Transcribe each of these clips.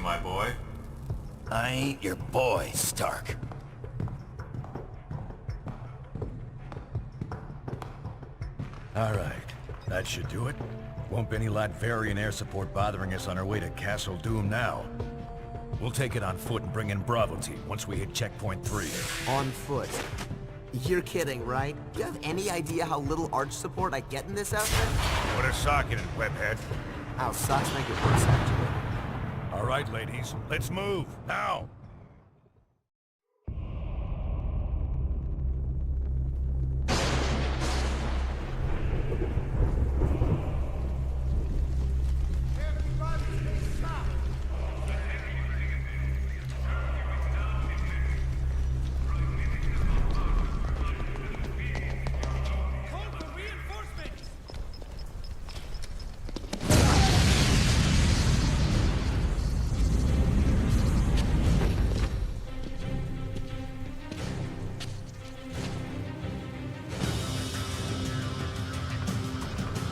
my boy? I ain't your boy, Stark. Alright, that should do it. Won't be any Latverian air support bothering us on our way to Castle Doom now. We'll take it on foot and bring in Bravo team once we hit checkpoint 3. On foot. You're kidding, right? Do you have any idea how little arch support I get in this outfit? Put a sock in it, webhead. Ow, socks make it worse, actually. Alright, ladies, let's move, now!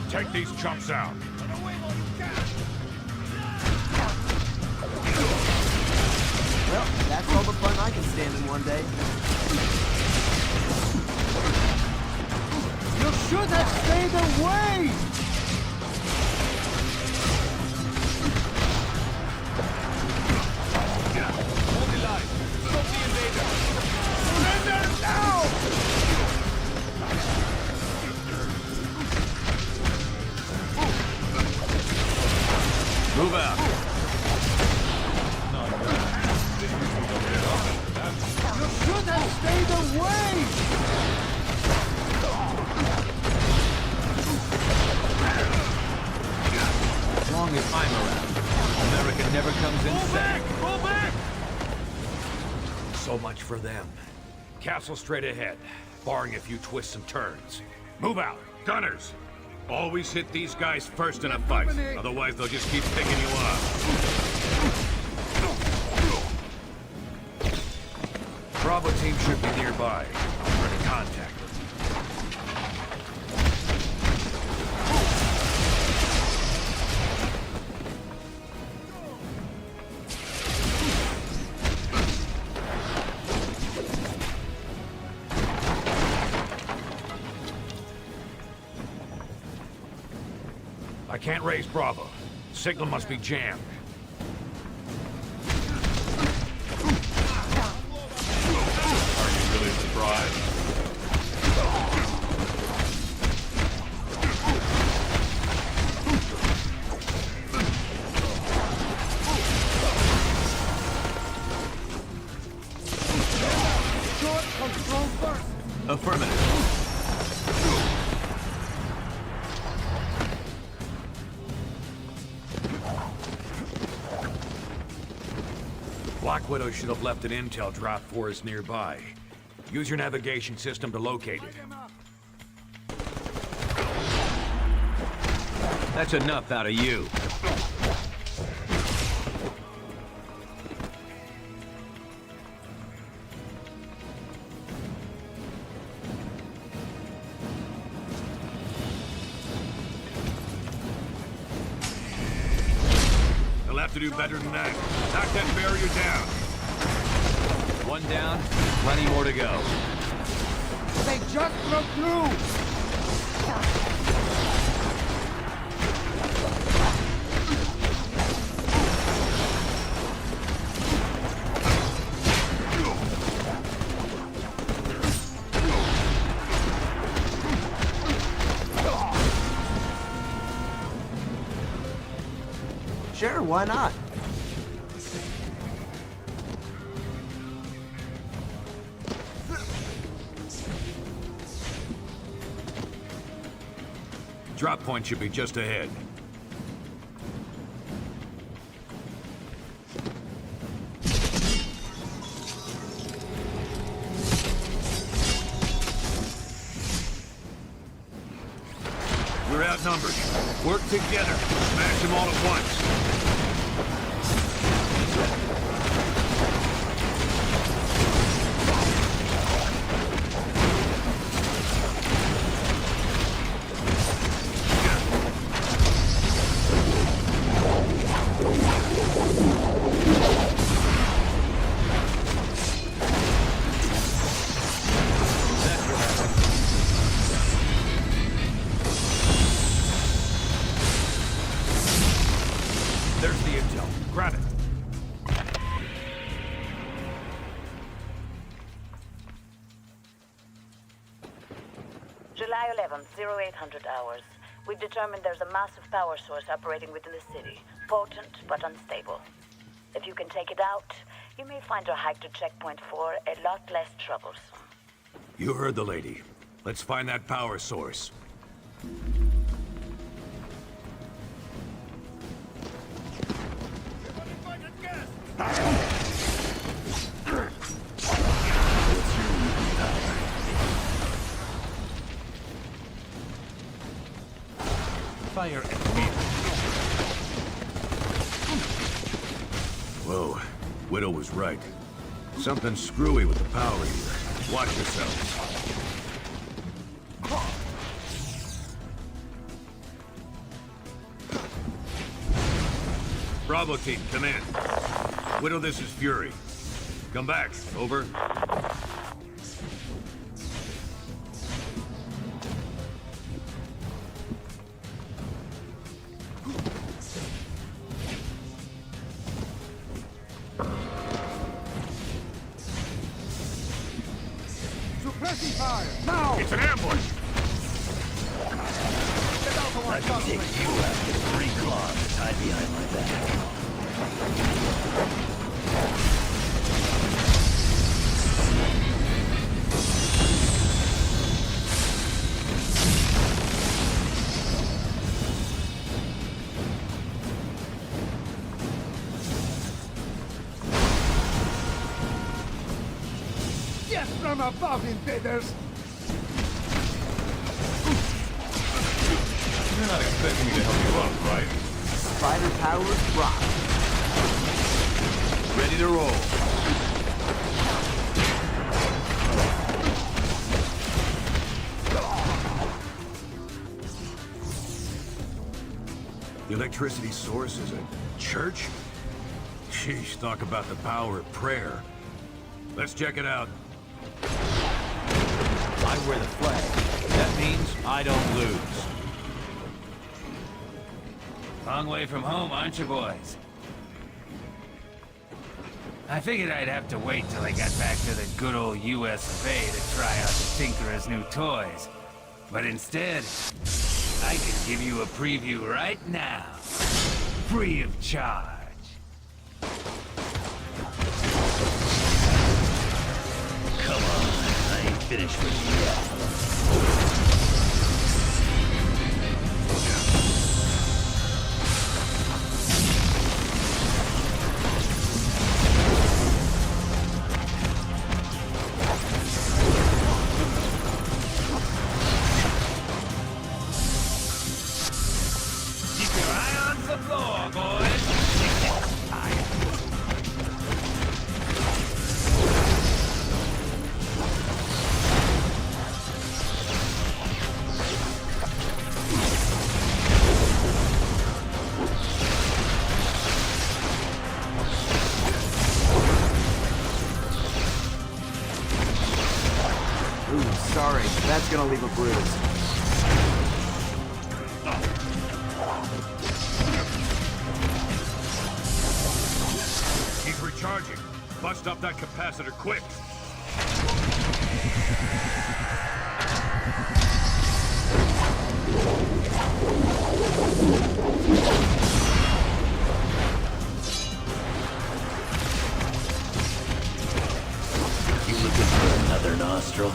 Take these chumps out. Well, that's all the fun I can stand in one day. You should have stayed away! Hold the line. Stop the invader. Surrender now! Move out. You should have stayed away! As long as I'm around, America never comes in second. Go back! So much for them. Castle straight ahead, barring a few twists and turns. Move out! Gunners! Always hit these guys first in a fight, otherwise they'll just keep picking you off. Bravo team should be nearby. Ready to contact them. I can't raise Bravo. Signal must be jammed. Are you really surprised? Short control first! Affirmative. Black Widow should have left an intel drop for us nearby. Use your navigation system to locate it. That's enough out of you. They'll have to do better than that. Knock that barrier down. One down, plenty more to go. They just broke through! Sure, why not? Drop point should be just ahead. We're outnumbered. Work together. Smash them all at once. There's the intel. Grab it. July 11th, 0800 hours. We've determined there's a massive power source operating within the city. Potent, but unstable. If you can take it out, you may find your hike to Checkpoint 4 a lot less troublesome. You heard the lady. Let's find that power source. Fire at me. Whoa. Widow was right. Something screwy with the power here. Watch yourselves. Bravo team, come in. Widow, this is Fury. Come back. Over. Suppressing fire, now! It's an ambush! Get out of our I can take you out with 3 claws tied behind my back. Yes, from above, invaders! You're not expecting me to help you up, right? Spider powers rock. Ready to roll. The electricity source is a church? Sheesh, talk about the power of prayer. Let's check it out. I wear the flag. That means I don't lose. Long way from home, aren't you, boys? I figured I'd have to wait till I got back to the good old US of A to try out the Tinkerer's new toys. But instead, I can give you a preview right now. Free of charge. Come on, I ain't finished with you yet. Keep your eye on the floor, boys. Ooh, sorry. That's gonna leave a bruise. He's recharging. Bust up that capacitor quick. You looking for another nostril?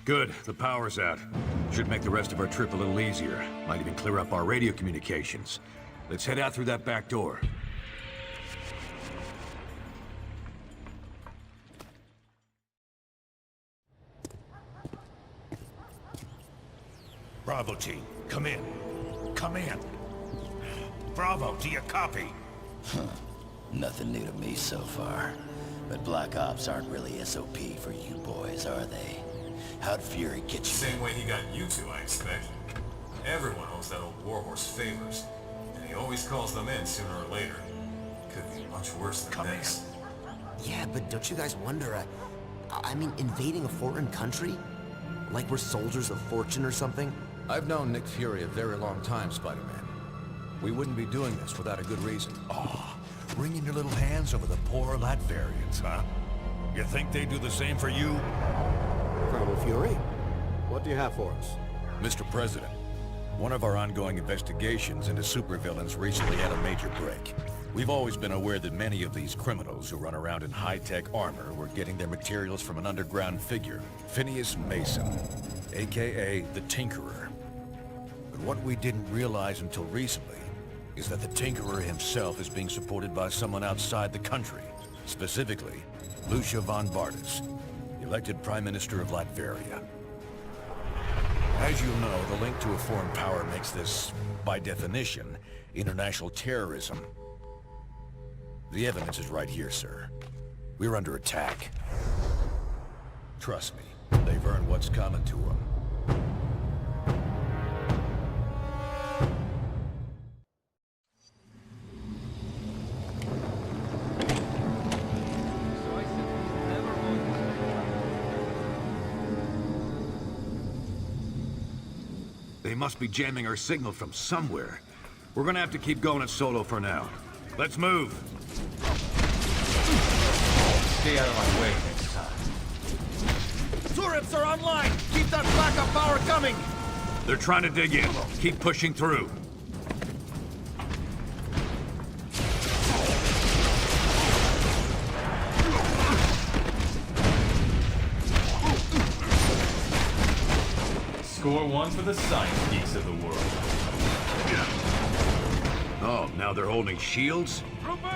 Good, the power's out. Should make the rest of our trip a little easier. Might even clear up our radio communications. Let's head out through that back door. Bravo team, come in. Come in. Bravo, do you copy? Nothing new to me so far. But Black Ops aren't really SOP for you boys, are they? How'd Fury get you? Same way he got you two, I expect. Everyone owes that old warhorse favors, and he always calls them in sooner or later. Could be much worse than this. Yeah, but don't you guys wonder, I mean, invading a foreign country? Like we're soldiers of fortune or something? I've known Nick Fury a very long time, Spider-Man. We wouldn't be doing this without a good reason. Oh, wringing your little hands over the poor Latvarians, huh? You think they do the same for you? Colonel Fury, what do you have for us? Mr. President, one of our ongoing investigations into supervillains recently had a major break. We've always been aware that many of these criminals who run around in high-tech armor were getting their materials from an underground figure, Phineas Mason, aka the Tinkerer. But what we didn't realize until recently is that the Tinkerer himself is being supported by someone outside the country, specifically Lucia von Bardas, elected Prime Minister of Latveria. As you know, the link to a foreign power makes this, by definition, international terrorism. The evidence is right here, sir. We're under attack. Trust me, they've earned what's coming to them. They must be jamming our signal from somewhere. We're gonna have to keep going it solo for now. Let's move. Stay out of my way next time. Turrets are online! Keep that backup power coming! They're trying to dig in. Keep pushing through. Score one for the science geeks of the world. Oh, now they're holding shields?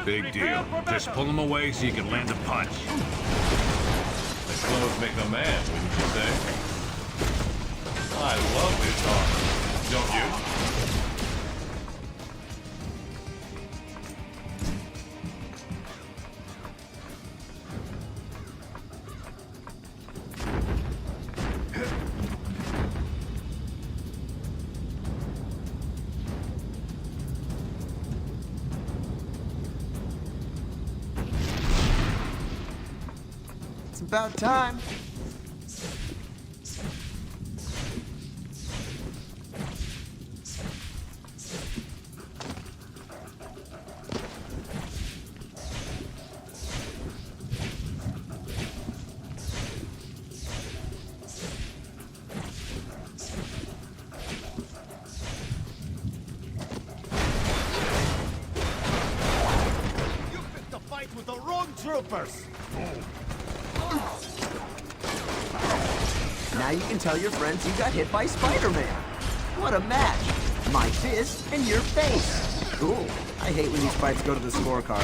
Big deal. Just pull them away so you can land a punch. The clothes make a man, wouldn't you say? I love this armor. Don't you? About time. You picked the fight with the wrong troopers! Now you can tell your friends you got hit by Spider-Man. What a match. My fist and your face. Cool. I hate when these fights go to the scorecards.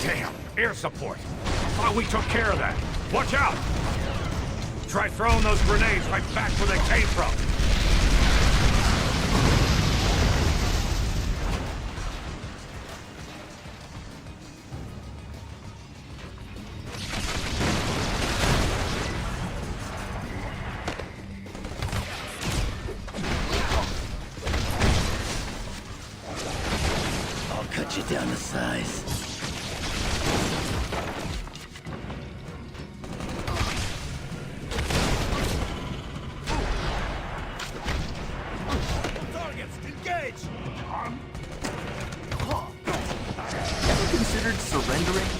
Damn, air support. Thought we took care of that. Watch out! Try throwing those grenades right back where they came from. I'll cut you down to size. Ever considered surrendering?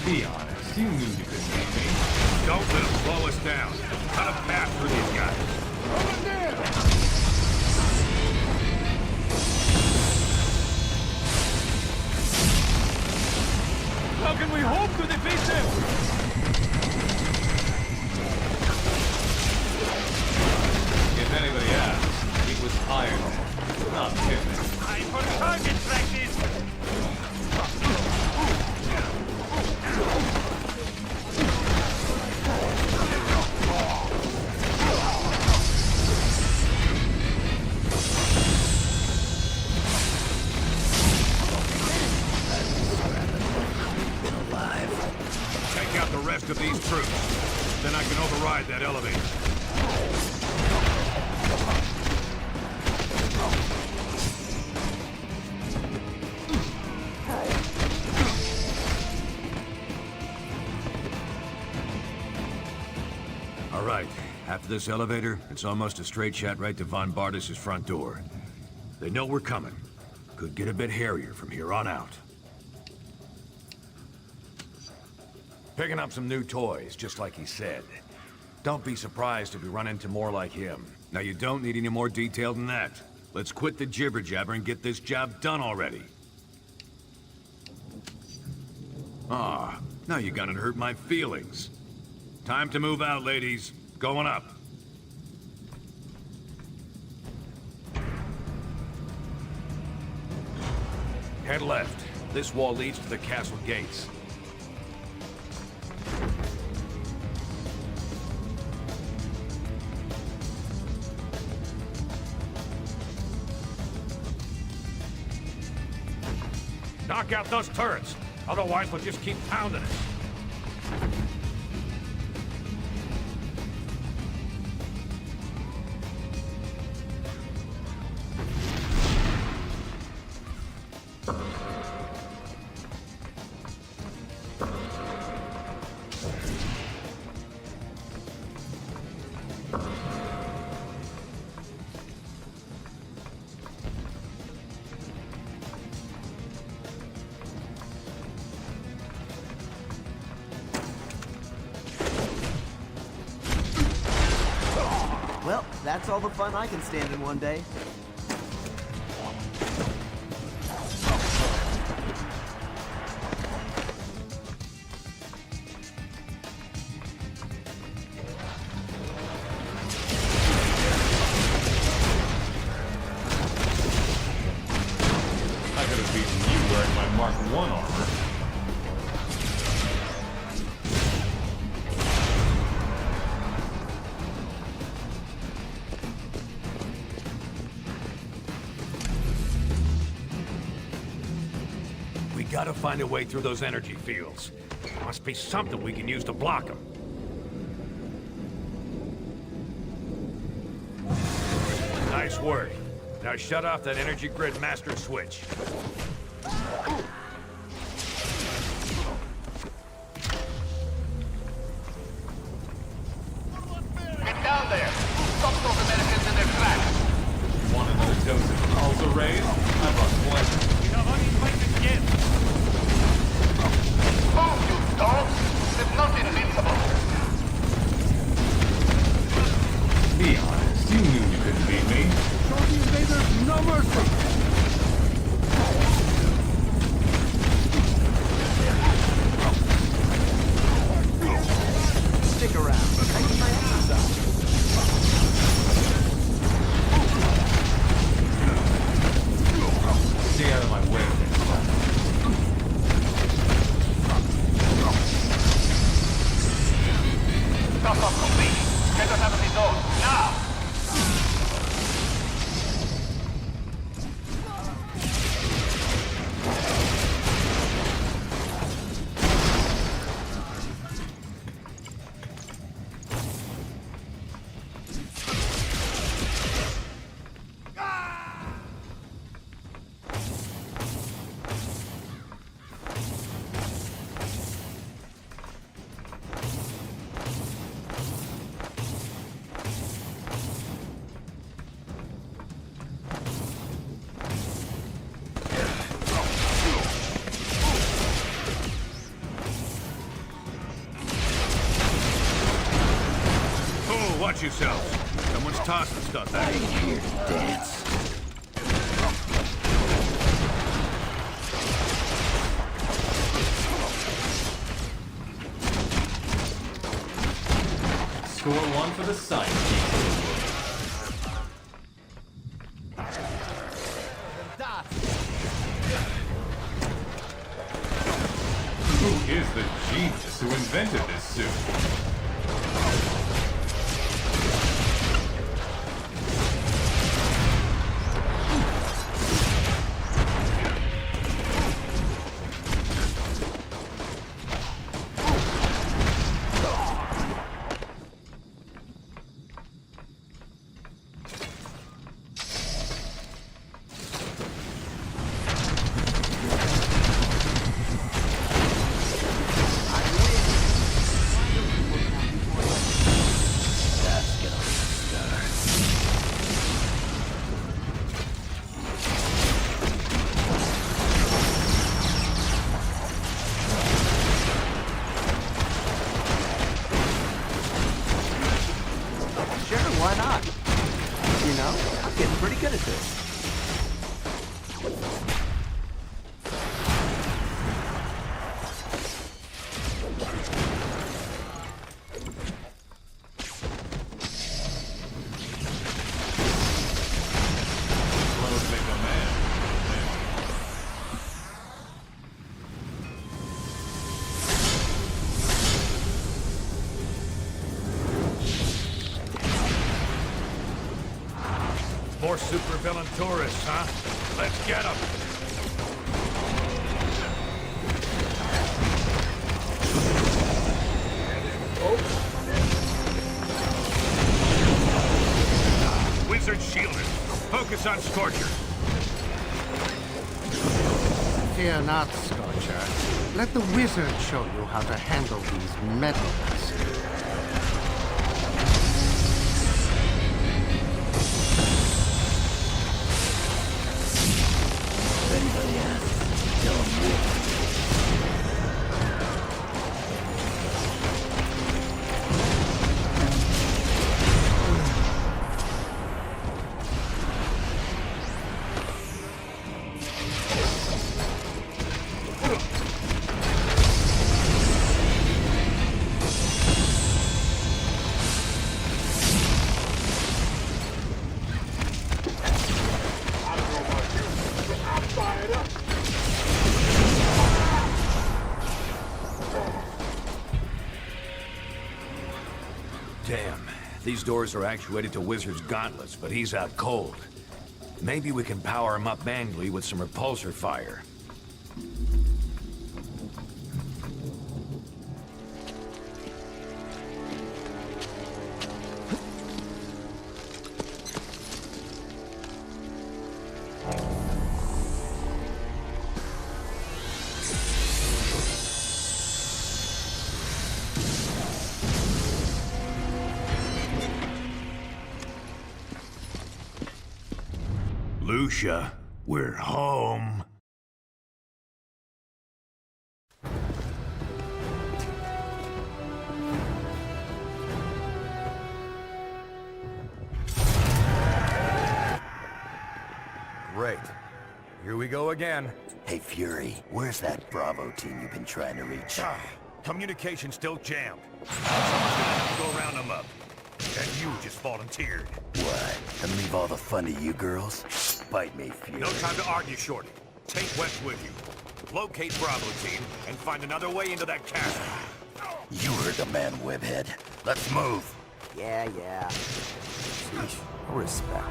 Be honest, you knew you couldn't beat me. Don't let them slow us down. Cut a path through these guys. Over there! How can we hope to defeat them? If anybody asks, it was Iron Man, not Pittman. I'm for target practice! Take out the rest of these troops. Then I can override that elevator. All right. After this elevator, it's almost a straight shot right to Von Bardis' front door. They know we're coming. Could get a bit hairier from here on out. Picking up some new toys, just like he said. Don't be surprised if we run into more like him. Now, you don't need any more detail than that. Let's quit the jibber-jabber and get this job done already. Ah, now you're gonna hurt my feelings. Time to move out, ladies. Going up. Head left. This wall leads to the castle gates. Knock out those turrets. Otherwise, we'll just keep pounding it. Well, that's all the fun I can stand in one day. I could have beaten you wearing my Mark I armor. We gotta find a way through those energy fields. Must be something we can use to block them. Nice work. Now shut off that energy grid master switch. Get down there! Stop those Americans in their tracks! Want another dose of Alza rays? I brought plenty. You know how these places get. Move, you dogs! They're not invincible! Be honest, you knew you couldn't beat me. Show the invaders no mercy! Stick around. I need my exercise. Stay out of my way. Stop up complete! Get us out of the zone, now! Watch yourselves. Someone's tossing stuff I at you. ain't here to dance. Score one for the science team. Who is the genius who invented this suit? Why not? You know, I'm getting pretty good at this. Clothes make a man. More supervillain tourists, huh? Let's get them. Wizard shielded. Focus on Scorcher. Fear not, Scorcher. Let the wizard show you how to handle these metals. Anybody asks, tell them what. Damn. These doors are actuated to Wizard's gauntlets, but he's out cold. Maybe we can power him up manually with some repulsor fire. Lucia, we're home. Great. Here we go again. Hey, Fury, where's that Bravo team you've been trying to reach? Communication still jammed. Someone's gonna have to go round them up. And you just volunteered. What? And leave all the fun to you girls? Bite me, Fury. No time to argue, Shorty. Take West with you. Locate Bravo team and find another way into that castle. You heard the man, Webhead. Let's move. Yeah. Sheesh, respect.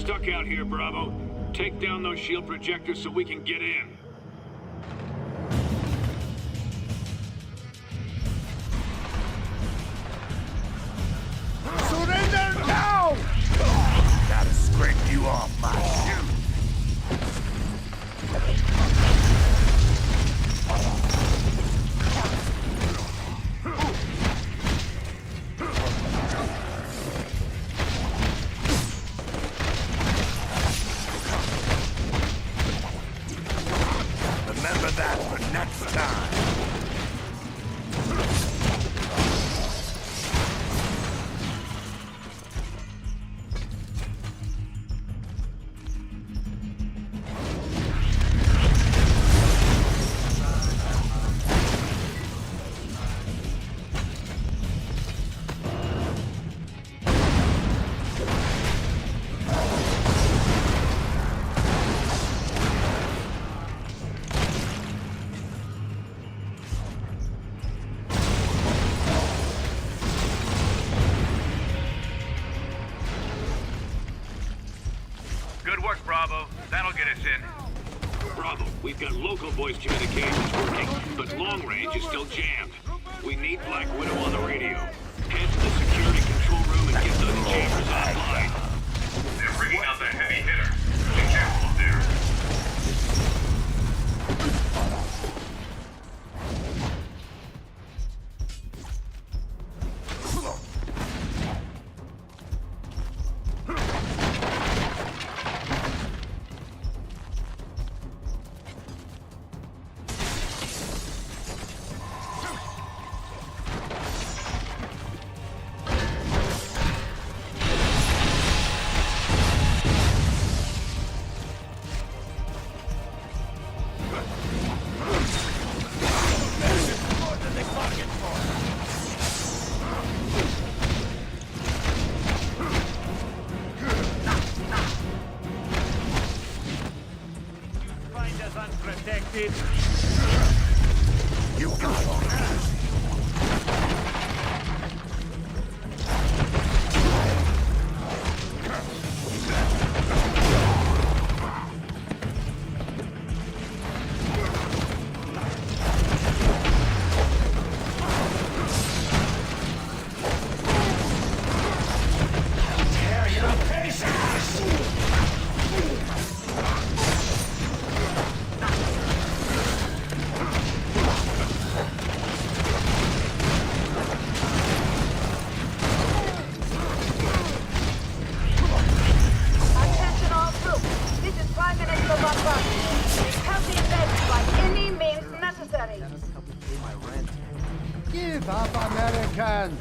stuck out here, Bravo. Take down those shield projectors so we can get in. Surrender now! Gotta scrape you off my shoe. Remember that for next time. Good work, Bravo. That'll get us in. Bravo, we've got local voice communications working, but long range is still jammed. We need Black Widow on the radio. Head to the security control room and get those jammers online. They're bringing out the heavy hitter. Be careful up there. Find us unprotected. You got it. Attention all troops. This is Prime Minister Barbar. Repel the invasion by any means necessary. Give up, Americans!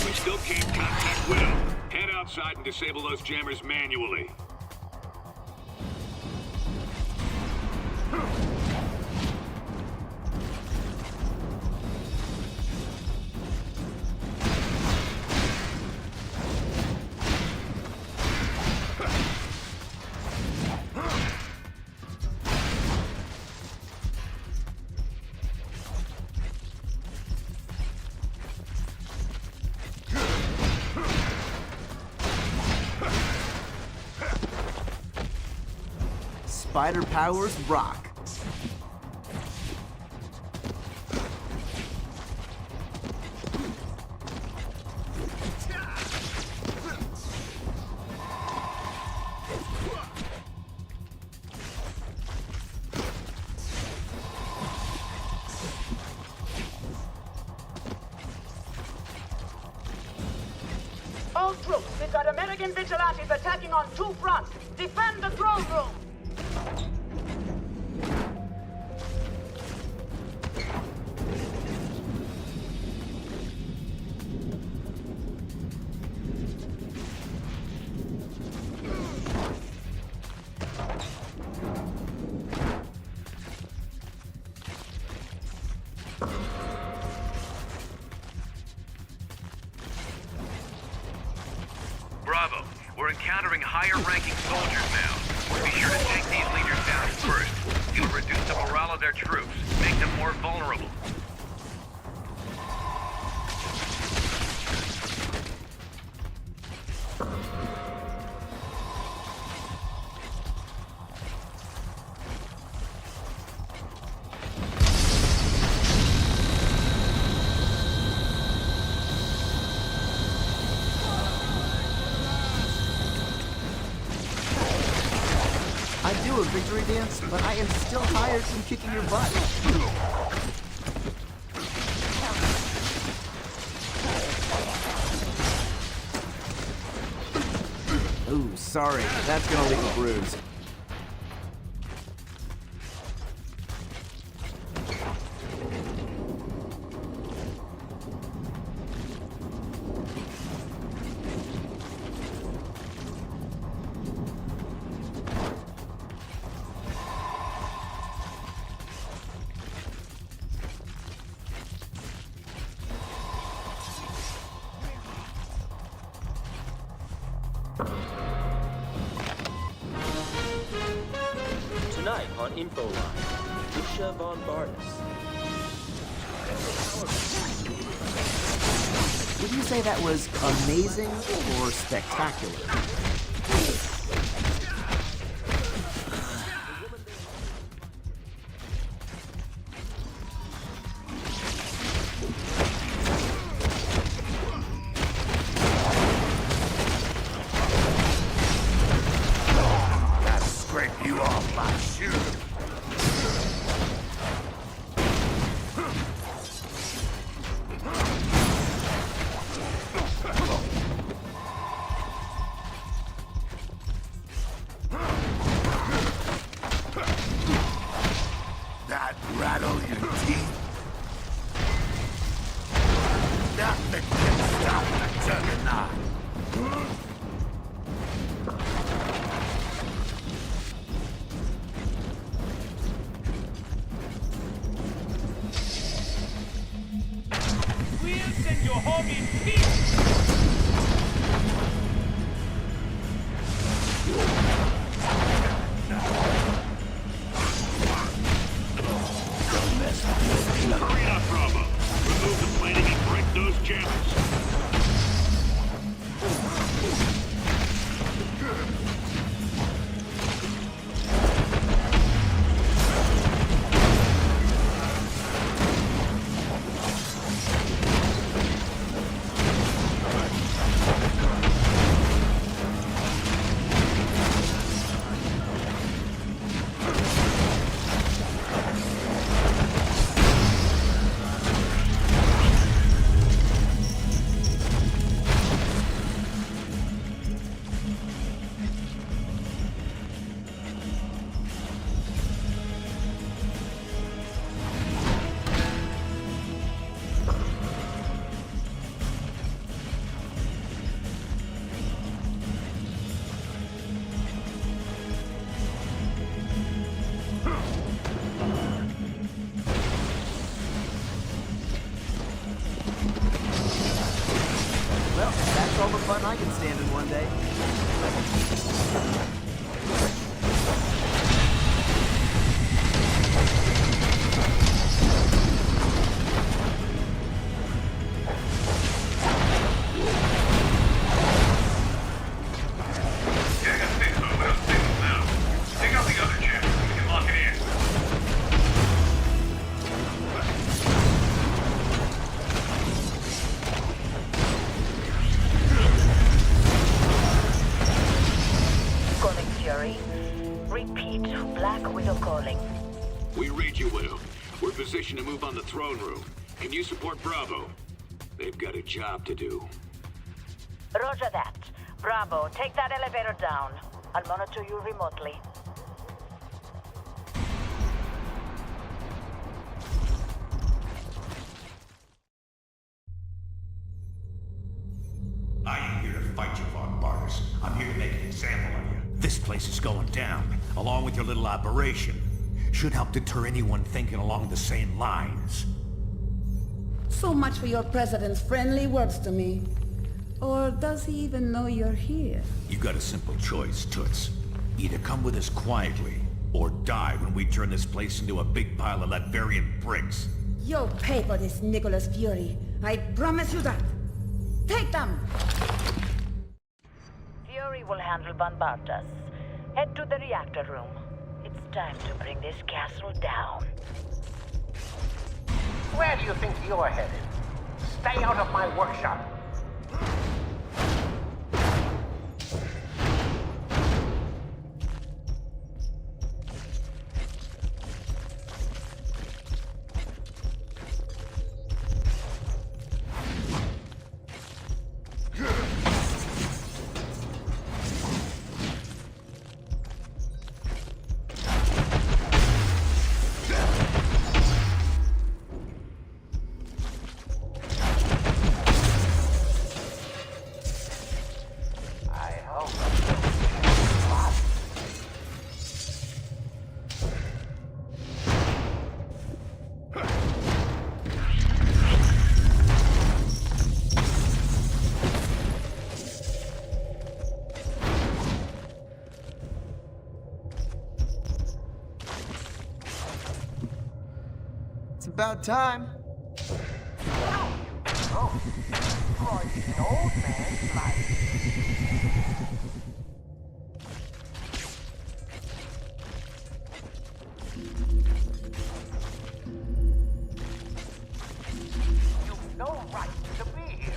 We still can't contact Widow. Head outside and disable those jammers manually. spider powers rock. All troops, we've got American vigilantes attacking on 2 fronts. Defend the throne room! Bravo. We're encountering higher-ranking soldiers now. Be sure to take these leaders down first. You'll reduce the morale of their troops, make them more vulnerable. I do a victory dance, but I am still tired from kicking your butt. Ooh, sorry. That's gonna leave a bruise. Tonight on Info Line, Lucia Von Barnes. Would you say that was amazing or spectacular? Scrape you off my shoe. That rattle your teeth. Nothing can stop the juggernaut. We'll send you home in peace! Hurry up, Bravo. Remove the plating and break those jams. Well, that's all the fun I can stand in one day. Yeah, I got things, but we don't see them now. Take out the other jams. Tango calling. We read you, Widow. We're positioned to move on the throne room. Can you support Bravo? They've got a job to do. Roger that. Bravo, take that elevator down. I'll monitor you remotely. I ain't here to fight you, Von Barnes. I'm here to make an example of you. This place is going down, along with your little operation. Should help deter anyone thinking along the same lines. So much for your president's friendly words to me. Or does he even know you're here? You got a simple choice, Toots. Either come with us quietly, or die when we turn this place into a big pile of Latverian bricks. You'll pay for this, Nicholas Fury. I promise you that. Take them! Fury will handle Bombardas. Head to the reactor room. It's time to bring this castle down. Where do you think you're headed? Stay out of my workshop. It's about time. Oh, an old man's life. You've no right to be here.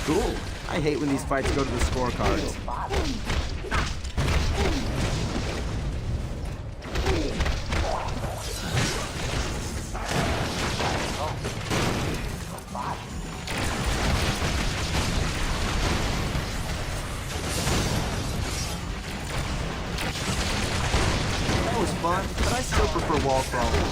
Cool. I hate when these fights go to the scorecards. That was fun, but I still prefer wall crawling.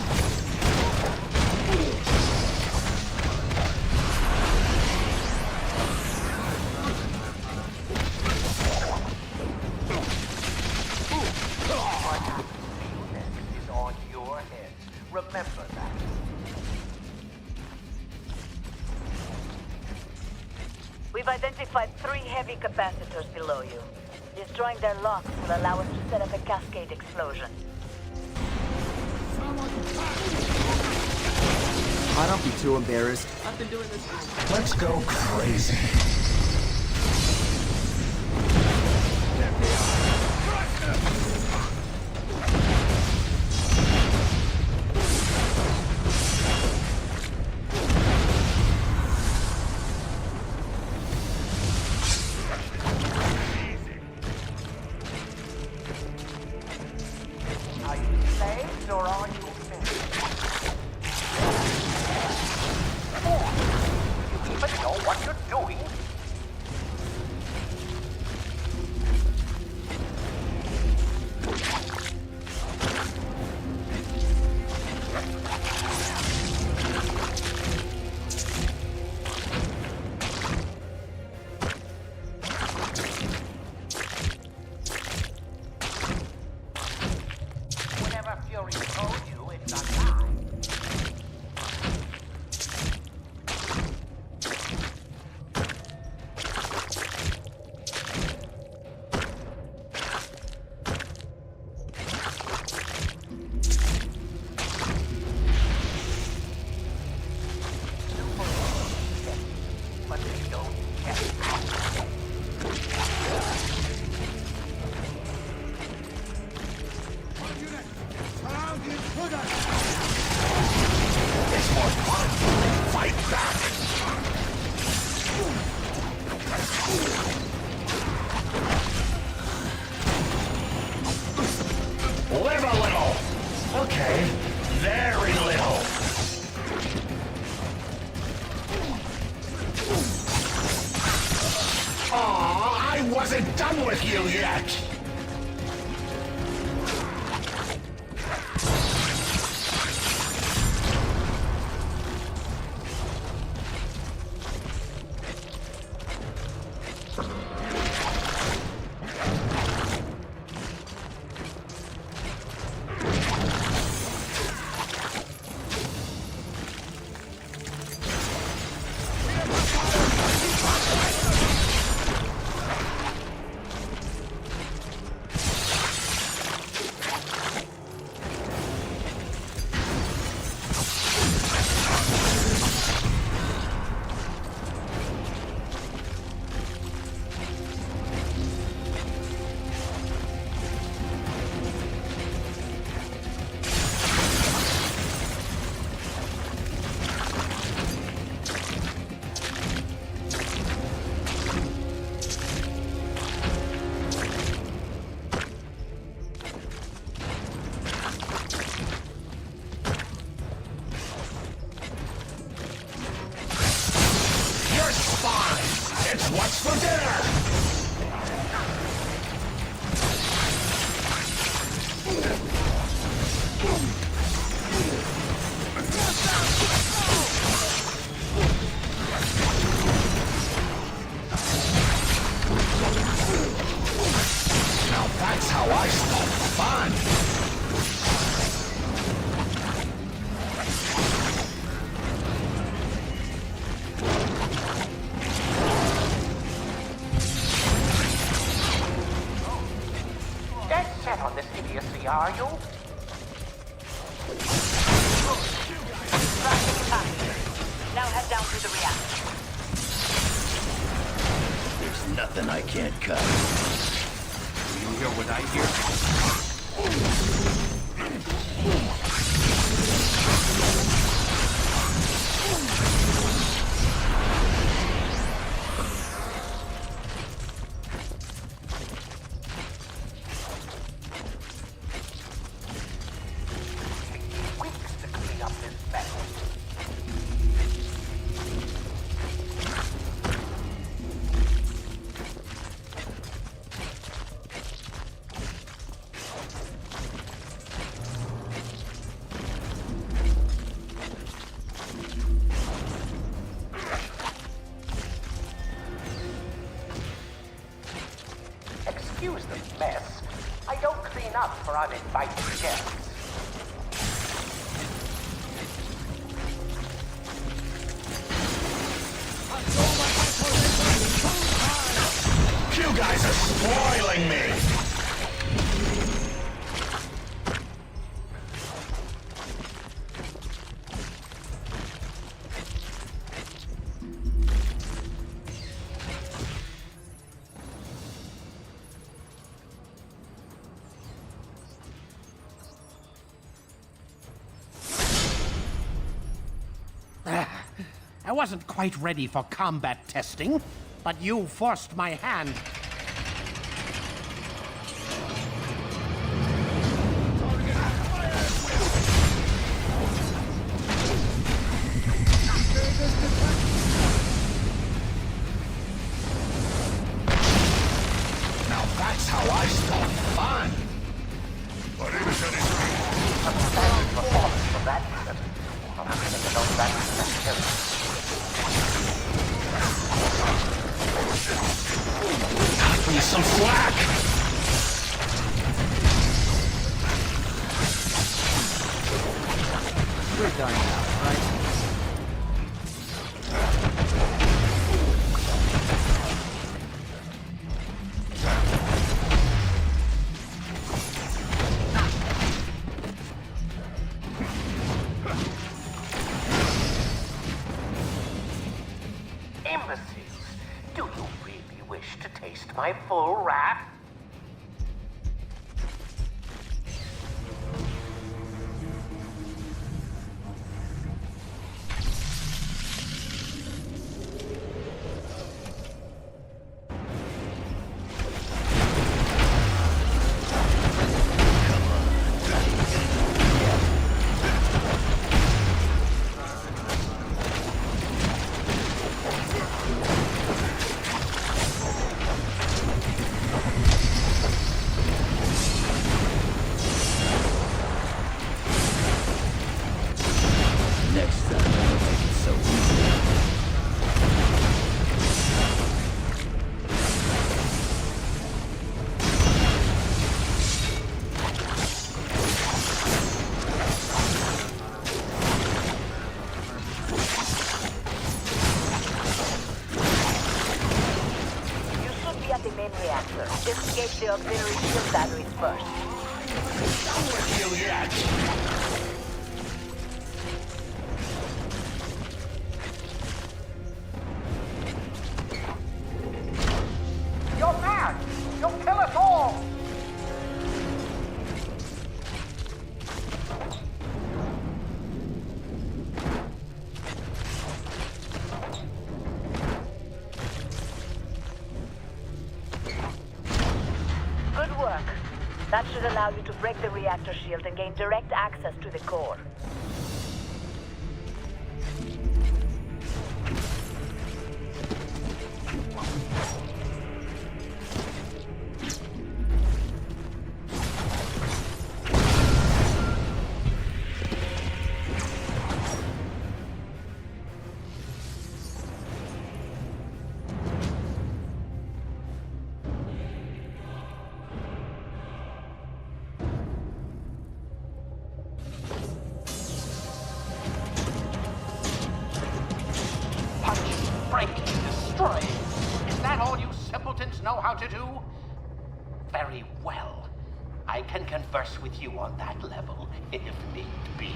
Is on your head. Remember that. We've identified 3 heavy capacitors below you. Destroying their locks will allow us to set up a cascade explosion. Oh, don't be too embarrassed. I've been doing this. Let's go crazy. Are you slaves or are you men? Do you even know what you're doing? wasn't done with you yet! What's for dinner? Now that's how I start fun! On this idiocy, are you? Now head down to the reactor. There's nothing I can't cut. Do you hear what I hear? Excuse the mess. I don't clean up for uninvited guests. You guys are spoiling me! I wasn't quite ready for combat testing, but you forced my hand. Now that's how I start fun! Outstanding performance from that unit. I'm going to get on that Cut me some slack! We're done now, right? Imbeciles, do you really wish to taste my full wrath? main reactor. Disengage the auxiliary shield batteries first. Done with you yet! You're mad! You'll kill us all! Good work. That should allow you to break the reactor shield and gain direct access to the core. Destroy. Is that all you simpletons know how to do? Very well. I can converse with you on that level, if need be.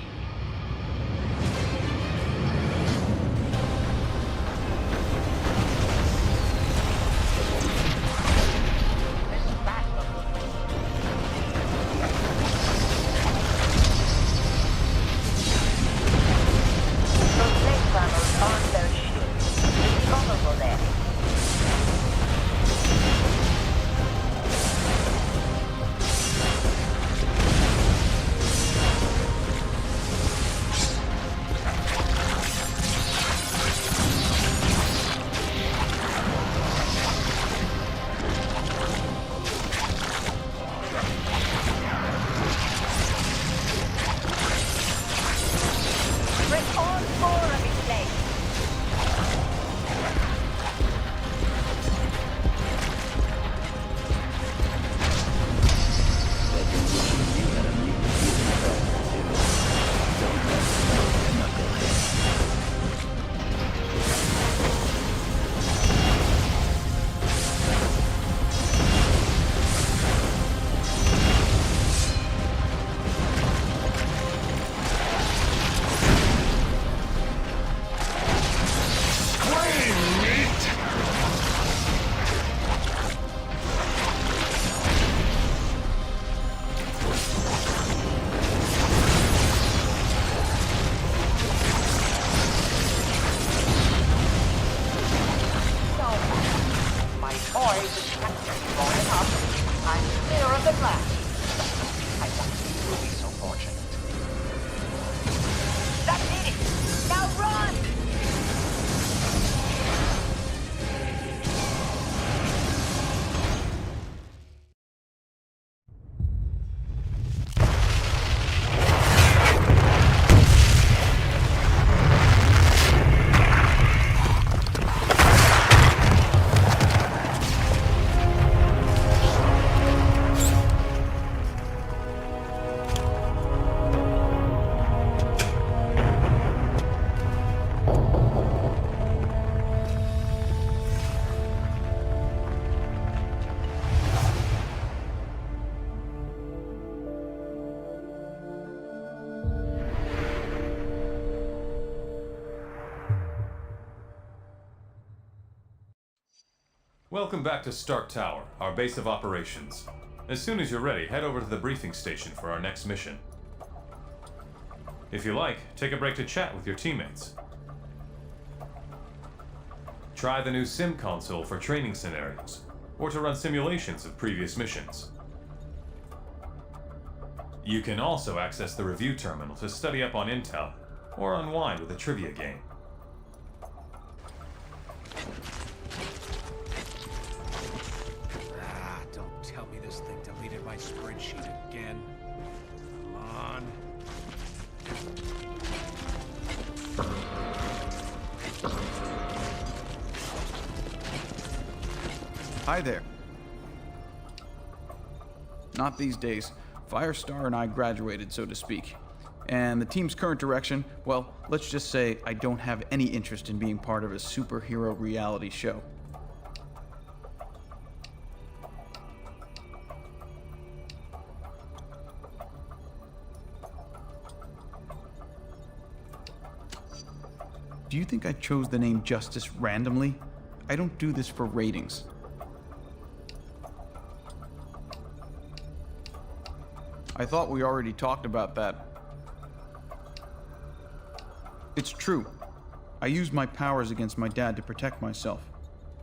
Welcome back to Stark Tower, our base of operations. As soon as you're ready, head over to the briefing station for our next mission. If you like, take a break to chat with your teammates. Try the new sim console for training scenarios, or to run simulations of previous missions. You can also access the review terminal to study up on intel, or unwind with a trivia game. Don't tell me this thing deleted my spreadsheet again. Come on. Hi there. Not these days. Firestar and I graduated, so to speak. And the team's current direction, well, let's just say I don't have any interest in being part of a superhero reality show. Do you think I chose the name Justice randomly? I don't do this for ratings. I thought we already talked about that. It's true. I used my powers against my dad to protect myself.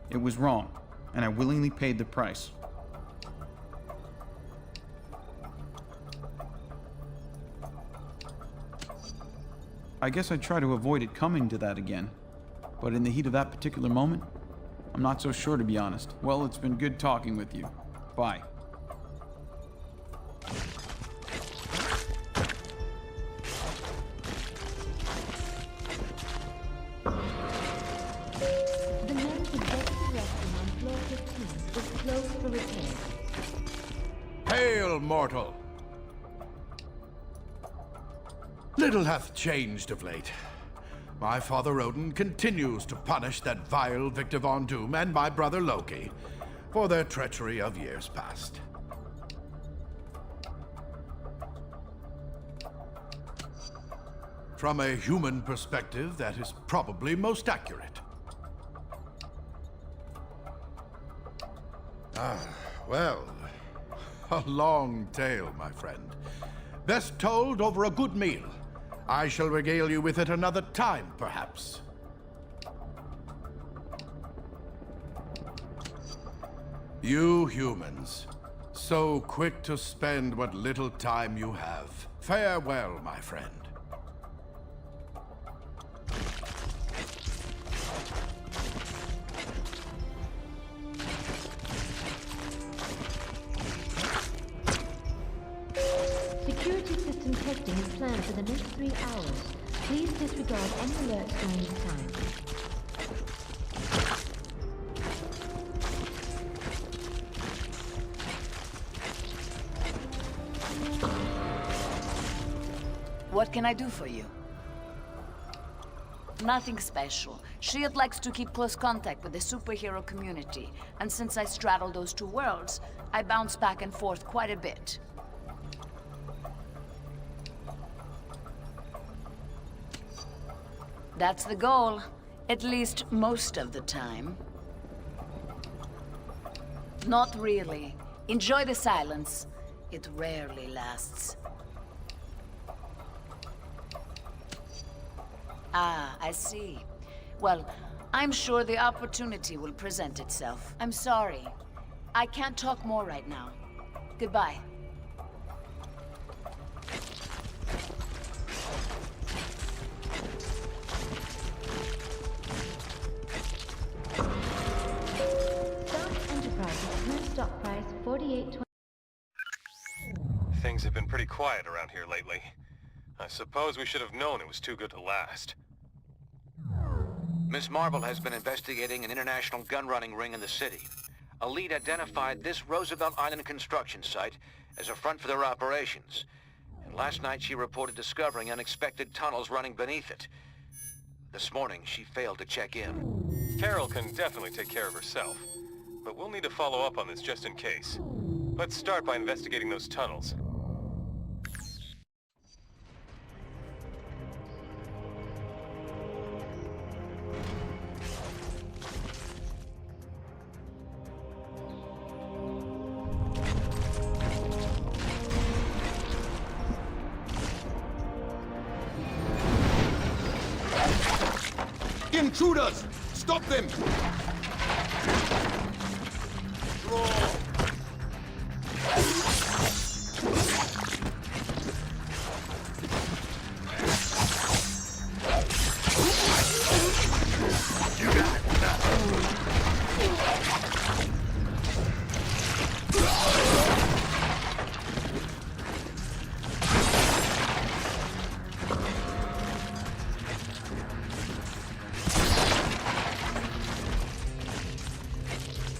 It was wrong, and I willingly paid the price. I guess I'd try to avoid it coming to that again. But in the heat of that particular moment, I'm not so sure, to be honest. Well, it's been good talking with you. Bye. The men's executive restroom on floor 15 is closed for repairs. Hail, mortal! Little hath changed of late. My father Odin continues to punish that vile Victor Von Doom and my brother Loki for their treachery of years past. From a human perspective, that is probably most accurate. Well, a long tale, my friend. Best told over a good meal. I shall regale you with it another time, perhaps. You humans, so quick to spend what little time you have. Farewell, my friend. Security system testing is planned for the next 3 hours. Please disregard any alerts during this time. What can I do for you? Nothing special. S.H.I.E.L.D. likes to keep close contact with the superhero community, and since I straddle those two worlds, I bounce back and forth quite a bit. That's the goal, at least most of the time. Not really. Enjoy the silence. It rarely lasts. Ah, I see. Well, I'm sure the opportunity will present itself. I'm sorry. I can't talk more right now. Goodbye. Stock price 48.20. Things have been pretty quiet around here lately. I suppose we should have known it was too good to last. Miss Marvel has been investigating an international gun-running ring in the city. A lead identified this Roosevelt Island construction site as a front for their operations. And last night she reported discovering unexpected tunnels running beneath it. This morning she failed to check in. Carol can definitely take care of herself. But we'll need to follow up on this just in case. Let's start by investigating those tunnels. Intruders! Stop them!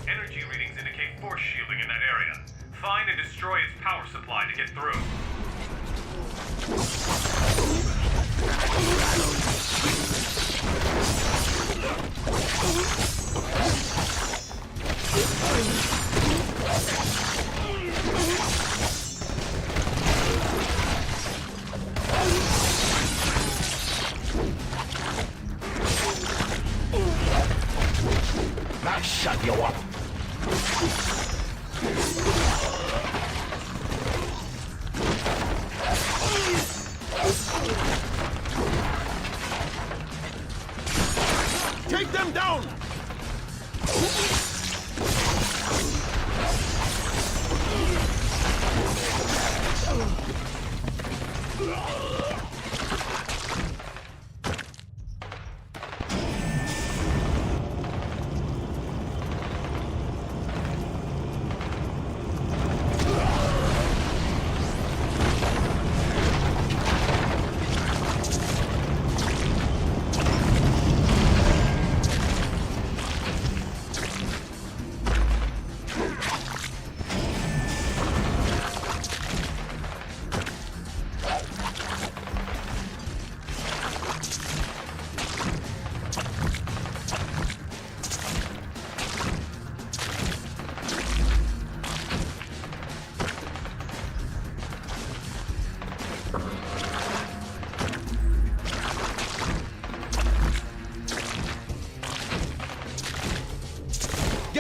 Energy readings indicate force shielding in that area. Find and destroy its power supply to get through.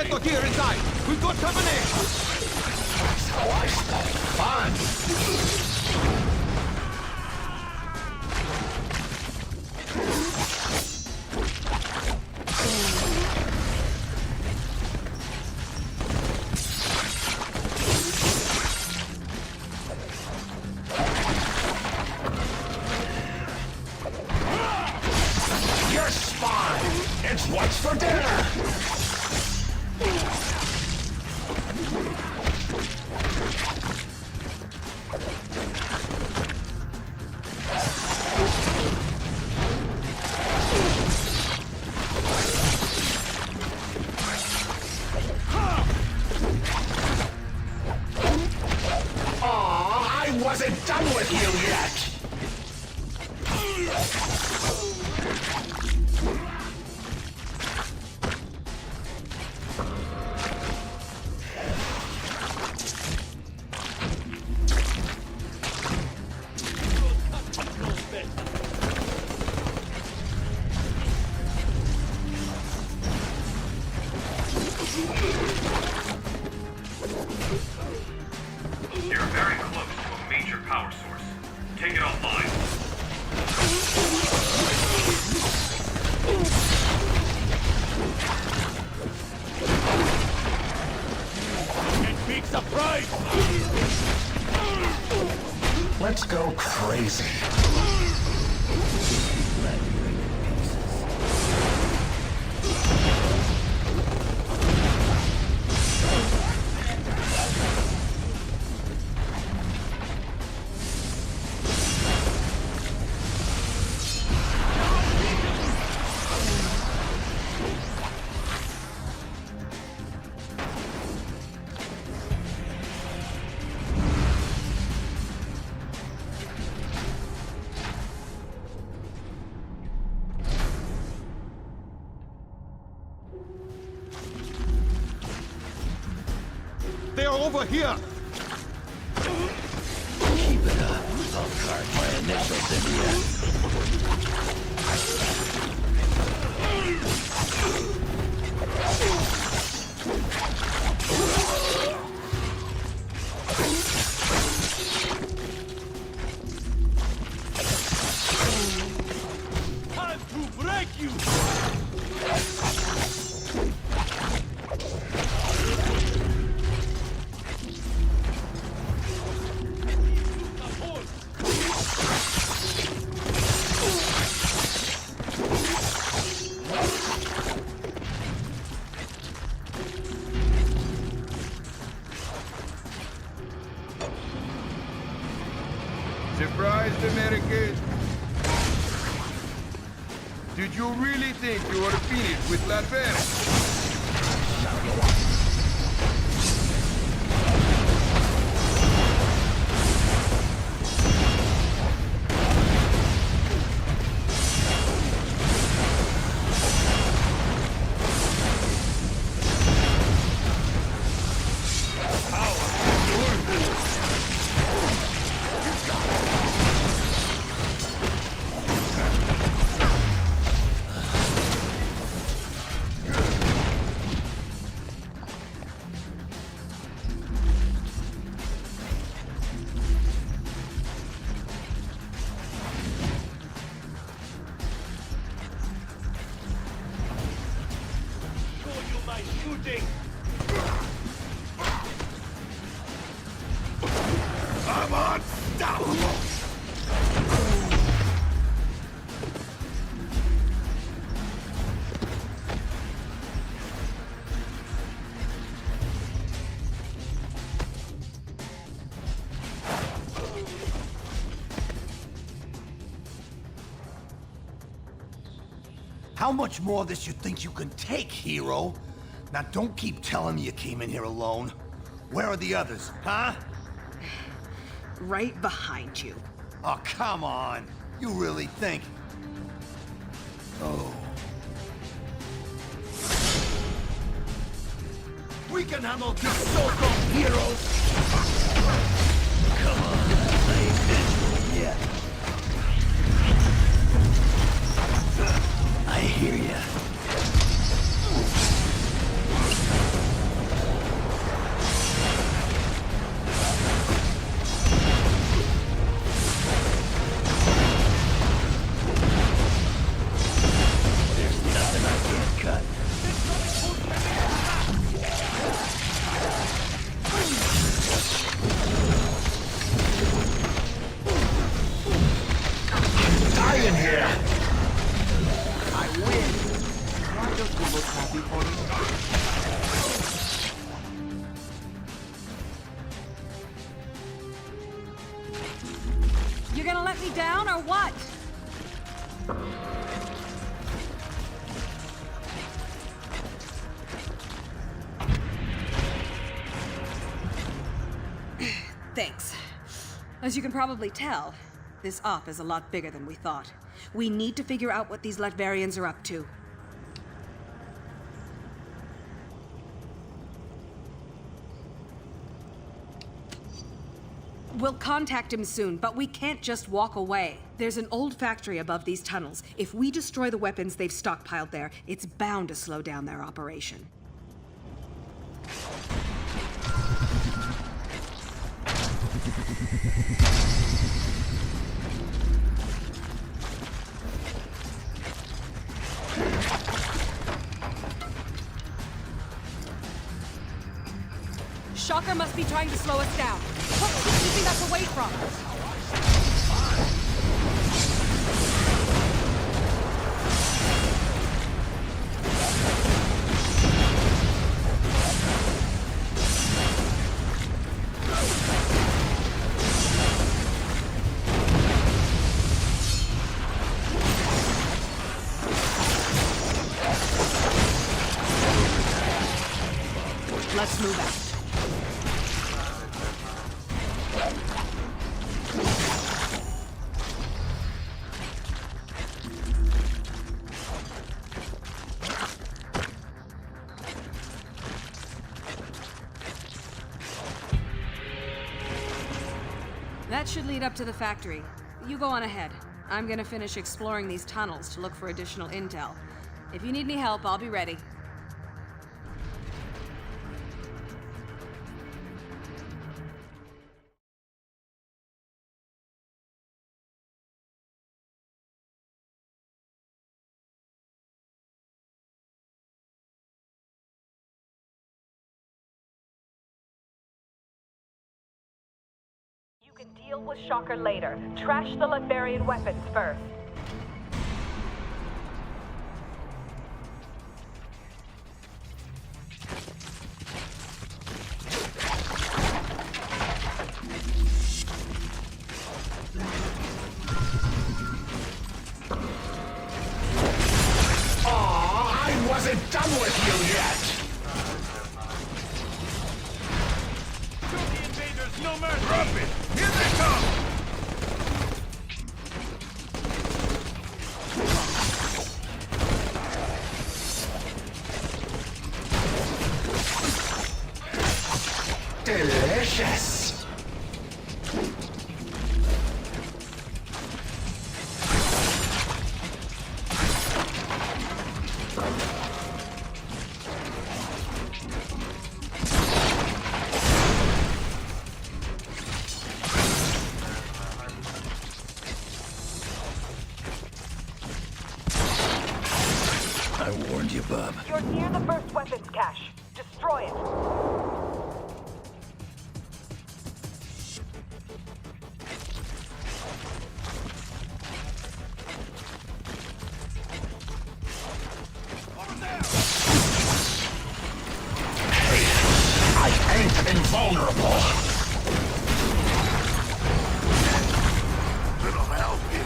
Sector here inside! We've got company! That's how I start fun! Your spine! It's what's for dinner! I wasn't done with you yet! You're very close to a major power source. Take it offline. Big surprise! Let's go crazy. They're over here! Keep it up. I'll carve my initials in Time to break you! Surprised, Americans? Did you really think you were finished with Latveria? I'm unstoppable! How much more of this you think you can take, hero? Now don't keep telling me you came in here alone. Where are the others, huh? Right behind you. Oh, come on. You really think... Oh. We can handle these so-called heroes! Come on, I ain't finished yet. I hear ya. gonna let me down or what? Thanks. As you can probably tell, this op is a lot bigger than we thought. We need to figure out what these Latverians are up to. We'll contact him soon, but we can't just walk away. There's an old factory above these tunnels. If we destroy the weapons they've stockpiled there, it's bound to slow down their operation. Shocker must be trying to slow us down. What's he keeping us away from? Let's move out. That should lead up to the factory. You go on ahead. I'm gonna finish exploring these tunnels to look for additional intel. If you need any help, I'll be ready. You can deal with Shocker later. Trash the Latverian weapons first. I wasn't done with you yet! Show the invaders no mercy! Drop it! Here they come! Delicious! I warned you, bub. You're near the first weapons cache. Destroy it. I ain't invulnerable! Little help here.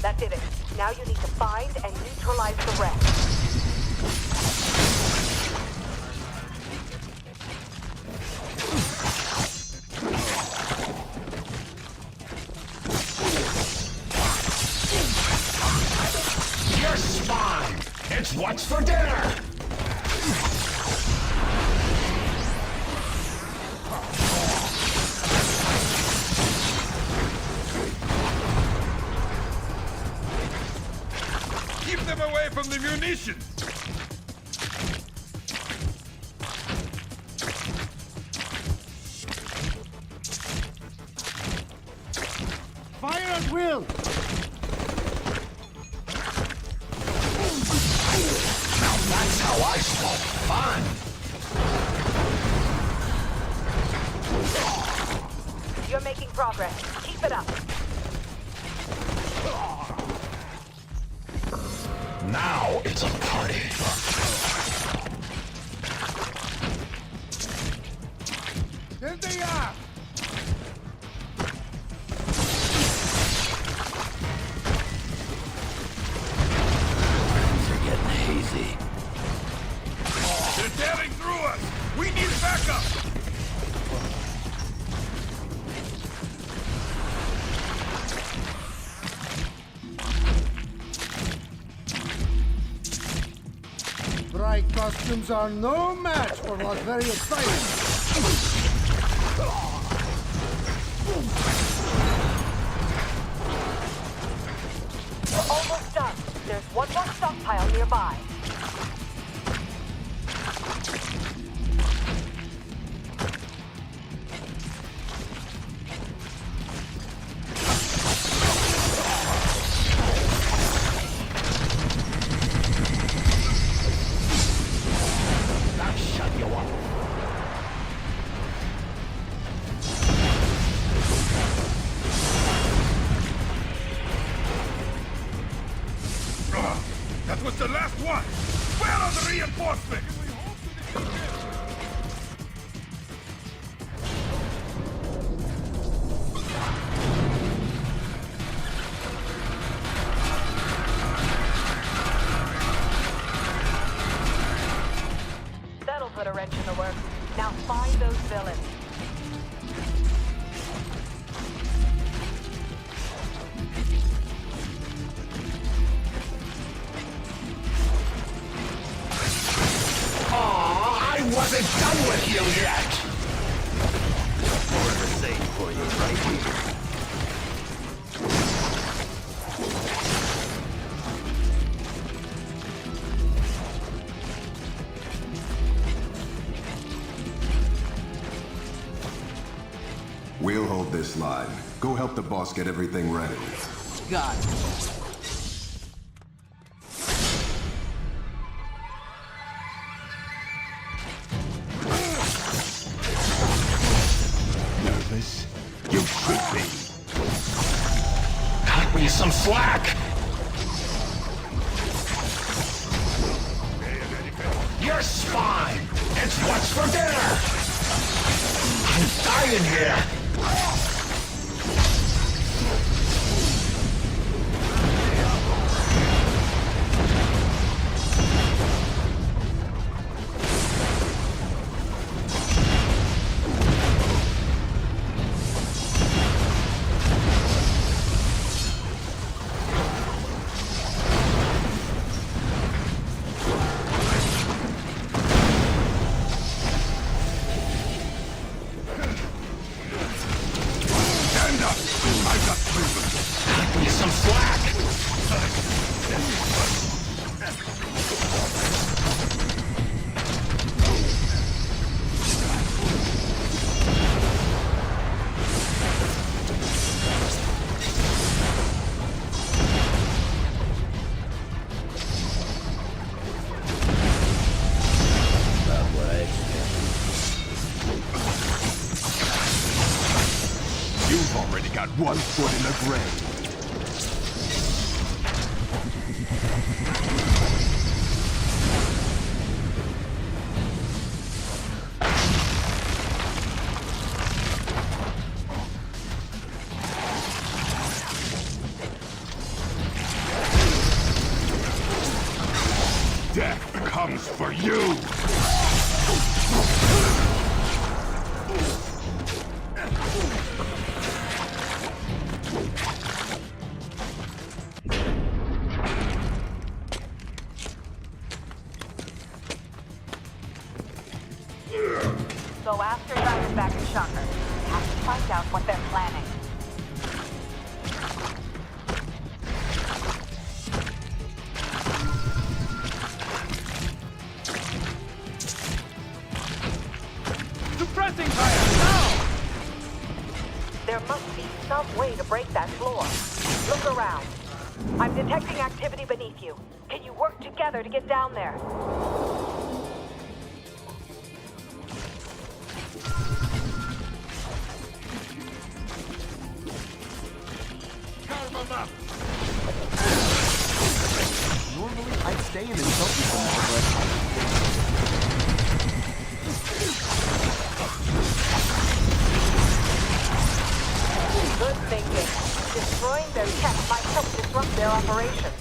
That did it. Now you need to find and neutralize the rest. You're spawn! It's what's for dinner! Keep them away from the munitions! Fire at will! Now that's how I smoke fun! You're making progress. Keep it up. Now it's a party. There they are! costumes are no match for Latveria fighting. We're almost done. There's one more stockpile nearby. That was the last one! Where are the reinforcements? That'll put a wrench in the works. Now find those villains. I wasn't done with you yet! More of the same for you right here. We'll hold this line. Go help the boss get everything ready. Got it. Nervous? You should be. Cut me some slack! Your spine! It's what's for dinner! I'm dying here! Some slack! About what I expected. You've already got one foot in the grave. Death comes for you! Go after Diamondback and Shocker. We have to find out what they're planning. Suppressing fire, now! There must be some way to break that floor. Look around. I'm detecting activity beneath you. Can you work together to get down there? Carve them up! Normally, I'd stay and insult you some more, but... Good thinking. Destroying their tech might help disrupt their operations.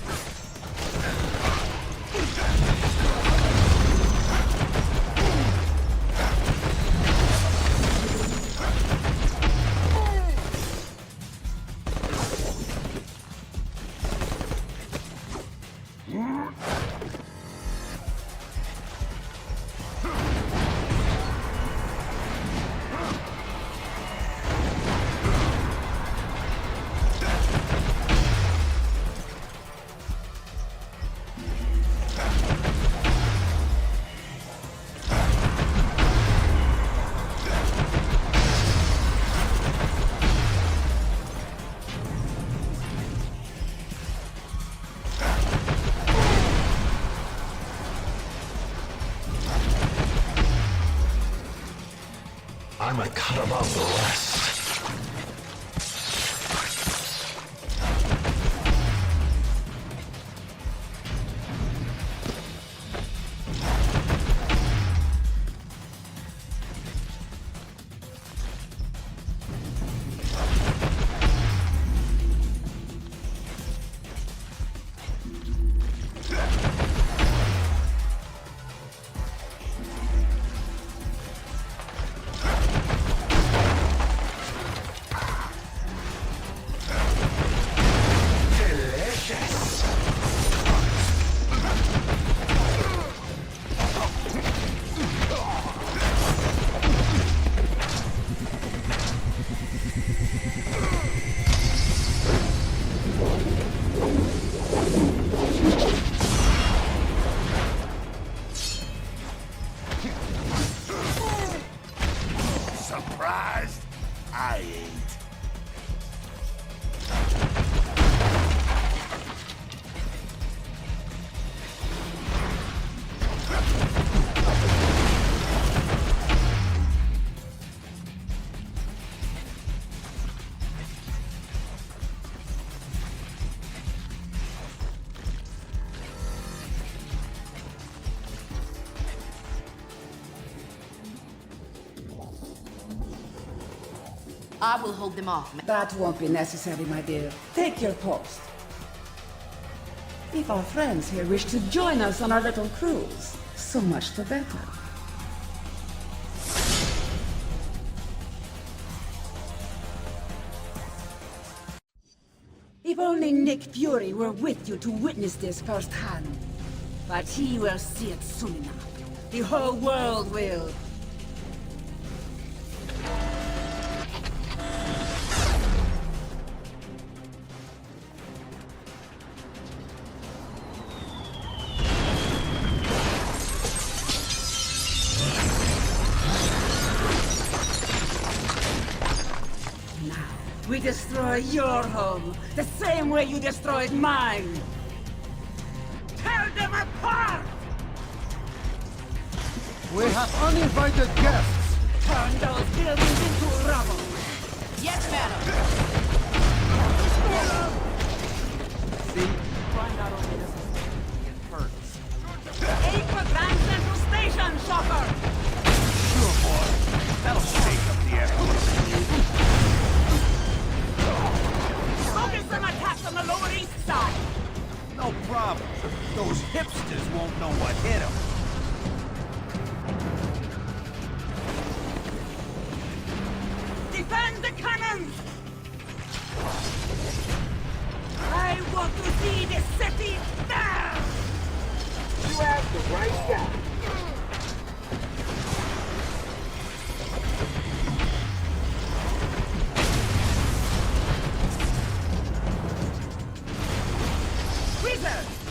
I'm a cut above the rest. Surprised? I ain't. I will hold them off. That won't be necessary, my dear. Take your post. If our friends here wish to join us on our little cruise, so much the better. If only Nick Fury were with you to witness this firsthand. But he will see it soon enough. The whole world will. We destroy your home, the same way you destroyed mine! Tear them apart! We have uninvited guests! Turn those buildings into rubble! Yes, madam! See? Crime not only doesn't it hurts. Aim for Grand Central Station, Shocker! Sure, boy. That'll shake up the airport. Focus some attacks on the Lower East Side! No problem. Those hipsters won't know what hit them. Defend the cannons! I want to see the city down! You have the right guy.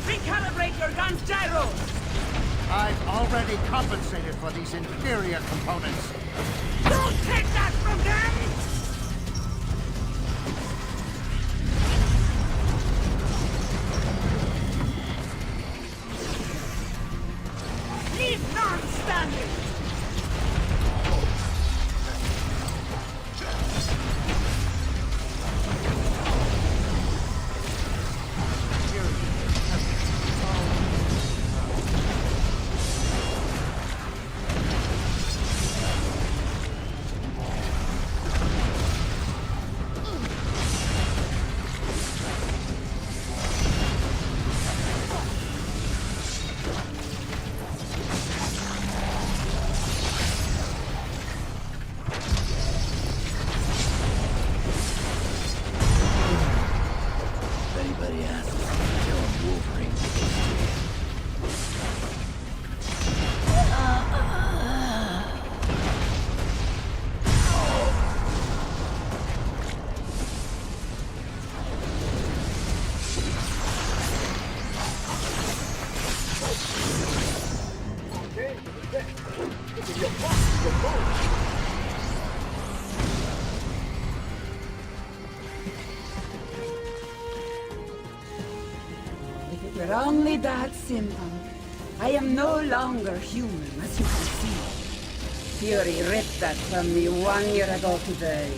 Recalibrate your gun's gyros! I've already compensated for these inferior components. Don't take that from them! Leave none standing! If it were only that simple. I am no longer human, as you can see. Fury ripped that from me 1 year ago today.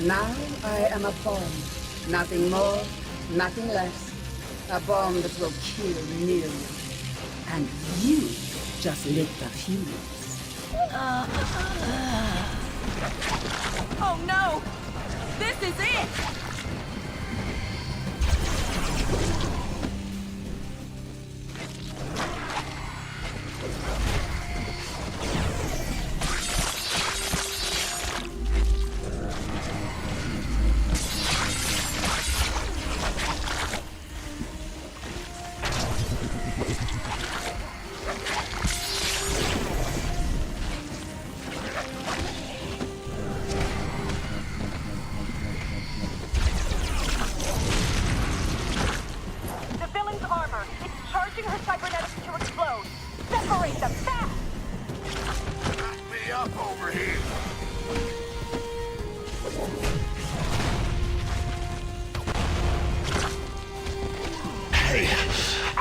Now I am a bomb. Nothing more, nothing less. A bomb that will kill millions. And you just lit the fuse. Oh no! This is it!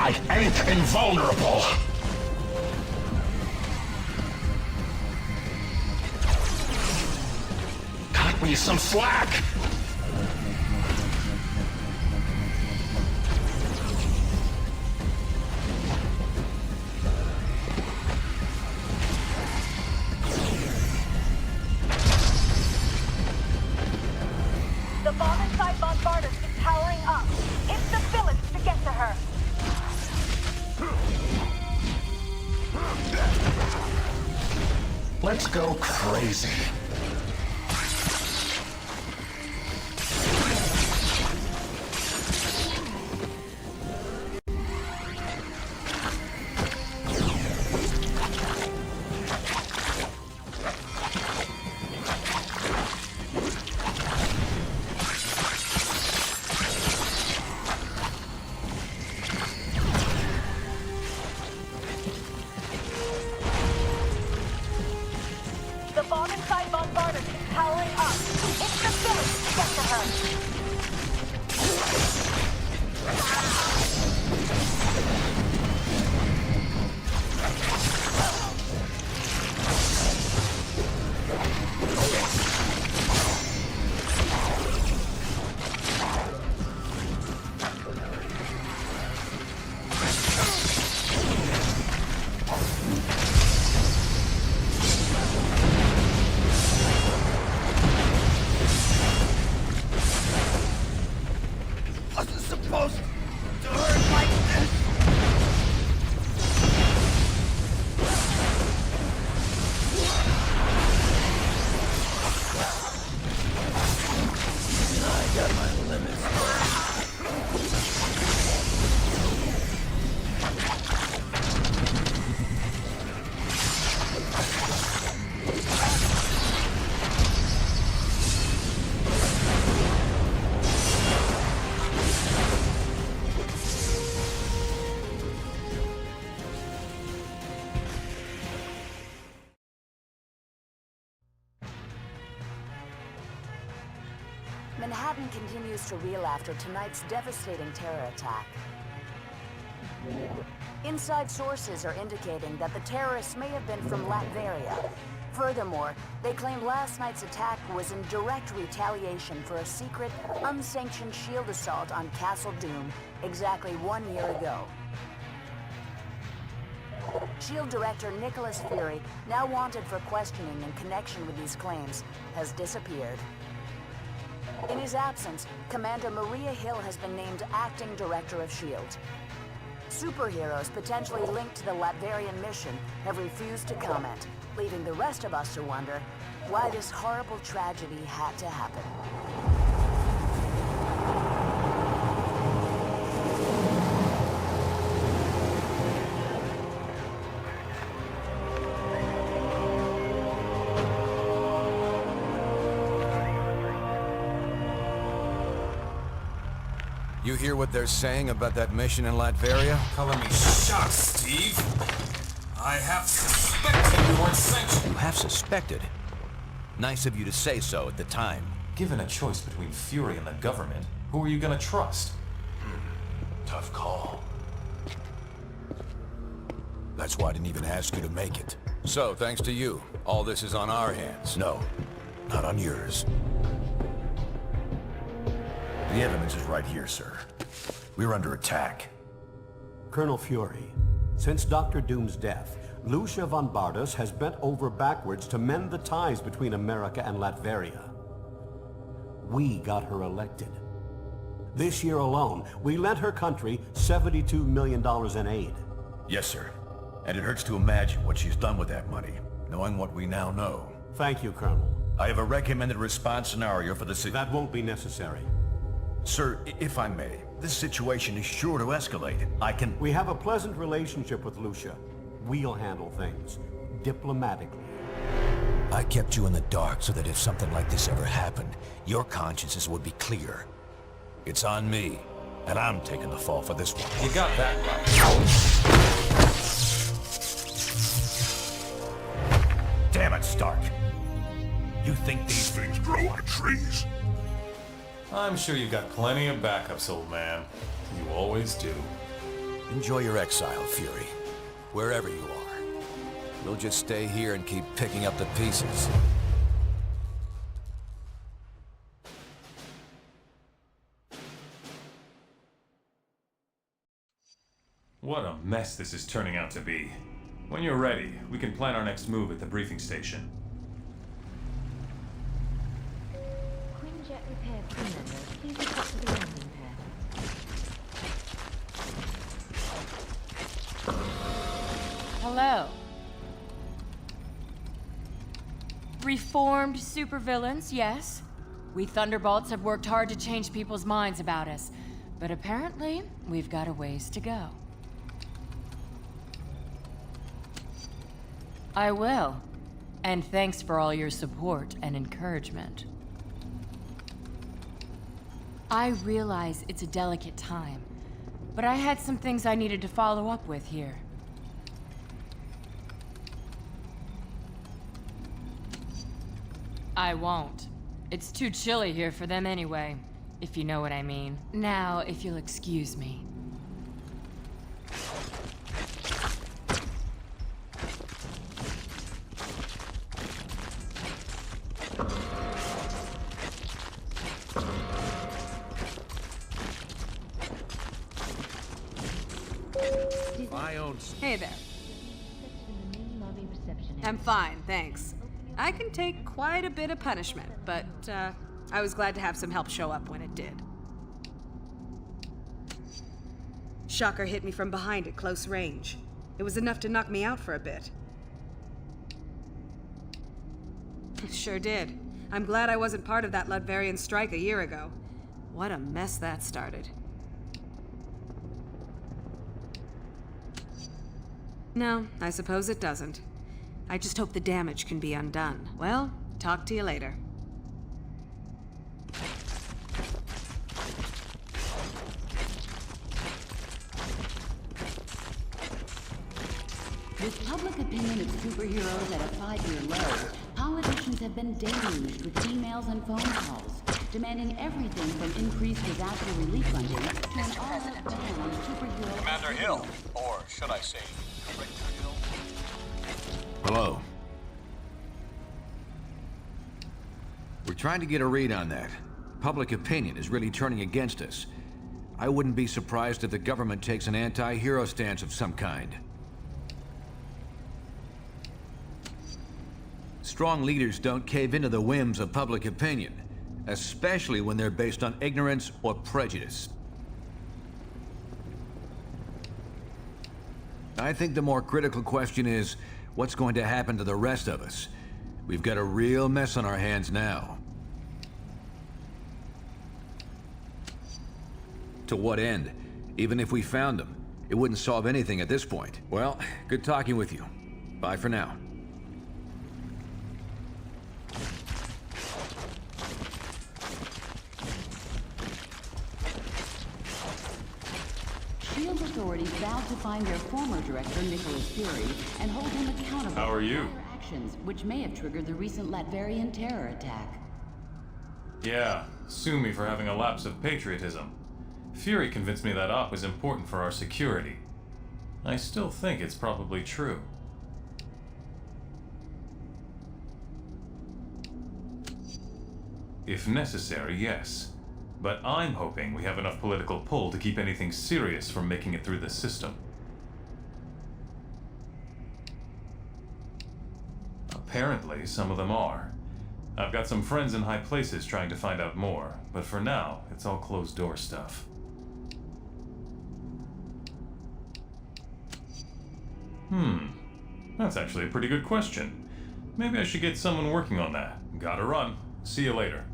I ain't invulnerable! Cut me some slack! The bomb inside Bombardus is powering up. Hit the fillets to get to her. Let's go crazy. The bomb inside Bombardus is powering up. Hit the fillets to get to her. Supposed to hurt like this. I got my limits. Manhattan continues to reel after tonight's devastating terror attack. Inside sources are indicating that the terrorists may have been from Latveria. Furthermore, they claim last night's attack was in direct retaliation for a secret, unsanctioned shield assault on Castle Doom exactly 1 year ago. SHIELD Director Nicholas Fury, now wanted for questioning in connection with these claims, has disappeared. In his absence, Commander Maria Hill has been named Acting Director of SHIELD. Superheroes potentially linked to the Latverian mission have refused to comment, leaving the rest of us to wonder why this horrible tragedy had to happen. You hear what they're saying about that mission in Latveria? Color me shocked, Steve. I have suspected you weren't sanctioned. You have suspected? Nice of you to say so at the time. Given a choice between Fury and the government, who are you gonna trust? Tough call. That's why I didn't even ask you to make it. So, thanks to you, all this is on our hands. No, not on yours. The evidence is right here, sir. We're under attack. Colonel Fury, since Dr. Doom's death, Lucia von Bardas has bent over backwards to mend the ties between America and Latveria. We got her elected. This year alone, we lent her country $72 million in aid. Yes, sir. And it hurts to imagine what she's done with that money, knowing what we now know. Thank you, Colonel. I have a recommended response scenario for the That won't be necessary. Sir, if I may, this situation is sure to escalate. We have a pleasant relationship with Lucia. We'll handle things diplomatically. I kept you in the dark so that if something like this ever happened, your consciences would be clear. It's on me, and I'm taking the fall for this one. You got that right. Damn it, Stark. You think these things grow on trees? I'm sure you've got plenty of backups, old man. You always do. Enjoy your exile, Fury. Wherever you are. We'll just stay here and keep picking up the pieces. What a mess this is turning out to be. When you're ready, we can plan our next move at the briefing station. Quinjet repair crew members, please report to the landing pad. Hello. Reformed supervillains, yes. We Thunderbolts have worked hard to change people's minds about us, but apparently, we've got a ways to go. I will. And thanks for all your support and encouragement. I realize it's a delicate time, but I had some things I needed to follow up with here. I won't. It's too chilly here for them anyway, if you know what I mean. Now, if you'll excuse me. Hey there. I'm fine, thanks. I can take quite a bit of punishment, but I was glad to have some help show up when it did. Shocker hit me from behind at close range. It was enough to knock me out for a bit. Sure did. I'm glad I wasn't part of that Latverian strike a year ago. What a mess that started. No, I suppose it doesn't. I just hope the damage can be undone. Well, talk to you later. With public opinion of superheroes at a 5-year low, politicians have been deluged with emails and phone calls, demanding everything from increased disaster relief funding to an all-out ban on superhero... Commander Hill, or should I say, Director Hill? Hello. We're trying to get a read on that. Public opinion is really turning against us. I wouldn't be surprised if the government takes an anti-hero stance of some kind. Strong leaders don't cave into the whims of public opinion, especially when they're based on ignorance or prejudice. I think the more critical question is, what's going to happen to the rest of us? We've got a real mess on our hands now. To what end? Even if we found them, it wouldn't solve anything at this point. Well, good talking with you. Bye for now. Shield authorities vowed to find their former director, Nicholas Fury, and hold him accountable How are you? for their actions, which may have triggered the recent Latverian terror attack. Yeah, sue me for having a lapse of patriotism. Fury convinced me that op was important for our security. I still think it's probably true. If necessary, yes. But I'm hoping we have enough political pull to keep anything serious from making it through the system. Apparently, some of them are. I've got some friends in high places trying to find out more, but for now, it's all closed-door stuff. That's actually a pretty good question. Maybe I should get someone working on that. Gotta run. See you later.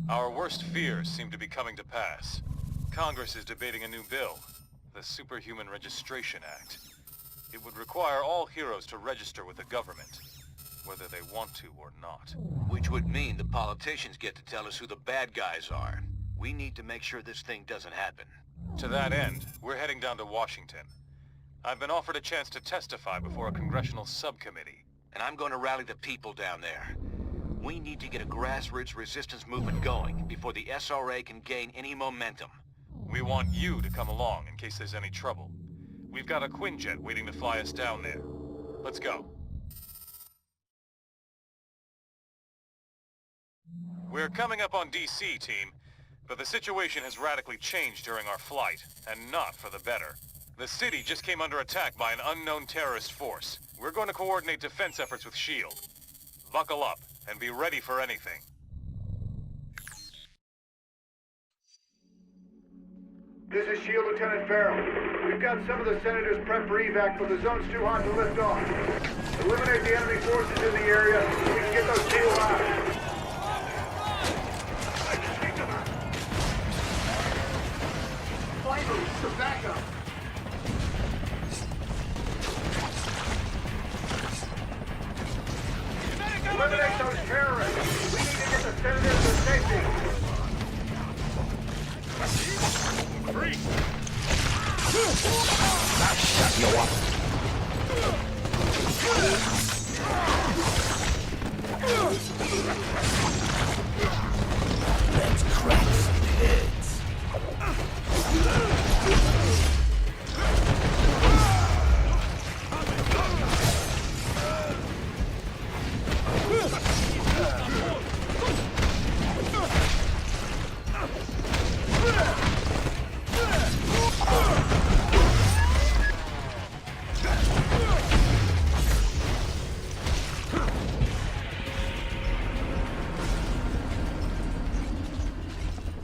Our worst fears seem to be coming to pass. Congress is debating a new bill, the Superhuman Registration Act. It would require all heroes to register with the government, whether they want to or not. Which would mean the politicians get to tell us who the bad guys are. We need to make sure this thing doesn't happen. To that end, we're heading down to Washington. I've been offered a chance to testify before a congressional subcommittee. And I'm going to rally the people down there. We need to get a grassroots resistance movement going before the SRA can gain any momentum. We want you to come along in case there's any trouble. We've got a Quinjet waiting to fly us down there. Let's go. We're coming up on DC, team, but the situation has radically changed during our flight, and not for the better. The city just came under attack by an unknown terrorist force. We're going to coordinate defense efforts with S.H.I.E.L.D. Buckle up and be ready for anything. This is S.H.I.E.L.D. Lieutenant Farrell. We've got some of the senators prepped for evac, but the zone's too hot to lift off. Eliminate the enemy forces in the area so we can get those people out. Fighters, to backup. Eliminate those terrorists. We need to get the senators to safety. Free. That shut you up. Let's crack some heads.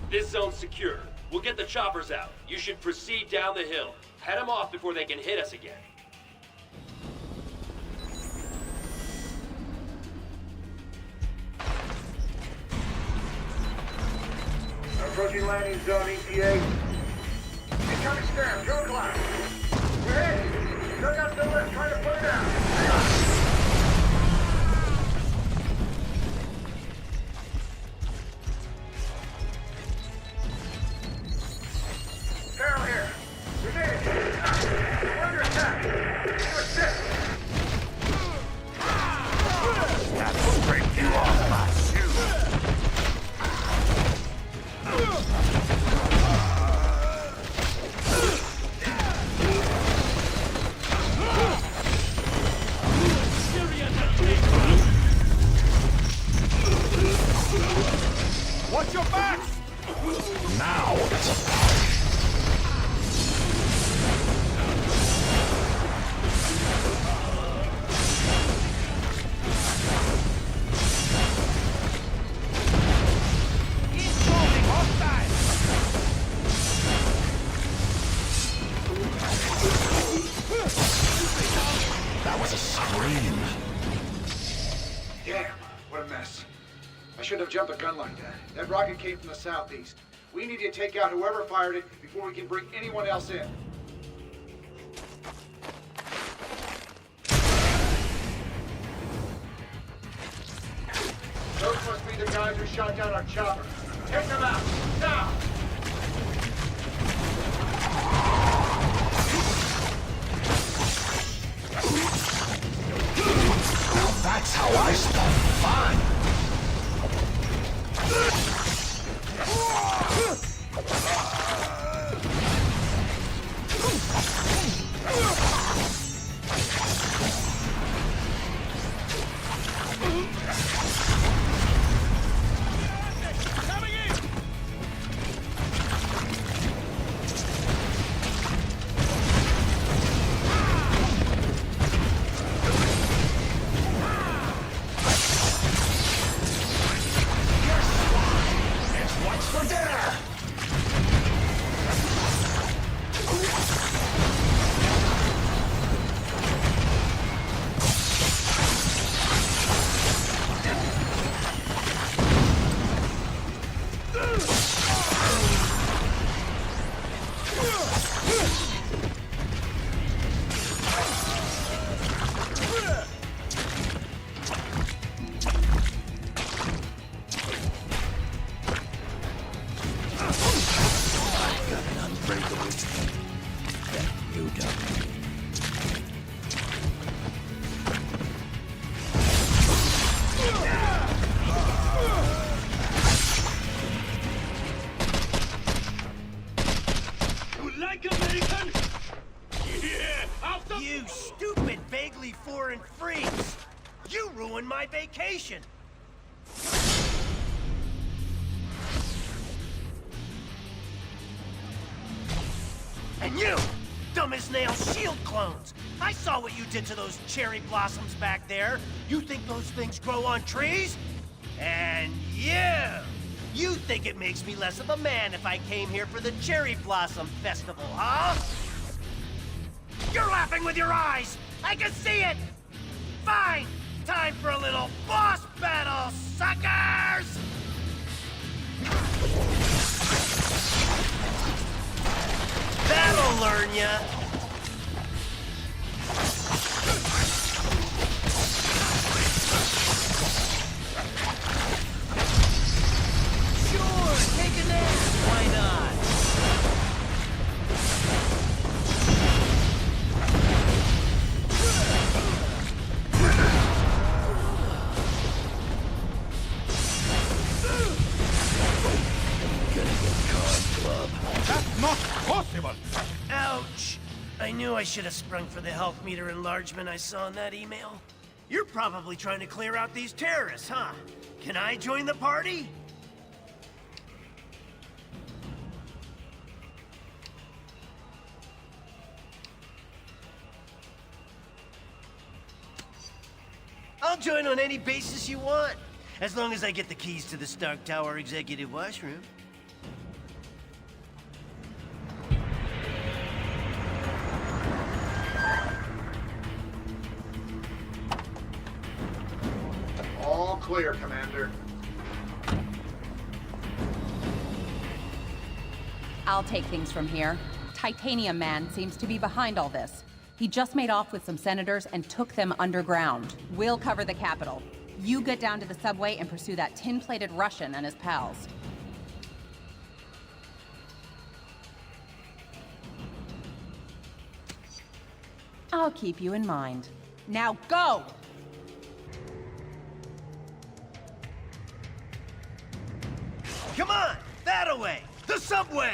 This zone's secure. We'll get the choppers out. You should proceed down the hill. Head them off before they can hit us again. Approaching landing zone, ETA. Incoming stab, go climb. We're in. Look out the left, trying to put it down. Hang on. Farrell here. We made it. We're under attack. Need to assist. That'll break you off my shoe. Watch your back! Now it's a party. Incoming hostile! That was a scream. Damn, what a mess. I shouldn't have jumped a gun like that. That rocket came from the southeast. We need to take out whoever fired it before we can bring anyone else in. Those must be the guys who shot down our chopper. Take them out, now! Now that's how I spell fun! Unbreakables. That you don't. You like American? Yeah, you stupid, vaguely foreign freaks! You ruined my vacation! And you, dumb as nails shield clones! I saw what you did to those cherry blossoms back there. You think those things grow on trees? And you think it makes me less of a man if I came here for the Cherry Blossom Festival, huh? You're laughing with your eyes! I can see it! Fine! Time for a little boss battle, suckers! That'll learn ya! Sure, take a nap! Why not? That's not possible! Ouch! I knew I should have sprung for the health meter enlargement I saw in that email. You're probably trying to clear out these terrorists, huh? Can I join the party? I'll join on any basis you want, as long as I get the keys to the Stark Tower executive washroom. All clear, Commander. I'll take things from here. Titanium Man seems to be behind all this. He just made off with some senators and took them underground. We'll cover the Capitol. You get down to the subway and pursue that tin-plated Russian and his pals. I'll keep you in mind. Now go! Come on! That-a-way! The subway!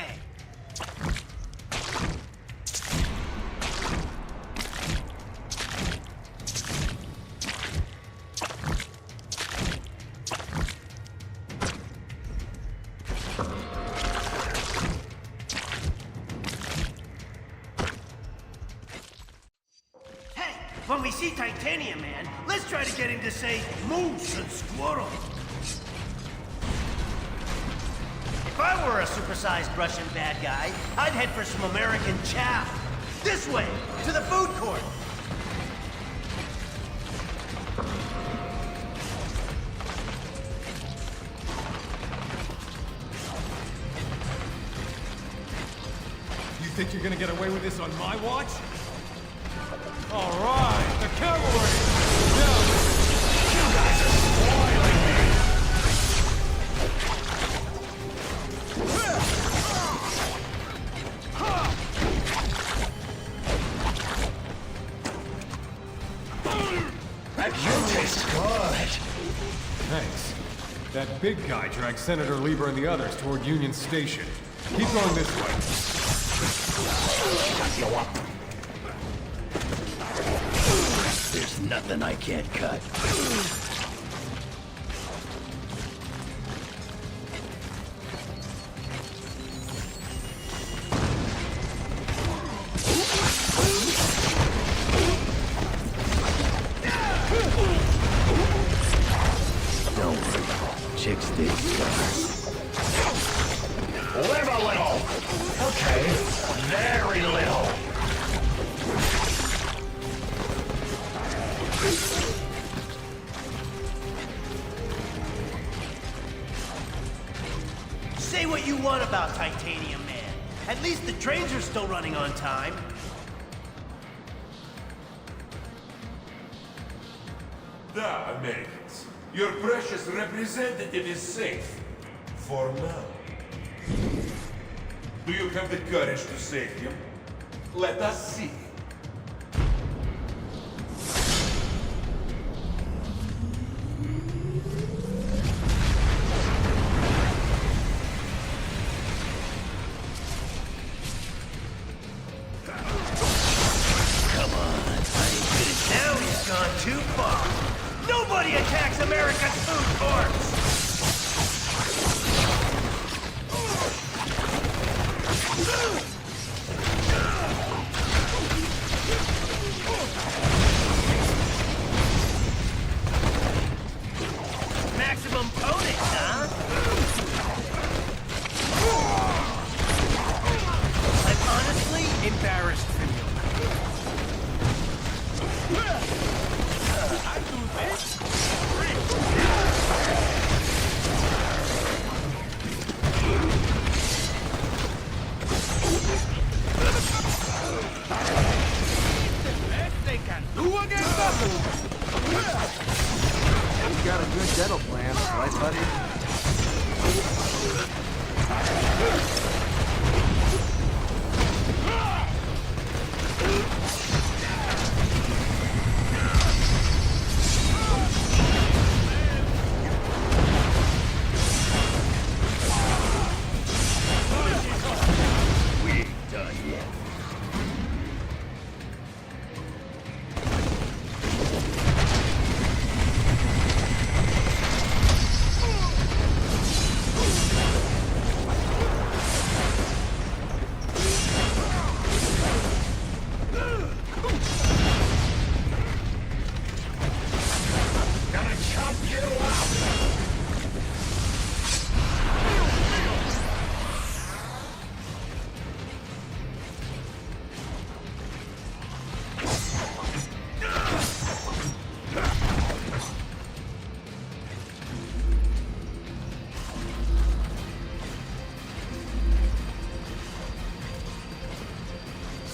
When we see Titanium Man, let's try to get him to say moose and squirrel. If I were a supersized Russian bad guy, I'd head for some American chow. This way, to the food court. You think you're gonna get away with this on my watch? All right, the cavalry! Now, you guys are spoiling me! You taste good. Thanks. That big guy dragged Senator Lieber and the others toward Union Station. Keep going this way. There's nothing I can't cut. Don't worry, chicks dig stars. Live a little. Okay, very little. Say what you want about Titanium Man. At least the trains are still running on time. Da, Americans. Your precious representative is safe. For now. Do you have the courage to save him? Let us see. Now he's gone too far. Nobody attacks America's food courts! Maximum bonus, huh? I'm honestly embarrassed for you. I do this. They can do against us. We've got a good dental plan, right, buddy? We ain't done yet.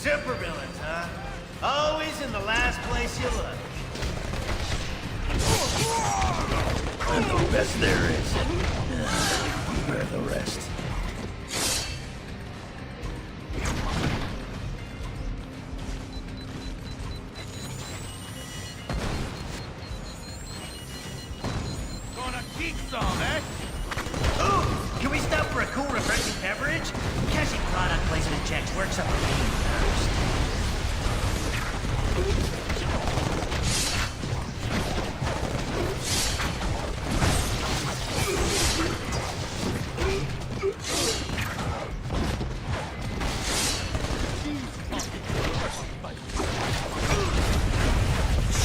Supervillains, huh? Always in the last place you look. I'm the best there is. Beware the rest. Gonna keep some, eh? Ooh, can we stop for a cool, refreshing beverage? Cashing product placement checks works up a pain first.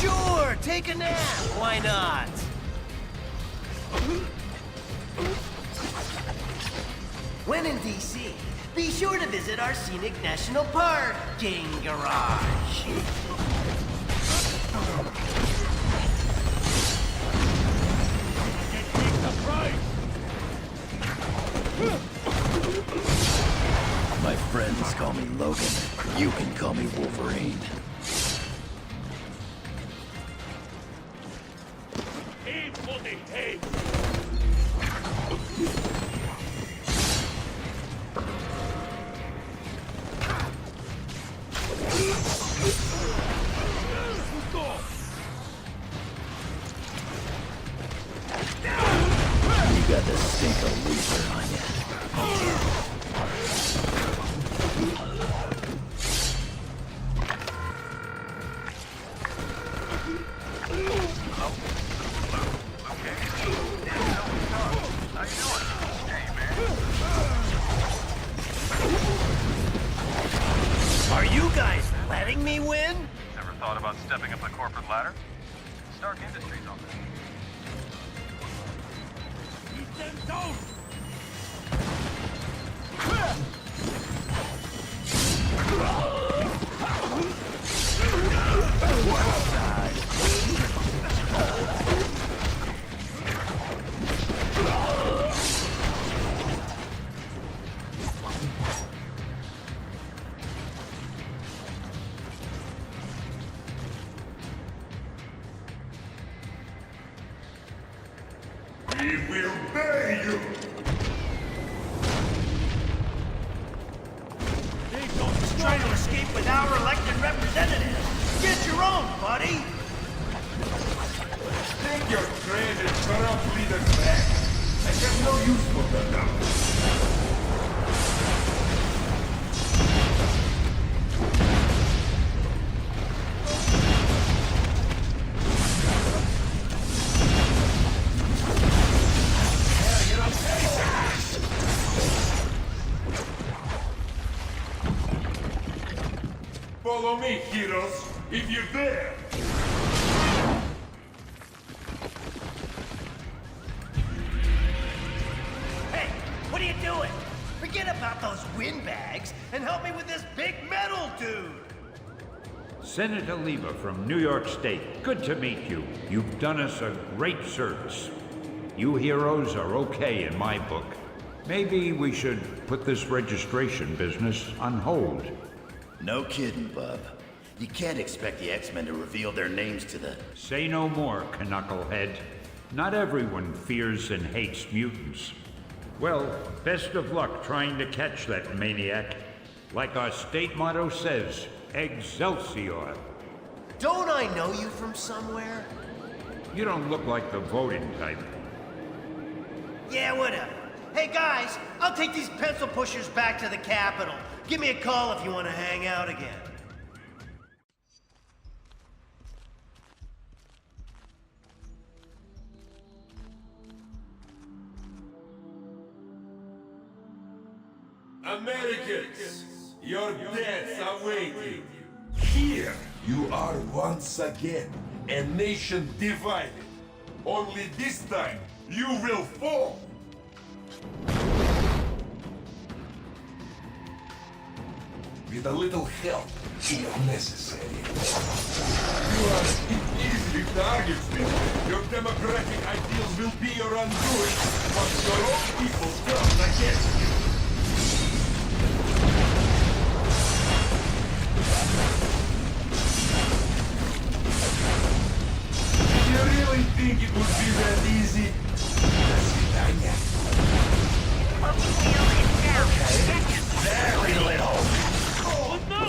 Sure, take a nap. Why not? When in DC, be sure to visit our scenic national park, Gang Garage. My friends call me Logan. You can call me Wolverine. Aim for the head. You got the stink of Luther on you. Are you guys letting me win? Never thought about stepping up the corporate ladder? Stark Industries on that. Keep them down! We will bury you! beef with our elected representatives. Get your own, buddy. Take your trained corrupt leaders back. I have no use for them now. Follow me, heroes, if you dare! Hey, what are you doing? Forget about those windbags and help me with this big metal dude! Senator Lever from New York State, good to meet you. You've done us a great service. You heroes are okay in my book. Maybe we should put this registration business on hold. No kidding, bub. You can't expect the X-Men to reveal their names to the... Say no more, Knucklehead. Not everyone fears and hates mutants. Well, best of luck trying to catch that maniac. Like our state motto says, Excelsior. Don't I know you from somewhere? You don't look like the voting type. Yeah, whatever. Hey guys, I'll take these pencil pushers back to the Capitol. Give me a call if you want to hang out again. Americans, your deaths are waiting. Here you are once again, a nation divided. Only this time, you will fall. With a little help, if necessary. You are easily targeted. Your democratic ideals will be your undoing, but your own people turn against you. Do you really think it would be that easy? Very little! Oh, no!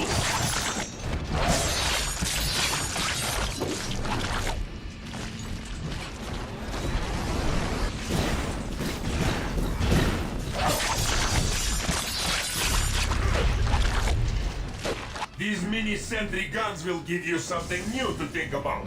These mini-sentry guns will give you something new to think about.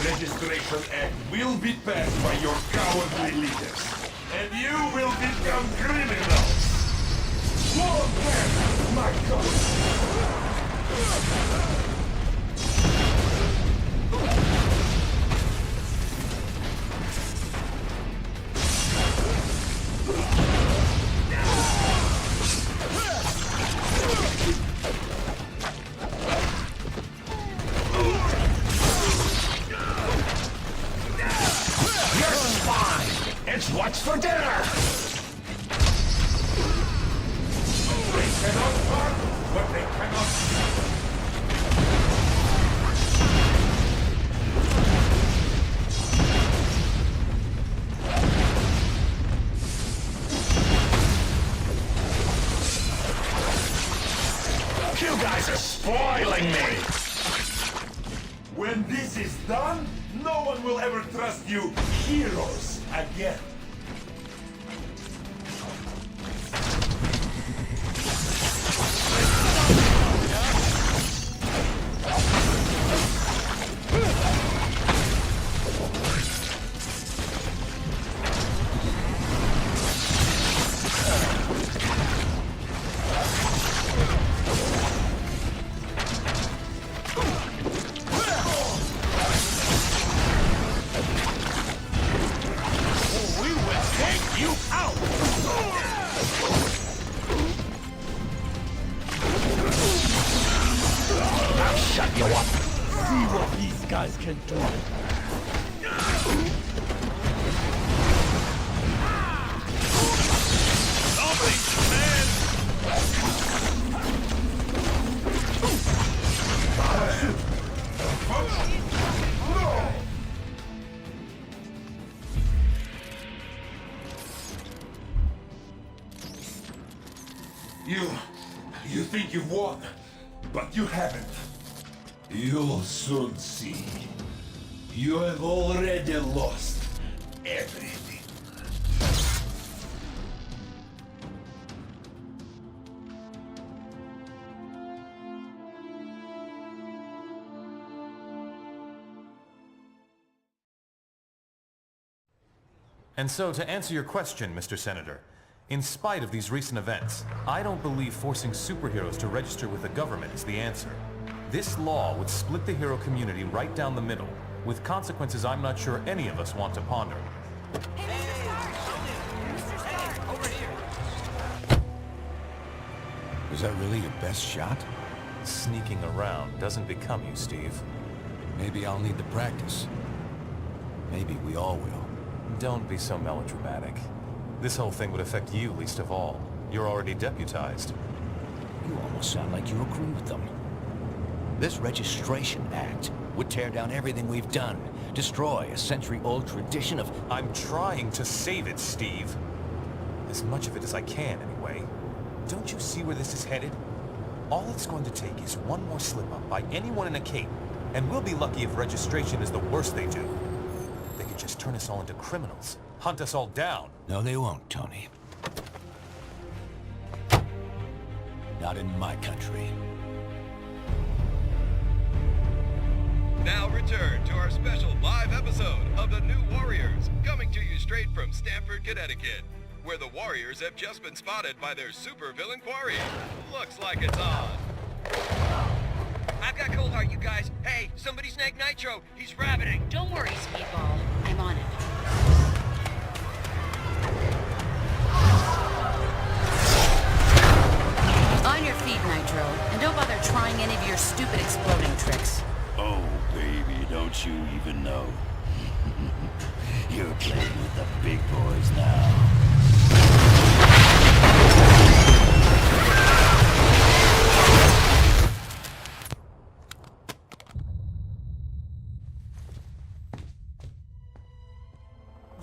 Registration Act will be passed by your cowardly leaders, and you will become criminals! War them, my God! It's what's for dinner! They cannot harm, but they cannot... You guys are spoiling me! When this is done, no one will ever trust you heroes again. guys can do it. You think you've won, but you haven't. You'll soon see. You have already lost everything. And so, to answer your question, Mr. Senator, in spite of these recent events, I don't believe forcing superheroes to register with the government is the answer. This law would split the hero community right down the middle, with consequences I'm not sure any of us want to ponder. Is that really your best shot? Sneaking around doesn't become you, Steve. Maybe I'll need the practice. Maybe we all will. Don't be so melodramatic. This whole thing would affect you least of all. You're already deputized. You almost sound like you agree with them. This Registration Act would tear down everything we've done, destroy a century-old tradition of... I'm trying to save it, Steve. As much of it as I can, anyway. Don't you see where this is headed? All it's going to take is one more slip-up by anyone in a cape, and we'll be lucky if registration is the worst they do. They could just turn us all into criminals, hunt us all down. No, they won't, Tony. Not in my country. Now return to our special live episode of The New Warriors, coming to you straight from Stamford, Connecticut, where the Warriors have just been spotted by their supervillain quarry. Looks like it's on. I've got Cold Heart, you guys. Hey, somebody snag Nitro. He's rabbiting. Don't worry, Speedball. I'm on it. On your feet, Nitro, and don't bother trying any of your stupid exploding tricks. Oh, baby, don't you even know? You're playing with the big boys now.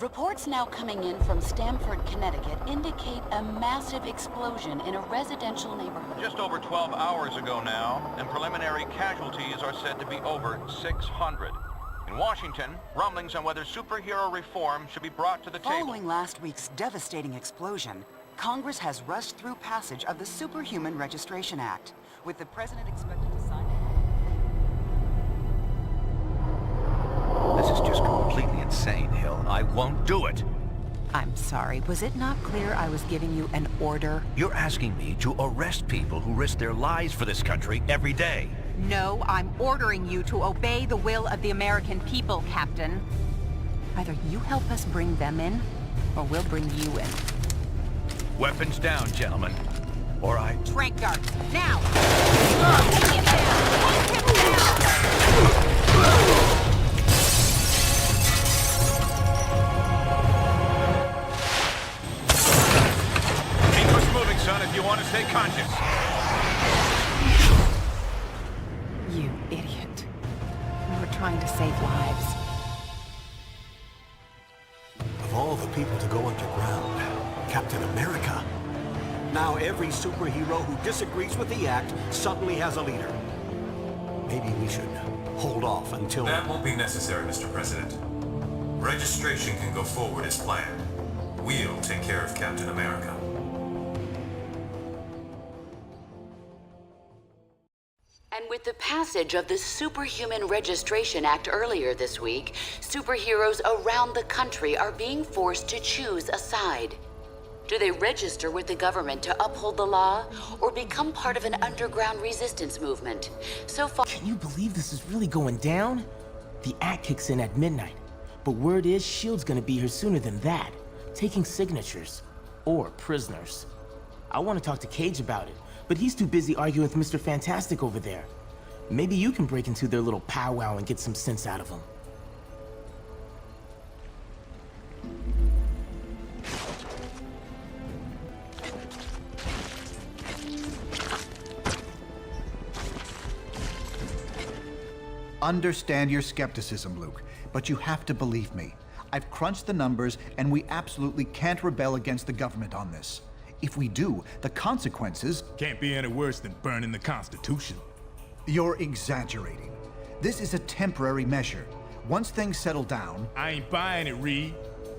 Reports now coming in from Stamford, Connecticut indicate a massive explosion in a residential neighborhood. Just over 12 hours ago now, and preliminary casualties are said to be over 600. In Washington, rumblings on whether superhero reform should be brought to the table. Following last week's devastating explosion, Congress has rushed through passage of the Superhuman Registration Act, with the president expected to sign it. This is just completely insane, Hill. I won't do it. I'm sorry, was it not clear I was giving you an order? You're asking me to arrest people who risk their lives for this country every day. No, I'm ordering you to obey the will of the American people, Captain. Either you help us bring them in, or we'll bring you in. Weapons down, gentlemen. Or I... Trank darts, now! Take him down! Take him down! Son, if you want to stay conscious. You idiot. We were trying to save lives. Of all the people to go underground, Captain America. Now every superhero who disagrees with the act suddenly has a leader. Maybe we should hold off until... That won't be necessary, Mr. President. Registration can go forward as planned. We'll take care of Captain America. And with the passage of the Superhuman Registration Act earlier this week, superheroes around the country are being forced to choose a side. Do they register with the government to uphold the law, or become part of an underground resistance movement? So far... Can you believe this is really going down? The act kicks in at midnight, but word is S.H.I.E.L.D's gonna be here sooner than that, taking signatures, or prisoners. I want to talk to Cage about it, but he's too busy arguing with Mr. Fantastic over there. Maybe you can break into their little powwow and get some sense out of them. Understand your skepticism, Luke, but you have to believe me. I've crunched the numbers, and we absolutely can't rebel against the government on this. If we do, the consequences... Can't be any worse than burning the Constitution. You're exaggerating. This is a temporary measure. Once things settle down... I ain't buying it, Reed.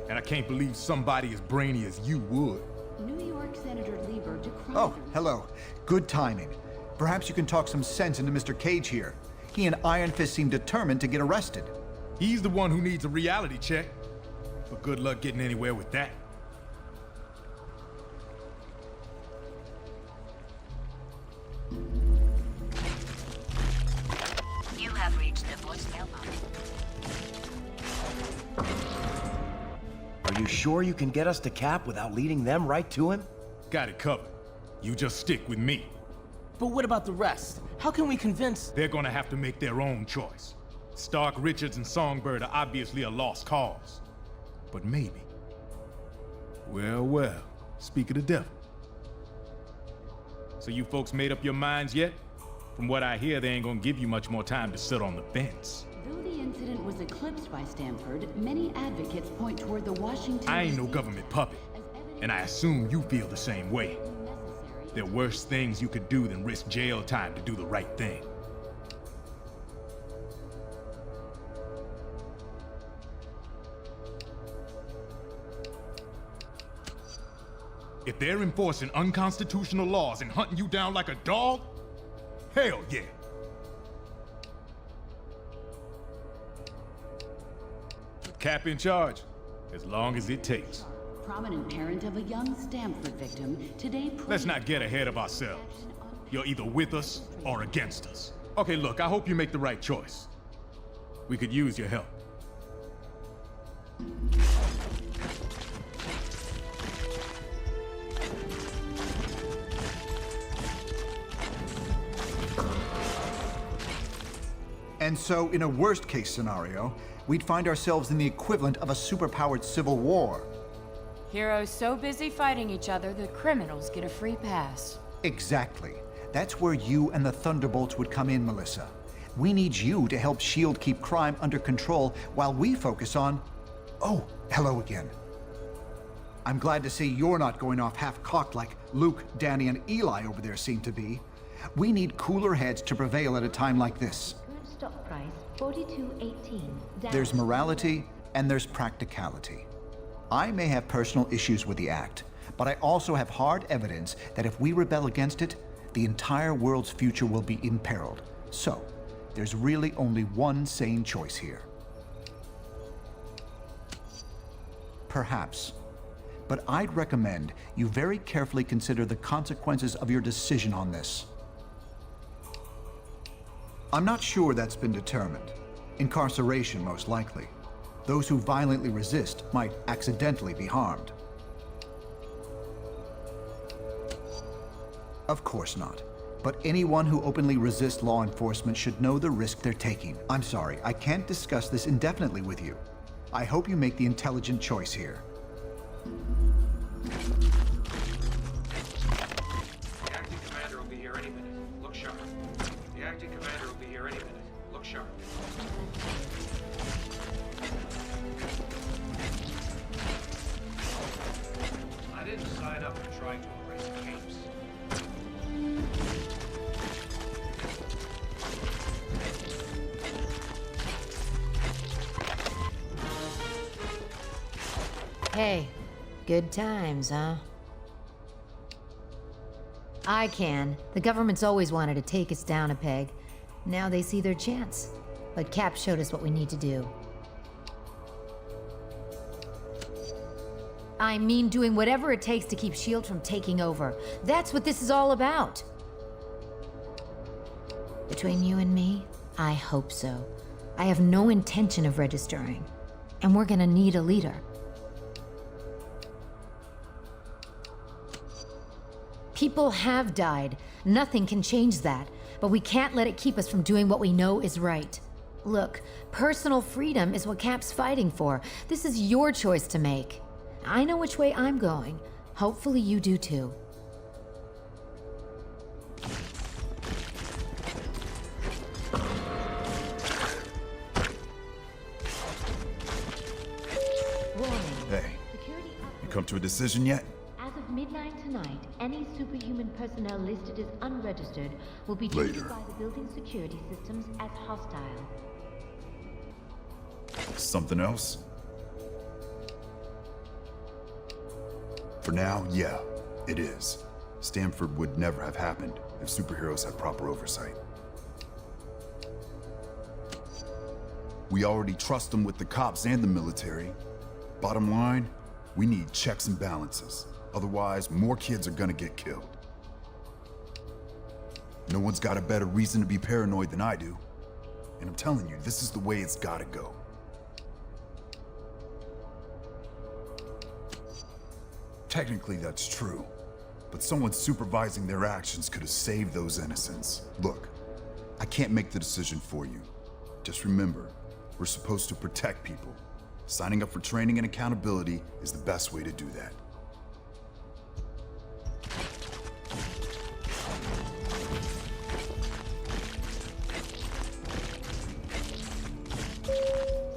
And I can't believe somebody as brainy as you would. New York Senator Lieber decries... Oh, hello. Good timing. Perhaps you can talk some sense into Mr. Cage here. He and Iron Fist seem determined to get arrested. He's the one who needs a reality check. But good luck getting anywhere with that. You have reached the voicemail box. Are you sure you can get us to Cap without leading them right to him? Got it covered. You just stick with me. But what about the rest? How can we convince... They're gonna have to make their own choice. Stark, Richards, and Songbird are obviously a lost cause. But maybe. Well, speak of the devil. So you folks made up your minds yet? From what I hear, they ain't gonna give you much more time to sit on the fence. Though the incident was eclipsed by Stanford, many advocates point toward the Washington... I ain't no government puppet, and I assume you feel the same way. There are worse things you could do than risk jail time to do the right thing. If they're enforcing unconstitutional laws and hunting you down like a dog, hell yeah. Cap in charge, as long as it takes. Prominent parent of a young Stanford victim, today... Let's not get ahead of ourselves. You're either with us or against us. Okay, look, I hope you make the right choice. We could use your help. And so, in a worst-case scenario, we'd find ourselves in the equivalent of a superpowered civil war. Heroes so busy fighting each other, the criminals get a free pass. Exactly. That's where you and the Thunderbolts would come in, Melissa. We need you to help S.H.I.E.L.D. keep crime under control while we focus on... Oh, hello again. I'm glad to see you're not going off half-cocked like Luke, Danny, and Eli over there seem to be. We need cooler heads to prevail at a time like this. Stock price, $42.18. There's morality and there's practicality. I may have personal issues with the act, but I also have hard evidence that if we rebel against it, the entire world's future will be imperiled. So, there's really only one sane choice here. Perhaps. But I'd recommend you very carefully consider the consequences of your decision on this. I'm not sure that's been determined. Incarceration, most likely. Those who violently resist might accidentally be harmed. Of course not. But anyone who openly resists law enforcement should know the risk they're taking. I'm sorry, I can't discuss this indefinitely with you. I hope you make the intelligent choice here. The acting commander will be here any minute. Look sharp. The acting commander will be here any minute. Look sharp. I didn't sign up for trying to erase capes. Hey, good times, huh? I can. The government's always wanted to take us down a peg. Now they see their chance. But Cap showed us what we need to do. I mean doing whatever it takes to keep S.H.I.E.L.D. from taking over. That's what this is all about. Between you and me, I hope so. I have no intention of registering. And we're gonna need a leader. People have died. Nothing can change that. but we can't let it keep us from doing what we know is right. Look, personal freedom is what Cap's fighting for. This is your choice to make. I know which way I'm going. Hopefully you do too. Hey, you come to a decision yet? As of midnight tonight, any superhuman personnel listed as unregistered will be Later. treated by the building security systems as hostile. Something else? For now, yeah, it is. Stanford would never have happened if superheroes had proper oversight. We already trust them with the cops and the military. Bottom line, we need checks and balances. Otherwise, more kids are gonna get killed. No one's got a better reason to be paranoid than I do. And I'm telling you, this is the way it's gotta go. Technically, that's true. But someone supervising their actions could have saved those innocents. Look, I can't make the decision for you. Just remember, we're supposed to protect people. Signing up for training and accountability is the best way to do that.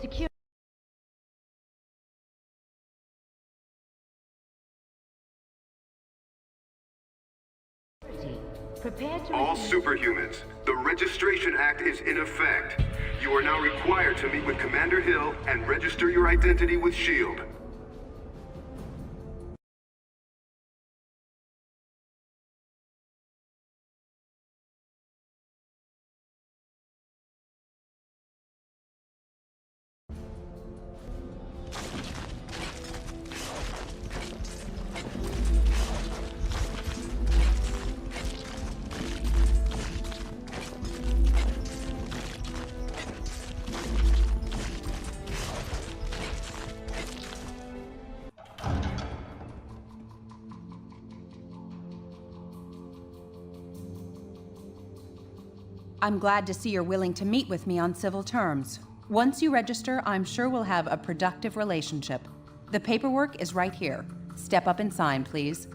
Security. Prepare to All superhumans, the Registration Act is in effect. You are now required to meet with Commander Hill and register your identity with S.H.I.E.L.D. I'm glad to see you're willing to meet with me on civil terms. Once you register, I'm sure we'll have a productive relationship. The paperwork is right here. Step up and sign, please.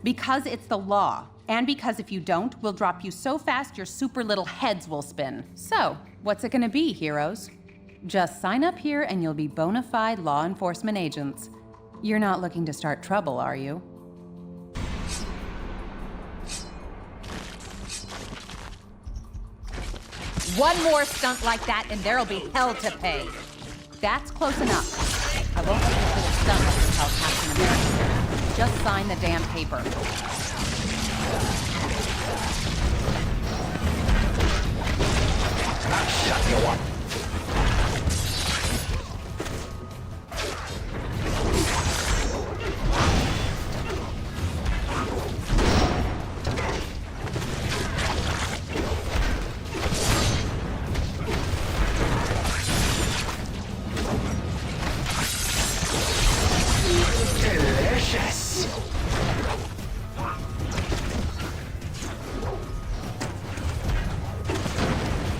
Because it's the law, and because if you don't, we'll drop you so fast your super little heads will spin. So, what's it gonna be, heroes? Just sign up here and you'll be bona fide law enforcement agents. You're not looking to start trouble, are you? One more stunt like that and there'll be hell to pay. That's close enough. I won't let this little stunt up to tell Captain America. Just sign the damn paper. Shut you up. Delicious!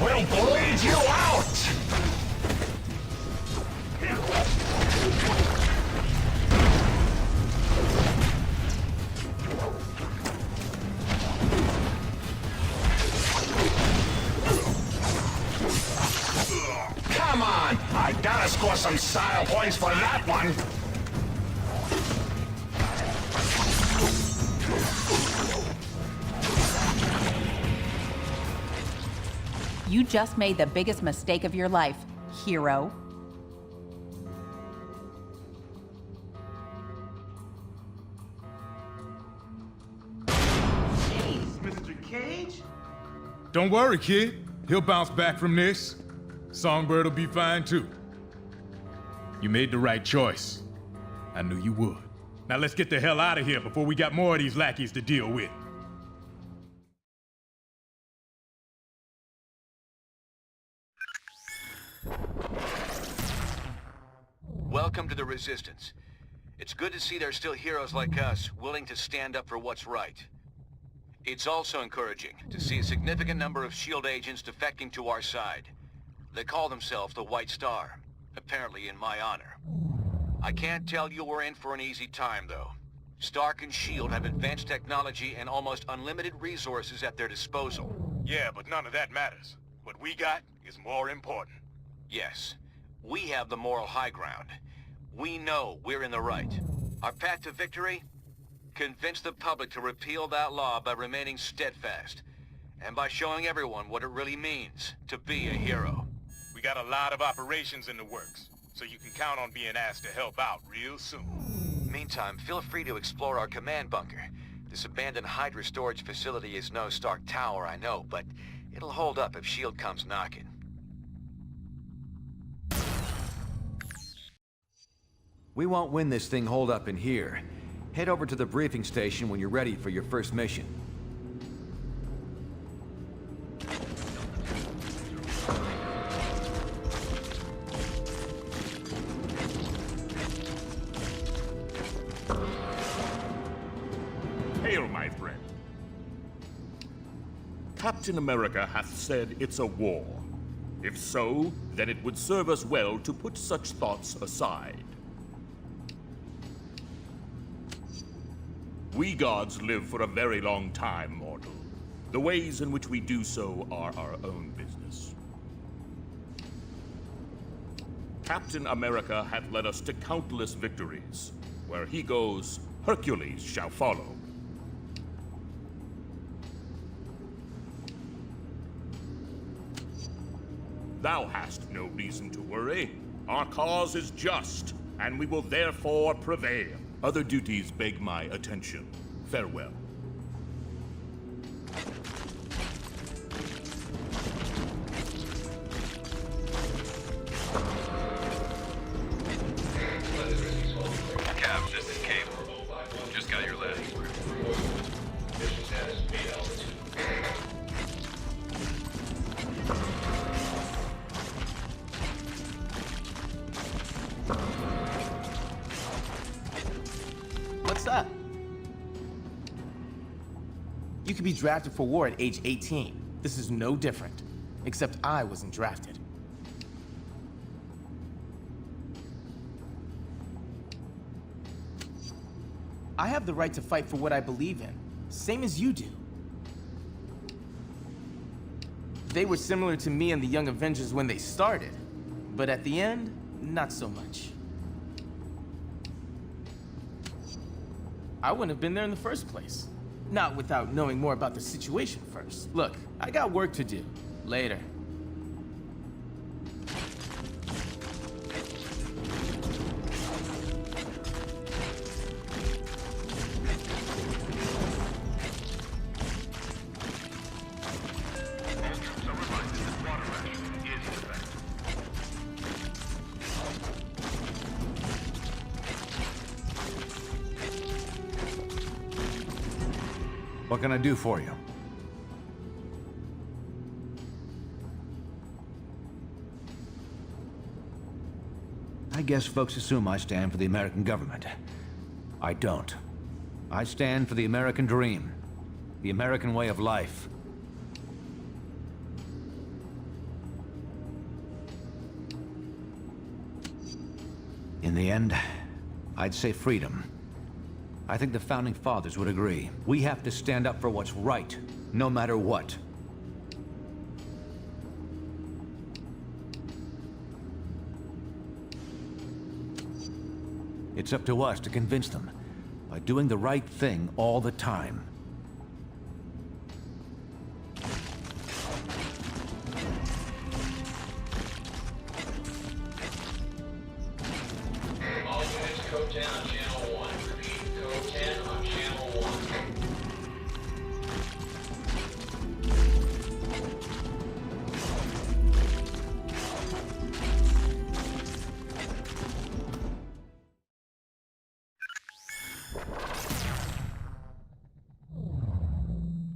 We'll bleed you out! Come on! I gotta score some style points for that one! You just made the biggest mistake of your life, hero. Jeez, Mr. Cage? Don't worry, kid. He'll bounce back from this. Songbird will be fine too. You made the right choice. I knew you would. Now let's get the hell out of here before we got more of these lackeys to deal with. Welcome to the Resistance. It's good to see there's still heroes like us willing to stand up for what's right. It's also encouraging to see a significant number of S.H.I.E.L.D. agents defecting to our side. They call themselves the White Star, apparently in my honor. I can't tell you we're in for an easy time, though. Stark and S.H.I.E.L.D. have advanced technology and almost unlimited resources at their disposal. Yeah, but none of that matters. What we got is more important. Yes, we have the moral high ground. We know we're in the right. Our path to victory? Convince the public to repeal that law by remaining steadfast, and by showing everyone what it really means to be a hero. We got a lot of operations in the works, so you can count on being asked to help out real soon. Meantime, feel free to explore our command bunker. This abandoned Hydra storage facility is no Stark Tower, I know, but it'll hold up if S.H.I.E.L.D. comes knocking. We won't win this thing holed up in here. Head over to the briefing station when you're ready for your first mission. Hail, my friend. Captain America hath said it's a war. If so, then it would serve us well to put such thoughts aside. We gods live for a very long time, mortal. The ways in which we do so are our own business. Captain America hath led us to countless victories. Where he goes, Hercules shall follow. Thou hast no reason to worry. Our cause is just, and we will therefore prevail. Other duties beg my attention. Farewell. Cap, this is Cable. Just got your letter. What's up? You could be drafted for war at age 18. This is no different. Except I wasn't drafted. I have the right to fight for what I believe in, same as you do. They were similar to me and the Young Avengers when they started, but at the end, not so much. I wouldn't have been there in the first place. Not without knowing more about the situation first. Look, I got work to do. Later. What can I do for you? I guess folks assume I stand for the American government. I don't. I stand for the American dream. The American way of life. In the end, I'd say freedom. I think the Founding Fathers would agree. We have to stand up for what's right, no matter what. It's up to us to convince them, by doing the right thing all the time. All units, code 10 on channel 1. Repeat, code 10 on channel 1.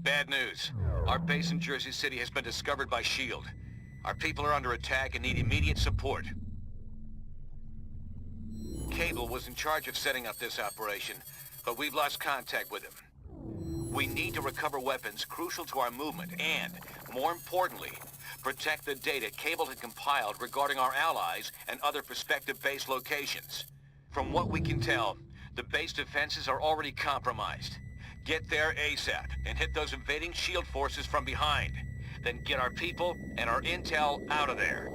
Bad news. Our base in Jersey City has been discovered by S.H.I.E.L.D. Our people are under attack and need immediate support. Cable was in charge of setting up this operation, but we've lost contact with him. We need to recover weapons crucial to our movement and, more importantly, protect the data Cable had compiled regarding our allies and other prospective base locations. From what we can tell, the base defenses are already compromised. Get there ASAP and hit those invading S.H.I.E.L.D. forces from behind. Then get our people and our intel out of there.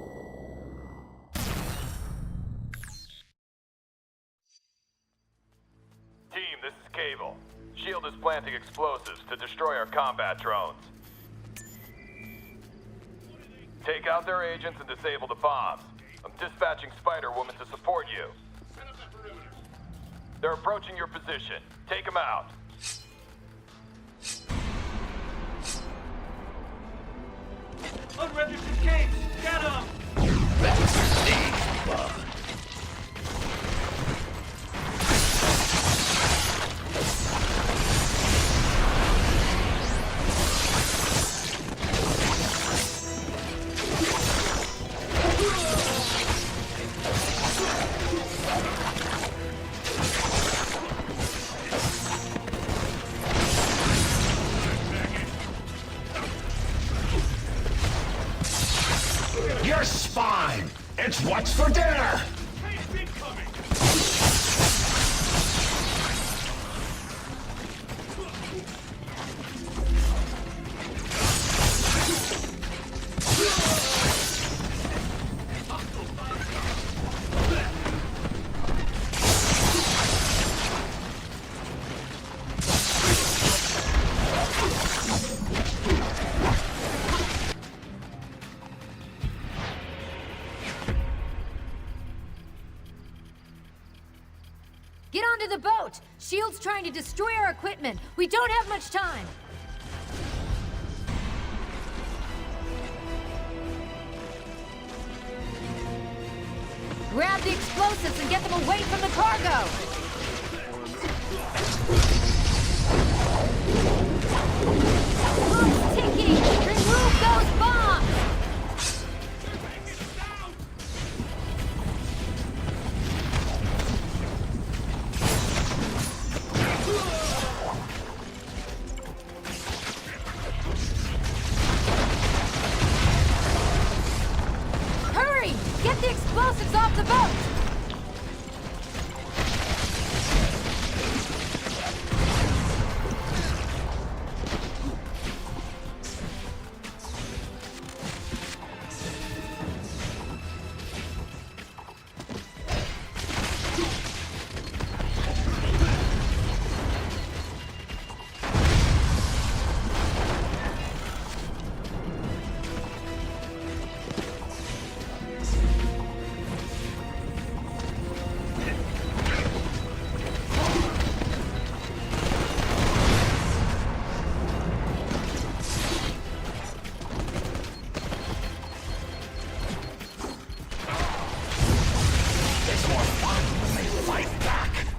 Team, this is Cable. S.H.I.E.L.D. is planting explosives to destroy our combat drones. Take out their agents and disable the bombs. I'm dispatching Spider-Woman to support you. They're approaching your position. Take them out. Unregistered capes! Get them! Your spine! It's what's for dinner! Get onto the boat! S.H.I.E.L.D's trying to destroy our equipment. We don't have much time. Grab the explosives and get them away from the cargo! Clock's ticking! Remove those bombs! Hurry! Get the explosives off the boat!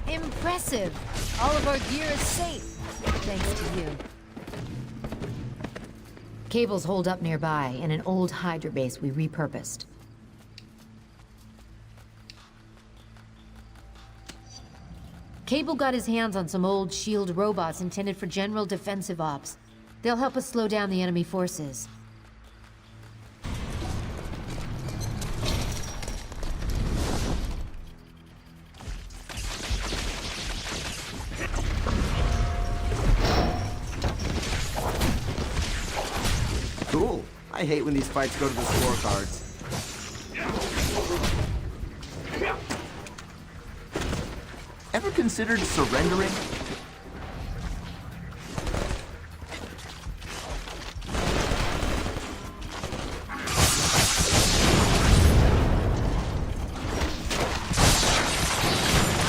Impressive. All of our gear is safe. Thanks to you. Cables hold up nearby in an old Hydra base we repurposed. Cable got his hands on some old S.H.I.E.L.D. robots intended for general defensive ops. They'll help us slow down the enemy forces. Cool. I hate when these fights go to the scorecards. Ever considered surrendering?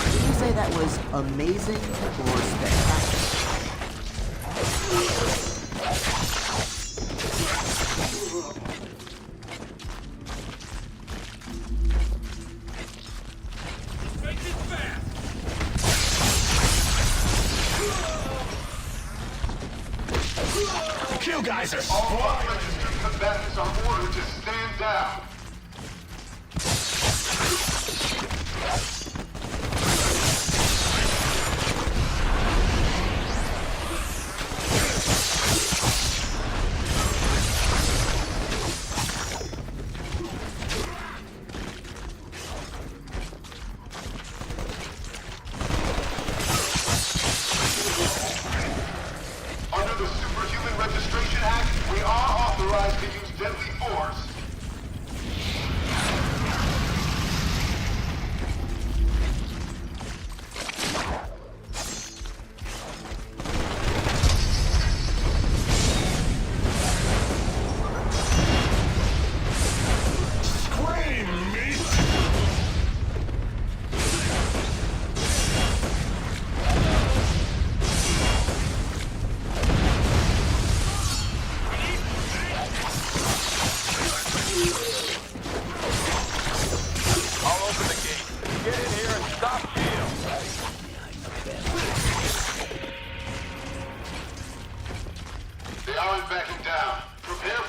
Would you say that was amazing or spectacular? You guys are All combatants are ordered to stand down.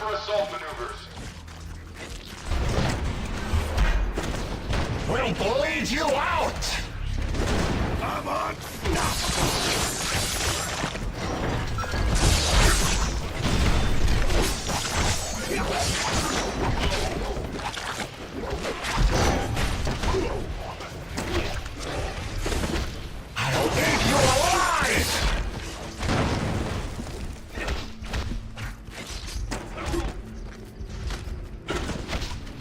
for assault maneuvers. We'll bleed you out! I'm on. I'll eat you alive!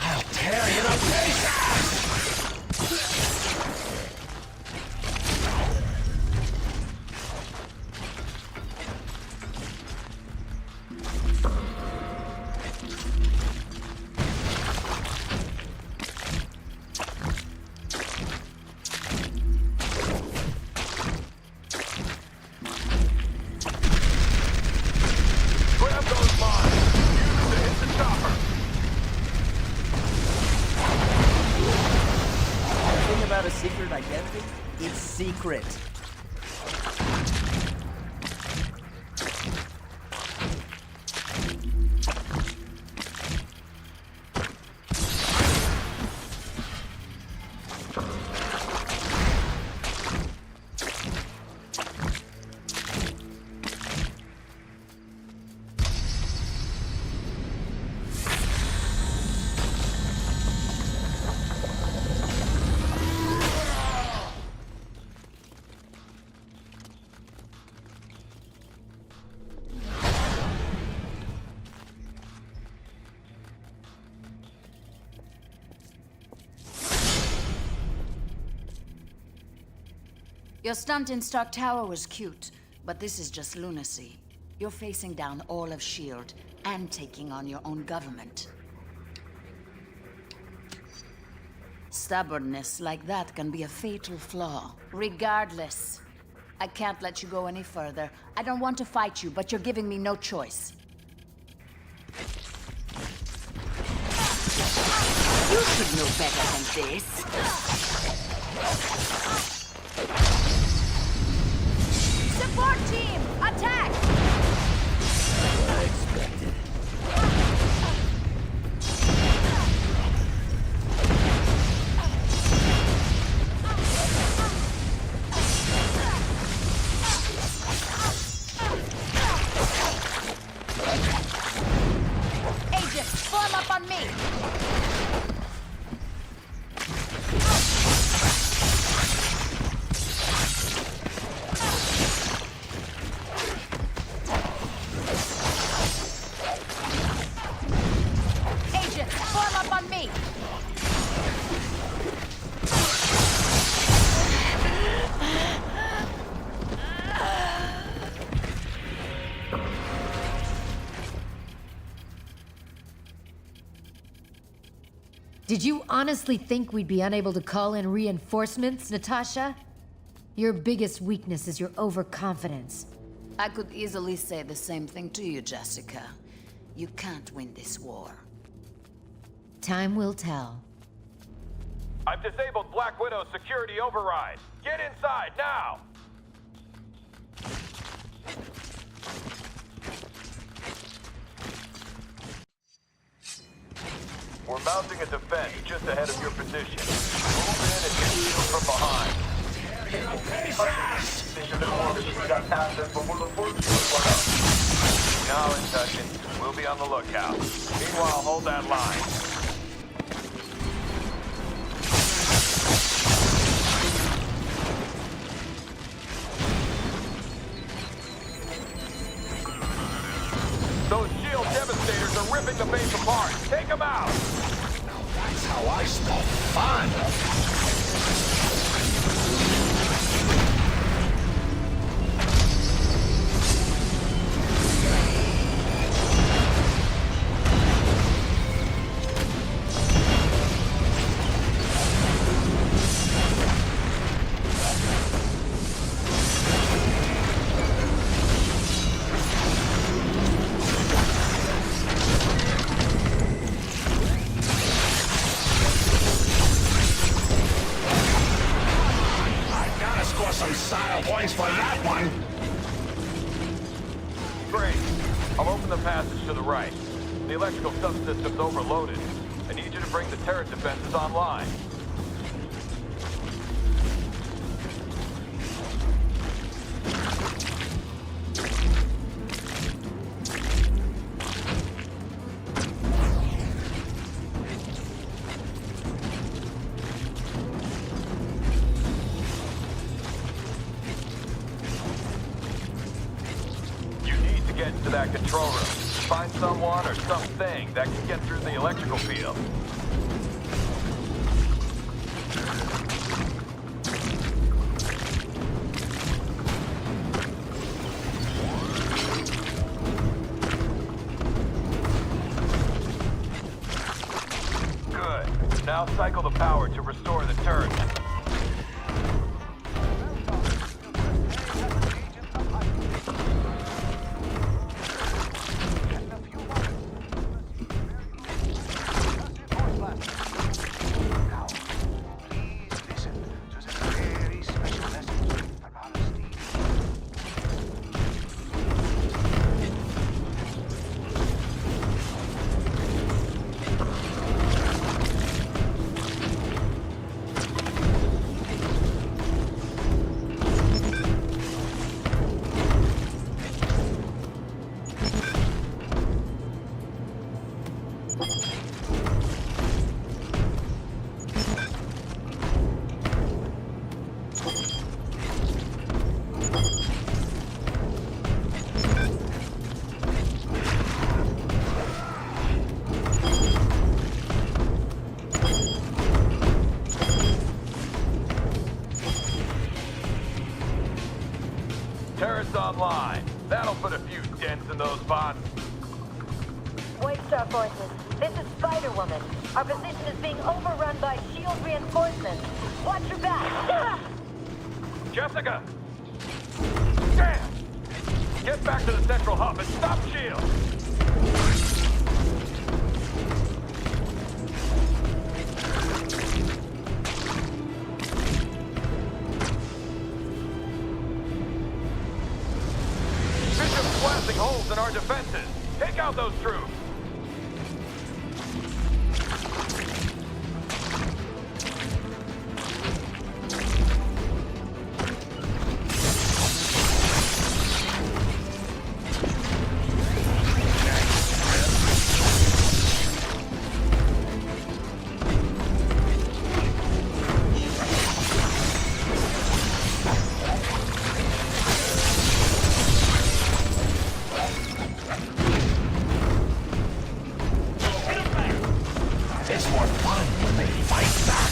I'll tear you to pieces! Grab those mines. Use them to hit the chopper. The thing about a secret identity? It's secret. Your stunt in Stark Tower was cute, but this is just lunacy. You're facing down all of S.H.I.E.L.D. and taking on your own government. Stubbornness like that can be a fatal flaw. Regardless, I can't let you go any further. I don't want to fight you, but you're giving me no choice. You should know better than this. Support team, attack! I expected. Agents, form up on me! Agents, form up on me! Did you honestly think we'd be unable to call in reinforcements, Natasha? Your biggest weakness is your overconfidence. I could easily say the same thing to you, Jessica. You can't win this war. Time will tell. I've disabled Black Widow's security override. Get inside now! We're mounting a defense just ahead of your position. Move in and get shield from behind. Knowledge, Hutchins. We'll be on the lookout. Meanwhile, hold that line. Those shield devastators are ripping the base apart. Take them out! That's how I spell fun! Some style points for that one. Great. I'll open the passage to the right. The electrical subsystem's overloaded. I need you to bring the turret defenses online. Get into that control room. Find someone or something that can get through the electrical field. Good. Now cycle the power to restore the turret. Turret's online. That'll put a few dents in those bots. White Star Forces, this is Spider-Woman. Our position is being overrun by SHIELD reinforcements. Watch your back. Jessica! Damn! Get back to the central hub and stop SHIELD! Bishop's blasting holes in our defenses. Take out those troops. It's more fun when they fight back.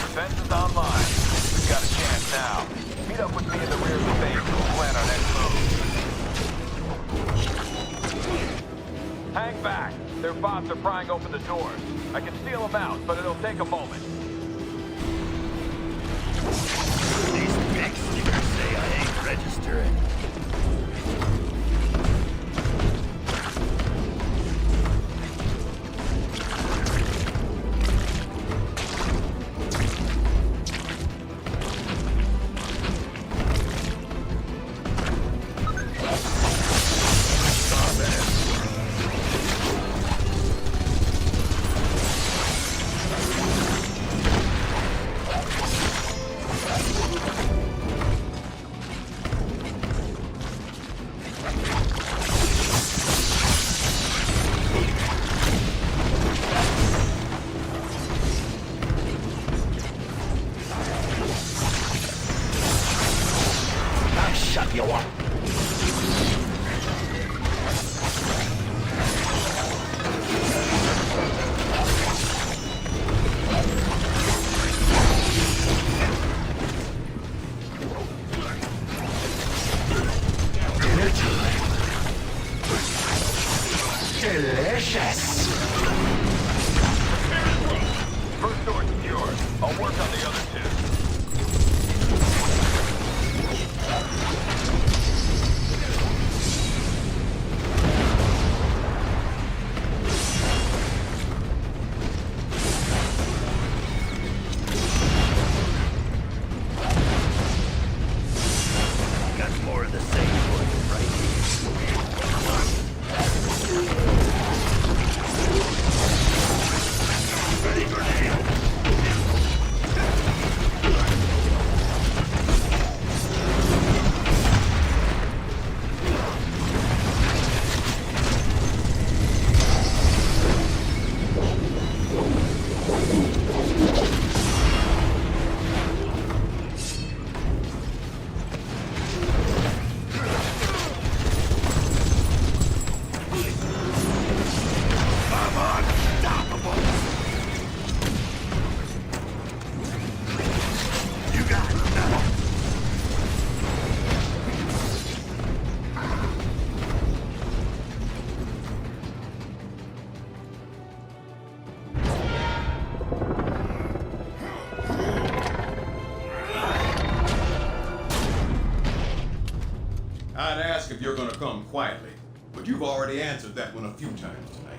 Defense is online. We've got a chance now. Meet up with me in the rear of the base and we'll plan our next move. Hang back. Their bots are prying open the doors. I can steal them out, but it'll take a moment. These big stickers say I ain't registering. Shut you up. Dinner time. Delicious. First door secured. I'll work on the other two. ask if you're gonna come quietly, but you've already answered that one a few times tonight.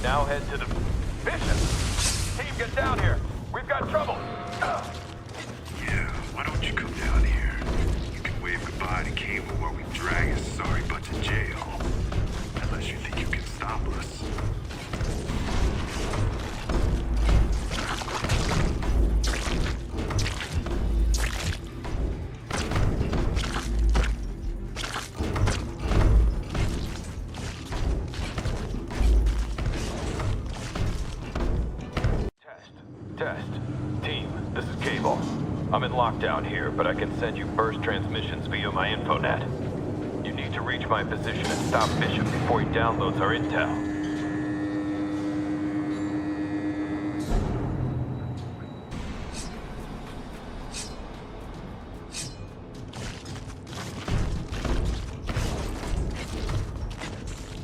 Now head to the... Bishop! Team, get down here! We've got trouble! Yeah, why don't you come down here? You can wave goodbye to Cable while we drag his sorry butt to jail. Unless you think you can stop us. Test. Team, this is Cable. I'm in lockdown here, but I can send you burst transmissions via my infonet. You need to reach my position and stop Bishop before he downloads our intel.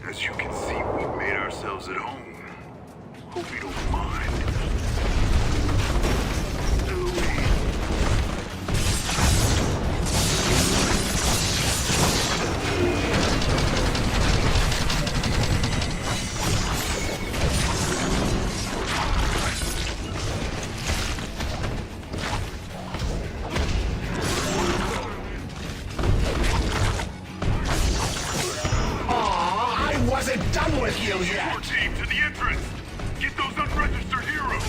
As you can see, we've made ourselves at home. Hope you don't mind. Wasn't done with you yet! Your team to the entrance! Get those unregistered heroes!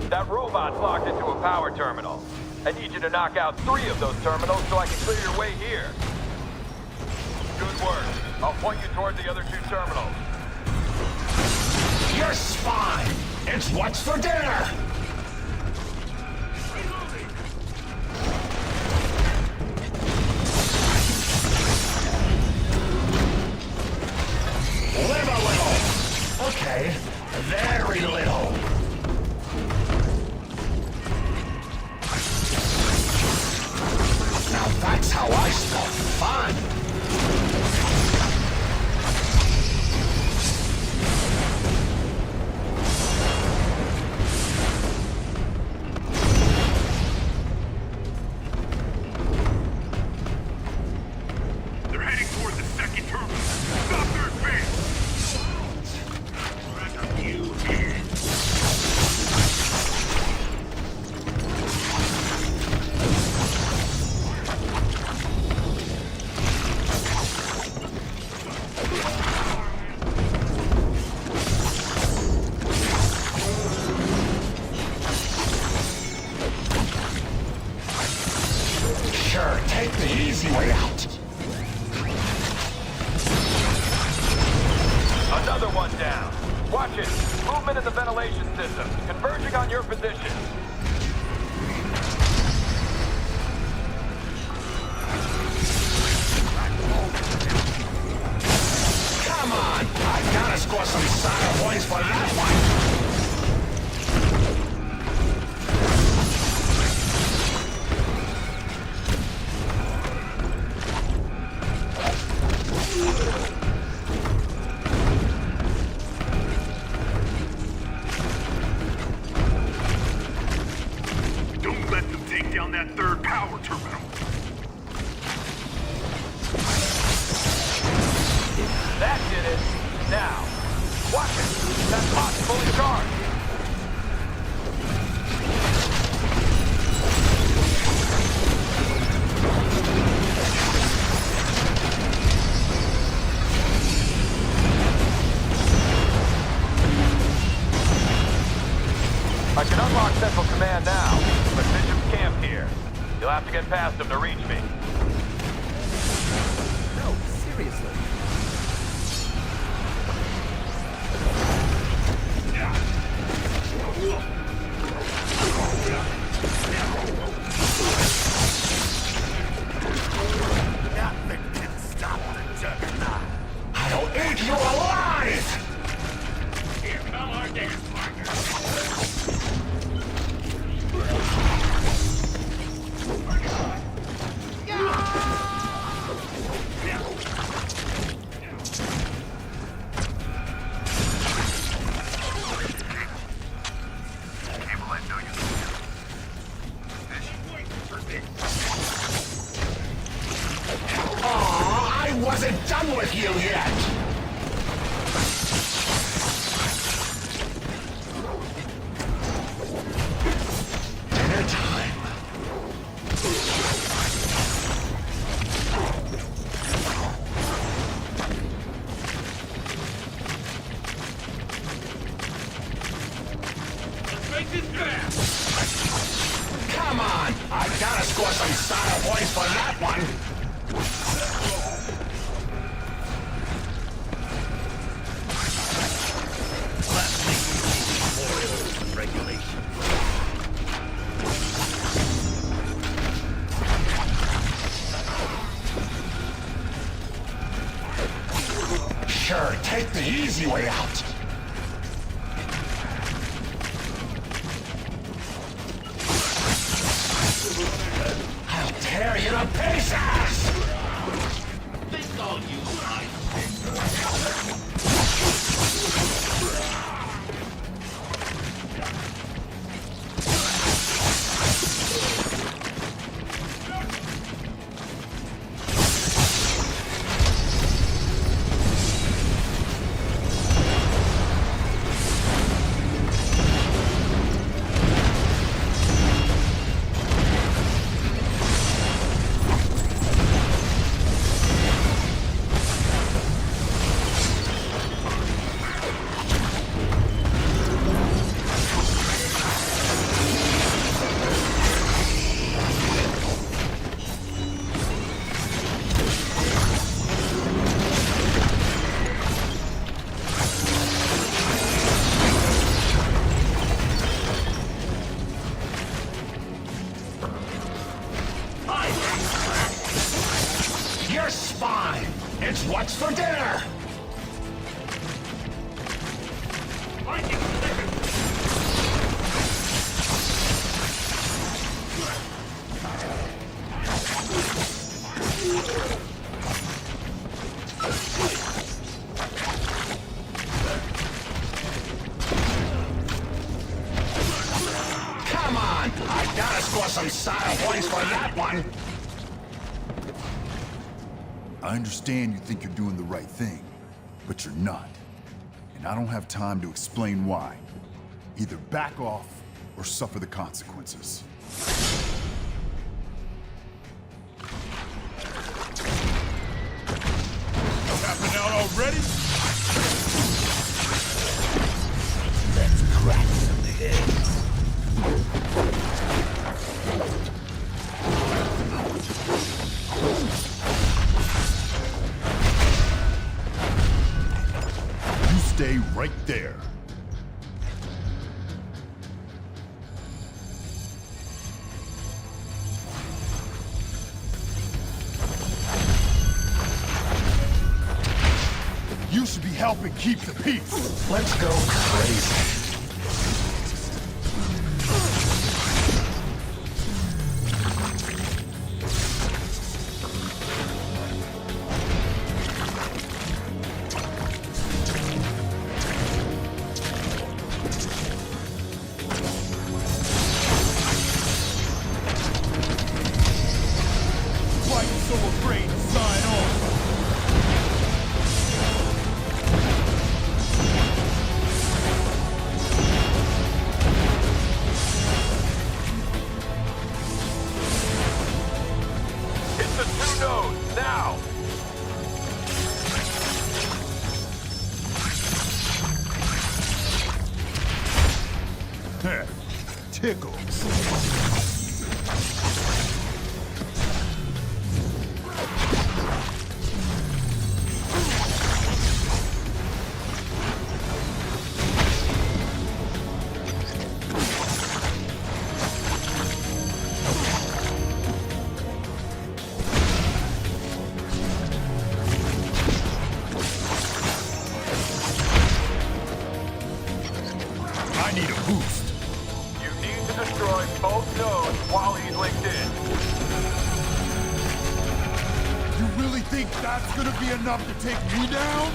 That robot's locked into a power terminal. I need you to knock out 3 of those terminals so I can clear your way here. Good work. I'll point you toward the other 2 terminals. You're spine! It's what's for dinner! Live a little! Okay, very little. Now that's how I spell fun! Sure, take the easy way out. Another one down. Watch it. Movement in the ventilation system. Converging on your position. Come on! I gotta score some solid points for that one! Don't let them take down that third power terminal. That did it. Now, watch it. That pot's fully charged. I can unlock Central Command now, but Bishop's camped here. You'll have to get past him to reach me. No, seriously. Nothing can stop the juggernaut. I'll eat you alive! Here come our dance partners. I wasn't done with you yet! Dinner time. Let's make this fast! Come on! I gotta score some style points for that one! Sure, take the easy way out. I'll tear you to pieces! Think I'll use my Your spine! It's what's for dinner! Come on! I gotta score some style points for that one! I understand you think you're doing the right thing, but you're not. And I don't have time to explain why. Either back off or suffer the consequences. Tapping out already? Let's crack them in the head. Stay right there. You should be helping keep the peace. Let's go crazy. Tickles. I need a boost. You need to destroy both nodes while he's linked in. You really think that's gonna be enough to take me down?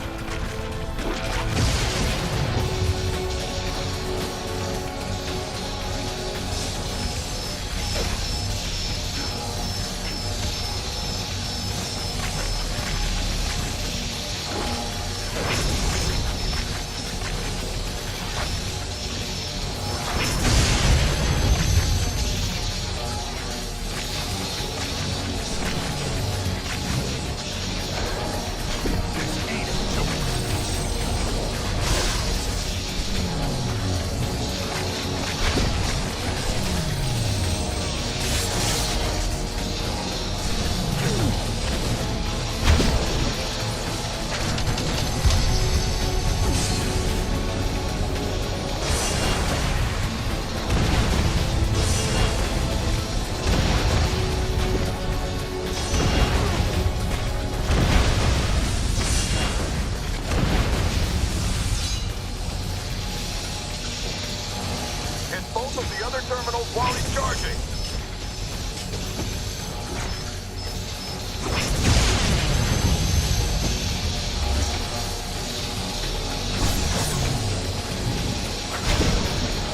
Hit both of the other terminals while he's charging.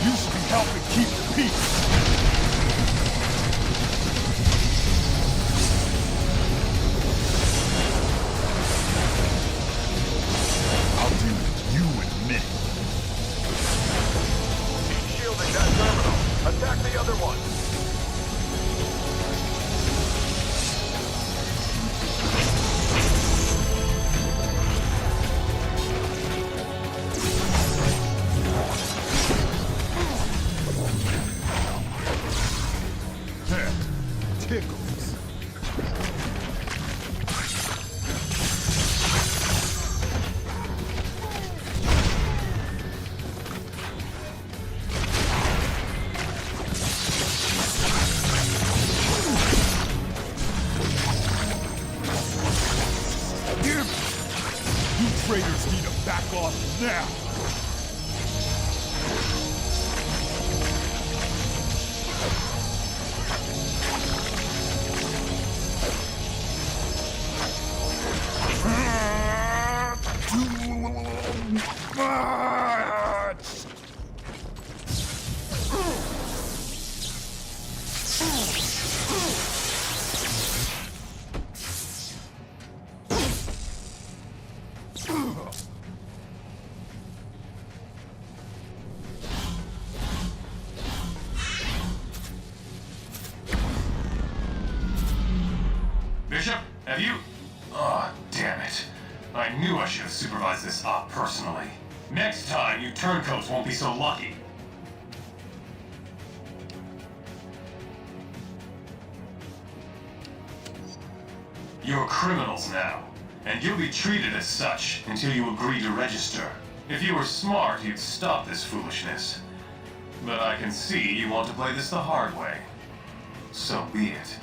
You should be helping keep the peace. I'll do you in a minute. He's shielding that terminal. Attack the other one. Tickles. You traitors need to back off now. Too much. Bishop, have you... Oh, damn it. I knew I should have supervised this op personally. Next time, you turncoats won't be so lucky. You're criminals now, and you'll be treated as such until you agree to register. If you were smart, you'd stop this foolishness. But I can see you want to play this the hard way. So be it.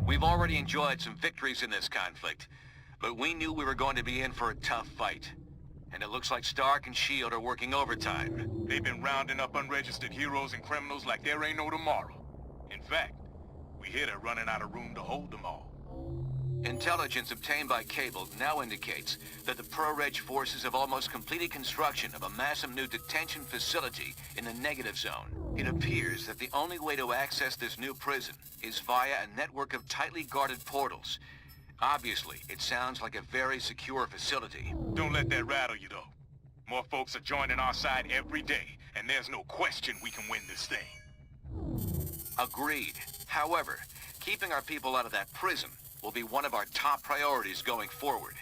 We've already enjoyed some victories in this conflict, but we knew we were going to be in for a tough fight. And it looks like Stark and S.H.I.E.L.D. are working overtime. They've been rounding up unregistered heroes and criminals like there ain't no tomorrow. In fact, we hear they're running out of room to hold them all. Intelligence obtained by Cable now indicates that the Pro-Reg forces have almost completed construction of a massive new detention facility in the negative zone. It appears that the only way to access this new prison is via a network of tightly guarded portals. Obviously, it sounds like a very secure facility. Don't let that rattle you, though. More folks are joining our side every day, and there's no question we can win this thing. Agreed. However, keeping our people out of that prison will be one of our top priorities going forward.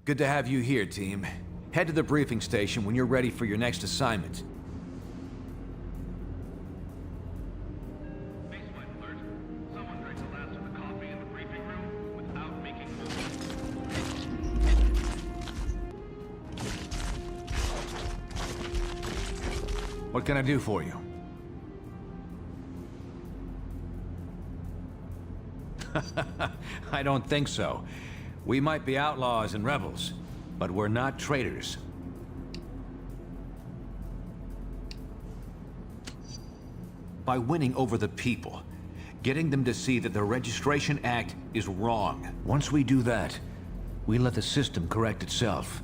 Good to have you here, team. Head to the briefing station when you're ready for your next assignment. What can I do for you? I don't think so. We might be outlaws and rebels, but we're not traitors. By winning over the people, getting them to see that the Registration Act is wrong. Once we do that, we let the system correct itself.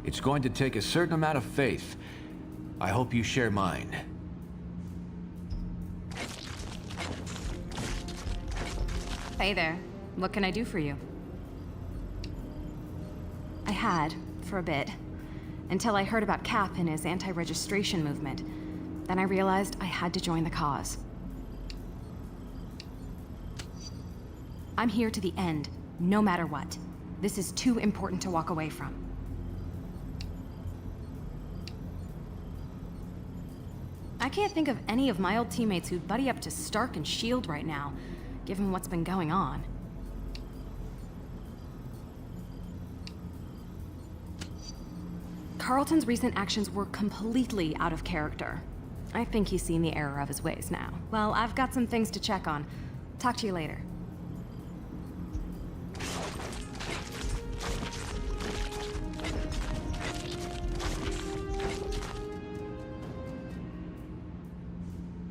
It's going to take a certain amount of faith. I hope you share mine. Hey there. What can I do for you? I had, for a bit, until I heard about Cap and his anti-registration movement. Then I realized I had to join the cause. I'm here to the end, no matter what. This is too important to walk away from. I can't think of any of my old teammates who'd buddy up to Stark and S.H.I.E.L.D. right now, given what's been going on. Carlton's recent actions were completely out of character. I think he's seen the error of his ways now. Well, I've got some things to check on. Talk to you later.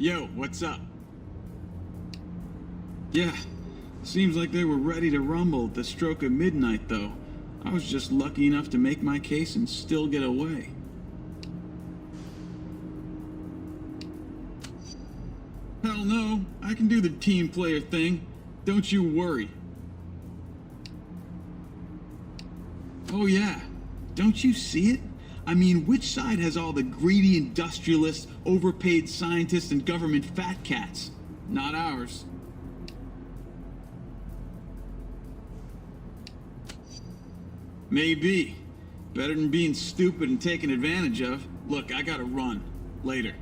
Yo, what's up? Yeah, seems like they were ready to rumble at the stroke of midnight, though. I was just lucky enough to make my case and still get away. Hell no, I can do the team player thing. Don't you worry. Oh yeah, don't you see it? I mean, which side has all the greedy industrialists, overpaid scientists, and government fat cats? Not ours. Maybe. Better than being stupid and taken advantage of. Look, I gotta run. Later.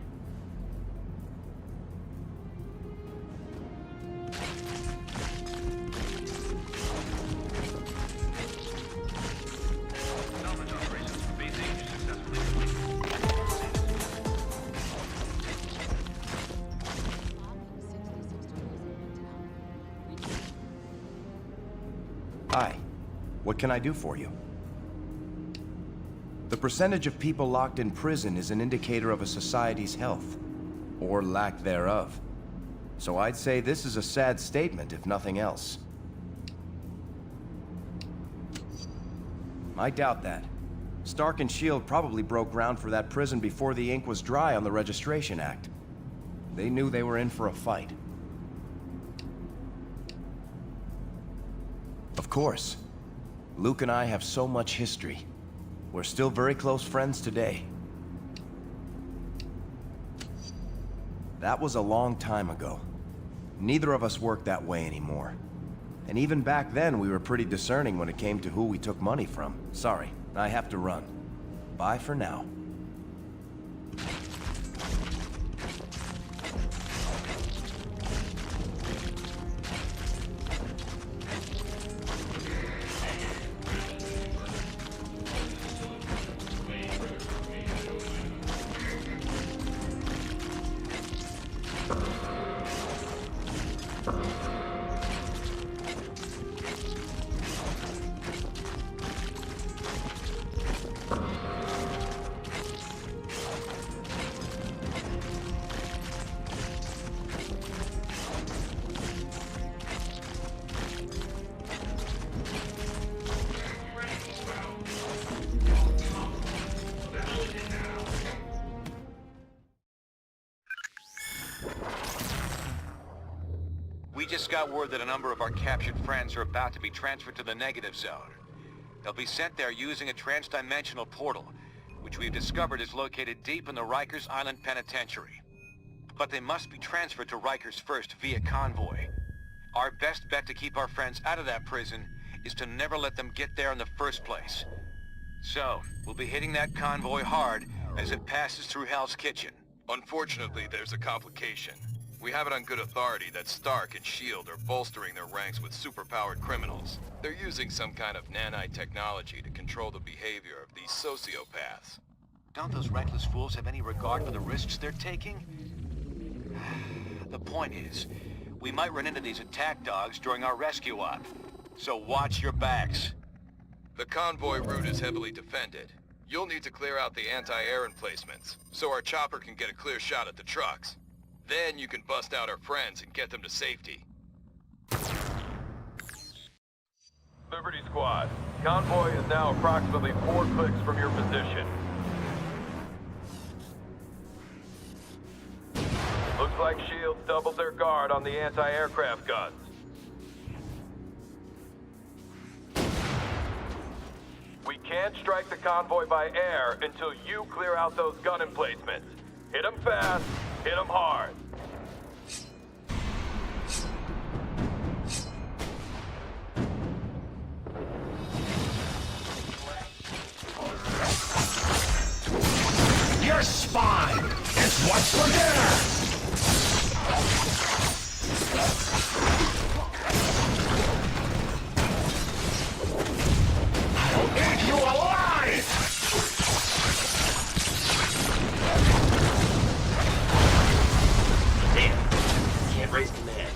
Hi. What can I do for you? The percentage of people locked in prison is an indicator of a society's health, or lack thereof. So I'd say this is a sad statement, if nothing else. I doubt that. Stark and S.H.I.E.L.D. probably broke ground for that prison before the ink was dry on the Registration Act. They knew they were in for a fight. Of course. Luke and I have so much history. We're still very close friends today. That was a long time ago. Neither of us work that way anymore. And even back then, we were pretty discerning when it came to who we took money from. Sorry, I have to run. Bye for now. just got word that a number of our captured friends are about to be transferred to the negative zone. They'll be sent there using a trans-dimensional portal, which we've discovered is located deep in the Rikers Island Penitentiary. But they must be transferred to Rikers first via convoy. Our best bet to keep our friends out of that prison is to never let them get there in the first place. So, we'll be hitting that convoy hard as it passes through Hell's Kitchen. Unfortunately, there's a complication. We have it on good authority that Stark and S.H.I.E.L.D. are bolstering their ranks with superpowered criminals. They're using some kind of nanite technology to control the behavior of these sociopaths. Don't those reckless fools have any regard for the risks they're taking? The point is, we might run into these attack dogs during our rescue op. So watch your backs. The convoy route is heavily defended. You'll need to clear out the anti-air emplacements, so our chopper can get a clear shot at the trucks. Then you can bust out our friends and get them to safety. Liberty Squad, convoy is now approximately 4 clicks from your position. Looks like S.H.I.E.L.D. doubled their guard on the anti-aircraft guns. We can't strike the convoy by air until you clear out those gun emplacements. Hit them fast, hit them hard. Your spine! It's what's for dinner! I'll eat you alive! Damn, can't raise the man.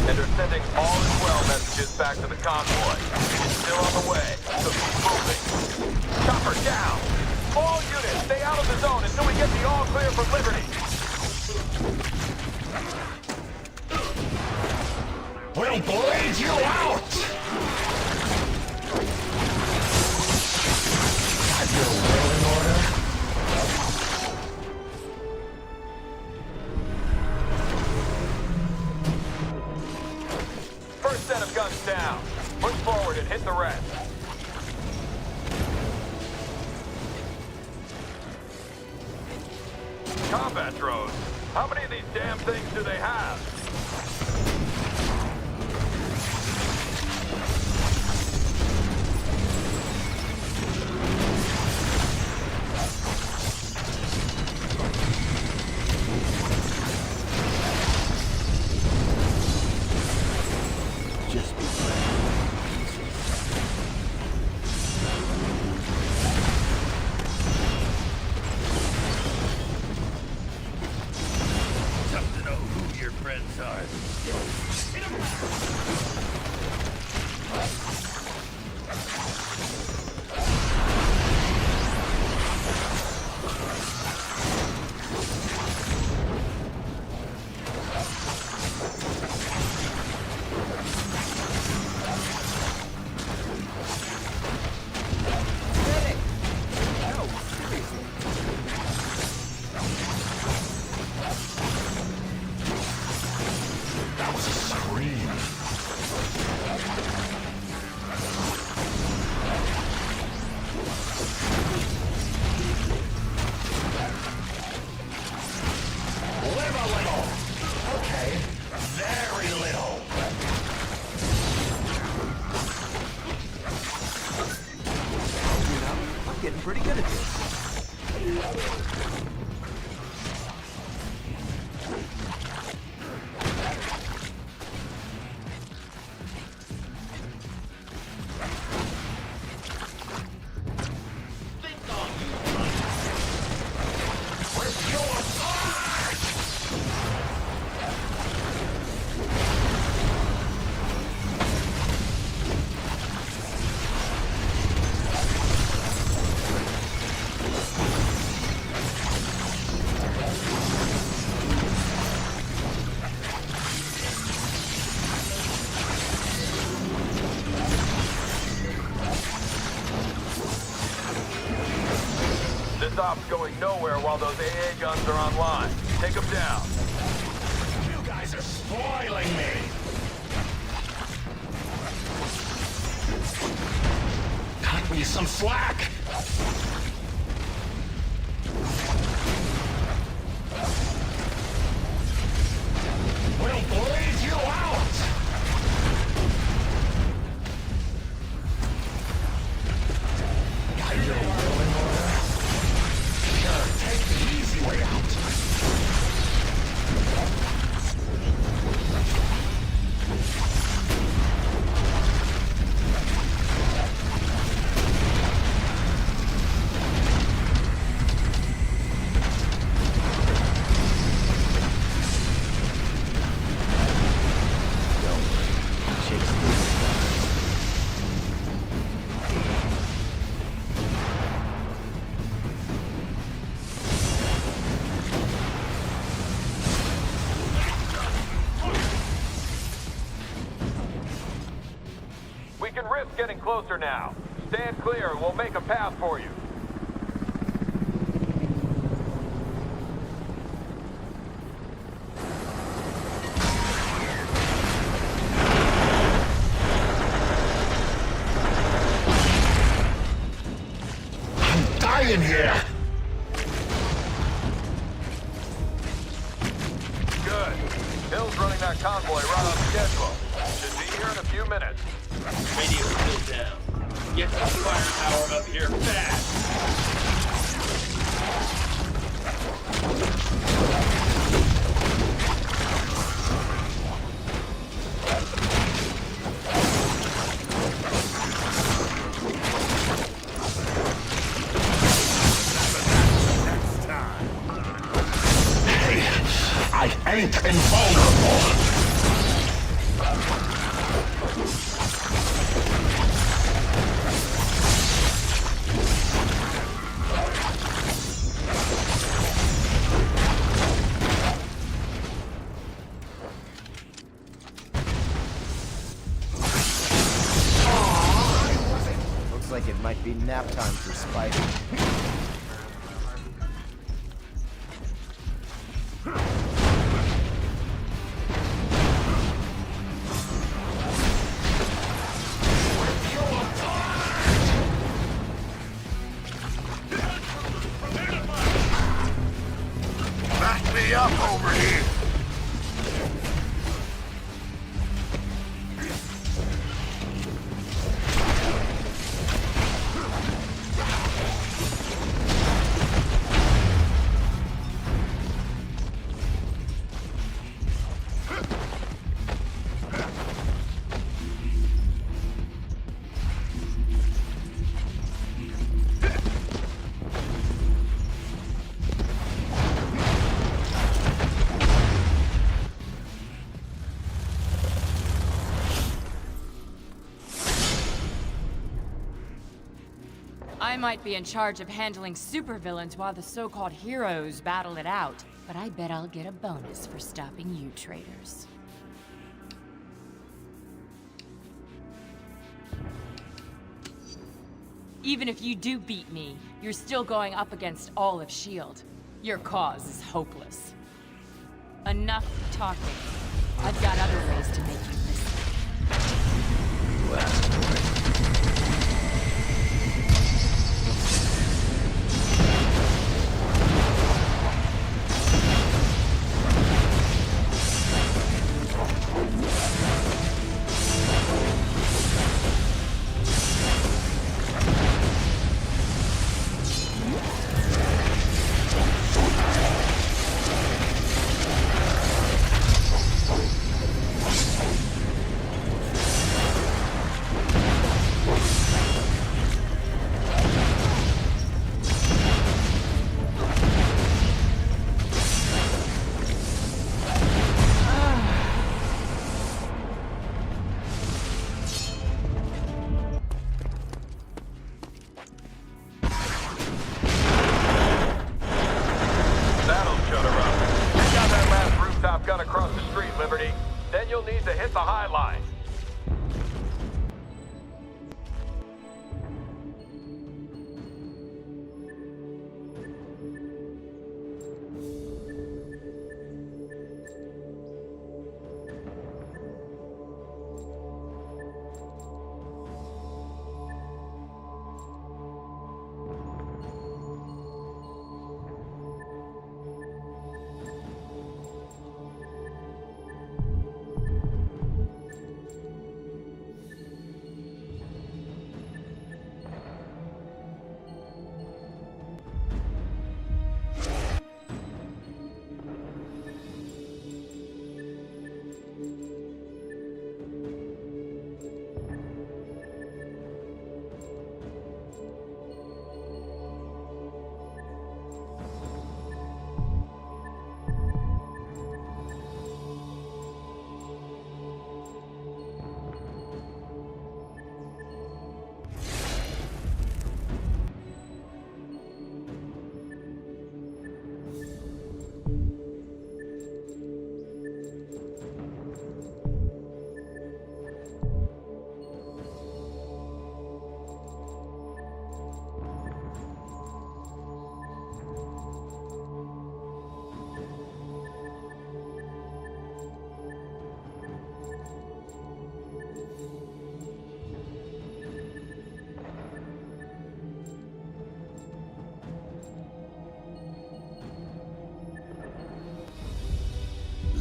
And are sending all is well messages back to the convoy. It's still on the way, so keep moving. Chopper down! All units, stay out of the zone until we get the all clear for Liberty. We'll blade you out! Have your will in order? First set of guns down. Push forward and hit the rest. Combat drones. How many of these damn things do they have? Just be Tough to know who your friends are. That was a scream. Live a little. Okay, very little. You know, I'm getting pretty good at this. This op's going nowhere while those AA guns are online. Take him down. You guys are spoiling me! Cut me some slack! We'll bleed you out! Got your will in order? Sure, take the easy way out. We can risk getting closer now. Stand clear and we'll make a path for you. I'm dying here! Good. Hill's running that convoy right on schedule. Should be here in a few minutes. Radio still down. Get some firepower up here fast. Hey, I ain't invulnerable! Looks like it might be nap time for Spider. Back me up over here! I might be in charge of handling supervillains while the so-called heroes battle it out, but I bet I'll get a bonus for stopping you traitors. Even if you do beat me, you're still going up against all of S.H.I.E.L.D. Your cause is hopeless. Enough talking. I've got other ways to make you listen. Last point. Gun across the street, Liberty. Then you'll need to hit the High Line.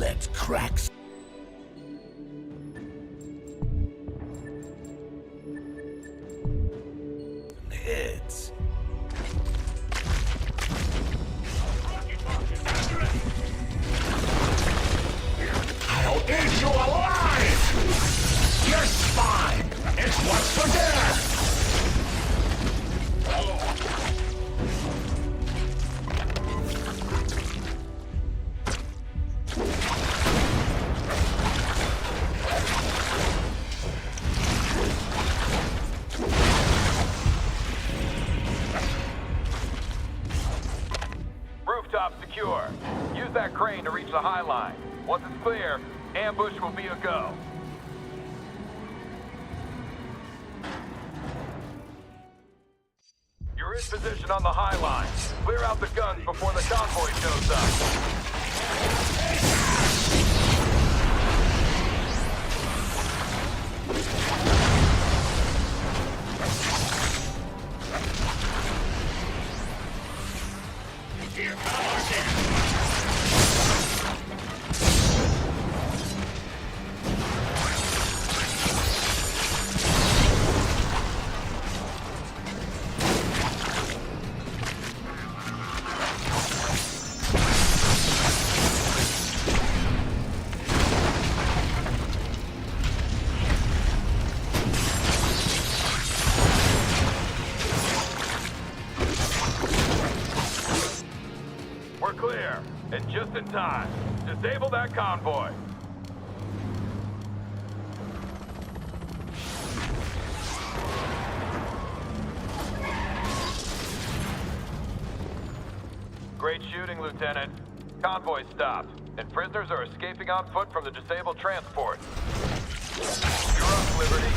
Let's crack heads. I'll eat you alive! Your spine! It's what's for dinner! Rooftop secure. Use that crane to reach the high line. Once it's clear, ambush will be a go. You're in position on the high line. Clear out the guns before the convoy shows up. Here come our death. We're clear, and just in time. Disable that convoy. Great shooting, Lieutenant. Convoy stopped, and prisoners are escaping on foot from the disabled transport. You're up, Liberty.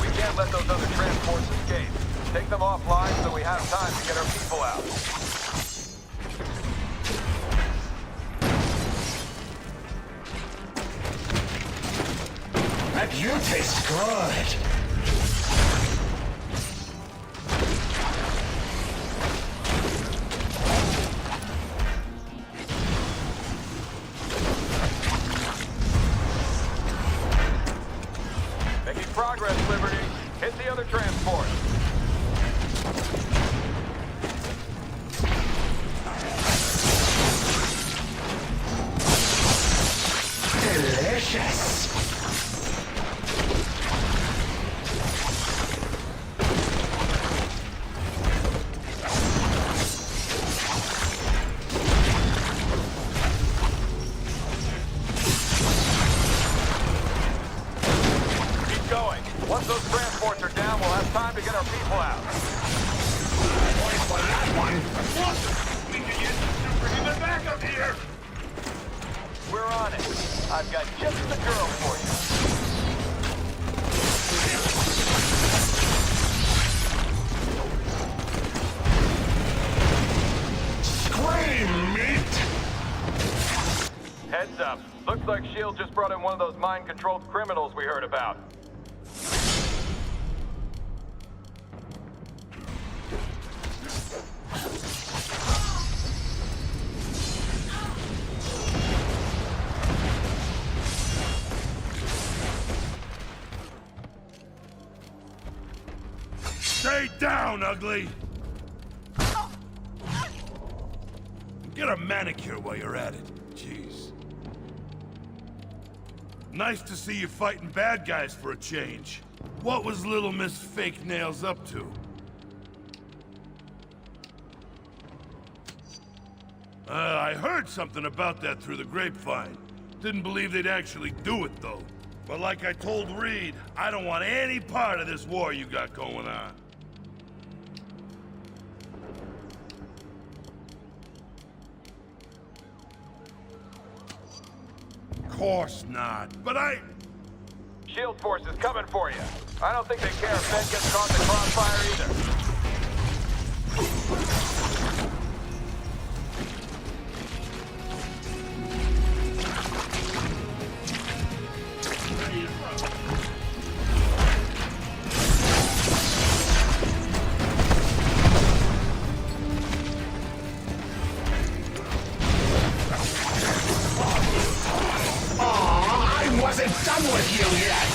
We can't let those other transports escape. Take them offline so we have time to get our people out. That you taste good. Making progress, Liberty. Hit the other transport. Delicious. Keep going. Once those transports are down, we'll have time to get our people out. Wait for that one. Look, we can use some superhuman backup here. We're on it. I've got just the girl for you. Scream, meat! Heads up. Looks like S.H.I.E.L.D. just brought in one of those mind-controlled criminals we heard about. Stay down, ugly! Get a manicure while you're at it. Jeez. Nice to see you fighting bad guys for a change. What was little Miss Fake Nails up to? I heard something about that through the grapevine. Didn't believe they'd actually do it, though. But like I told Reed, I don't want any part of this war you got going on. Course not, but S.H.I.E.L.D. force is coming for you. I don't think they care if Ben gets caught in the crossfire either. done with you yet!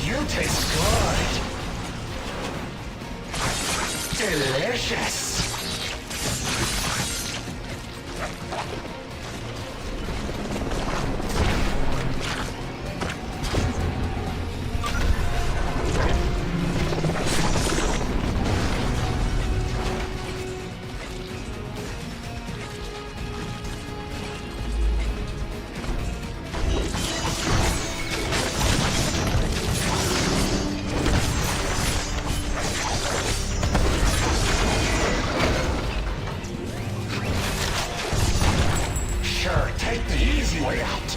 You taste good. Delicious. Take the easy way out.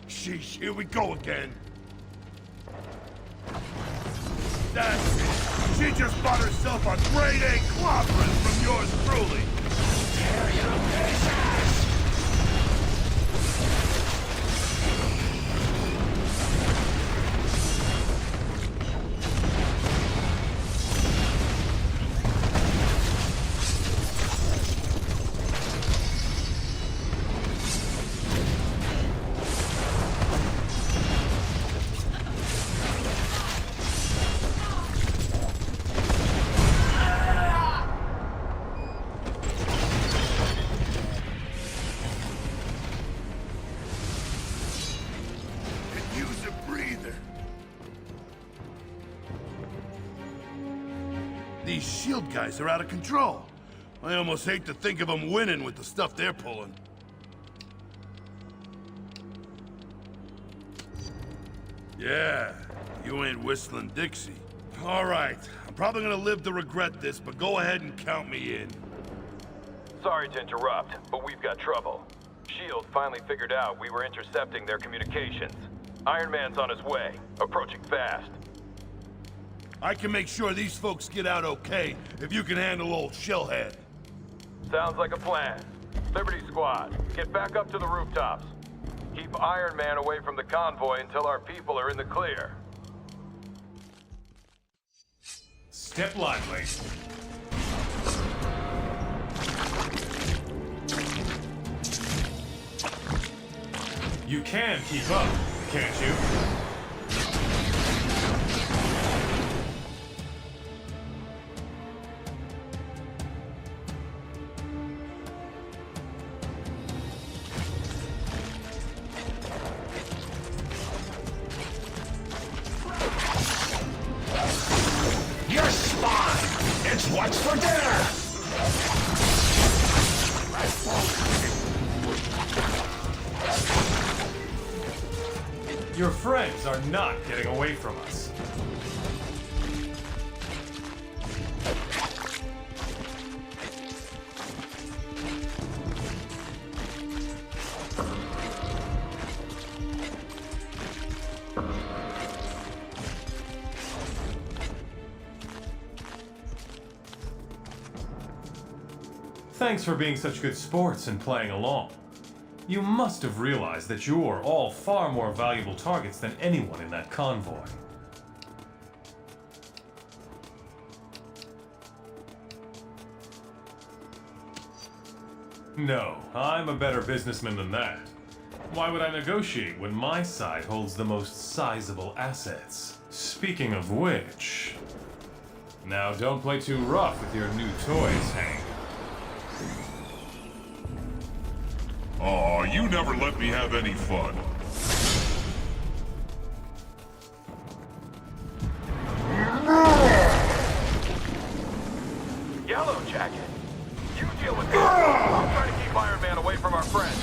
Sheesh, here we go again. That's it. She just bought herself a grade A clobberin from yours truly. Tear you to pieces! These SHIELD guys are out of control. I almost hate to think of them winning with the stuff they're pulling. Yeah, you ain't whistling Dixie. All right, I'm probably gonna live to regret this, but go ahead and count me in. Sorry to interrupt, but we've got trouble. SHIELD finally figured out we were intercepting their communications. Iron Man's on his way, approaching fast. I can make sure these folks get out okay if you can handle old Shellhead. Sounds like a plan. Liberty Squad, get back up to the rooftops. Keep Iron Man away from the convoy until our people are in the clear. Step lively. You can keep up, can't you? Your spine! It's what's for dinner! Your friends are not getting away from us. Thanks for being such good sports and playing along. You must have realized that you're all far more valuable targets than anyone in that convoy. No, I'm a better businessman than that. Why would I negotiate when my side holds the most sizable assets? Speaking of which... Now don't play too rough with your new toys, Hank. Aw, you never let me have any fun. Yellow Jacket, you deal with this. I'll try to keep Iron Man away from our friends.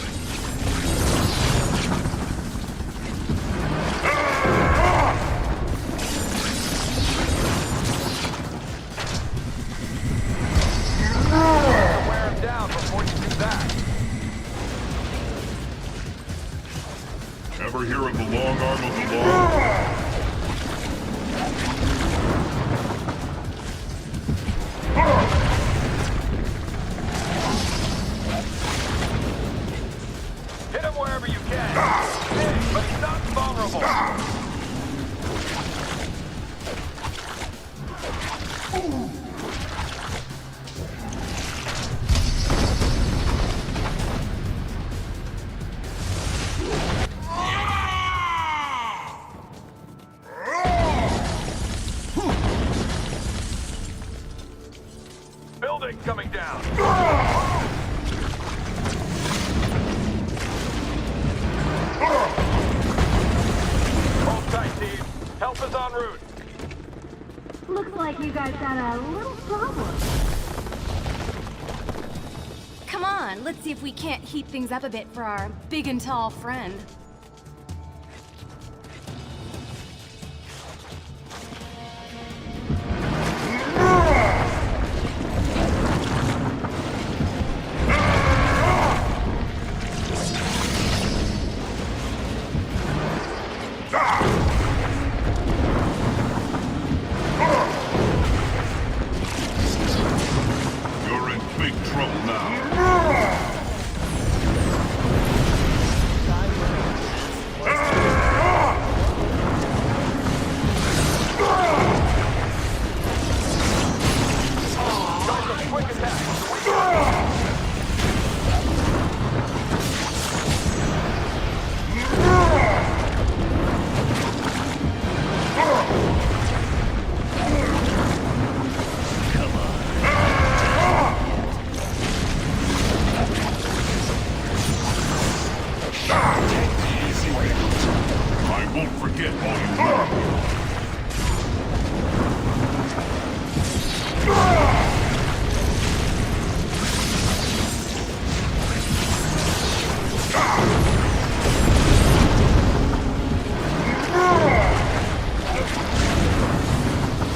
Wear him down before you do that. ever hear of the long arm of the law? Hit him wherever you can. Big, but he's not vulnerable. Building coming down. Hold tight, team. Help is en route. Looks like you guys got a little problem. Come on, let's see if we can't heat things up a bit for our big and tall friend. You're in big trouble now. I won't forget all you learned.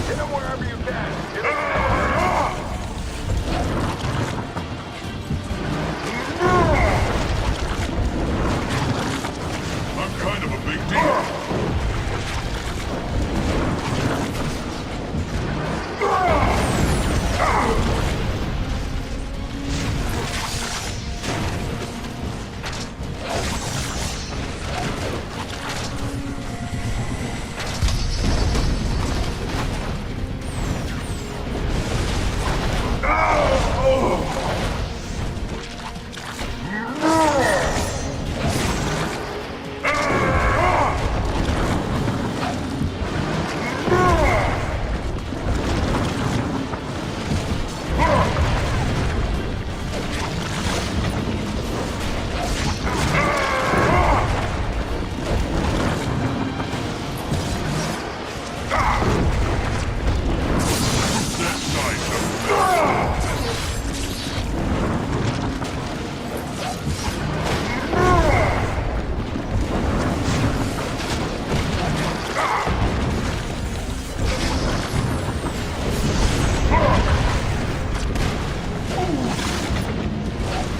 Hit him wherever you can. Hit him. I'm kind of a big deal.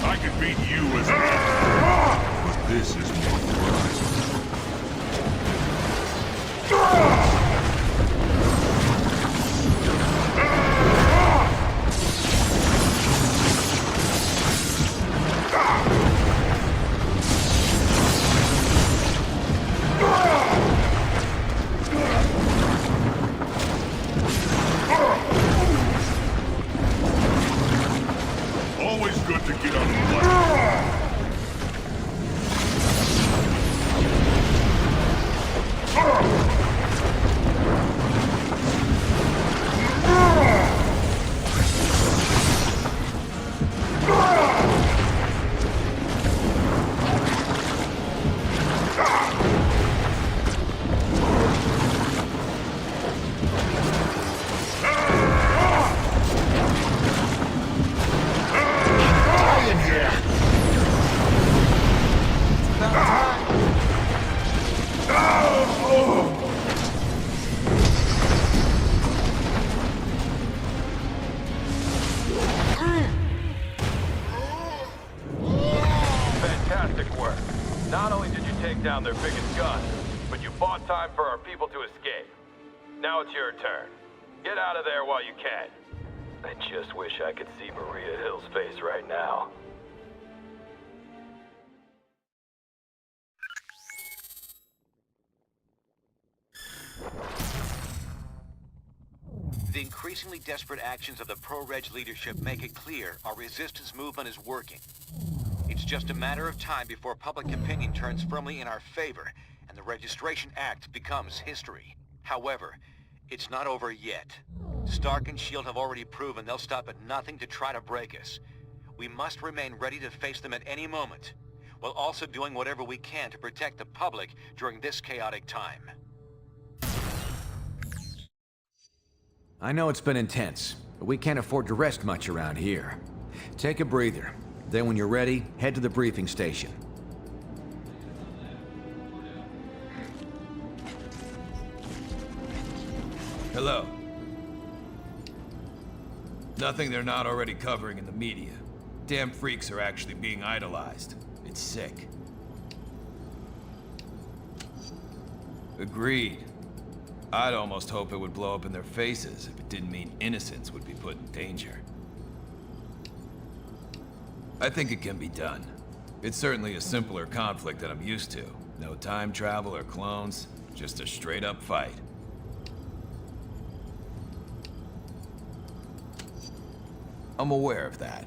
I can beat you as a but this is more fun. Always good to get on the left. Fantastic work. Not only did you take down down their biggest gun, but you bought time for our people to escape. Now it's your turn. Get out of there while you can. I just wish I could see Maria Hill's face right now. The increasingly desperate actions of the pro-Reg leadership make it clear our resistance movement is working. It's just a matter of time before public opinion turns firmly in our favor and the Registration Act becomes history. However, it's not over yet. Stark and S.H.I.E.L.D. have already proven they'll stop at nothing to try to break us. We must remain ready to face them at any moment, while also doing whatever we can to protect the public during this chaotic time. I know it's been intense, but we can't afford to rest much around here. Take a breather. Then when you're ready, head to the briefing station. Hello. Nothing they're not already covering in the media. Damn freaks are actually being idolized. It's sick. Agreed. I'd almost hope it would blow up in their faces if it didn't mean innocents would be put in danger. I think it can be done. It's certainly a simpler conflict than I'm used to. No time travel or clones, just a straight-up fight. I'm aware of that,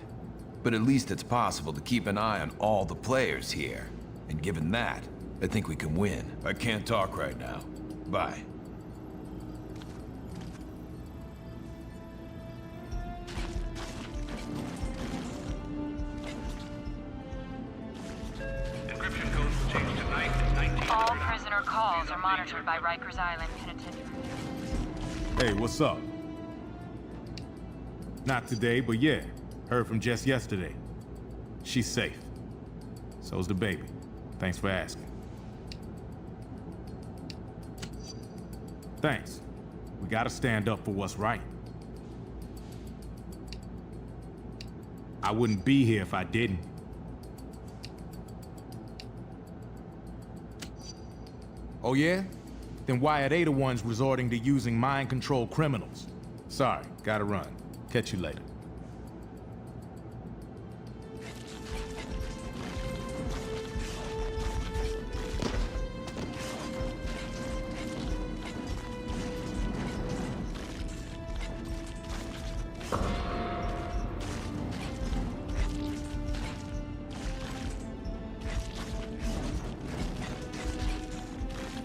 but at least it's possible to keep an eye on all the players here. And given that, I think we can win. I can't talk right now. Bye. All prisoner calls are monitored by Rikers Island Penitentiary. Hey, what's up? Not today, but yeah. Heard from Jess yesterday. She's safe. So's the baby. Thanks for asking. Thanks. We gotta stand up for what's right. I wouldn't be here if I didn't. Oh yeah? Then why are they the ones resorting to using mind-controlled criminals? Sorry, gotta run. Catch you later.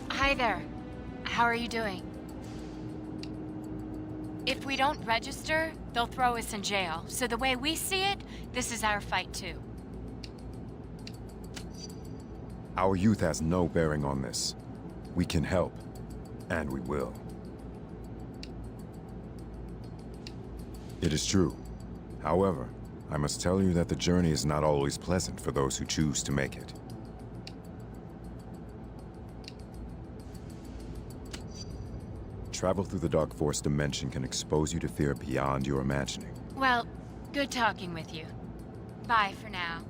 Hi there. How are you doing? If we don't register, they'll throw us in jail. So the way we see it, this is our fight too. Our youth has no bearing on this. We can help, and we will. It is true. However, I must tell you that the journey is not always pleasant for those who choose to make it. Travel through the Dark Force dimension can expose you to fear beyond your imagining. Well, good talking with you. Bye for now.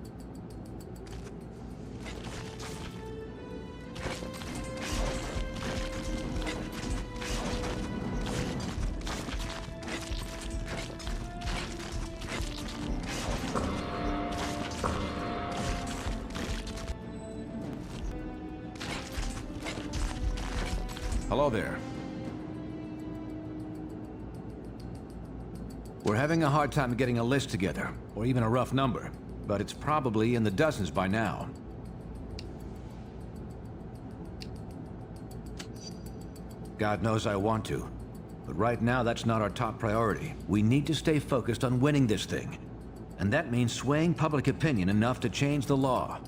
Hello there. We're having a hard time getting a list together, or even a rough number, but it's probably in the dozens by now. God knows I want to, but right now that's not our top priority. We need to stay focused on winning this thing, and that means swaying public opinion enough to change the law.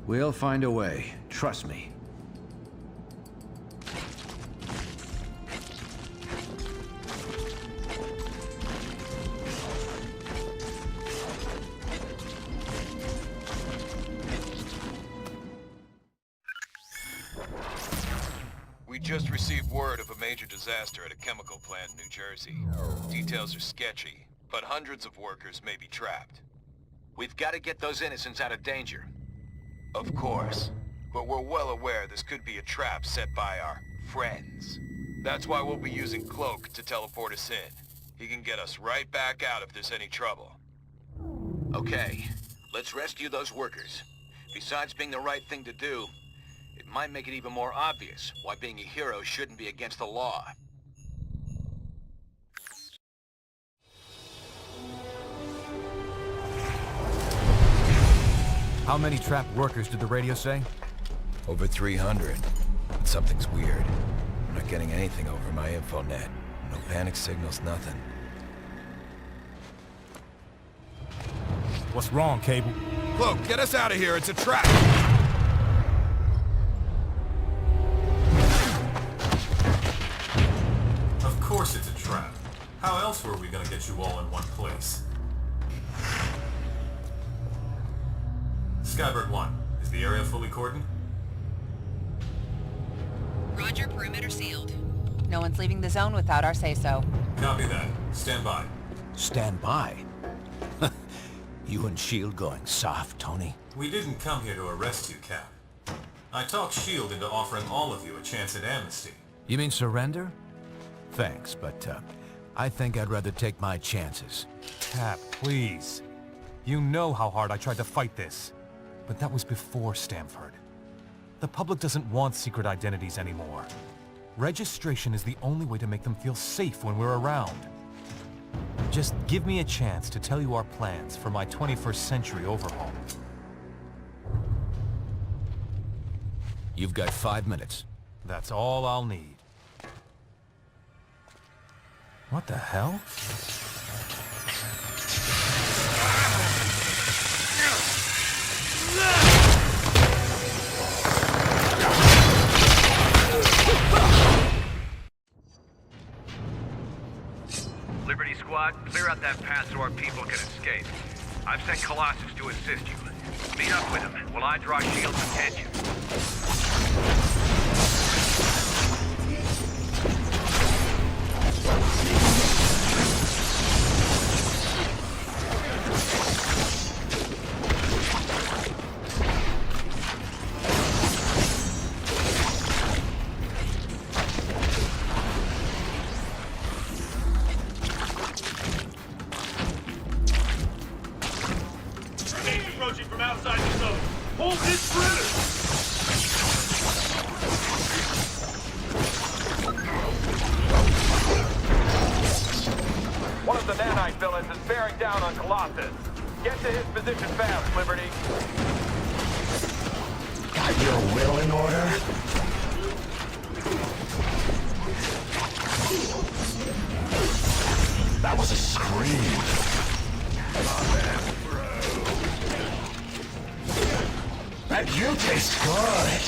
We'll find a way, trust me. We just received word of a major disaster at a chemical plant in New Jersey. Details are sketchy, but hundreds of workers may be trapped. We've got to get those innocents out of danger. Of course. But we're well aware this could be a trap set by our friends. That's why we'll be using Cloak to teleport us in. He can get us right back out if there's any trouble. Okay, let's rescue those workers. Besides being the right thing to do, it might make it even more obvious why being a hero shouldn't be against the law. How many trapped workers did the radio say? Over 300. But something's weird. I'm not getting anything over my infonet. No panic signals, nothing. What's wrong, Cable? Cloak, get us out of here. It's a trap. Of course it's a trap. How else were we gonna get you all in one place? Skybird 1, is the area fully cordoned? Roger, perimeter sealed. No one's leaving the zone without our say-so. Copy that. Stand by. Stand by? You and S.H.I.E.L.D. going soft, Tony? We didn't come here to arrest you, Cap. I talked S.H.I.E.L.D. into offering all of you a chance at amnesty. You mean surrender? Thanks, but I think I'd rather take my chances. Cap, please. You know how hard I tried to fight this. But that was before Stamford. The public doesn't want secret identities anymore. Registration is the only way to make them feel safe when we're around. Just give me a chance to tell you our plans for my 21st century overhaul. You've got 5 minutes. That's all I'll need. What the hell? Liberty Squad, clear out that path so our people can escape. I've sent Colossus to assist you. Meet up with him while I draw S.H.I.E.L.D.'s attention. Approaching from outside the zone. Hold this perimeter! One of the nanite villains is bearing down on Colossus. Get to his position fast, Liberty. Got your will in order? That was a scream. Bet you taste good.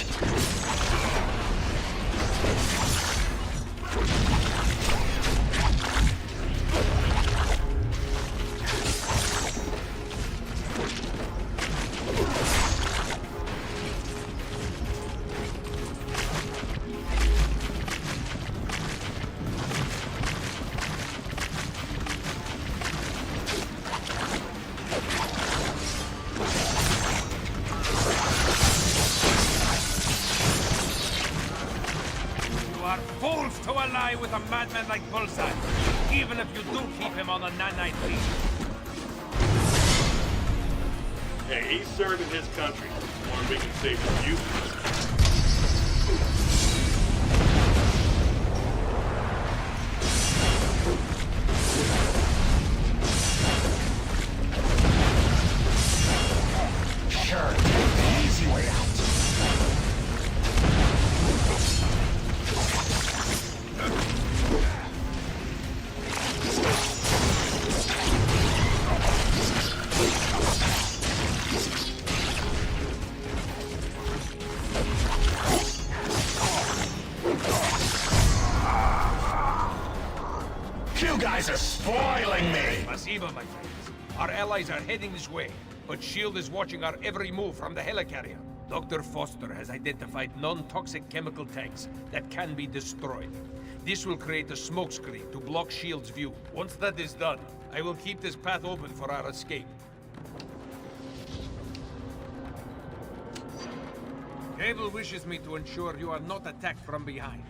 Fools to ally with a madman like Bullseye, even if you do keep him on the nanite lead. Hey, he's serving his country. One we can save from you. Sure, take the easy way out. You guys are spoiling me! Pasiva, my friends. Our allies are heading this way, but S.H.I.E.L.D. is watching our every move from the helicarrier. Dr. Foster has identified non-toxic chemical tanks that can be destroyed. This will create a smokescreen to block S.H.I.E.L.D.'s view. Once that is done, I will keep this path open for our escape. Cable wishes me to ensure you are not attacked from behind.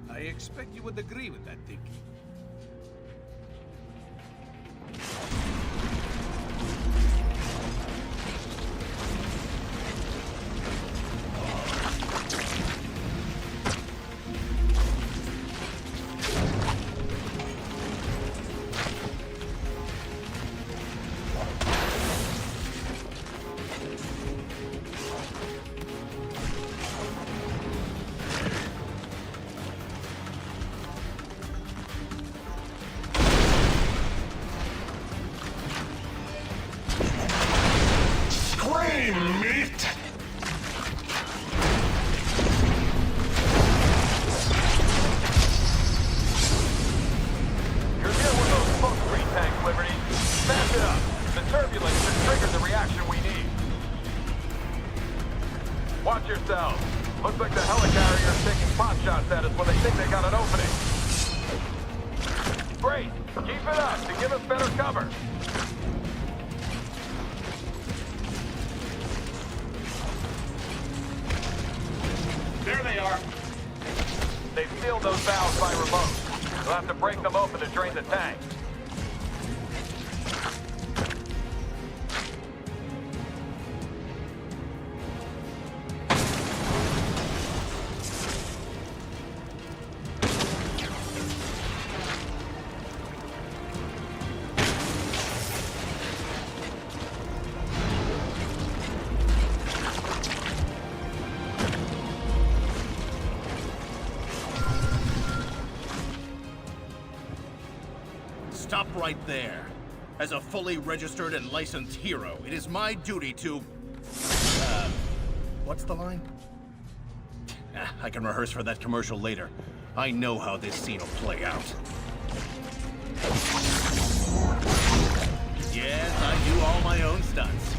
I expect you would agree with that thinking. Watch yourselves. Looks like the helicarrier's taking pot shots at us when they think they got an opening. Great. Keep it up to give us better cover. There they are. They've sealed those valves by remote. You'll have to break them open to drain the tank. Stop right there. As a fully registered and licensed hero, it is my duty to... what's the line? I can rehearse for that commercial later. I know how this scene will play out. Yes, I do all my own stunts.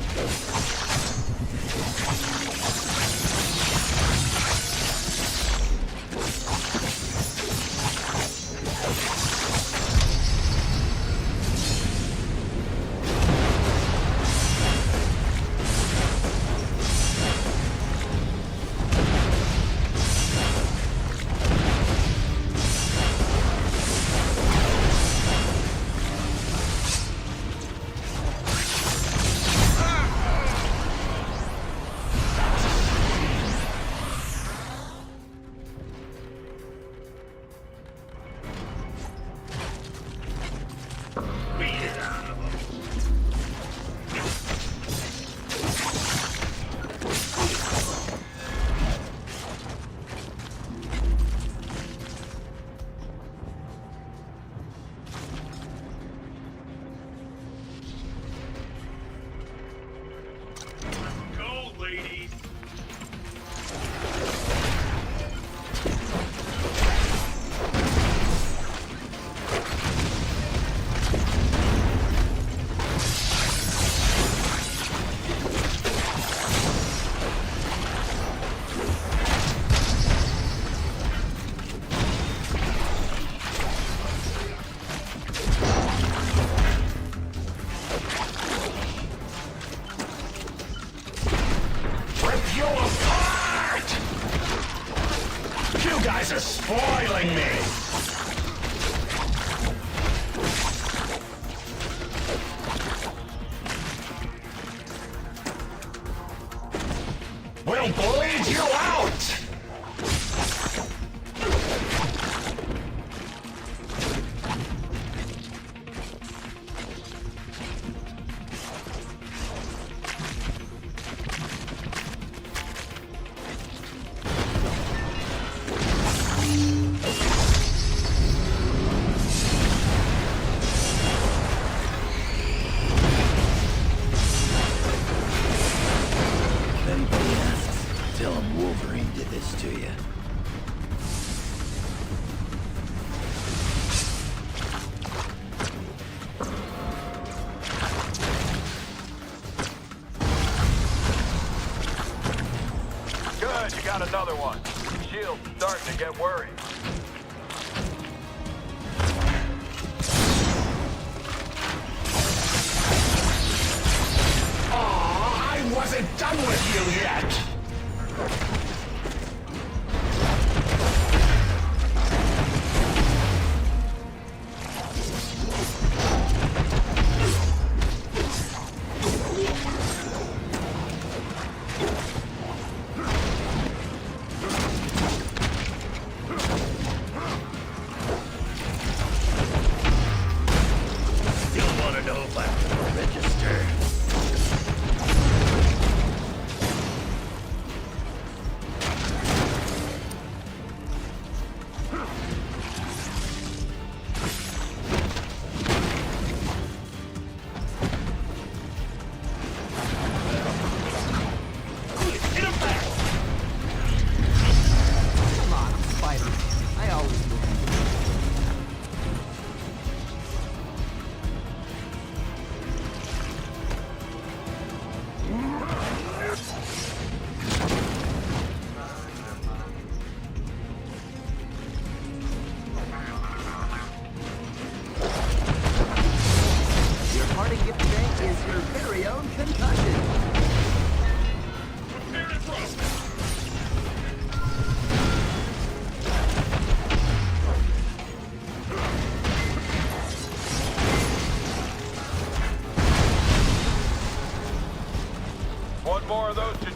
You guys are spoiling me! We'll bleed you out! Tell him Wolverine did this to you. Good, you got another one. Shield's starting to get worried. Aw, I wasn't done with you yet!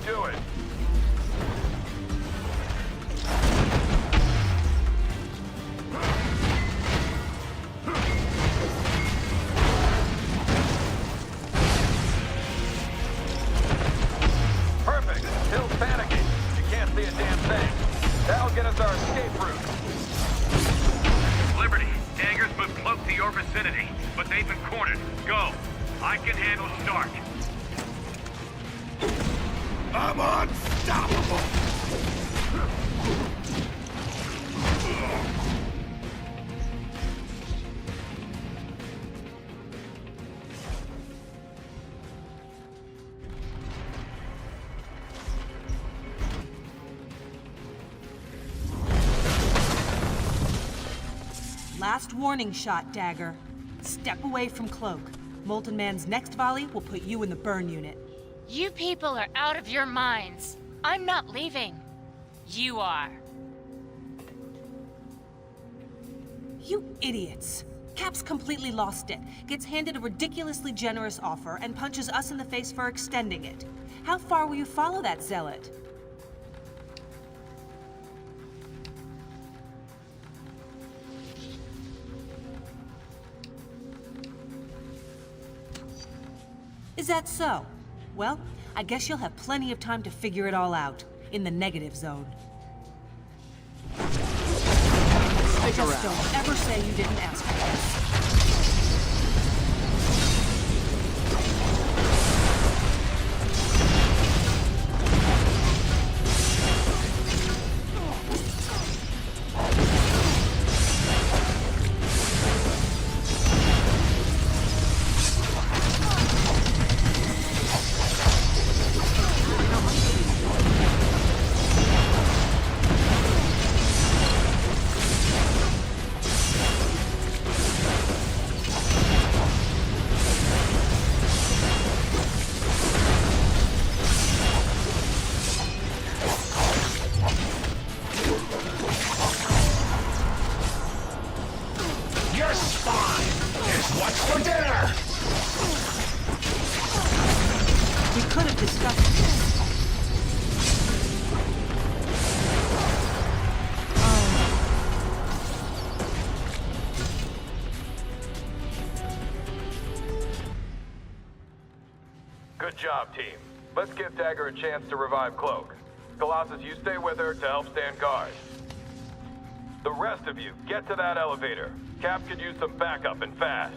do it. Perfect. Hill's panicking. You can't see a damn thing. That'll get us our escape route. Liberty, Dagger's moved close to your vicinity, but they've been cornered. Go. I can handle Stark. I'm unstoppable! Last warning shot, Dagger. Step away from Cloak. Molten Man's next volley will put you in the burn unit. You people are out of your minds. I'm not leaving. You are. You idiots. Cap's completely lost it, gets handed a ridiculously generous offer, and punches us in the face for extending it. How far will you follow that zealot? Is that so? Well, I guess you'll have plenty of time to figure it all out, in the negative zone. Just don't ever say you didn't ask for this. Good job, team. Let's give Dagger a chance to revive Cloak. Colossus, you stay with her to help stand guard. The rest of you, get to that elevator. Cap could use some backup and fast.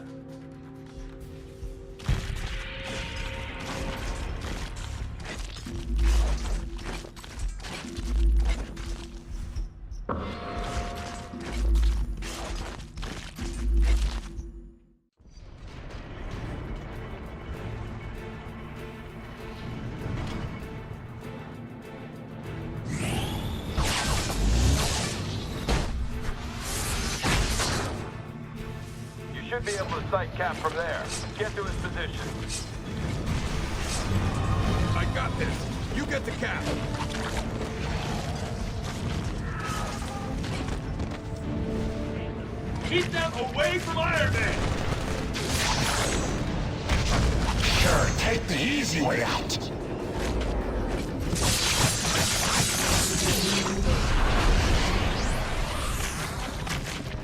Should be able to sight Cap from there. Get to his position. I got this. You get the Cap. Keep them away from Iron Man! Sure, take the easy way out.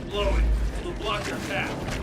Blow it. It'll block your path.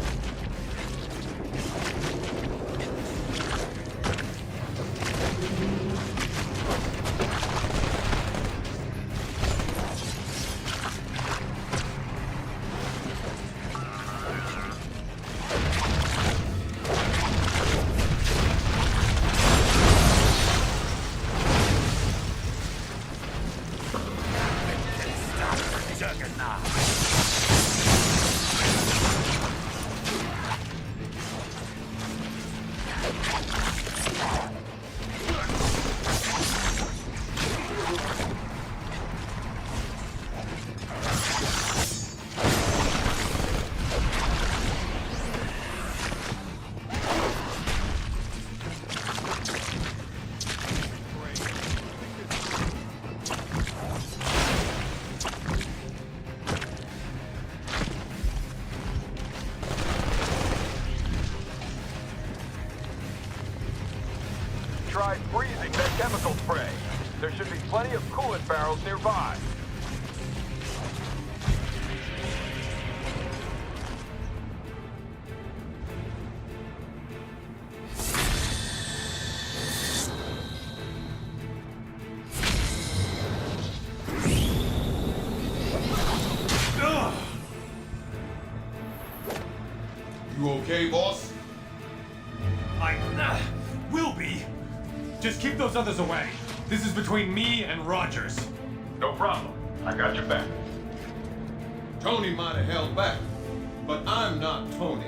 plenty of coolant barrels nearby. You okay, boss? I will be. Just keep those others away. This is between me and Rogers. No problem. I got your back. Tony might have held back, but I'm not Tony.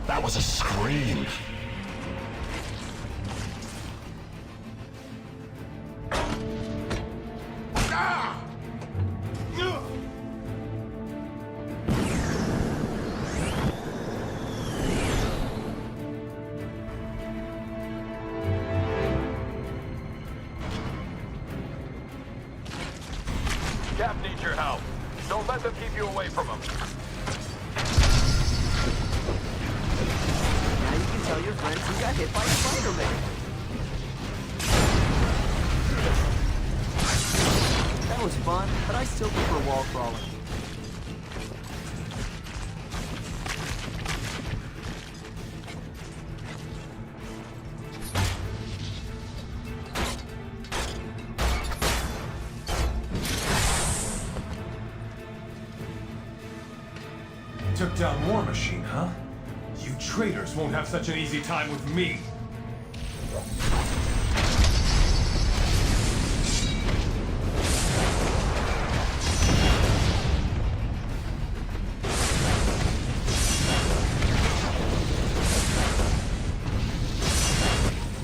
That was a scream. Cap needs your help. Don't let them keep you away from him. Now you can tell your friends who got hit by Spider-Man. That was fun, but I still prefer wall crawling. Took down War Machine, huh? You traitors won't have such an easy time with me.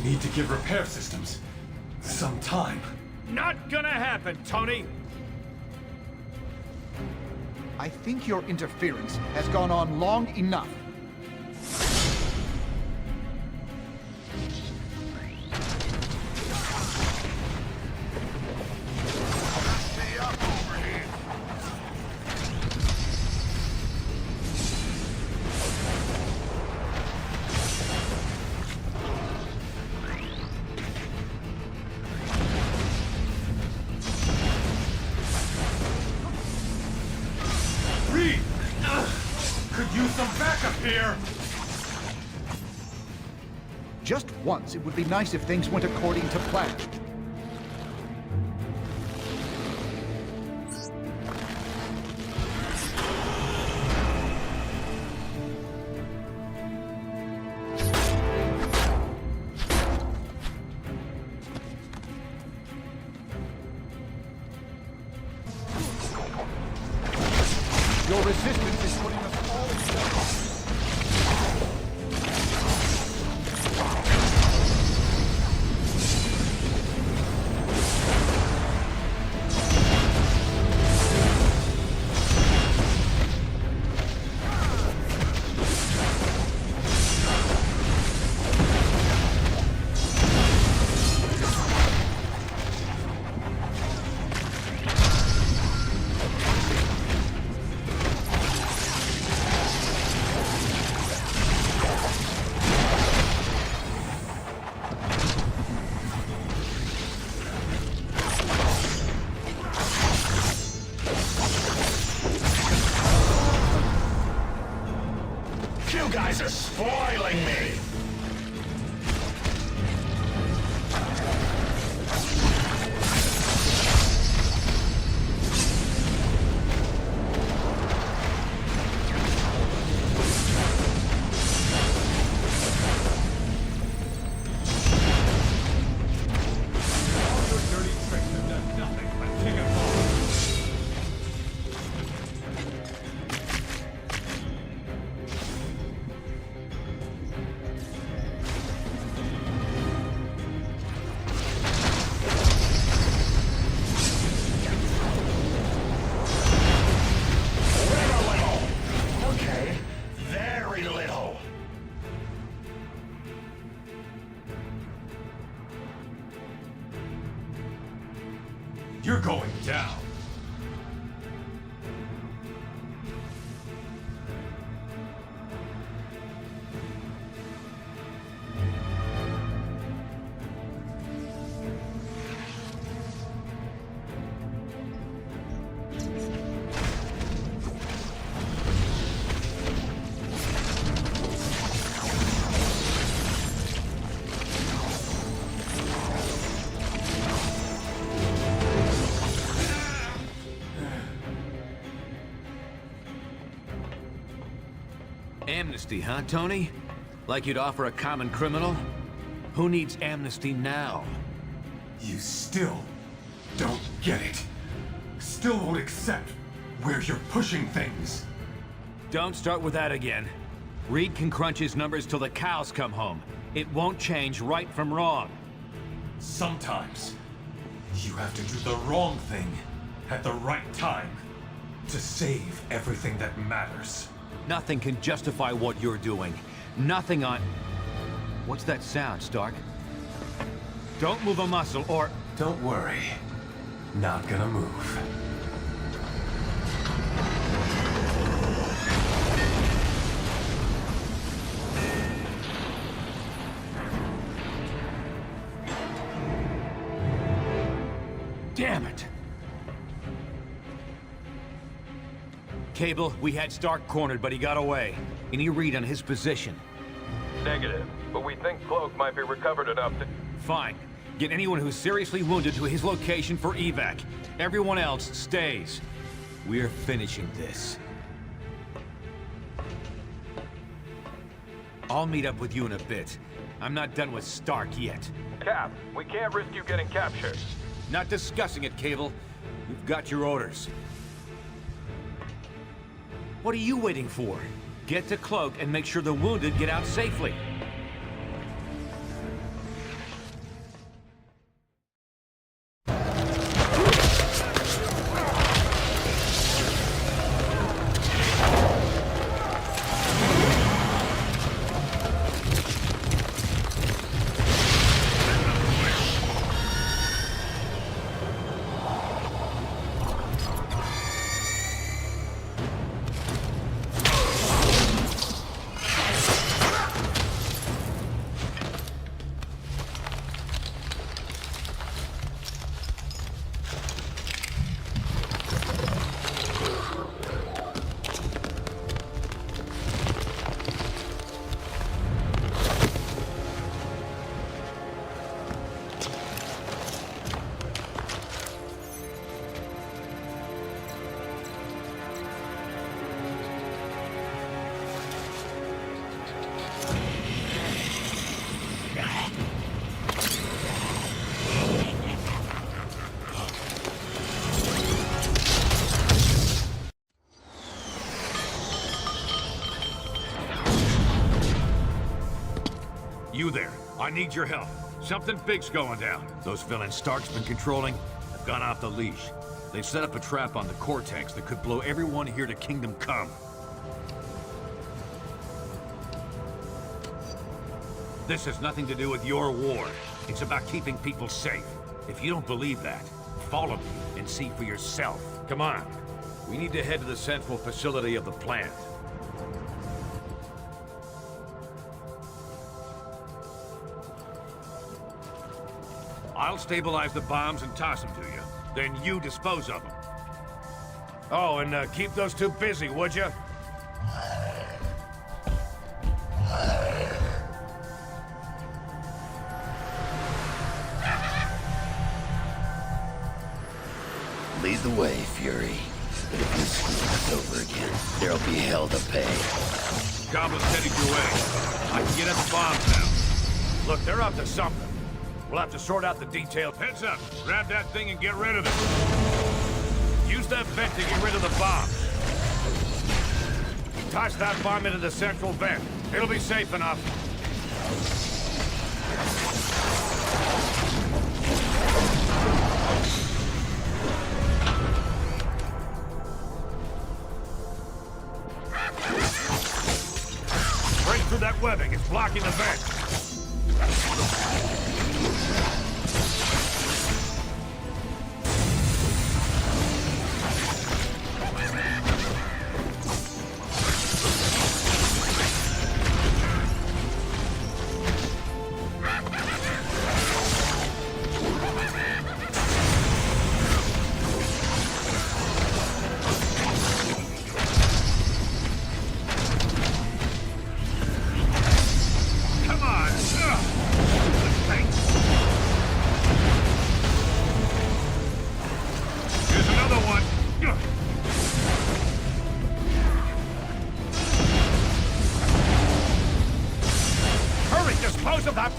Need to give repair systems some time. Not gonna happen, Tony! I think your interference has gone on long enough. Could use some backup here! Just once, it would be nice if things went according to plan. Your resistance is putting us all in trouble. You guys are spoiling me! You're going down. Amnesty, huh, Tony? Like you'd offer a common criminal? Who needs amnesty now? You still don't get it. Still won't accept where you're pushing things. Don't start with that again. Reed can crunch his numbers till the cows come home. It won't change right from wrong. Sometimes, you have to do the wrong thing at the right time to save everything that matters. Nothing can justify what you're doing. Nothing on... What's that sound, Stark? Don't move a muscle, or... Don't worry. Not gonna move. Damn it! Cable, we had Stark cornered, but he got away. Any read on his position? Negative, but we think Cloak might be recovered enough to... Fine. Get anyone who's seriously wounded to his location for evac. Everyone else stays. We're finishing this. I'll meet up with you in a bit. I'm not done with Stark yet. Cap, we can't risk you getting captured. Not discussing it, Cable. You've got your orders. What are you waiting for? Get to Cloak and make sure the wounded get out safely. You there. I need your help. Something big's going down. Those villains Stark's been controlling have gone off the leash. They've set up a trap on the Cortex that could blow everyone here to Kingdom Come. This has nothing to do with your war. It's about keeping people safe. If you don't believe that, follow me and see for yourself. Come on. We need to head to the central facility of the plant. I'll stabilize the bombs and toss them to you. Then you dispose of them. Oh, and keep those two busy, would you? Lead the way, Fury. But if you screw this over again, there'll be hell to pay. Goblin's heading your way. I can get at the bombs now. Look, they're up to something. We'll have to sort out the details. Heads up! Grab that thing and get rid of it. Use that vent to get rid of the bomb. Toss that bomb into the central vent. It'll be safe enough. Break through that webbing. It's blocking the vent.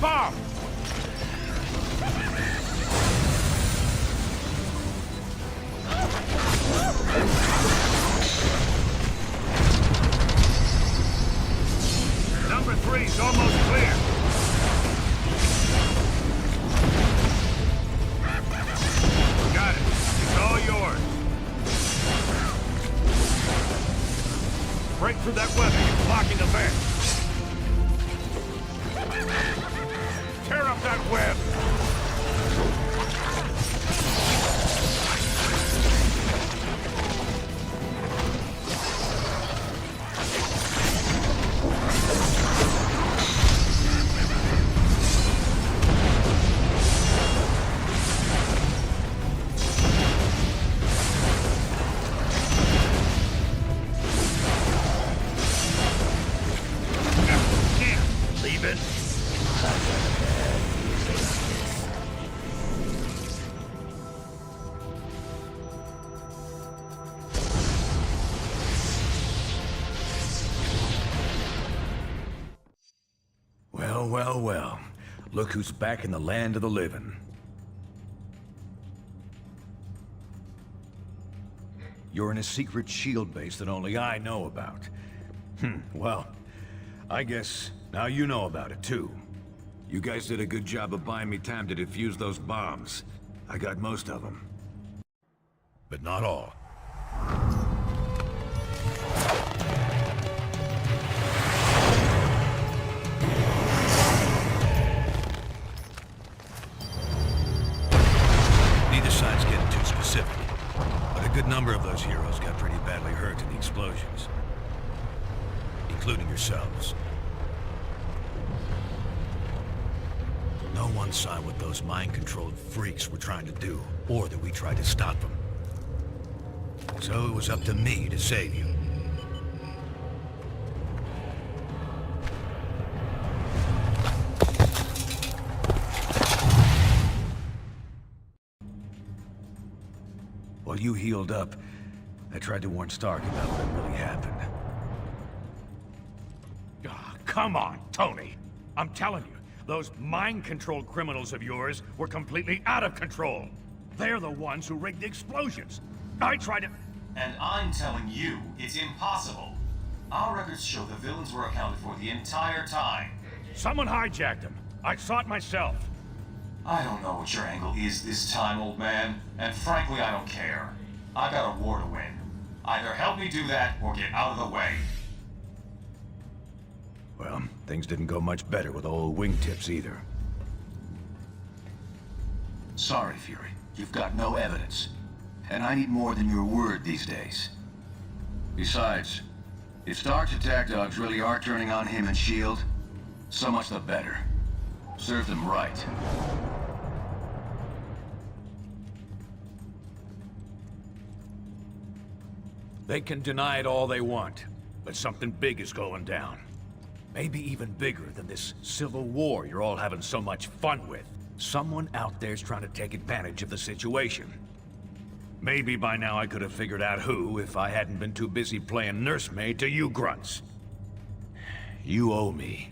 bomb! Number 3's almost clear. Got it. It's all yours. Break through that webbing. It's blocking the vent. Tear up that web. Well. Look who's back in the land of the living. You're in a secret shield base that only I know about. Well, I guess now you know about it too. You guys did a good job of buying me time to defuse those bombs. I got most of them. But not all. Neither side's getting too specific, but a good number of those heroes got pretty badly hurt in the explosions, including yourselves. No one saw what those mind-controlled freaks were trying to do, or that we tried to stop them. So it was up to me to save you. While you healed up, I tried to warn Stark about what really happened. Come on, Tony. I'm telling you, those mind-controlled criminals of yours were completely out of control. They're the ones who rigged the explosions. I tried to... And I'm telling you, it's impossible. Our records show the villains were accounted for the entire time. Someone hijacked them. I saw it myself. I don't know what your angle is this time, old man, and frankly, I don't care. I got a war to win. Either help me do that, or get out of the way. Well, things didn't go much better with old wingtips either. Sorry, Fury. You've got no evidence. And I need more than your word these days. Besides, if Stark's attack dogs really are turning on him and S.H.I.E.L.D., so much the better. Serve them right. They can deny it all they want, but something big is going down. Maybe even bigger than this civil war you're all having so much fun with. Someone out there's trying to take advantage of the situation. Maybe by now I could have figured out who if I hadn't been too busy playing nursemaid to you grunts. You owe me.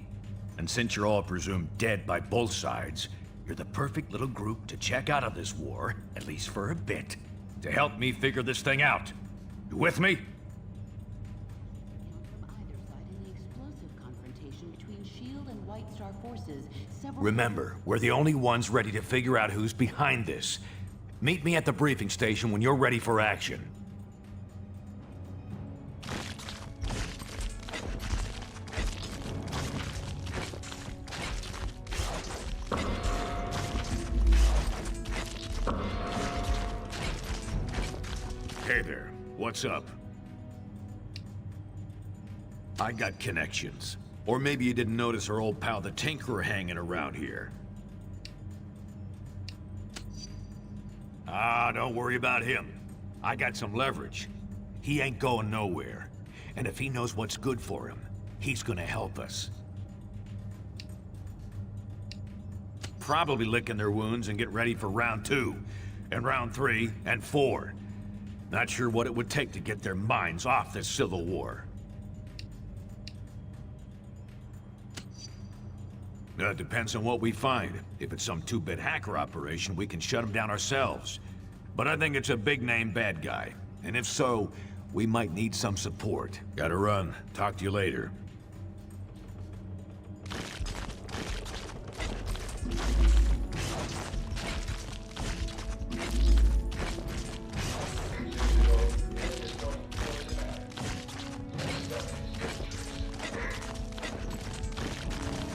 And since you're all presumed dead by both sides, you're the perfect little group to check out of this war, at least for a bit, to help me figure this thing out. You with me? Remember, we're the only ones ready to figure out who's behind this. Meet me at the briefing station when you're ready for action. Hey there, what's up? I got connections. Or maybe you didn't notice our old pal the Tinkerer hanging around here. Don't worry about him. I got some leverage. He ain't going nowhere. And if he knows what's good for him, he's gonna help us. Probably licking their wounds and get ready for round 2, and round 3, and 4. Not sure what it would take to get their minds off this civil war. It depends on what we find. If it's some two-bit hacker operation, we can shut him down ourselves. But I think it's a big-name bad guy. And if so, we might need some support. Gotta run. Talk to you later.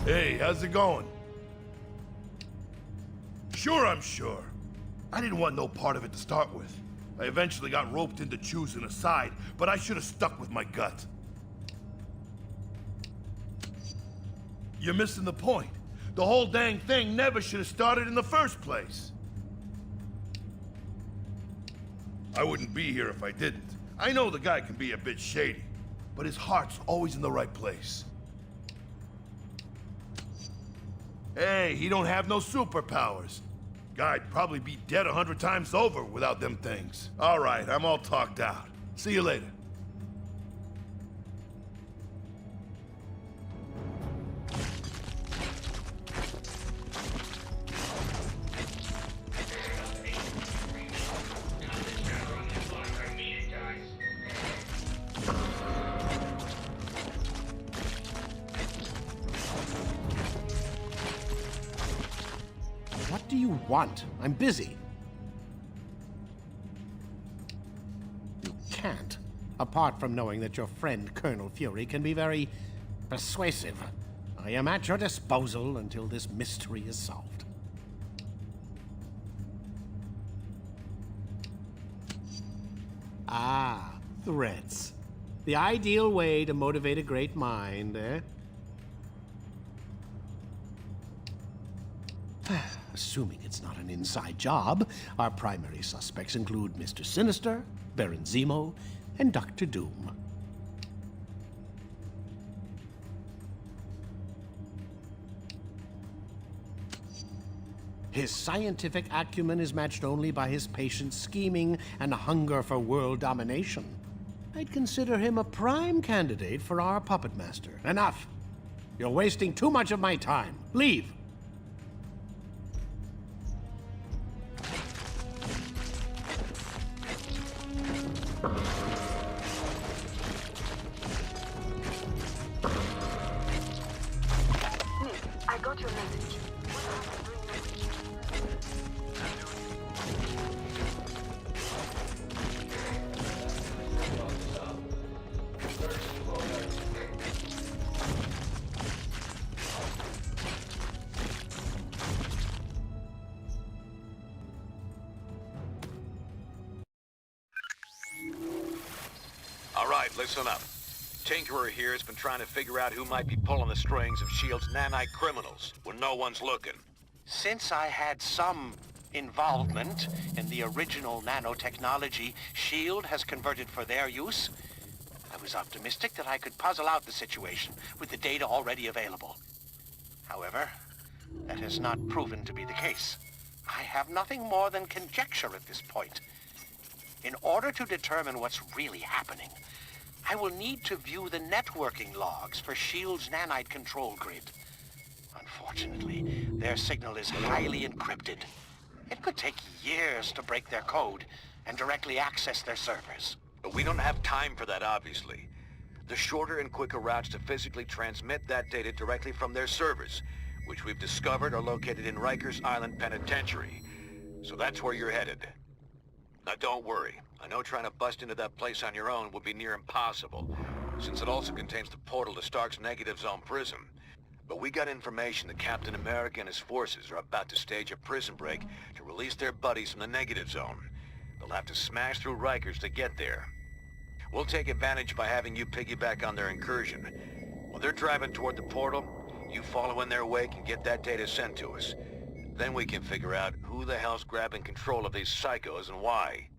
Hey, how's it going? Sure, I'm sure. I didn't want no part of it to start with. I eventually got roped into choosing a side, but I should have stuck with my gut. You're missing the point. The whole dang thing never should have started in the first place. I wouldn't be here if I didn't. I know the guy can be a bit shady, but his heart's always in the right place. Hey, he don't have no superpowers. Guy'd probably be dead 100 times over without them things. All right, I'm all talked out. See you later. What do you want? I'm busy. You can't, apart from knowing that your friend Colonel Fury can be very persuasive. I am at your disposal until this mystery is solved. Ah, threats. The ideal way to motivate a great mind, eh? Assuming it's not an inside job, our primary suspects include Mr. Sinister, Baron Zemo, and Dr. Doom. His scientific acumen is matched only by his patient scheming and hunger for world domination. I'd consider him a prime candidate for our puppet master. Enough! You're wasting too much of my time. Leave! I got your message. All right, listen up. Tinkerer here has been trying to figure out who might be pulling the strings of S.H.I.E.L.D.'s nanite criminals when no one's looking. Since I had some involvement in the original nanotechnology S.H.I.E.L.D. has converted for their use, I was optimistic that I could puzzle out the situation with the data already available. However, that has not proven to be the case. I have nothing more than conjecture at this point. In order to determine what's really happening, I will need to view the networking logs for S.H.I.E.L.D.'s nanite control grid. Unfortunately, their signal is highly encrypted. It could take years to break their code and directly access their servers. But we don't have time for that, obviously. The shorter and quicker routes to physically transmit that data directly from their servers, which we've discovered are located in Rikers Island Penitentiary. So that's where you're headed. Now don't worry. I know trying to bust into that place on your own would be near impossible, since it also contains the portal to Stark's Negative Zone prison. But we got information that Captain America and his forces are about to stage a prison break to release their buddies from the Negative Zone. They'll have to smash through Rikers to get there. We'll take advantage by having you piggyback on their incursion. While they're driving toward the portal, you follow in their wake and get that data sent to us. Then we can figure out who the hell's grabbing control of these psychos and why.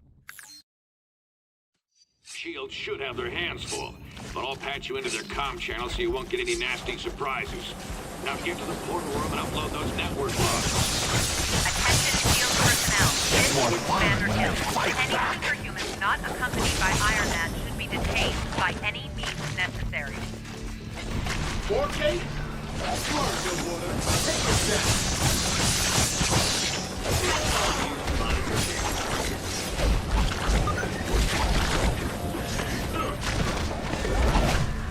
S.H.I.E.L.D. should have their hands full, but I'll patch you into their comm channel so you won't get any nasty surprises. Now get to the portal room and upload those network logs. Attention S.H.I.E.L.D. personnel. This is Commander Hill. Any superhumans not accompanied by Iron Man should be detained by any means necessary. 4K?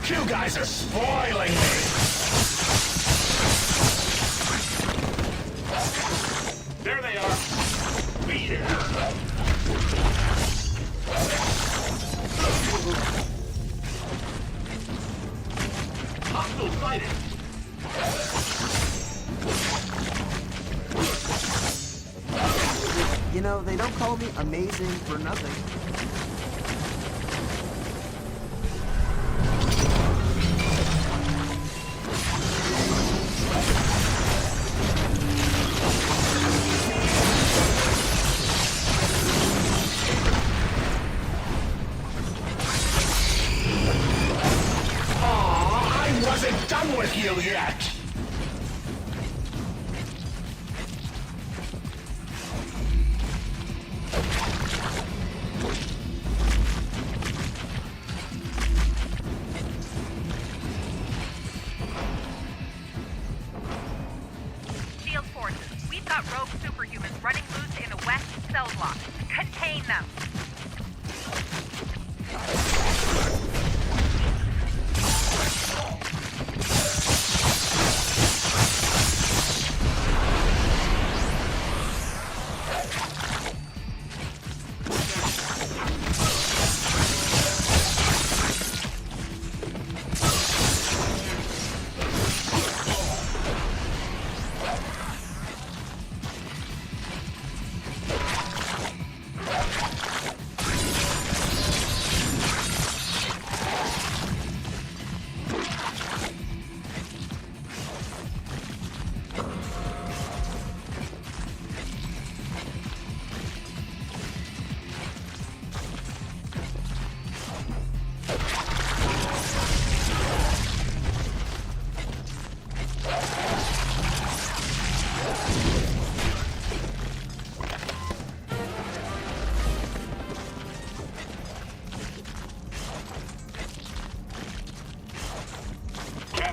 You guys are spoiling me! There they are! Beat it! Hostile fighting! You know, they don't call me amazing for nothing. I wasn't done with you yet! Shield forces, we've got rogue superhumans running loose in the west cell block. Contain them.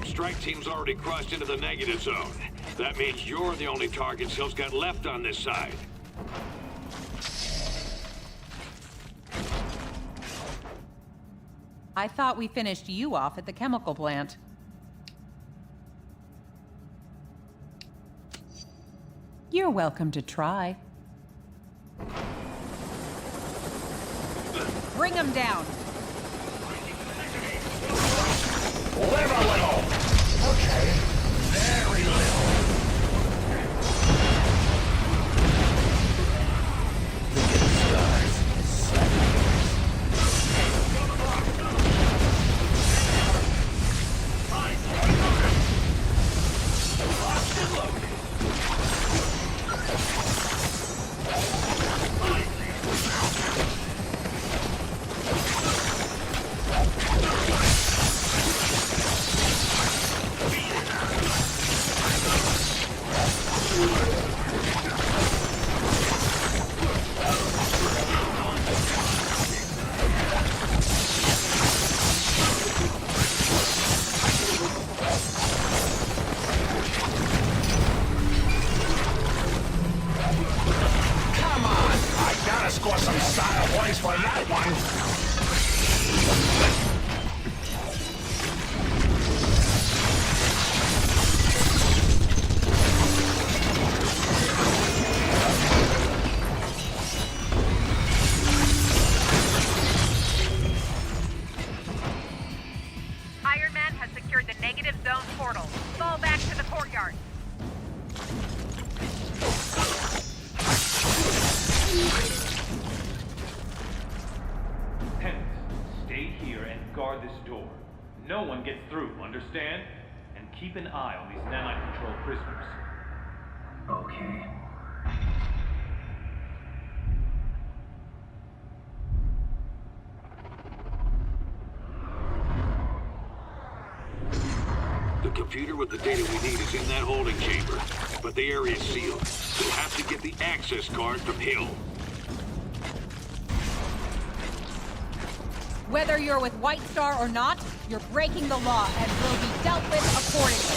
Strike team's already crossed into the negative zone. That means you're the only target Sil's got left on this side. I thought we finished you off at the chemical plant. You're welcome to try. Bring him down. Live a little! Okay, very little. Look at the stars. Score some style points for that one. Iron Man has secured the negative zone portal. Fall back to the courtyard. Stay here and guard this door. No one gets through, understand? And keep an eye on these nanite-controlled prisoners. Okay. The computer with the data we need is in that holding chamber, but the area's sealed. We'll have to get the access card from Hill. Whether you're with White Star or not, You're breaking the law and will be dealt with accordingly.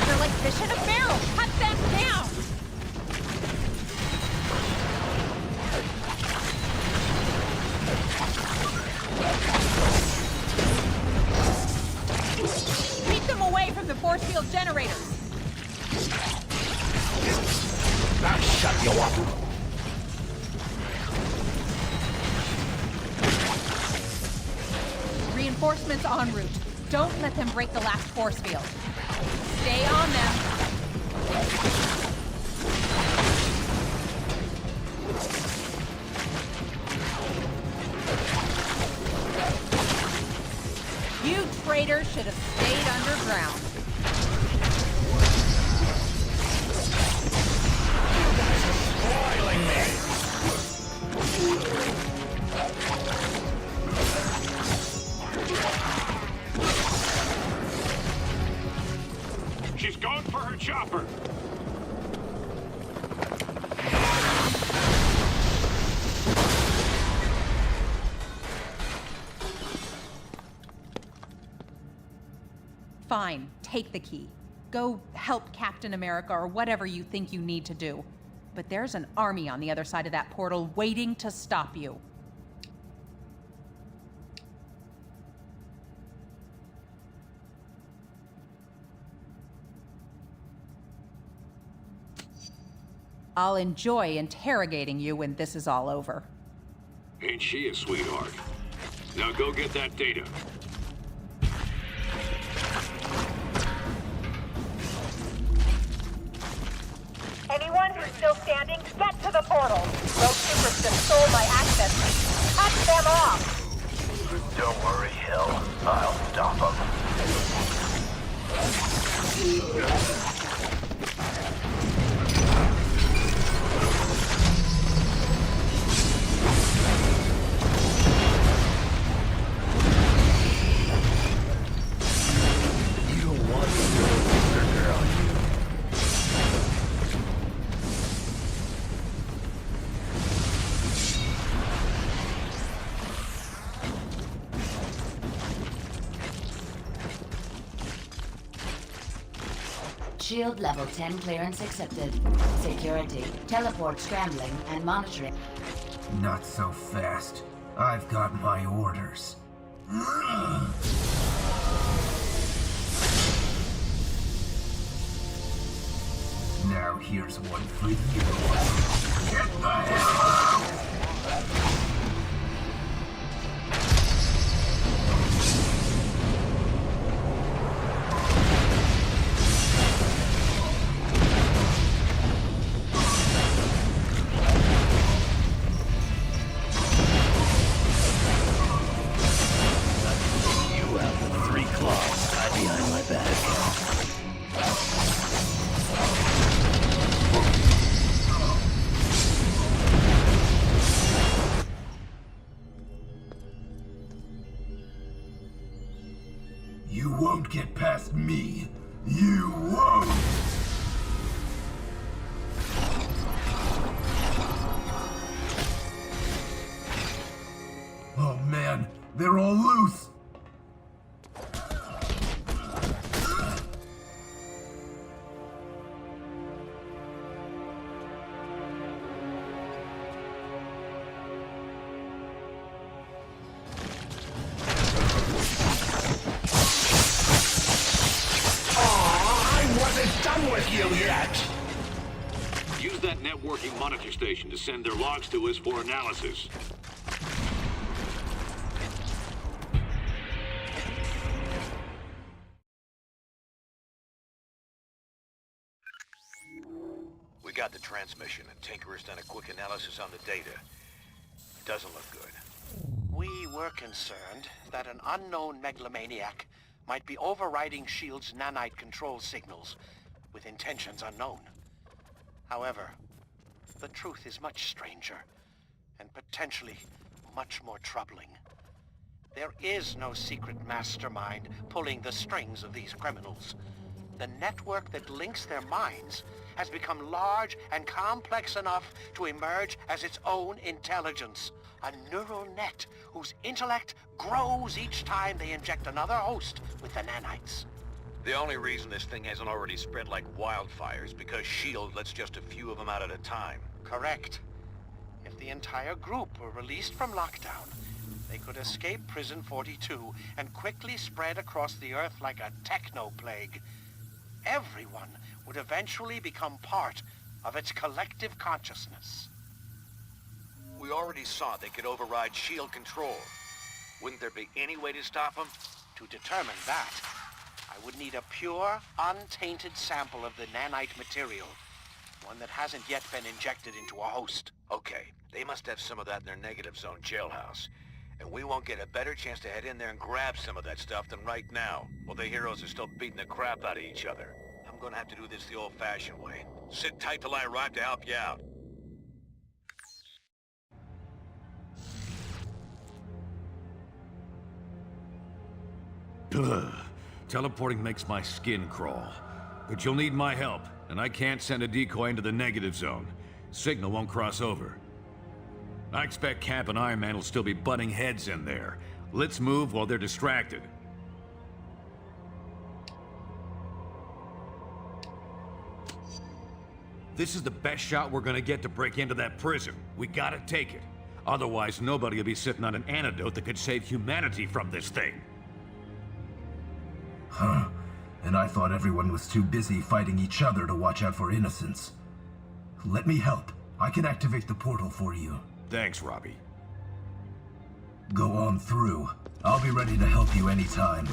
You're like fish in a barrel! Cut them down! Keep them away from the force field generators! I'll shut you up. Reinforcements en route. Don't let them break the last force field. Stay on them. You traitors should have stayed underground. Spoiling me. She's going for her chopper. Fine, take the key. Go help Captain America or whatever you think you need to do. But there's an army on the other side of that portal waiting to stop you. I'll enjoy interrogating you when this is all over. Ain't she a sweetheart? Now go get that data. Anyone who's still standing, get to the portal. Rogue Supers just stole my access key. Cut them off! Don't worry, Hill. I'll stop them. Shield level 10 clearance accepted. Security, teleport scrambling, and monitoring. Not so fast. I've got my orders. Now here's one for you. Get the hell out! You won't get past me. You won't! Oh man, they're all loose! Done with you yet! Use that networking monitor station to send their logs to us for analysis. We got the transmission, and Tinker's done a quick analysis on the data. Doesn't look good. We were concerned that an unknown megalomaniac might be overriding S.H.I.E.L.D.'s nanite control signals with intentions unknown. However, the truth is much stranger and potentially much more troubling. There is no secret mastermind pulling the strings of these criminals. The network that links their minds has become large and complex enough to emerge as its own intelligence, A neural net whose intellect grows each time they inject another host with the nanites. The only reason this thing hasn't already spread like wildfire is because S.H.I.E.L.D. lets just a few of them out at a time. Correct. If the entire group were released from lockdown, they could escape Prison 42 and quickly spread across the Earth like a techno-plague. Everyone would eventually become part of its collective consciousness. We already saw they could override S.H.I.E.L.D. control. Wouldn't there be any way to stop them? To determine that, I would need a pure, untainted sample of the nanite material. One that hasn't yet been injected into a host. Okay, they must have some of that in their negative zone jailhouse. And we won't get a better chance to head in there and grab some of that stuff than right now, while the heroes are still beating the crap out of each other. I'm gonna have to do this the old-fashioned way. Sit tight till I arrive to help you out. Ugh. Teleporting makes my skin crawl. But you'll need my help, and I can't send a decoy into the negative zone. Signal won't cross over. I expect Cap and Iron Man will still be butting heads in there. Let's move while they're distracted. This is the best shot we're gonna get to break into that prison. We gotta take it. Otherwise, nobody will be sitting on an antidote that could save humanity from this thing. Huh. And I thought everyone was too busy fighting each other to watch out for innocents. Let me help. I can activate the portal for you. Thanks, Robbie. Go on through. I'll be ready to help you anytime.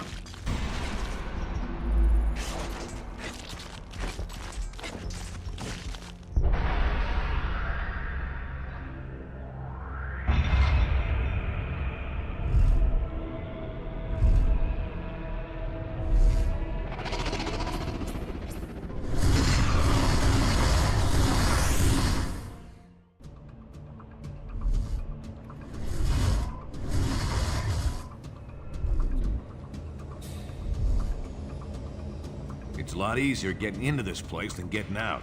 It's a lot easier getting into this place than getting out.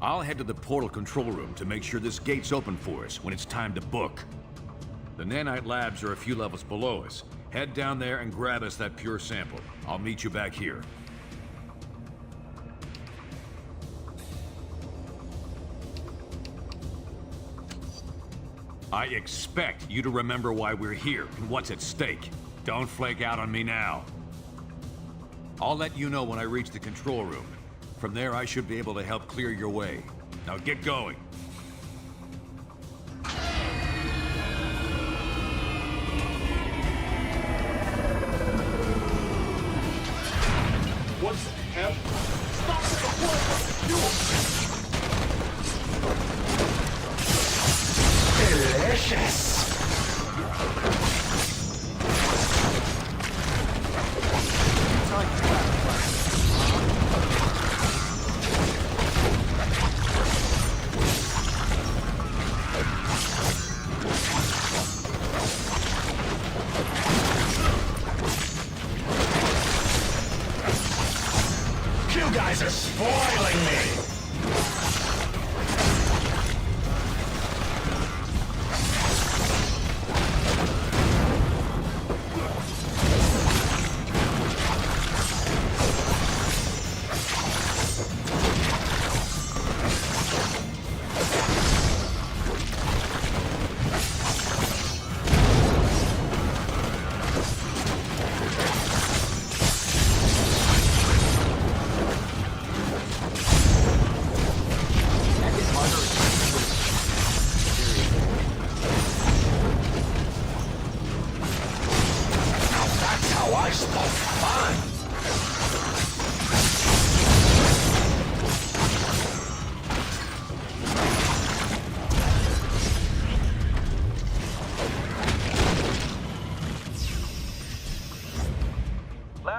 I'll head to the portal control room to make sure this gate's open for us when it's time to book. The nanite labs are a few levels below us. Head down there and grab us that pure sample. I'll meet you back here. I expect you to remember why we're here and what's at stake. Don't flake out on me now. I'll let you know when I reach the control room. From there, I should be able to help clear your way. Now get going. What the hell? Stop the delicious! You guys are spoiling me!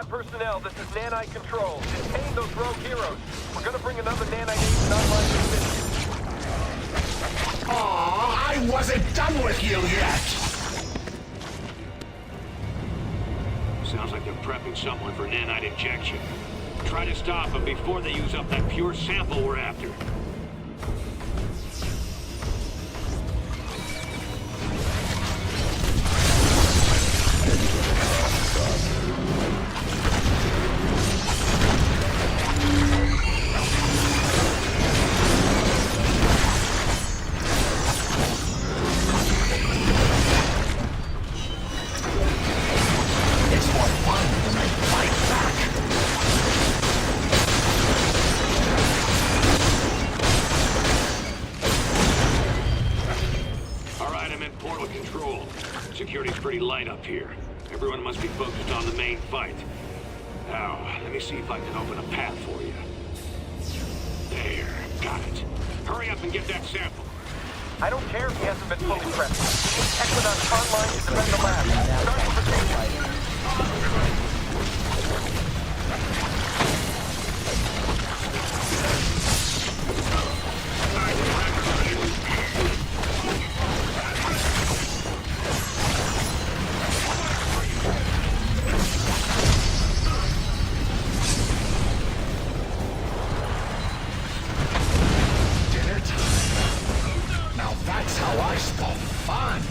Personnel, this is Nanite Control. Detain those rogue heroes. We're gonna bring another Nanite agent online to assist you. Aww, I wasn't done with you yet! Sounds like they're prepping someone for nanite injection. Try to stop them before they use up that pure sample we're after. pretty light up here. Everyone must be focused on the main fight. Now, let me see if I can open a path for you. There, got it. Hurry up and get that sample. I don't care if he hasn't been fully prepped. Equinox online to defend the lab. Starting protection. Dinner time. Now that's how I spell fun.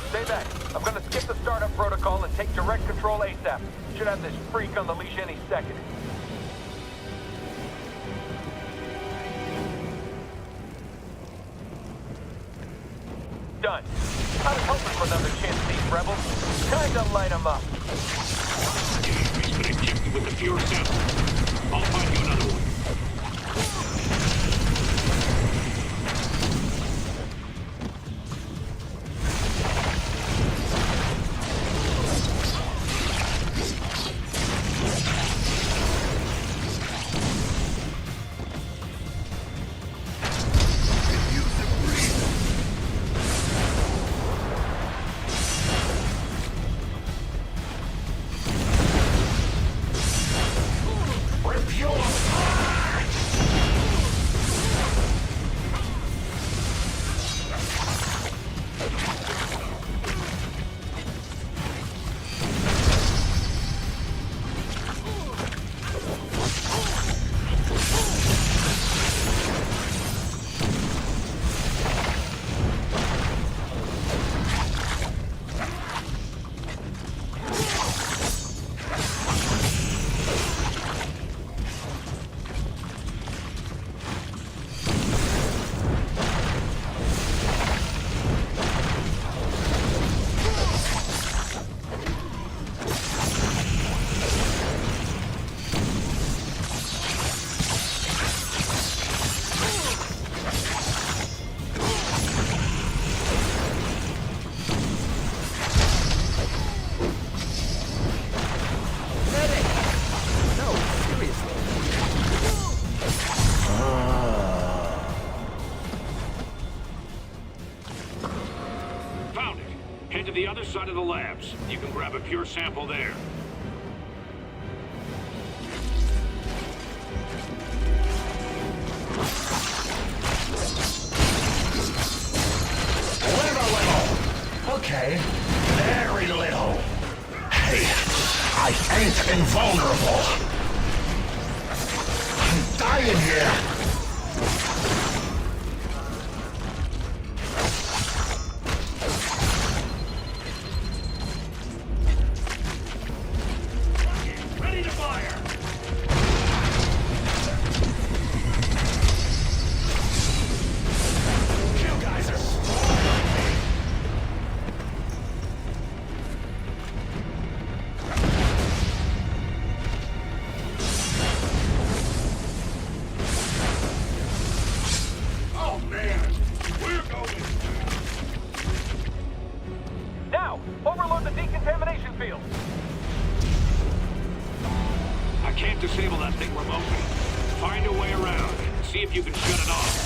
Stay back. I'm gonna skip the startup protocol and take direct control ASAP. Should have this freak on the leash any second. Done. I was hoping for another chance at these rebels. Time to light them up. He's been injected with the pure sample. I'll find you another one. Head to the other side of the labs. You can grab a pure sample there. Little. Okay. Very little. Hey, I ain't invulnerable. I'm dying here. Ready to fire! You guys are spoiling me. Oh man, we're going. Now, overload the decontamination field. I can't disable that thing remotely. Find a way around. See if you can shut it off.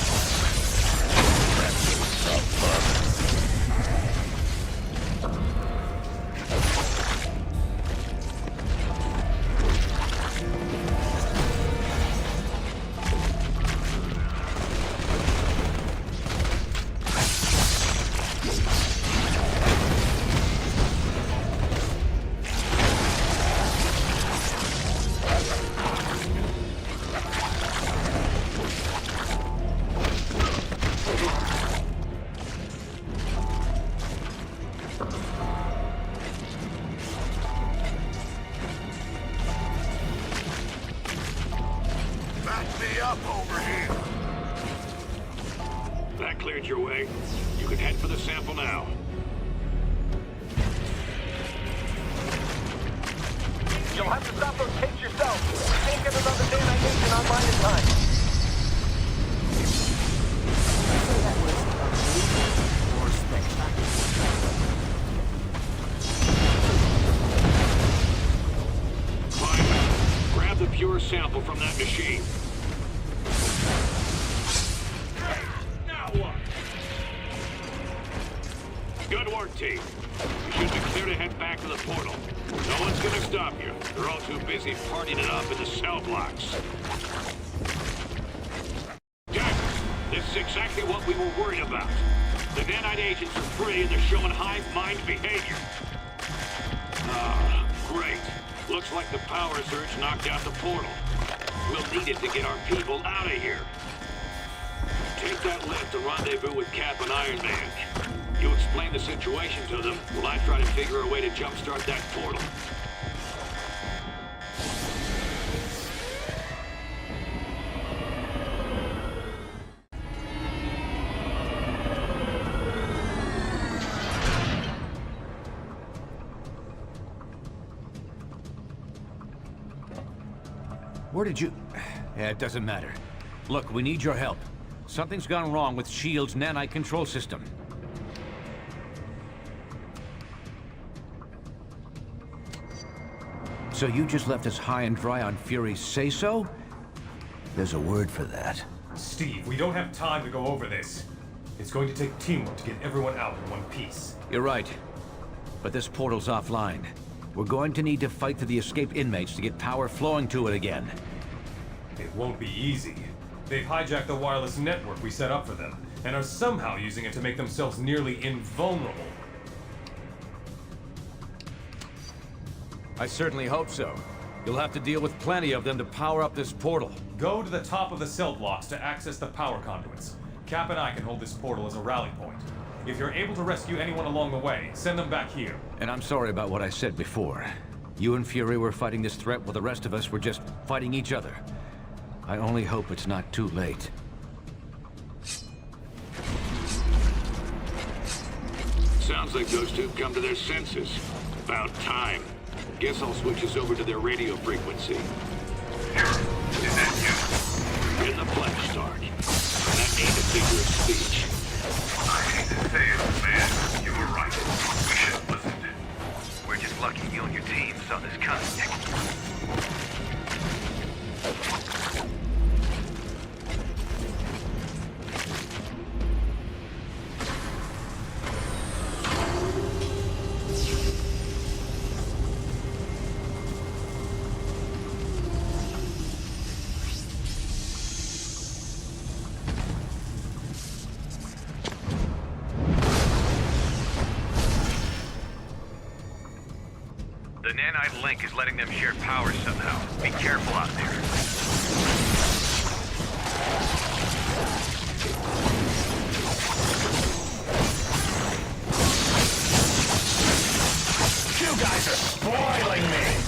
cleared your way. You can head for the sample now. You'll have to stop those tapes yourself. We can't get another nanite agent online in time. That was amazing or spectacular. Fine. Grab the pure sample from that machine. Now what? Good work, team. You should be clear to head back to the portal. No one's gonna stop you. They're all too busy partying it up in the cell blocks. Jack, this is exactly what we were worried about. The nanite agents are free and they're showing hive mind behavior. Ah, great. Looks like the power surge knocked out the portal. We'll need it to get our people out of here. Take that lift to rendezvous with Cap and Iron Man. You explain the situation to them while I try to figure a way to jumpstart that portal. Where did you... Yeah, it doesn't matter. Look, we need your help. Something's gone wrong with S.H.I.E.L.D.'s nanite control system. So you just left us high and dry on Fury's say-so? There's a word for that. Steve, we don't have time to go over this. It's going to take teamwork to get everyone out in one piece. You're right. But this portal's offline. We're going to need to fight through the escaped inmates to get power flowing to it again. It won't be easy. They've hijacked the wireless network we set up for them, and are somehow using it to make themselves nearly invulnerable. I certainly hope so. You'll have to deal with plenty of them to power up this portal. Go to the top of the cell blocks to access the power conduits. Cap and I can hold this portal as a rally point. If you're able to rescue anyone along the way, send them back here. And I'm sorry about what I said before. You and Fury were fighting this threat while the rest of us were just fighting each other. I only hope it's not too late. Sounds like those two come to their senses. About time. Guess I'll switch us over to their radio frequency. Is that you? In the flesh, Stark. That ain't a figure of speech. I hate to say it, man. You were right. We should have listened to. We're just lucky you and your team saw this coming. The nanite link is letting them share power somehow. Be careful out there. You guys are spoiling me!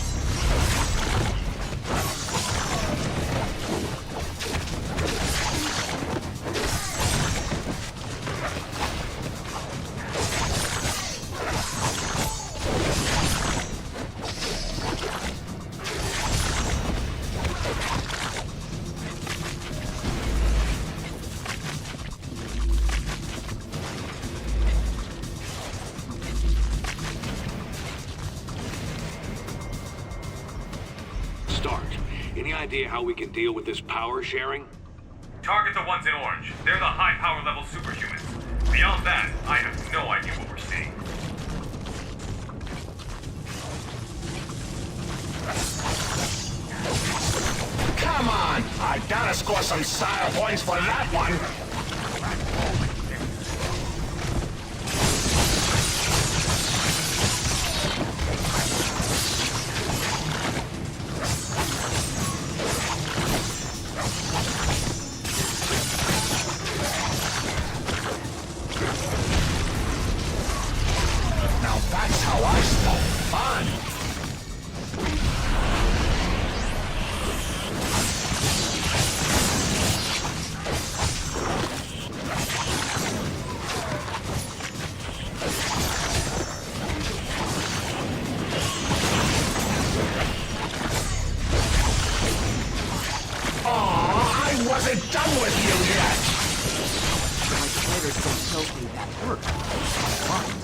Any idea how we can deal with this power sharing? Target the ones in orange. They're the high power level superhumans. Beyond that, I have no idea what we're seeing. Come on! I gotta score some style points for that one! Now that's how I spell fun! hopefully that worked. Fine.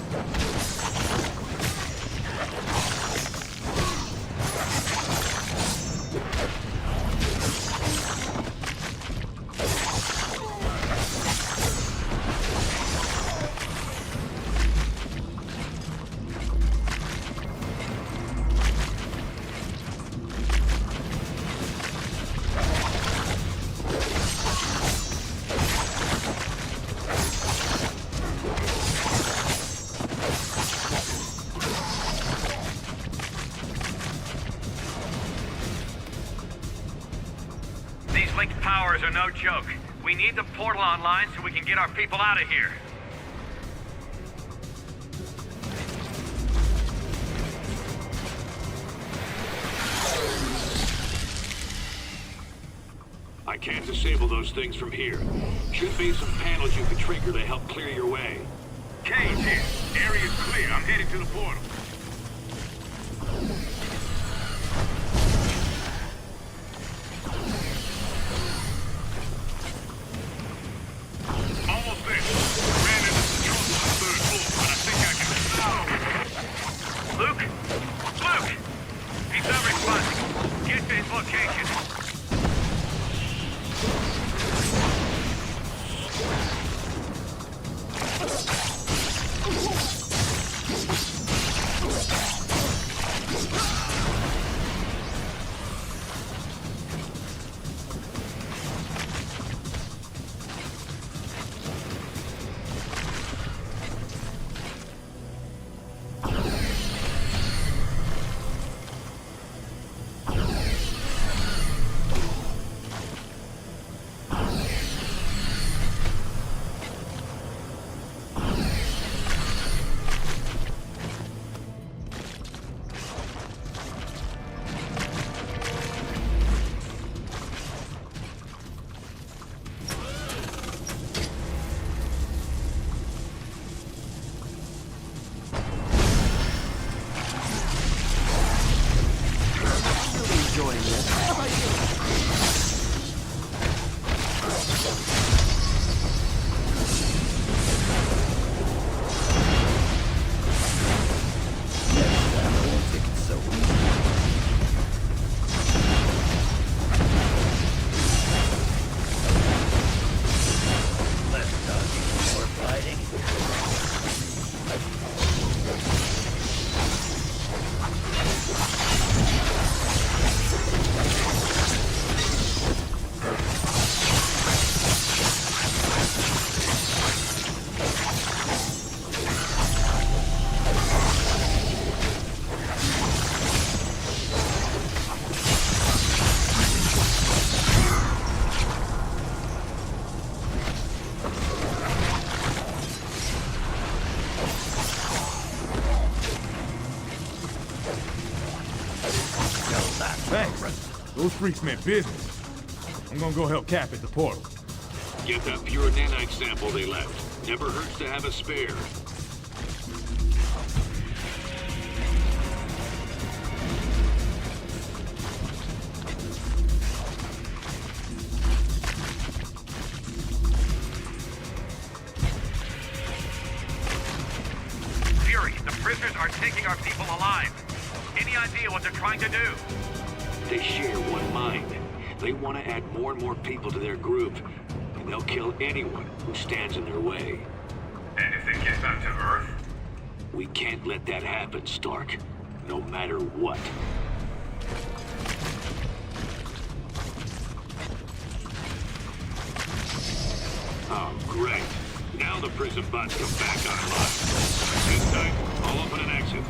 These linked powers are no joke. We need the portal online so we can get our people out of here. I can't disable those things from here. Should be some panels you can trigger to help clear your way. Cage here. Area's clear. I'm heading to the portal. Almost there. Ran into some trouble on the third floor, but I think I can... Luke? Luke! He's not responding. Get to his location. Thanks. Those freaks meant business. I'm gonna go help Cap at the portal. Get that pure nanite sample they left. Never hurts to have a spare. Fury, the prisoners are taking our people alive. Any idea what they're trying to do? They share one mind. They want to add more and more people to their group, and they'll kill anyone who stands in their way. And if they get back to Earth? We can't let that happen, Stark. No matter what. Oh, great. Now the prison bots come back online. Sit tight. I'll open an exit.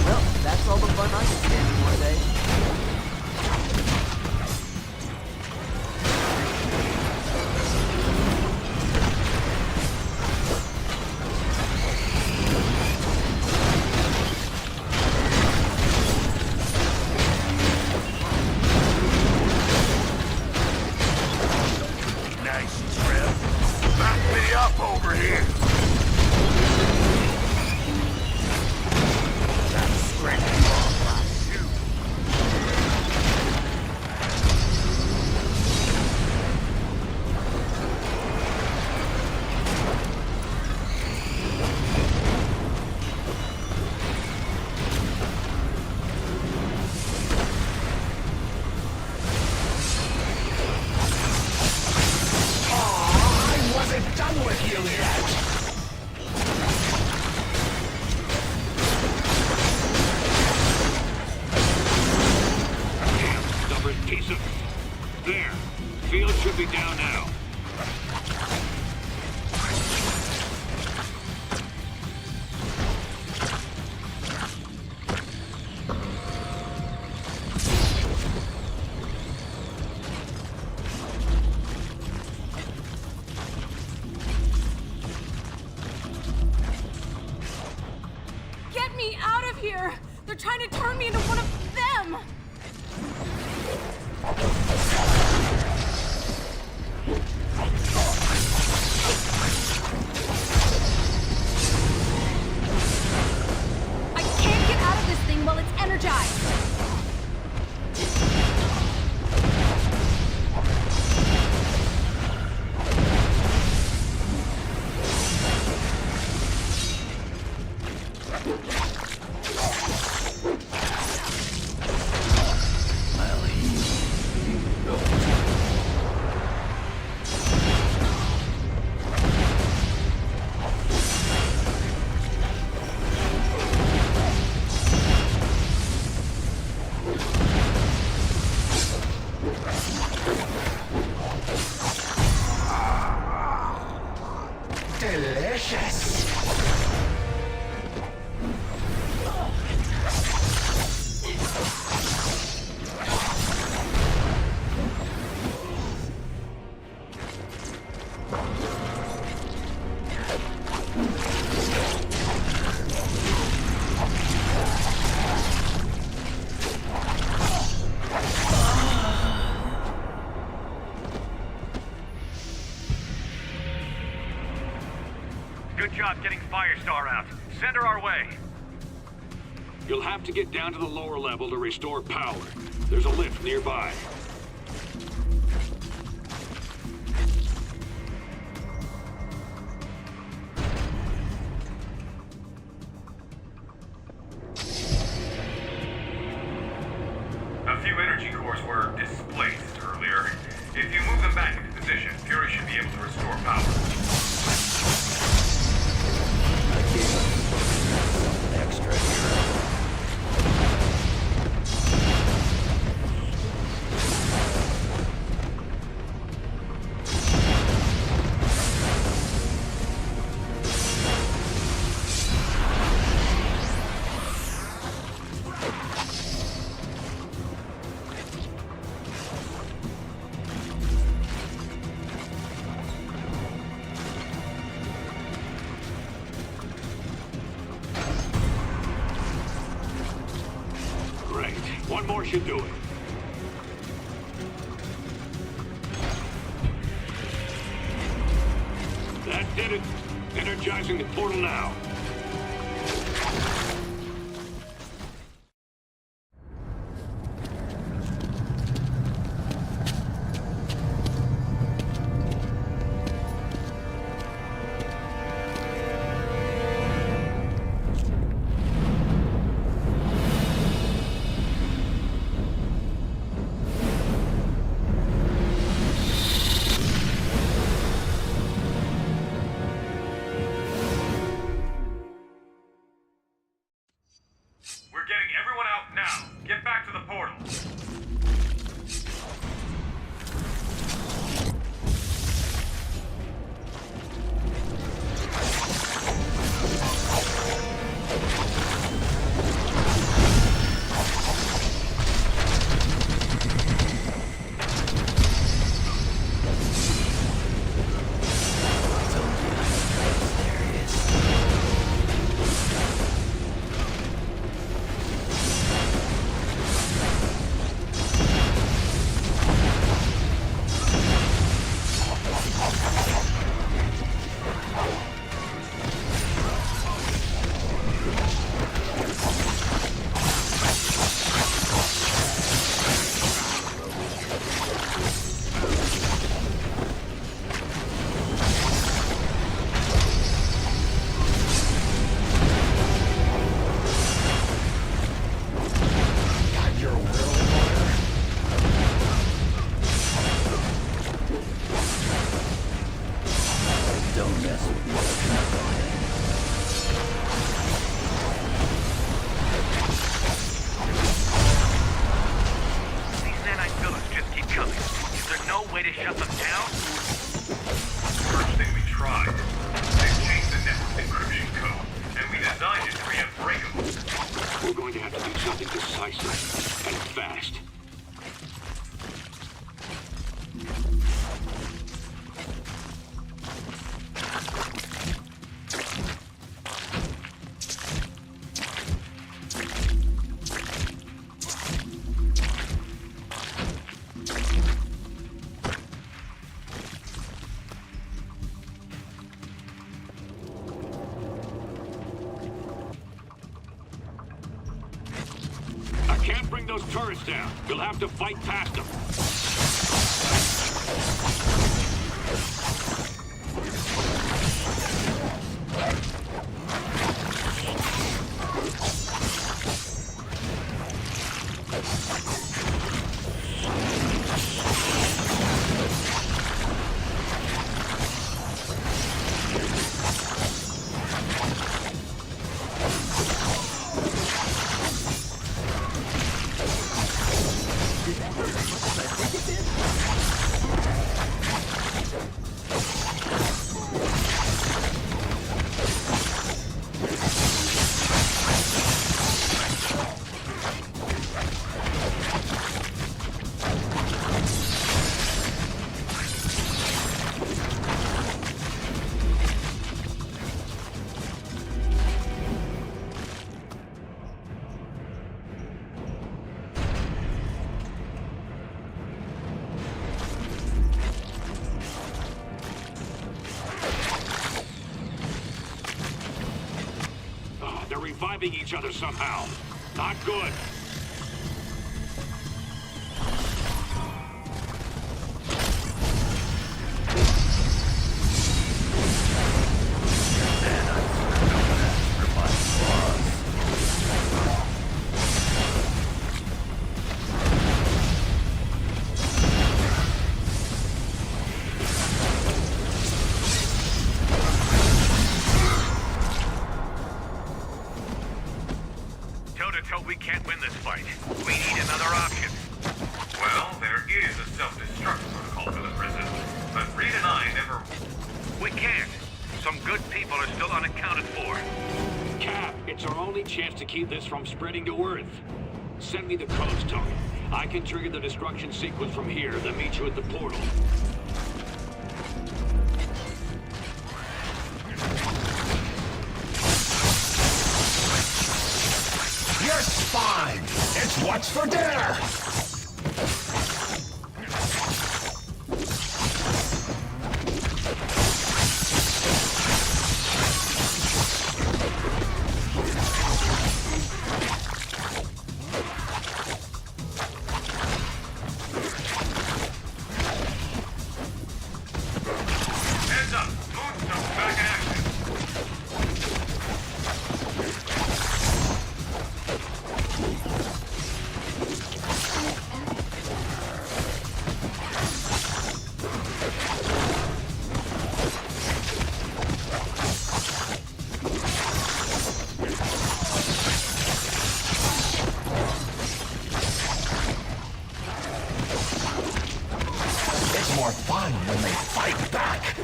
Well, that's all the fun I can stand for today. Help over here! That's scraping off my shoe. Done with you yet! Damn, stubborn piece of... There. Field should be down now. Get me out of here! They're trying to turn me into one of them! I can't get out of this thing while it's energized! Delicious! Good job getting Firestar out. Send her our way. You'll have to get down to the lower level to restore power. There's a lift nearby. A few energy cores were displaced earlier. If you move them back into position, Fury should be able to restore power. Extra hero. One more should do it. That did it. Energizing the portal now. no way to shut them down? First thing we tried. They changed the network encryption code, and we designed it to be unbreakable. We're going to have to do something decisive, and fast. Can't bring those turrets down. You'll have to fight past them. They're reviving each other somehow. Not good. We can't win this fight. We need another option. Well, there is a self-destruct protocol for the prison, but Reed and I never... We can't. Some good people are still unaccounted for. Cap, it's our only chance to keep this from spreading to Earth. Send me the codes, Tony. I can trigger the destruction sequence from here, then meet you at the portal. You're fine. It's what's for dinner. Heads up! Moonstone back in action! It's more fun when they fight back.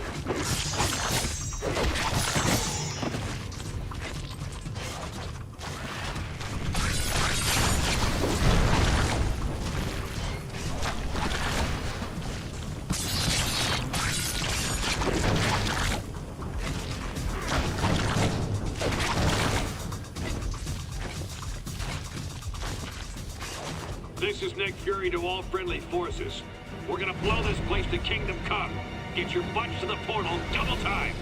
This is Nick Fury to all friendly forces. We're gonna blow this place to Kingdom Come. Get your butts to the portal double time.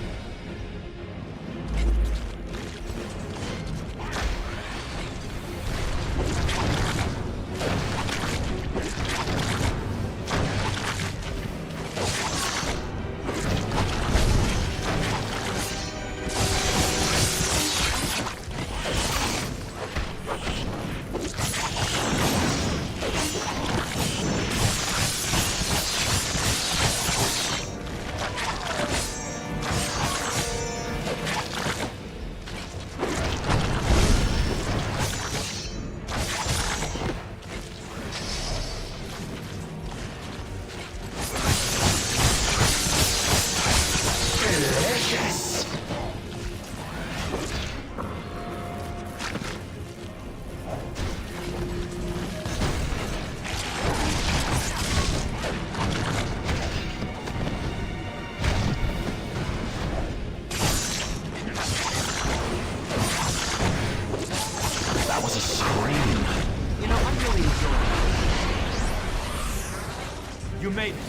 You made it.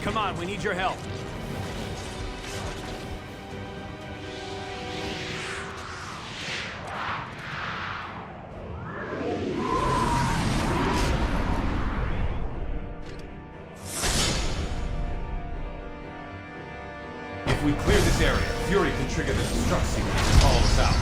Come on, we need your help. If we clear this area, Fury can trigger the destruct sequence and follow us out.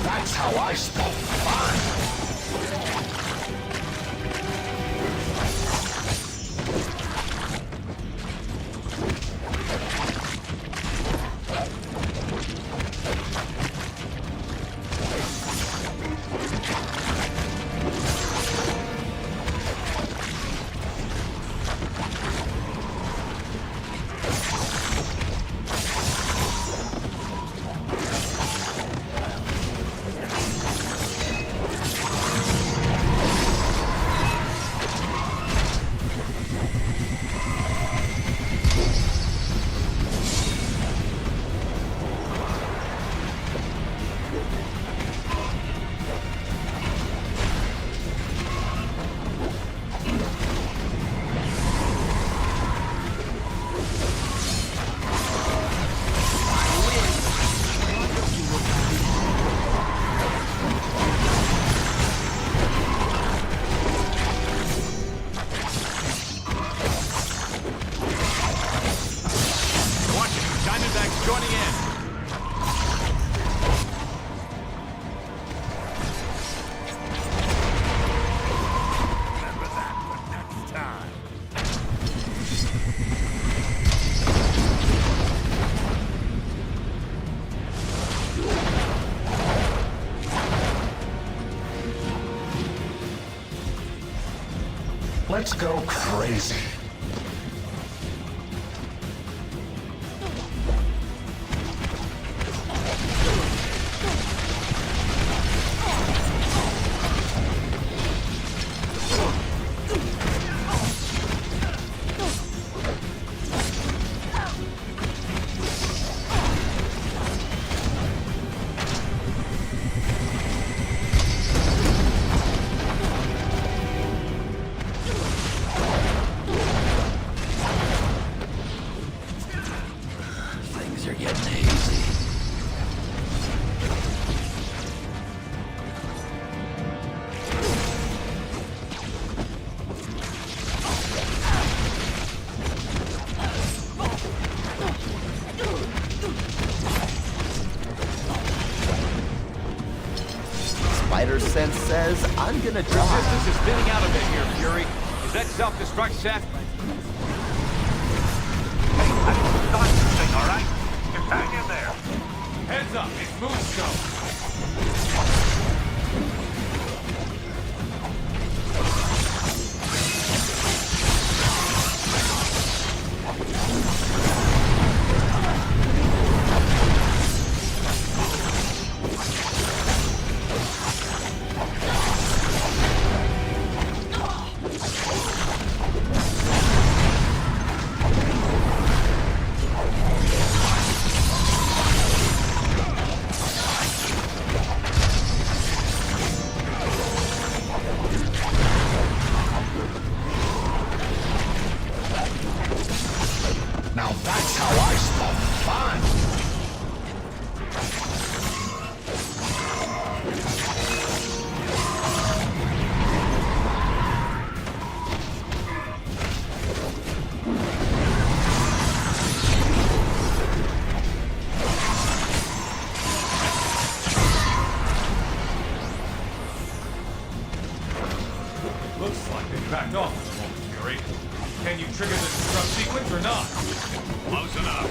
That's how I spell fun! Let's go crazy. Spider sense says I'm gonna die. Resistance is thinning out a bit here, Fury. Is that self-destruct set? Hey, I didn't start this thing, alright? Just hang in there. Heads up, it's Moonstone. Now that's how I spell fun! Looks like they backed off for the moment, Fury. Can you trigger the destruct sequence or not? Close enough.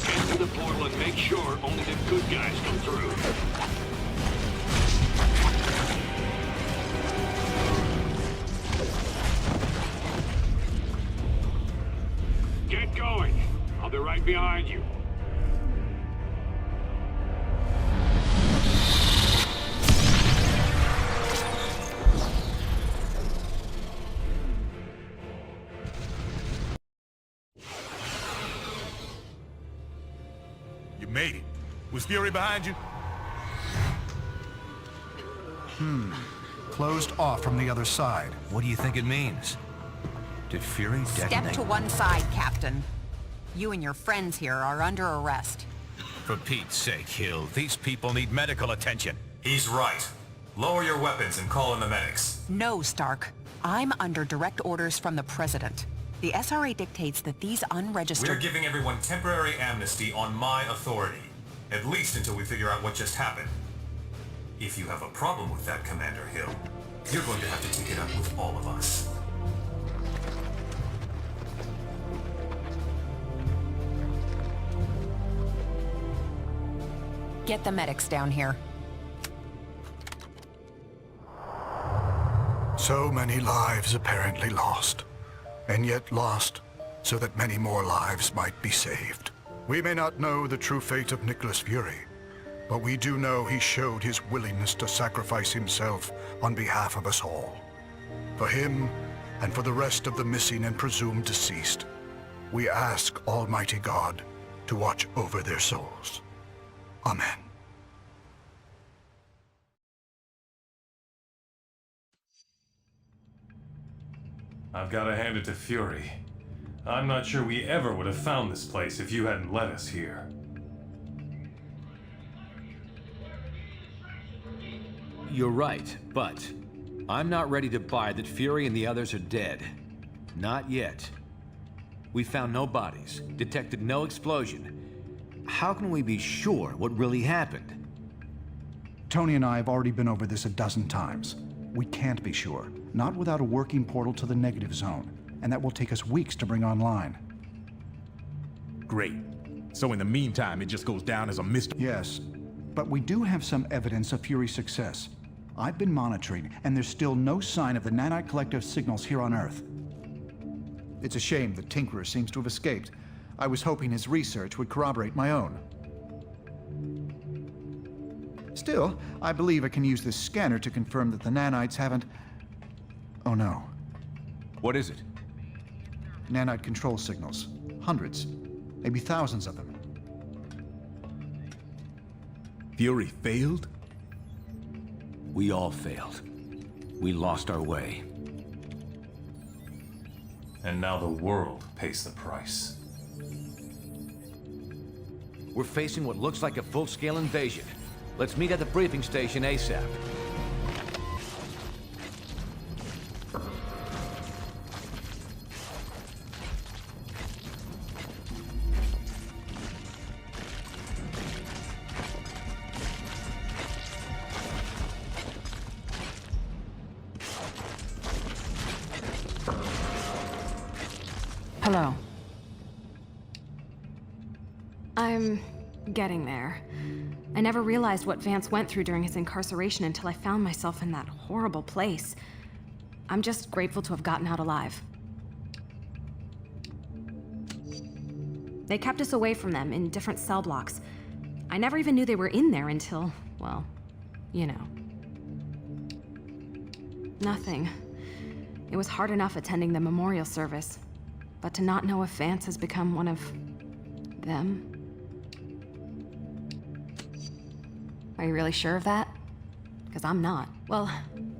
Get to the portal and make sure only the good guys come through. right behind you. You made it. Was Fury behind you? Closed off from the other side. What do you think it means? Did Fury detonate? Step to one side, Captain. You and your friends here are under arrest. For Pete's sake, Hill, these people need medical attention. He's right. Lower your weapons and call in the medics. No, Stark. I'm under direct orders from the President. The SRA dictates that these unregistered... We're giving everyone temporary amnesty on my authority. At least until we figure out what just happened. If you have a problem with that, Commander Hill, you're going to have to take it up with all of us. Get the medics down here. So many lives apparently lost, and yet lost so that many more lives might be saved. We may not know the true fate of Nicholas Fury, but we do know he showed his willingness to sacrifice himself on behalf of us all. For him, and for the rest of the missing and presumed deceased, we ask Almighty God to watch over their souls. Amen. I've got to hand it to Fury. I'm not sure we ever would have found this place if you hadn't led us here. You're right, but I'm not ready to buy that Fury and the others are dead. Not yet. We found no bodies, detected no explosion. How can we be sure what really happened? Tony and I have already been over this a dozen times. We can't be sure, not without a working portal to the negative zone, and that will take us weeks to bring online. Great. So in the meantime, it just goes down as a mystery. Yes, but we do have some evidence of Fury's success. I've been monitoring, and there's still no sign of the Nanite Collective signals here on Earth. It's a shame the Tinkerer seems to have escaped. I was hoping his research would corroborate my own. Still, I believe I can use this scanner to confirm that the nanites haven't... Oh no. What is it? Nanite control signals. Hundreds, maybe thousands of them. Fury failed? We all failed. We lost our way. And now the world pays the price. We're facing what looks like a full-scale invasion. Let's meet at the briefing station ASAP. Hello. I'm getting there. I never realized what Vance went through during his incarceration until I found myself in that horrible place. I'm just grateful to have gotten out alive. They kept us away from them in different cell blocks. I never even knew they were in there until, well, you know. Nothing. It was hard enough attending the memorial service, but to not know if Vance has become one of them. Are you really sure of that? Because I'm not. Well,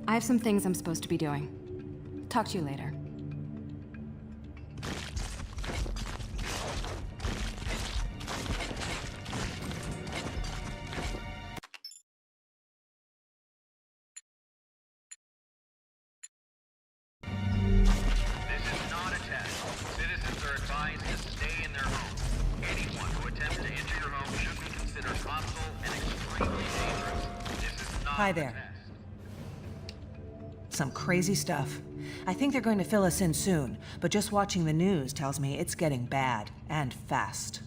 I have some things I'm supposed to be doing. Talk to you later. Hi there. Some crazy stuff. I think they're going to fill us in soon, but just watching the news tells me it's getting bad, and fast.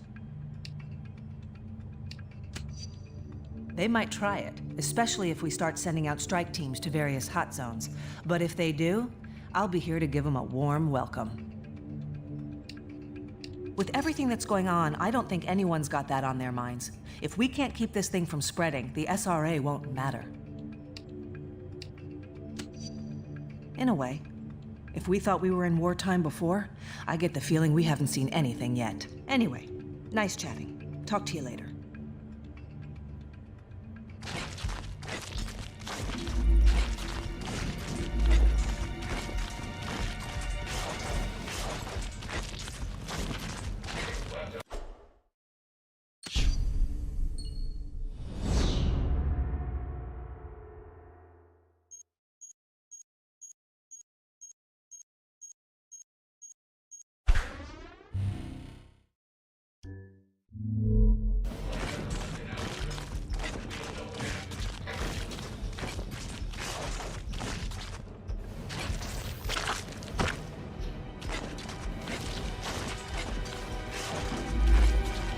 They might try it, especially if we start sending out strike teams to various hot zones. But if they do, I'll be here to give them a warm welcome. With everything that's going on, I don't think anyone's got that on their minds. If we can't keep this thing from spreading, the SRA won't matter. In a way. If we thought we were in wartime before, I get the feeling we haven't seen anything yet. Anyway, nice chatting. Talk to you later.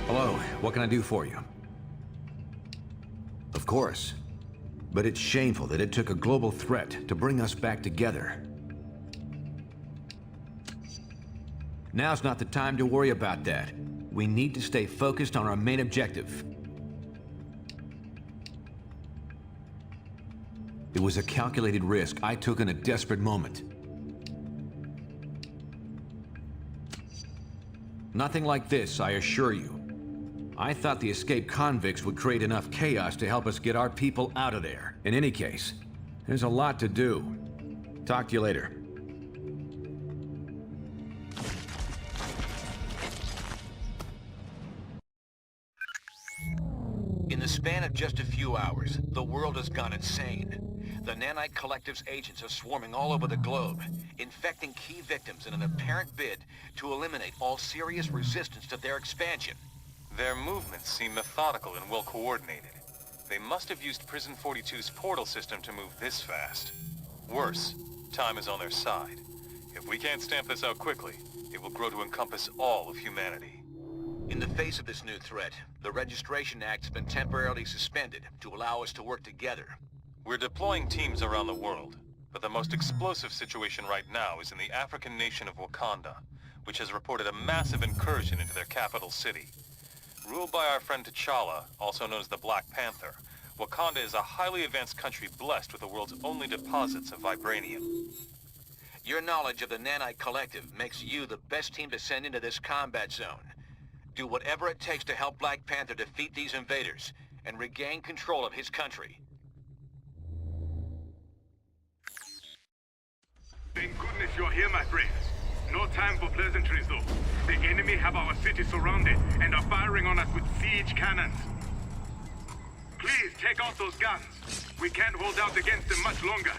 Hello, what can I do for you? Of course. But it's shameful that it took a global threat to bring us back together. Now's not the time to worry about that. We need to stay focused on our main objective. It was a calculated risk I took in a desperate moment. Nothing like this, I assure you. I thought the escaped convicts would create enough chaos to help us get our people out of there. In any case, there's a lot to do. Talk to you later. In the span of just a few hours, the world has gone insane. The Nanite Collective's agents are swarming all over the globe, infecting key victims in an apparent bid to eliminate all serious resistance to their expansion. Their movements seem methodical and well coordinated. They must have used Prison 42's portal system to move this fast. Worse, time is on their side. If we can't stamp this out quickly, it will grow to encompass all of humanity. In the face of this new threat, the Registration Act has been temporarily suspended to allow us to work together. We're deploying teams around the world, but the most explosive situation right now is in the African nation of Wakanda, which has reported a massive incursion into their capital city. Ruled by our friend T'Challa, also known as the Black Panther, Wakanda is a highly advanced country blessed with the world's only deposits of vibranium. Your knowledge of the Nanite Collective makes you the best team to send into this combat zone. Do whatever it takes to help Black Panther defeat these invaders and regain control of his country. Thank goodness you're here, my friends. No time for pleasantries, though. The enemy have our city surrounded and are firing on us with siege cannons. Please take out those guns. We can't hold out against them much longer.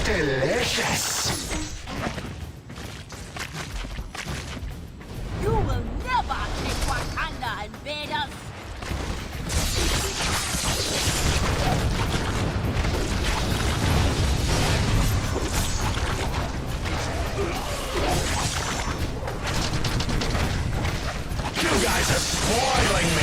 Delicious! You will never take Wakanda, invaders! You guys are spoiling me!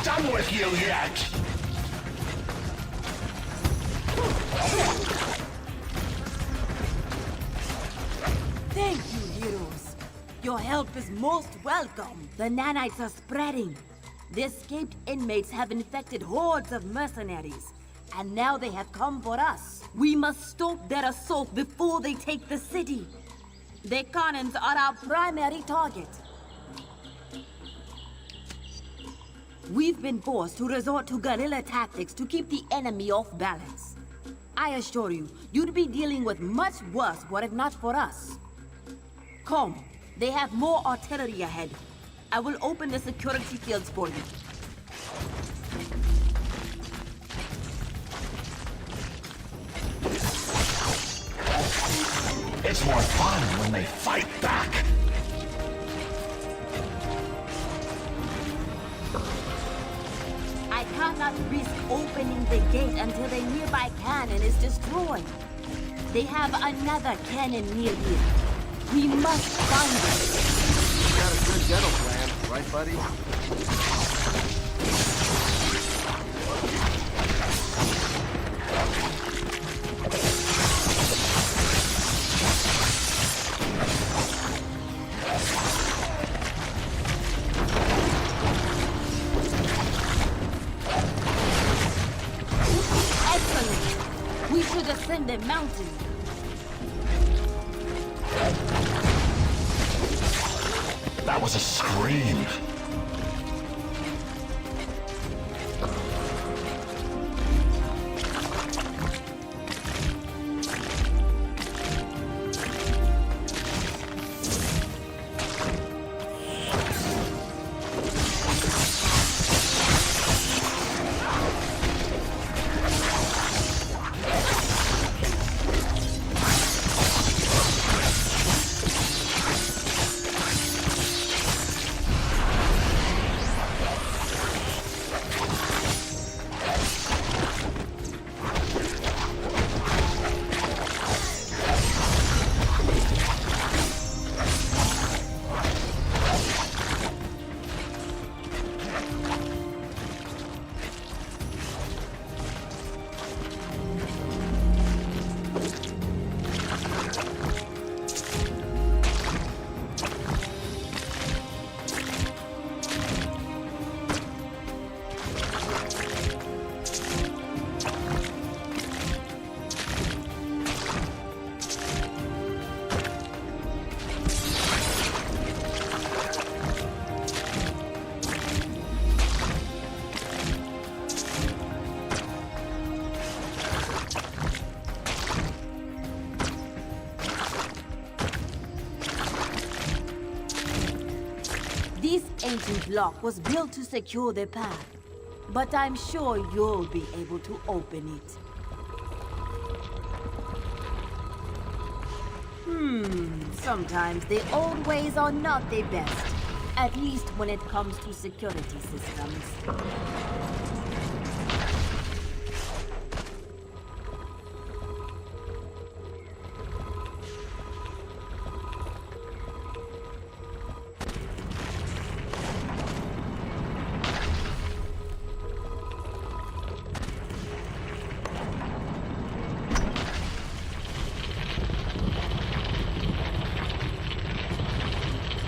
Done with you yet! Thank you, heroes. Your help is most welcome. The nanites are spreading. The escaped inmates have infected hordes of mercenaries, and now they have come for us. We must stop their assault before they take the city. The cannons are our primary target. We've been forced to resort to guerrilla tactics to keep the enemy off balance. I assure you, you'd be dealing with much worse were it not for us. Come, they have more artillery ahead. I will open the security fields for you. It's more fun when they fight back. I cannot risk opening the gate until the nearby cannon is destroyed. They have another cannon near here. We must find it. You got a good dental plan, right, buddy? Excellent. We should ascend the mountain. That was a scream. This ancient lock was built to secure the path, but I'm sure you'll be able to open it. Sometimes the old ways are not the best, at least when it comes to security systems.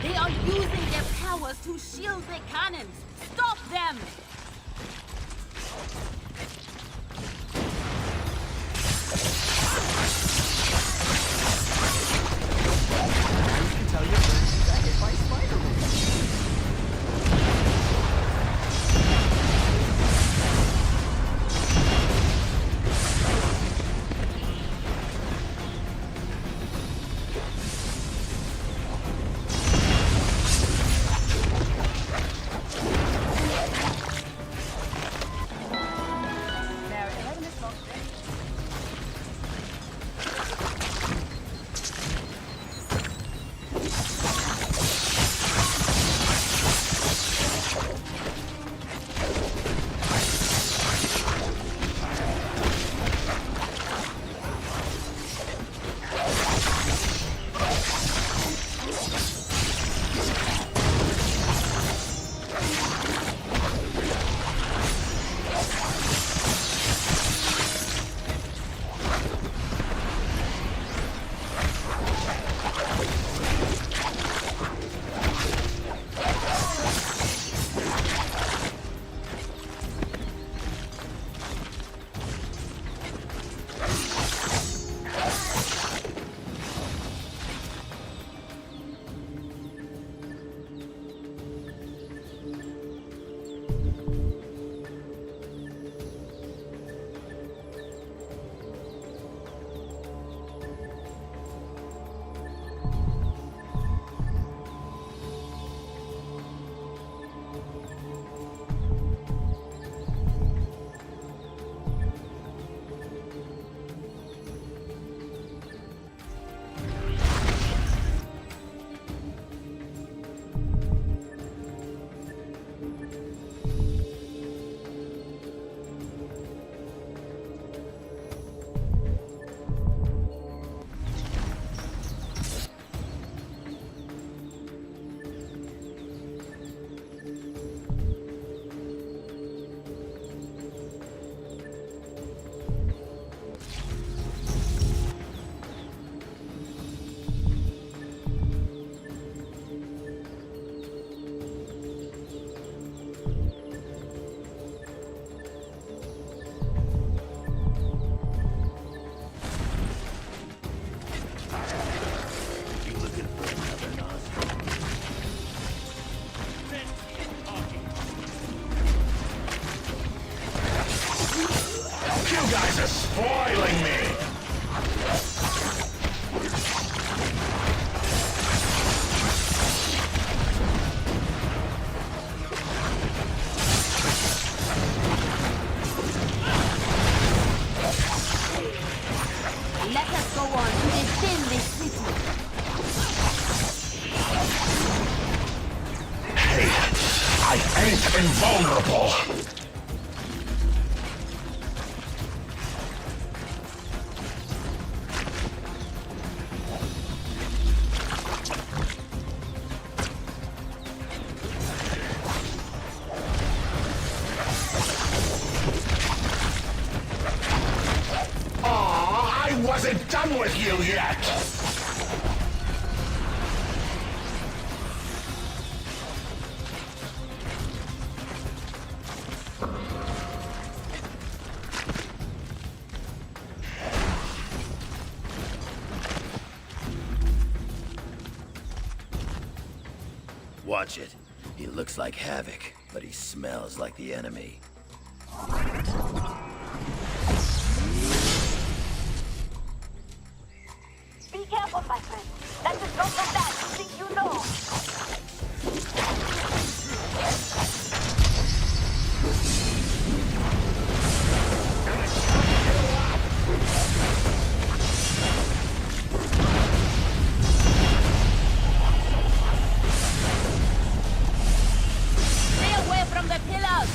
They are using their powers to shield the cannons! Stop them! You can tell your friends you got hit by Spider-Man. guys are spoiling me! Let us go on to defend this city. Hey, I ain't invulnerable! I wasn't done with you yet! Watch it. He looks like havoc, but he smells like the enemy. Be careful, my friend. That is not the bad you think you know. Stay away from the pillars!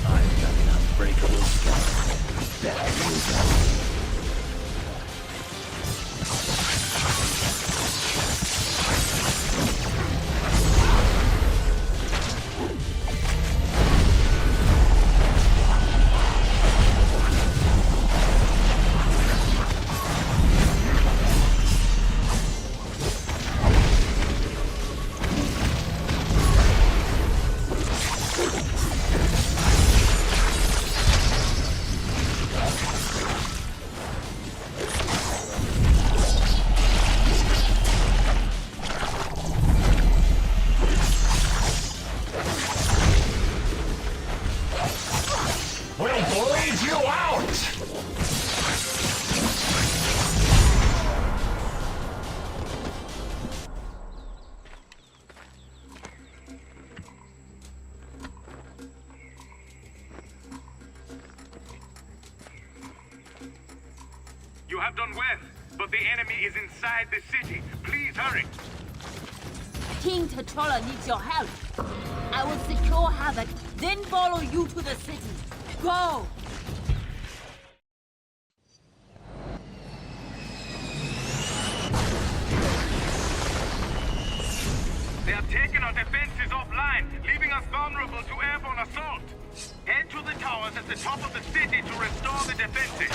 I've got an unbreakable skeleton. Better use it. We'll bleed you out! You have done well, but the enemy is inside the city. Please hurry. King T'Challa needs your help. I will secure Havoc, then follow you to the city. Go! They have taken our defenses offline, leaving us vulnerable to airborne assault. Head to the towers at the top of the city to restore the defenses.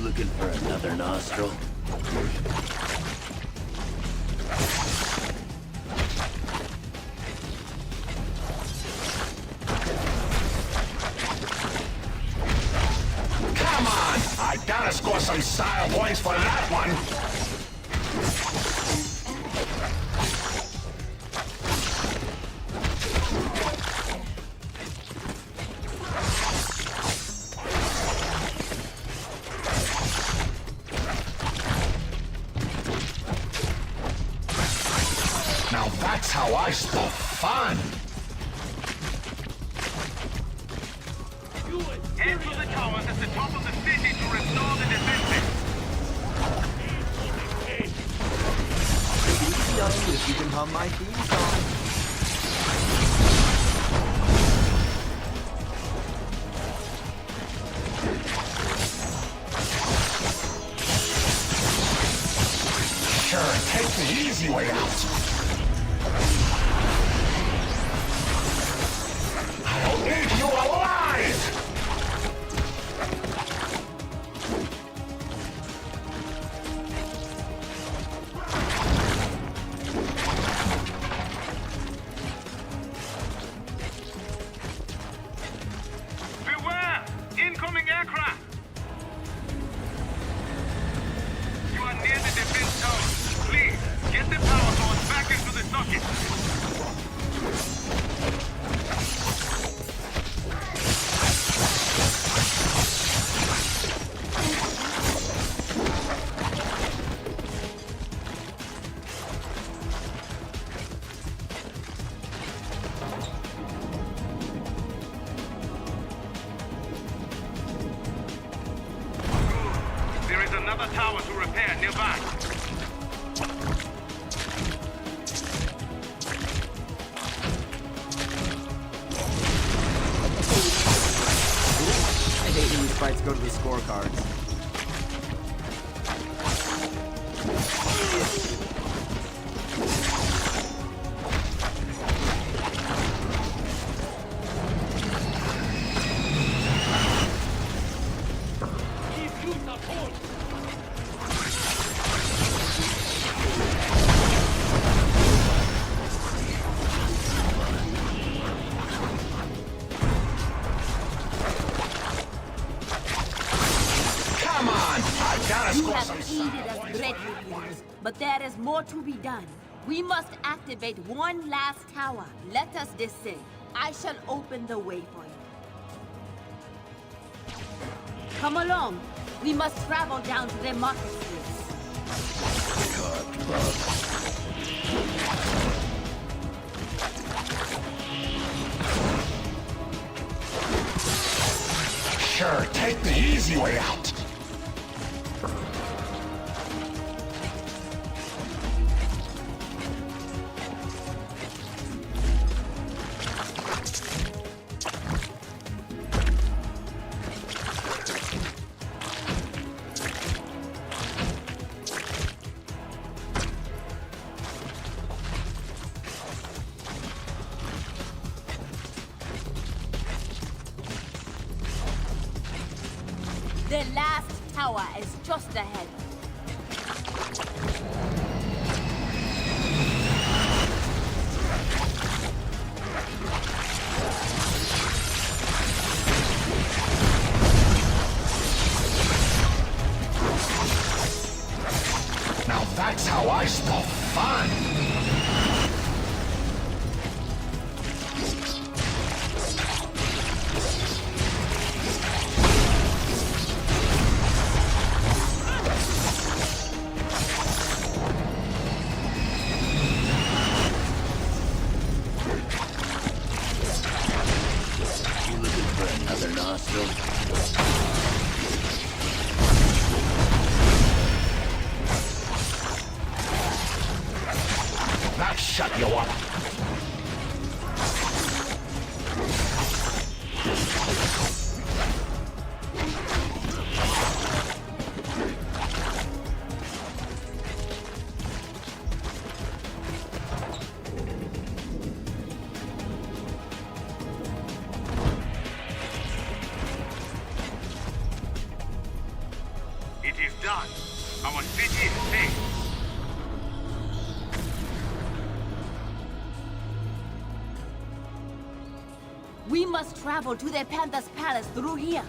Looking for another nostril? gotta score some style points for that one. Now that's how I stop fun. Head to the towers at the top of the city to restore the defenses. Easy on you if you can hum my theme song. Sure, take the easy way out. I'll eat you alive! Beware! Incoming aircraft! You are near the defense tower. Please, get the power source back into the socket. There is another tower to repair nearby. I hate when these fights go to the scorecards. Come on! I gotta You score have some aided us greatly, but there is more to be done. We must activate one last tower. Let us descend. I shall open the way for you. Come along. We must travel down to the marketplace. Sure, take the easy way out. The last tower is just ahead. Now that's how I stop fun. You looking for another nostril? That shut you up. It is done. Our city is safe. We must travel to the Panther's Palace through here.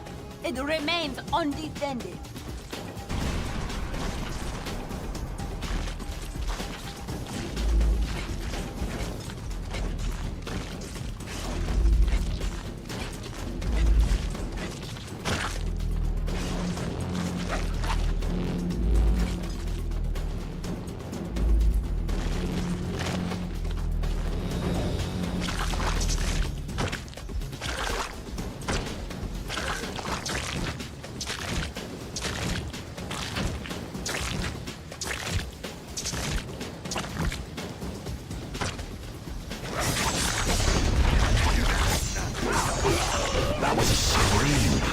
It remains undefended. was a scream.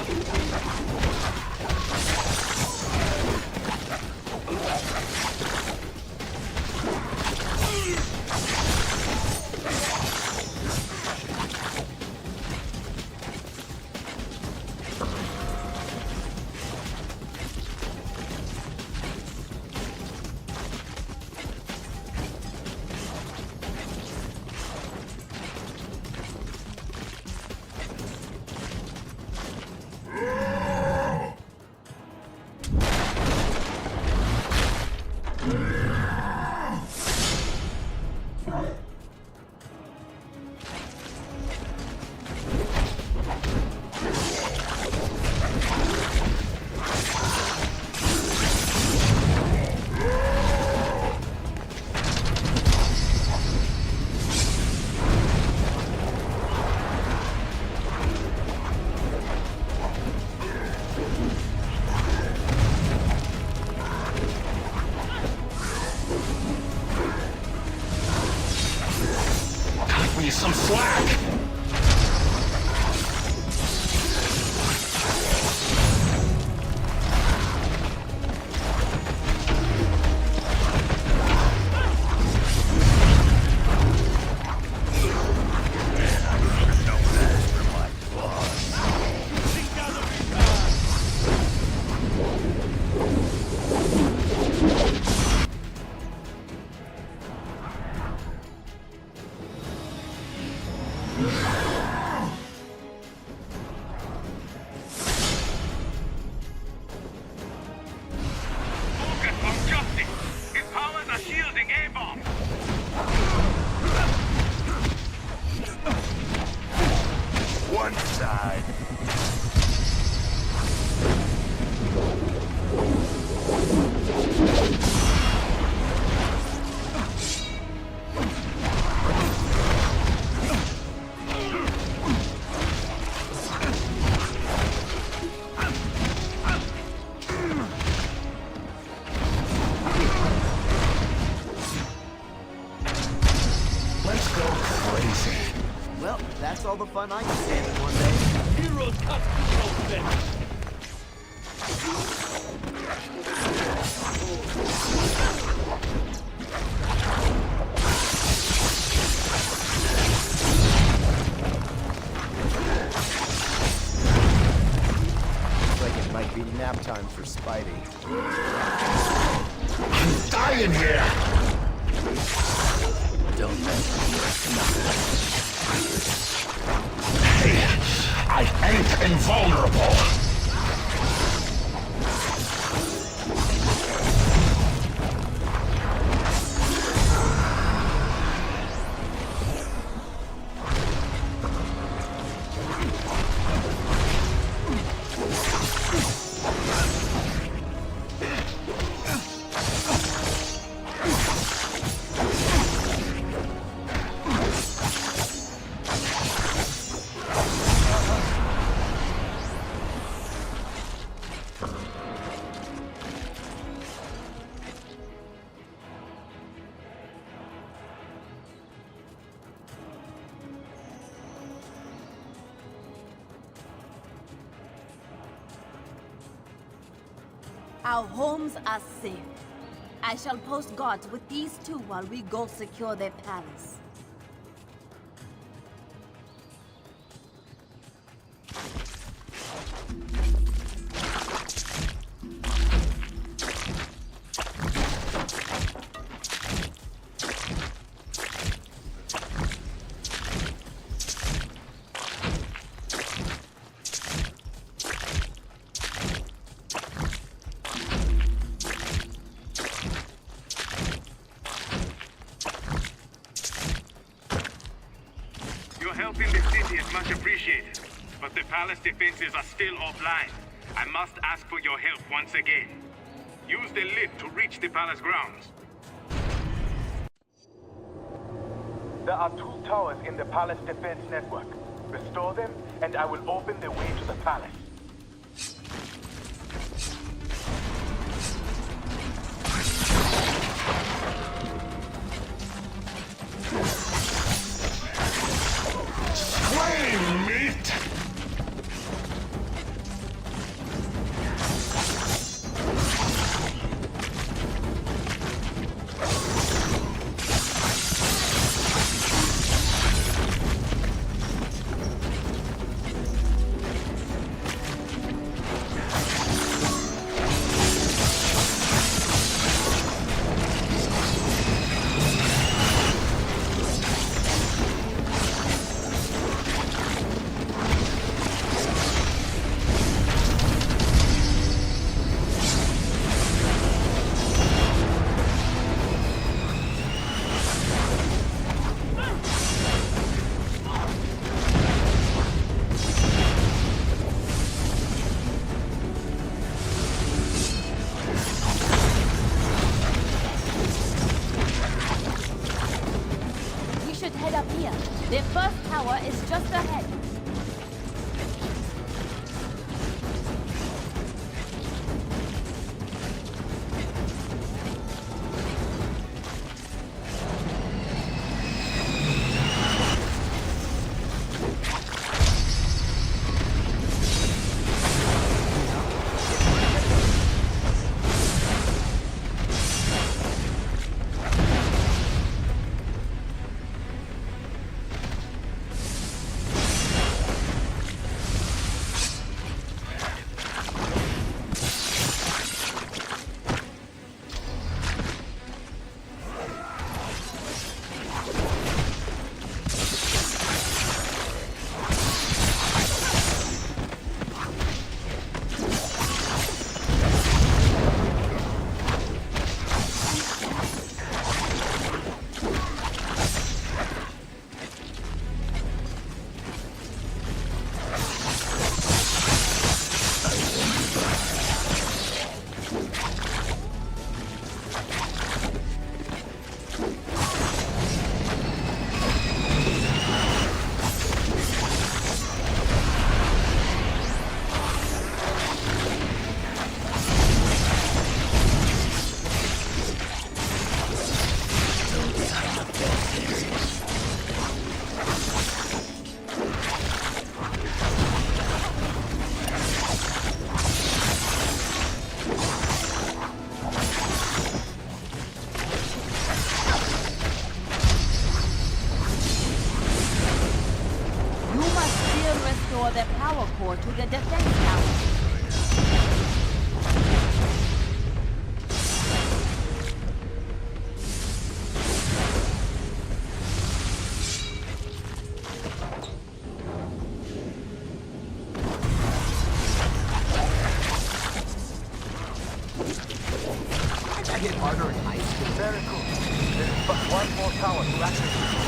Some slack! One side. Let's go crazy. Well, that's all the fun I can stand in one day. Heroes cut Looks like it might be nap time for Spidey. I'm dying here! Don't Hey, I ain't invulnerable! Our homes are safe. I shall post guards with these two while we go secure their palace. Your help in the city is much appreciated, but the palace defenses are still offline. I must ask for your help once again. Use the lift to reach the palace grounds. There are 2 towers in the palace defense network. Restore them, and I will open the way to the palace. Flame meat! tower is just ahead. The power core to the defense tower. I hit harder in high school. Very cool. There's but one more tower to access.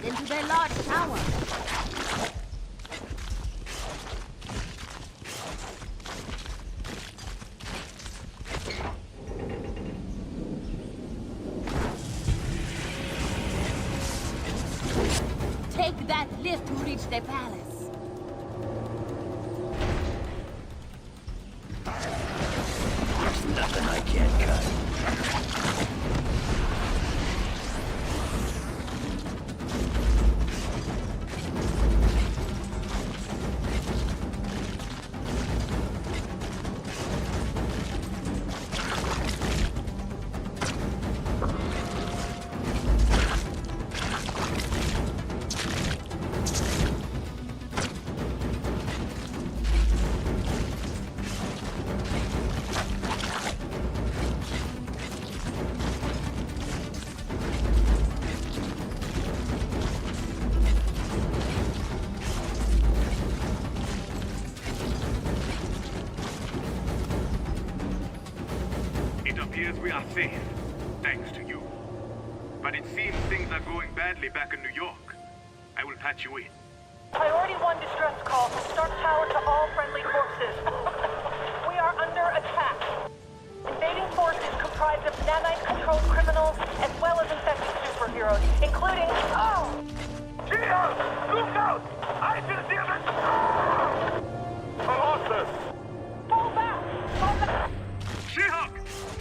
Into their large tower. Take that lift to reach the palace. There's nothing I can't cut. We are safe, thanks to you. But it seems things are going badly back in New York. I will patch you in. Priority 1 distress call from Stark Tower to all friendly forces. We are under attack. Invading force is comprised of nanite-controlled criminals as well as infected superheroes, including... Oh! She-Hulk! Look out! I see the Colossus! Fall back! Fall back! She-Hulk!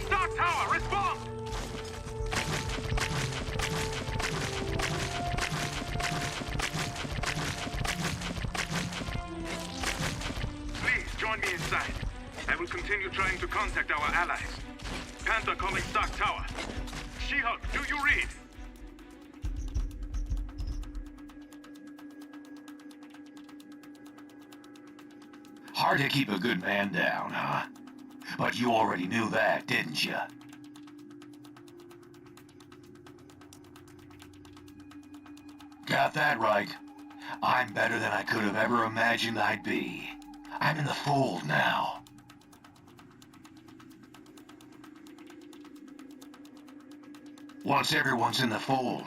Stark Tower, respond! Please, join me inside. I will continue trying to contact our allies. Panther calling Stark Tower. She-Hulk, do you read? Hard to keep a good man down, huh? But you already knew that, didn't you? Got that right. I'm better than I could have ever imagined I'd be. I'm in the fold now. Once everyone's in the fold,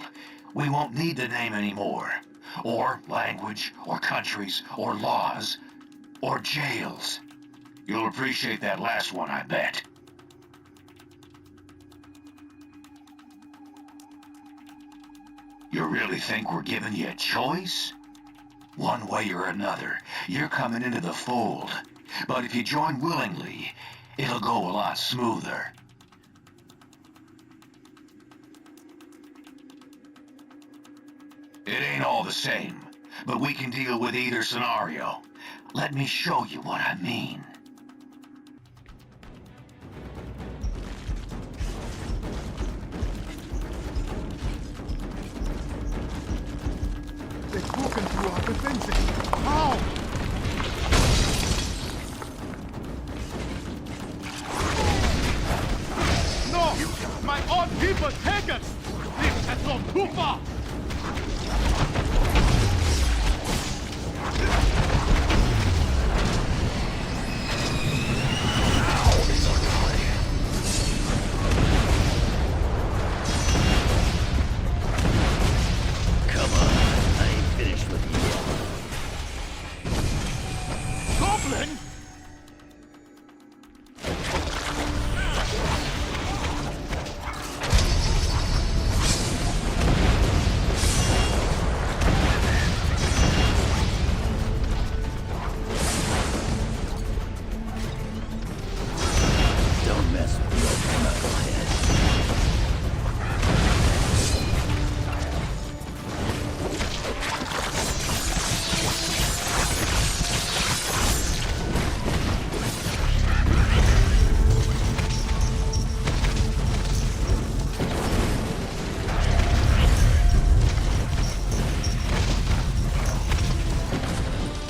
we won't need the name anymore. Or language, or countries, or laws, or jails. You'll appreciate that last one, I bet. You really think we're giving you a choice? One way or another, you're coming into the fold. But if you join willingly, it'll go a lot smoother. It ain't all the same, but we can deal with either scenario. Let me show you what I mean. They're broken through our defenses. How? No! My own people take us! This has gone too far!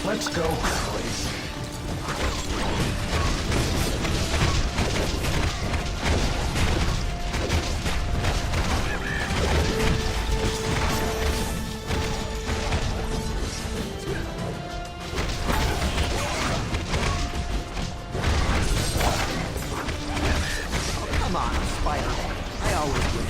Let's go crazy. Come on, Spider-Man. I always win.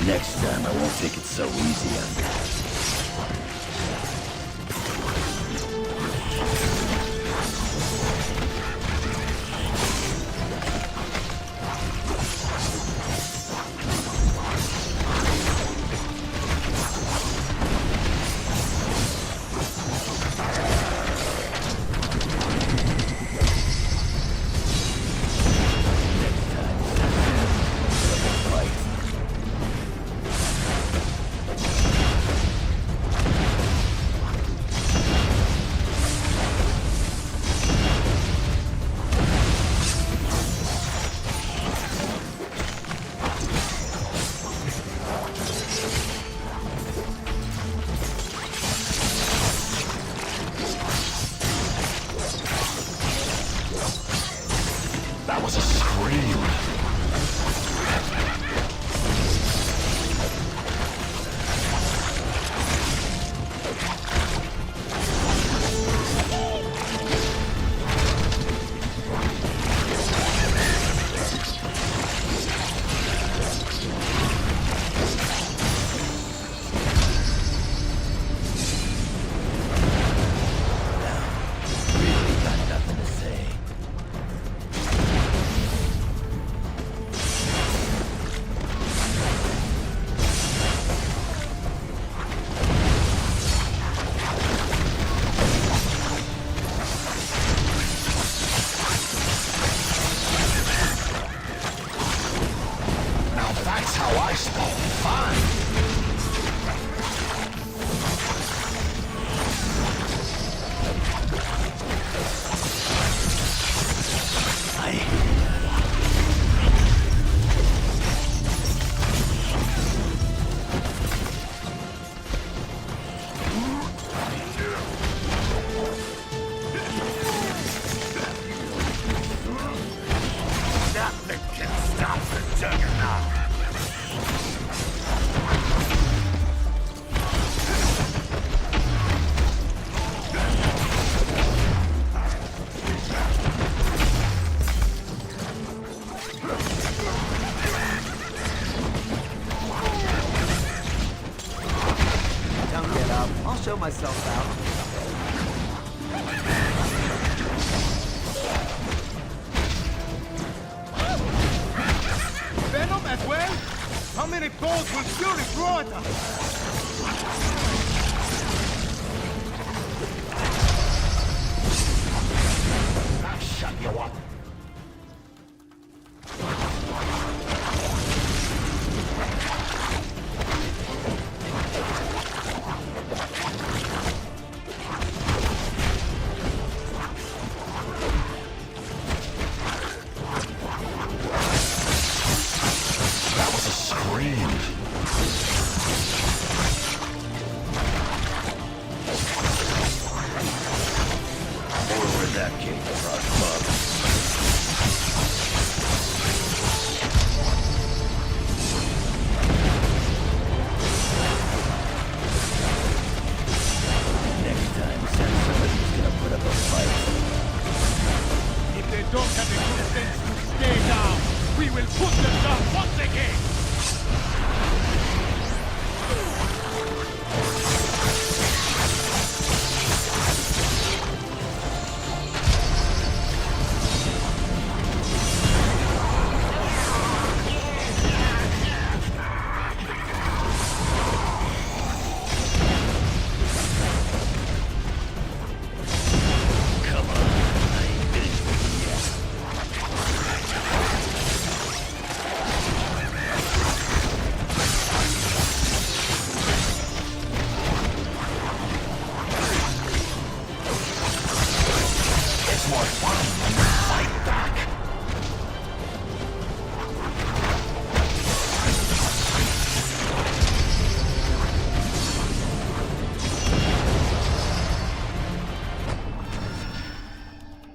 Next time I won't take it so easy on you. myself out. Venom as well? How many bolts will Fury throw at us? I'll shut you up.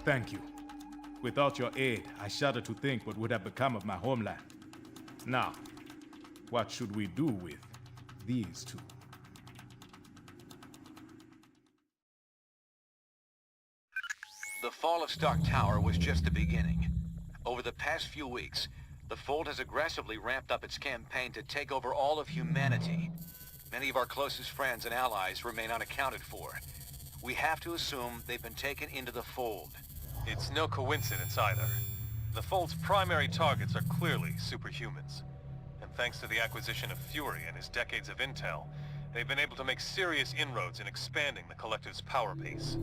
Thank you. Without your aid, I shudder to think what would have become of my homeland. Now, what should we do with these two? The fall of Stark Tower was just the beginning. Over the past few weeks, the Fold has aggressively ramped up its campaign to take over all of humanity. Many of our closest friends and allies remain unaccounted for. We have to assume they've been taken into the Fold. It's no coincidence either. The Fold's primary targets are clearly superhumans. And thanks to the acquisition of Fury and his decades of intel, they've been able to make serious inroads in expanding the Collective's power base.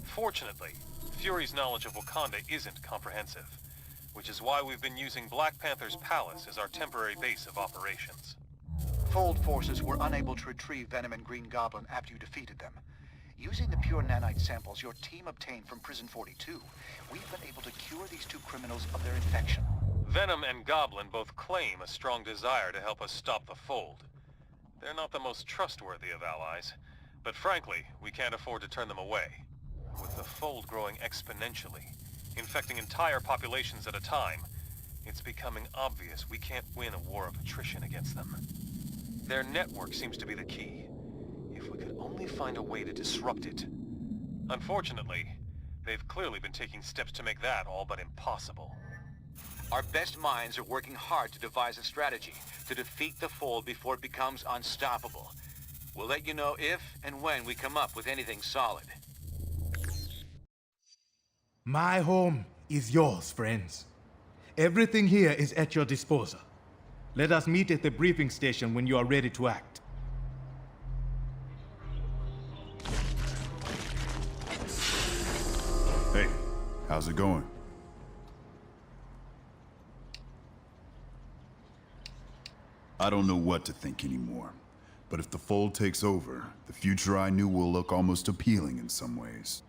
Fortunately, Fury's knowledge of Wakanda isn't comprehensive, which is why we've been using Black Panther's palace as our temporary base of operations. Fold forces were unable to retrieve Venom and Green Goblin after you defeated them. Using the pure nanite samples your team obtained from Prison 42, we've been able to cure these two criminals of their infection. Venom and Goblin both claim a strong desire to help us stop the Fold. They're not the most trustworthy of allies, but frankly, we can't afford to turn them away. With the Fold growing exponentially, infecting entire populations at a time, it's becoming obvious we can't win a war of attrition against them. Their network seems to be the key. If we could only find a way to disrupt it. Unfortunately, they've clearly been taking steps to make that all but impossible. Our best minds are working hard to devise a strategy to defeat the Fold before it becomes unstoppable. We'll let you know if and when we come up with anything solid. My home is yours, friends. Everything here is at your disposal. Let us meet at the briefing station when you are ready to act. Hey, how's it going? I don't know what to think anymore. But if the Fold takes over, the future I knew will look almost appealing in some ways.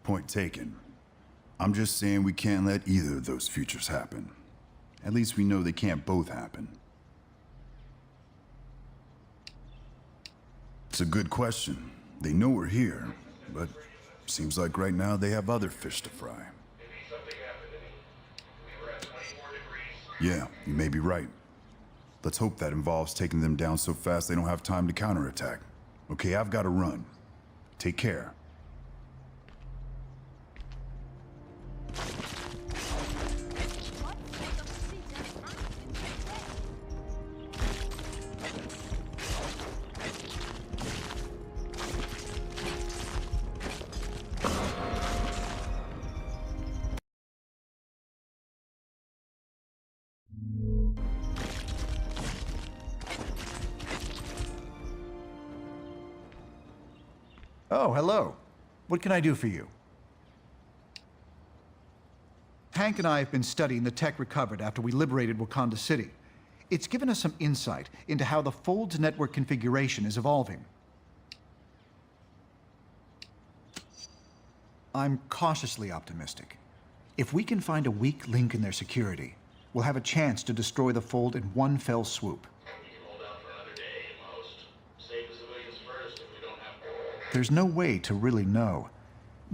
Point taken. I'm just saying we can't let either of those futures happen. At least we know they can't both happen. It's a good question. They know we're here, but seems like right now they have other fish to fry. Yeah, you may be right. Let's hope that involves taking them down so fast they don't have time to counterattack. Okay, I've got to run. Take care. Oh, hello. What can I do for you? Hank and I have been studying the tech recovered after we liberated Wakanda City. It's given us some insight into how the Fold's network configuration is evolving. I'm cautiously optimistic. If we can find a weak link in their security, we'll have a chance to destroy the Fold in one fell swoop. There's no way to really know.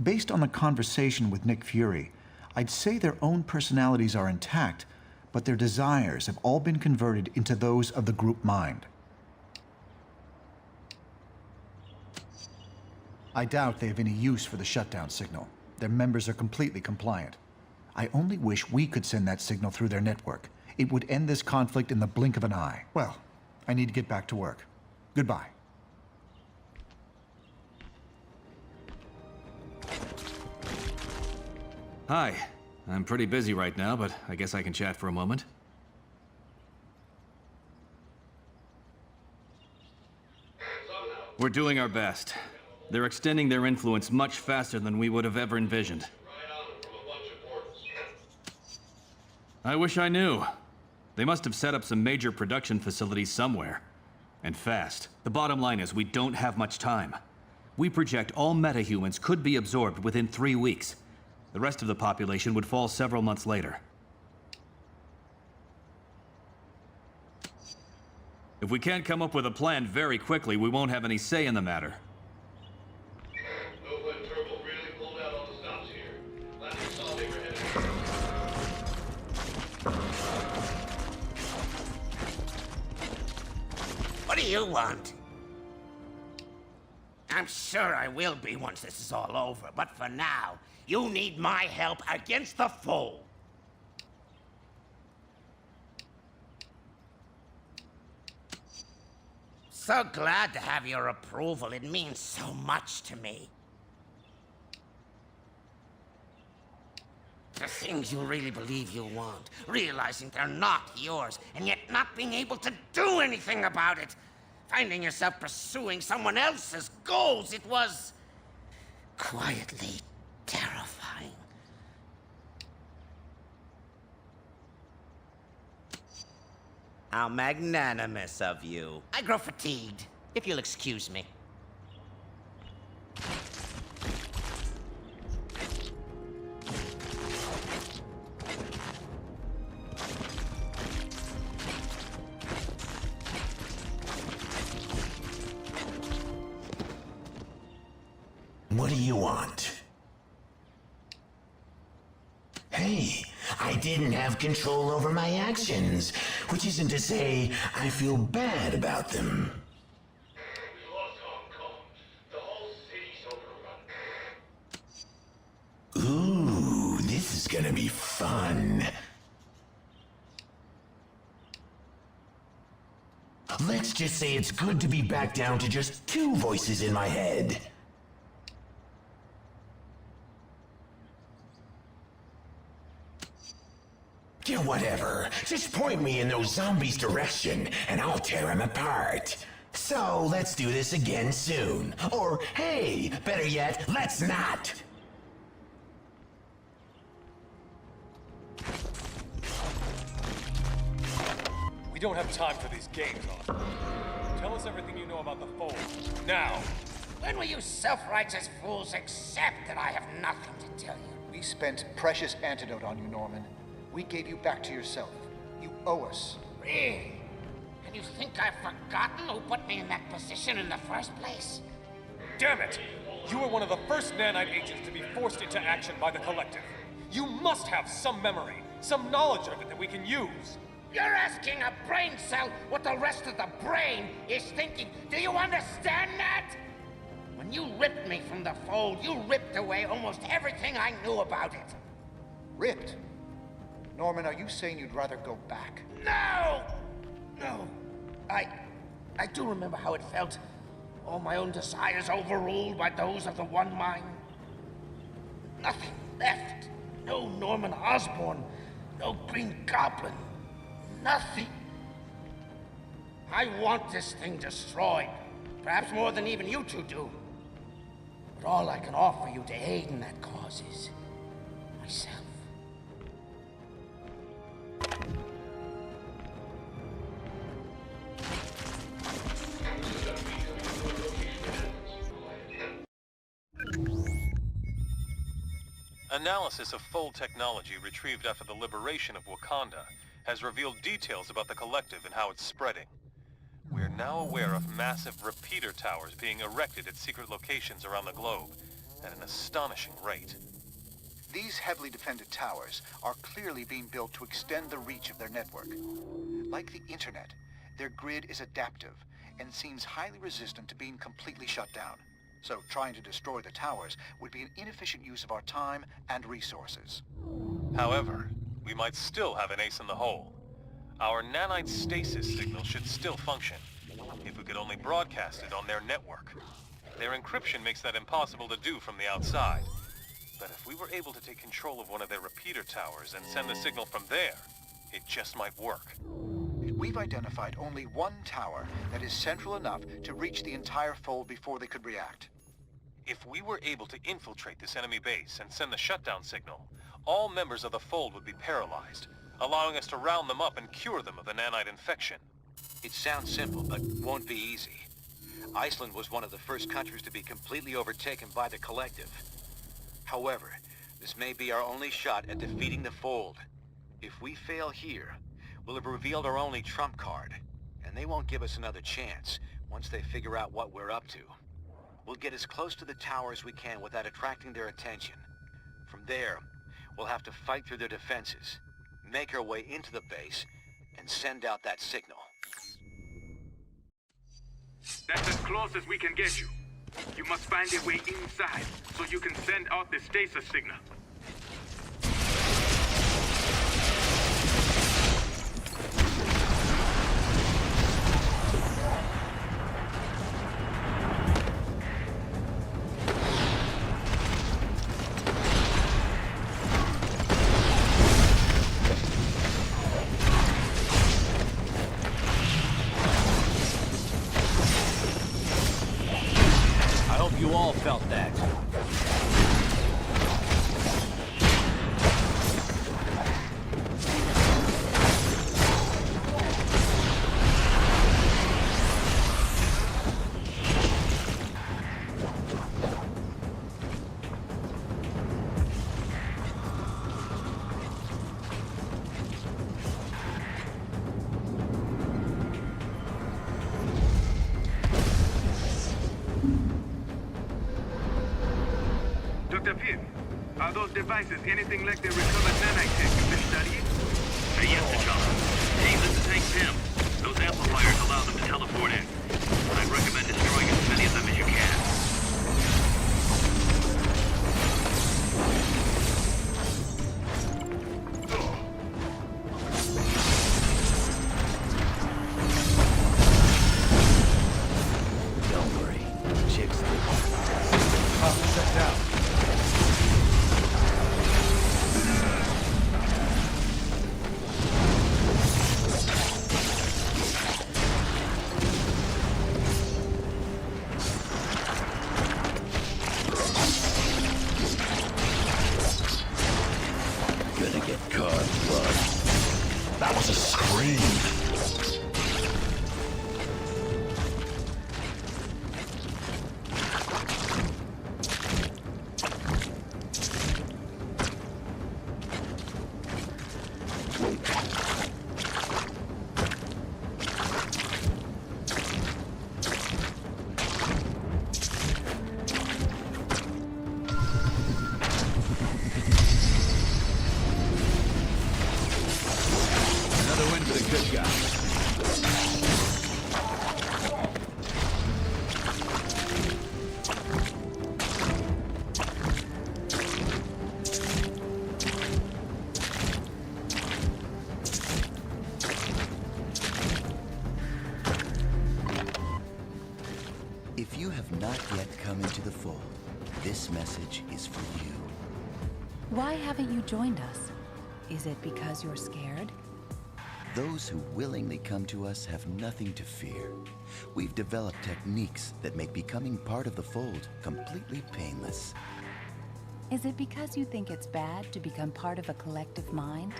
Based on a conversation with Nick Fury, I'd say their own personalities are intact, but their desires have all been converted into those of the group mind. I doubt they have any use for the shutdown signal. Their members are completely compliant. I only wish we could send that signal through their network. It would end this conflict in the blink of an eye. Well, I need to get back to work. Goodbye. Hi. I'm pretty busy right now, but I guess I can chat for a moment. We're doing our best. They're extending their influence much faster than we would have ever envisioned. I wish I knew. They must have set up some major production facilities somewhere. And fast. The bottom line is we don't have much time. We project all metahumans could be absorbed within 3 weeks. The rest of the population would fall several months later. If we can't come up with a plan very quickly, we won't have any say in the matter. What do you want? I'm sure I will be once this is all over, but for now, you need my help against the Fold. So glad to have your approval. It means so much to me. The things you really believe you want, realizing they're not yours, and yet not being able to do anything about it. Finding yourself pursuing someone else's goals, it was quietly terrifying. How magnanimous of you. I grow fatigued, if you'll excuse me. What do you want? Hey, I didn't have control over my actions, which isn't to say I feel bad about them. Ooh, this is gonna be fun. Let's just say it's good to be back down to just 2 voices in my head. Yeah, whatever. Just point me in those zombies' direction, and I'll tear them apart. So, let's do this again soon. Or, hey, better yet, let's not! We don't have time for these games, Oliver. Tell us everything you know about the Fold. Now! When will you self-righteous fools accept that I have nothing to tell you? We spent precious antidote on you, Norman. We gave you back to yourself. You owe us. Really? And you think I've forgotten who put me in that position in the first place? Damn it! You were one of the first nanite agents to be forced into action by the Collective. You must have some memory, some knowledge of it that we can use. You're asking a brain cell what the rest of the brain is thinking. Do you understand that? When you ripped me from the Fold, you ripped away almost everything I knew about it. Ripped? Norman, are you saying you'd rather go back? No! No. I do remember how it felt. All my own desires overruled by those of the One Mind. Nothing left. No Norman Osborn. No Green Goblin. Nothing. I want this thing destroyed. Perhaps more than even you two do. But all I can offer you to aid in that cause is myself. Analysis of Fold technology retrieved after the liberation of Wakanda has revealed details about the Collective and how it's spreading. We are now aware of massive repeater towers being erected at secret locations around the globe at an astonishing rate. These heavily defended towers are clearly being built to extend the reach of their network. Like the internet, their grid is adaptive and seems highly resistant to being completely shut down. So trying to destroy the towers would be an inefficient use of our time and resources. However, we might still have an ace in the hole. Our nanite stasis signal should still function, if we could only broadcast it on their network. Their encryption makes that impossible to do from the outside. But if we were able to take control of one of their repeater towers and send the signal from there, it just might work. We've identified only one tower that is central enough to reach the entire Fold before they could react. If we were able to infiltrate this enemy base and send the shutdown signal, all members of the Fold would be paralyzed, allowing us to round them up and cure them of the nanite infection. It sounds simple, but won't be easy. Iceland was one of the first countries to be completely overtaken by the Collective. However, this may be our only shot at defeating the Fold. If we fail here, we'll have revealed our only trump card, and they won't give us another chance once they figure out what we're up to. We'll get as close to the tower as we can without attracting their attention. From there, we'll have to fight through their defenses, make our way into the base, and send out that signal. That's as close as we can get you. You must find a way inside, so you can send out the stasis signal. You all felt that. Are those devices anything like the recovered nanite tech you've been studying? Yes, T'Challa. Hey, this is Hank Pym. Those amplifiers allow them to teleport in. I'd recommend destroying as many of them as you can. Don't worry. Chicks did. Set down. Gonna get caught, bud. That was a scream. Another win for the good guy. If you have not yet come into the fold, this message is for you. Why haven't you joined us? Is it because you're scared? Those who willingly come to us have nothing to fear. We've developed techniques that make becoming part of the fold completely painless. Is it because you think it's bad to become part of a collective mind?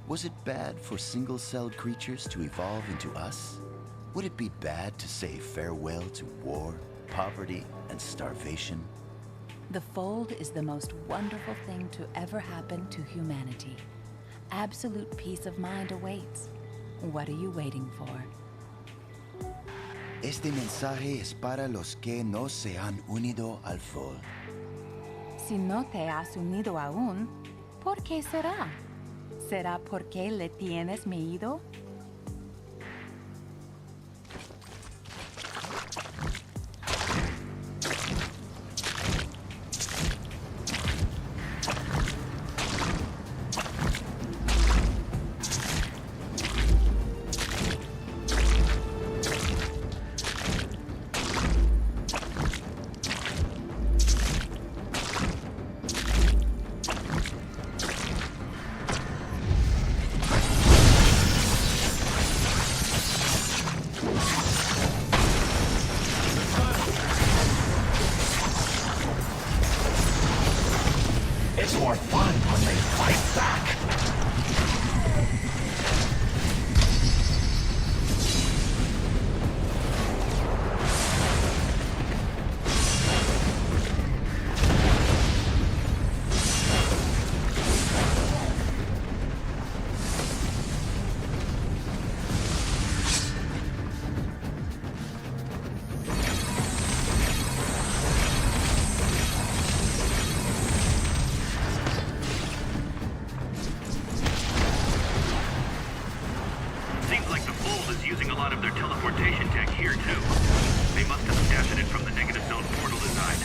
Was it bad for single-celled creatures to evolve into us? Would it be bad to say farewell to war, poverty, and starvation? The Fold is the most wonderful thing to ever happen to humanity. Absolute peace of mind awaits. What are you waiting for? Este mensaje es para los que no se han unido al Fold. Si no te has unido aún, ¿por qué será? ¿Será porque le tienes miedo? It's more fun when they fight back. Seems like the Fold is using a lot of their teleportation tech here, too. They must have adapted it from the negative zone portal design.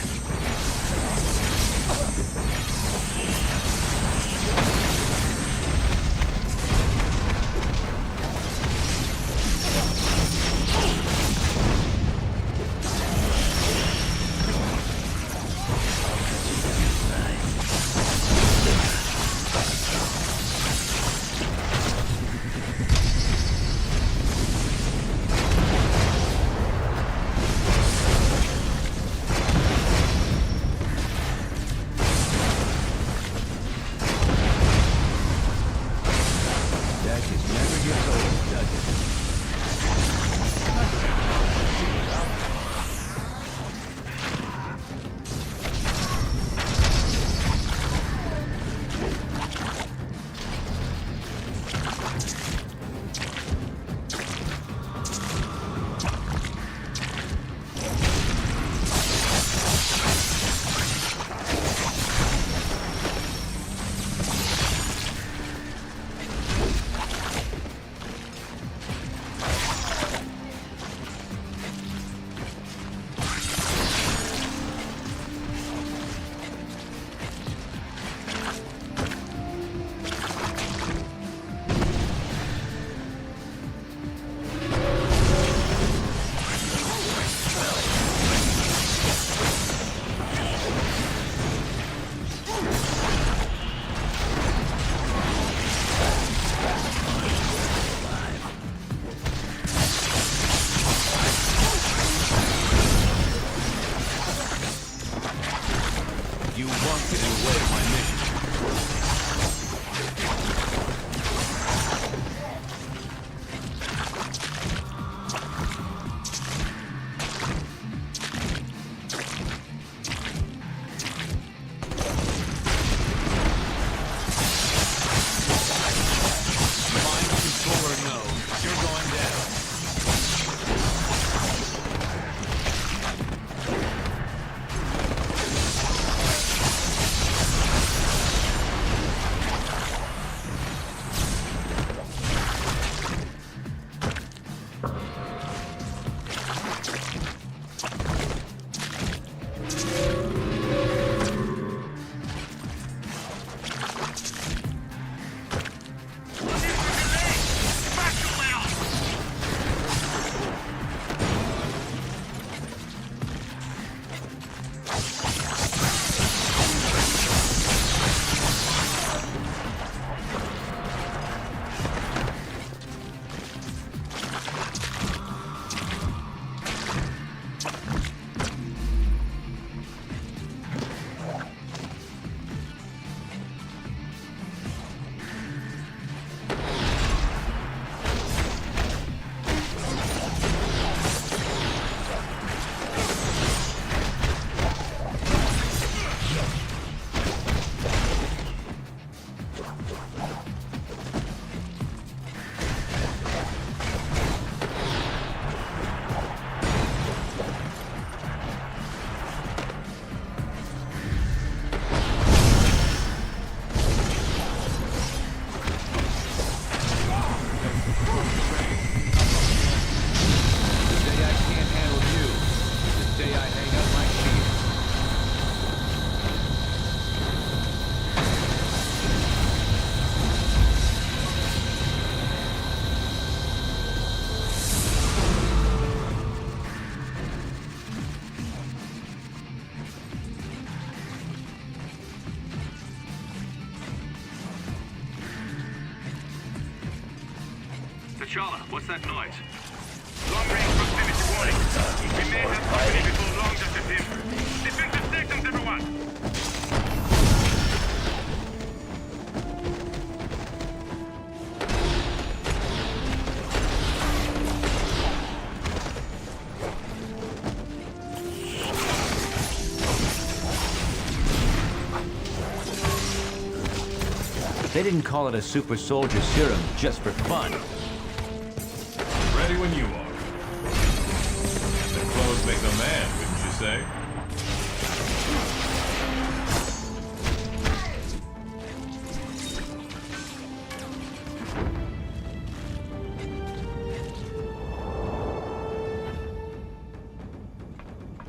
You won't get in the way of my mission. Mind controller knows you're going down. T'Challa, what's that noise? Long-range proximity warning. We may have company before long, Dr. Tim. Defensive stations, everyone! They didn't call it a super soldier serum just for fun. Ready when you are. The clothes make a man, wouldn't you say?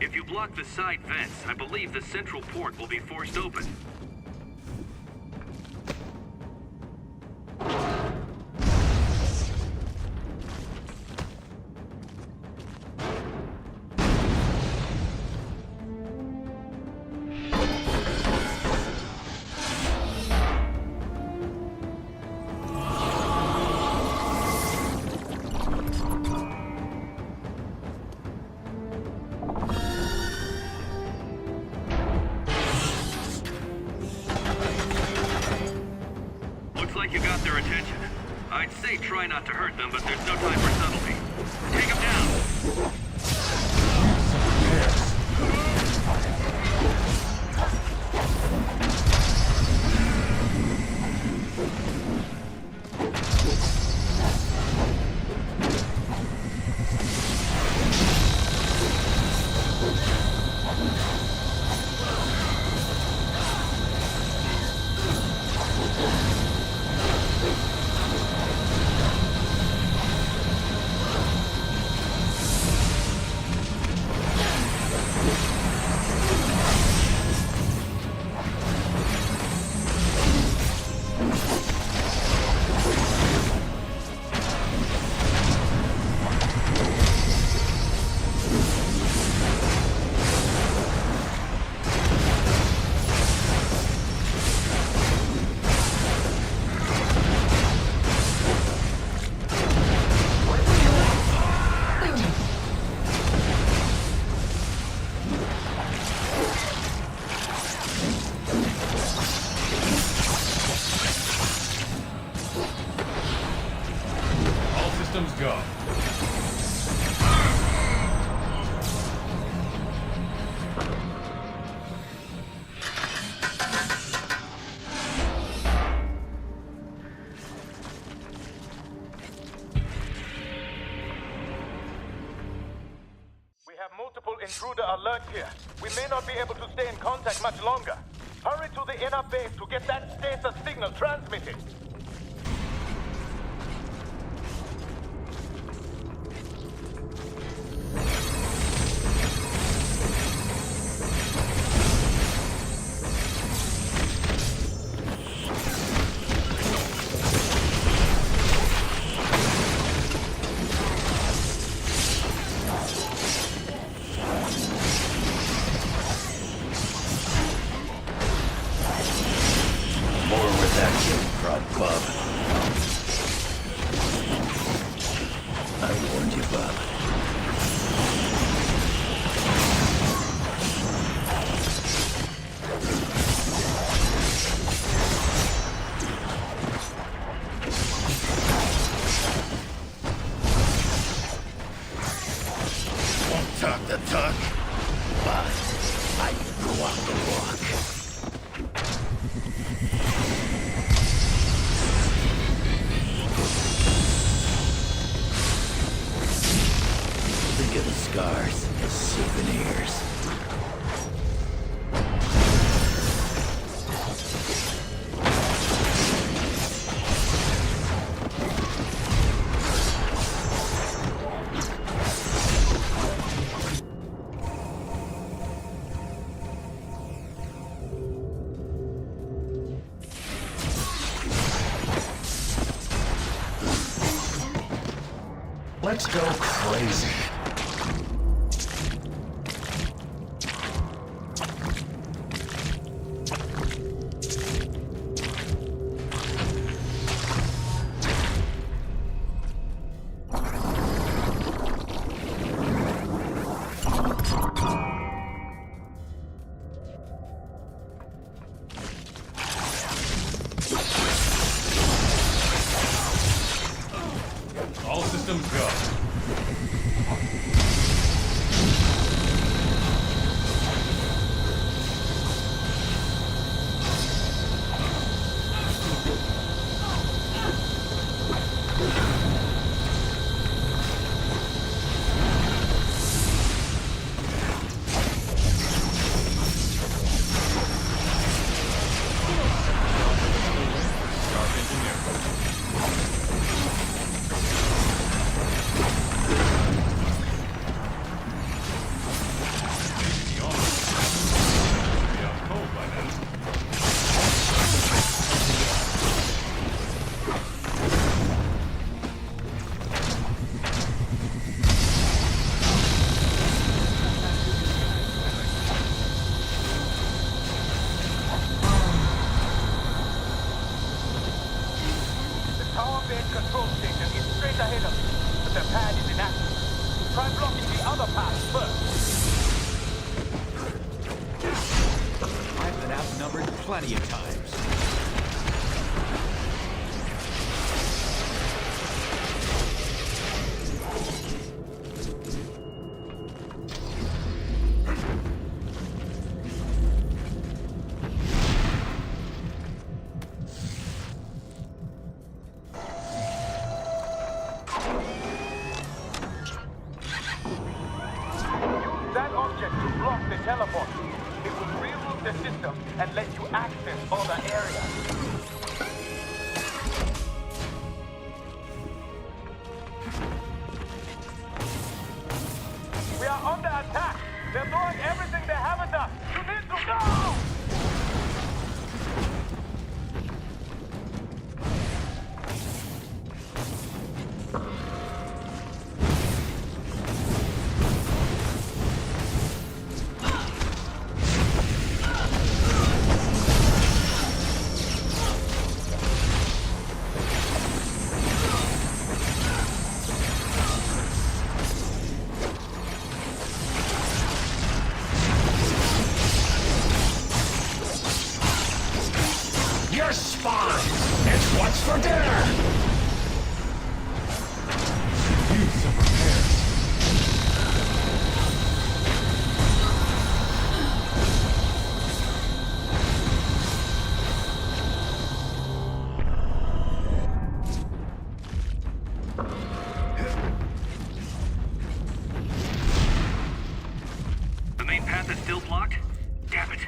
If you block the side vents, I believe the central port will be forced open. You got their attention. I'd say try not to hurt them, but there's no time for subtlety. Take them down! Go. We have multiple intruder alerts here. We may not be able to stay in contact much longer. Hurry to the inner base to get that stasis signal transmitted. Talk the talk, but I walk the walk. Think of the scars as souvenirs. Let's go crazy. control station is straight ahead of you, but the pad is inactive. Try blocking the other path first. I've been outnumbered plenty of times. That object to block the teleport. It will reroute the system and let you access other areas. We are under attack. They're throwing everything they have at us. You need to go! Your spawn! It's what's for dinner! The main path is still blocked? Damn it.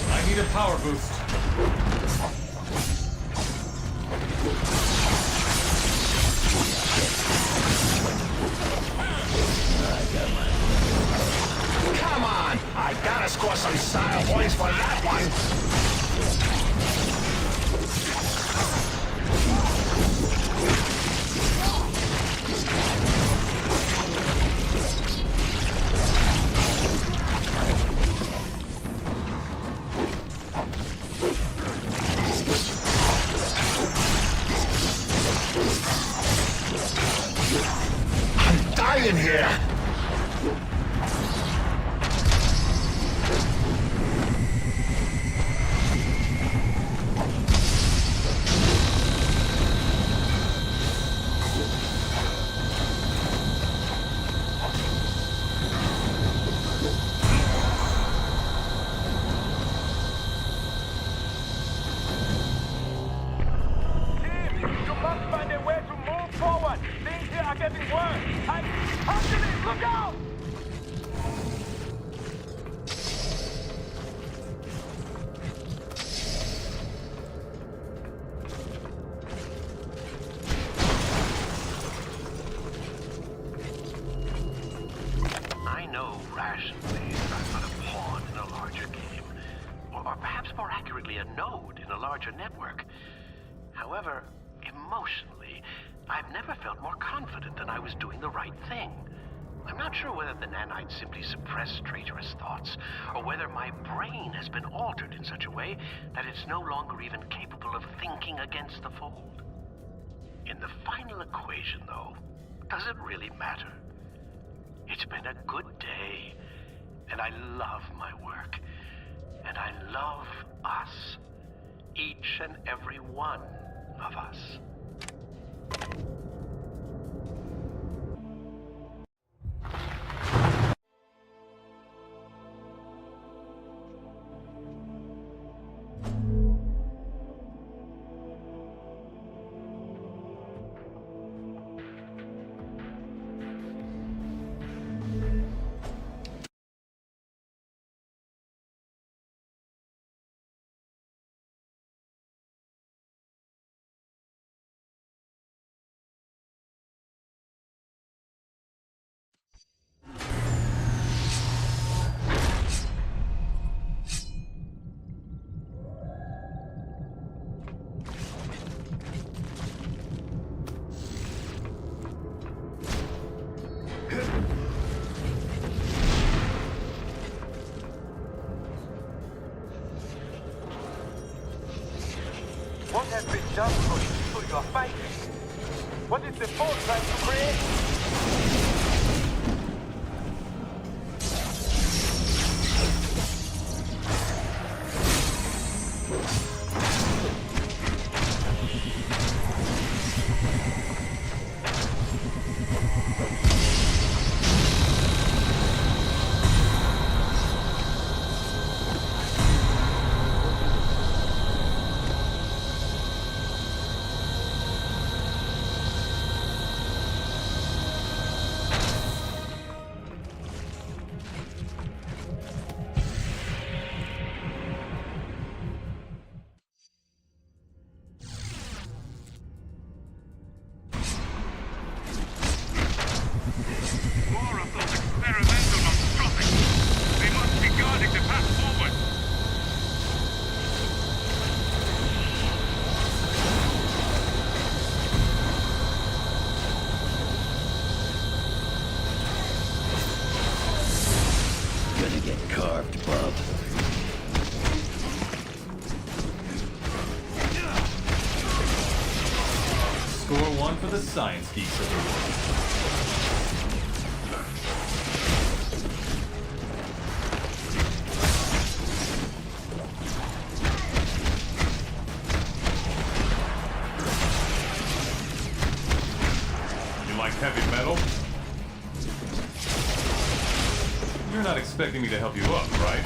I need a power boost. Come on! I gotta score some style points for that one! I'm dying here! You must find a way to move forward. Things here are getting worse. Hercules, look out! I know rationally that I'm but a pawn in a larger game, or perhaps more accurately, a node in a larger network. However, emotionally, I've never felt more confident that I was doing the right thing. I'm not sure whether the nanites simply suppress traitorous thoughts, or whether my brain has been altered in such a way that it's no longer even capable of thinking against the fold. In the final equation, though, does it really matter? It's been a good day, and I love my work, and I love us. Each and every one of us. What has been done to your face? What is the force trying to create? More of those experimental monstrosities. They must be guarding the path forward. Gonna get carved, bub. Score one for the science geeks of the world. You like heavy metal? You're not expecting me to help you up, right?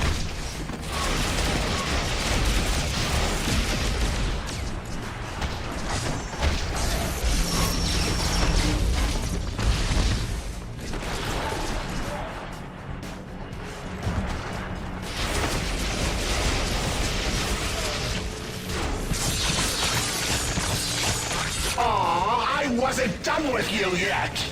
Aw, I wasn't done with you yet!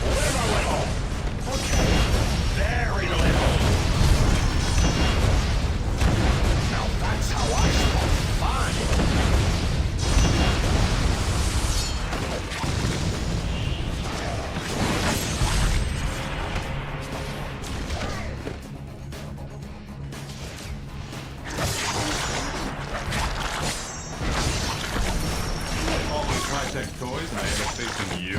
Live a little! Okay, very little. Now that's how I smoke fun! High-tech toys and I end up facing you?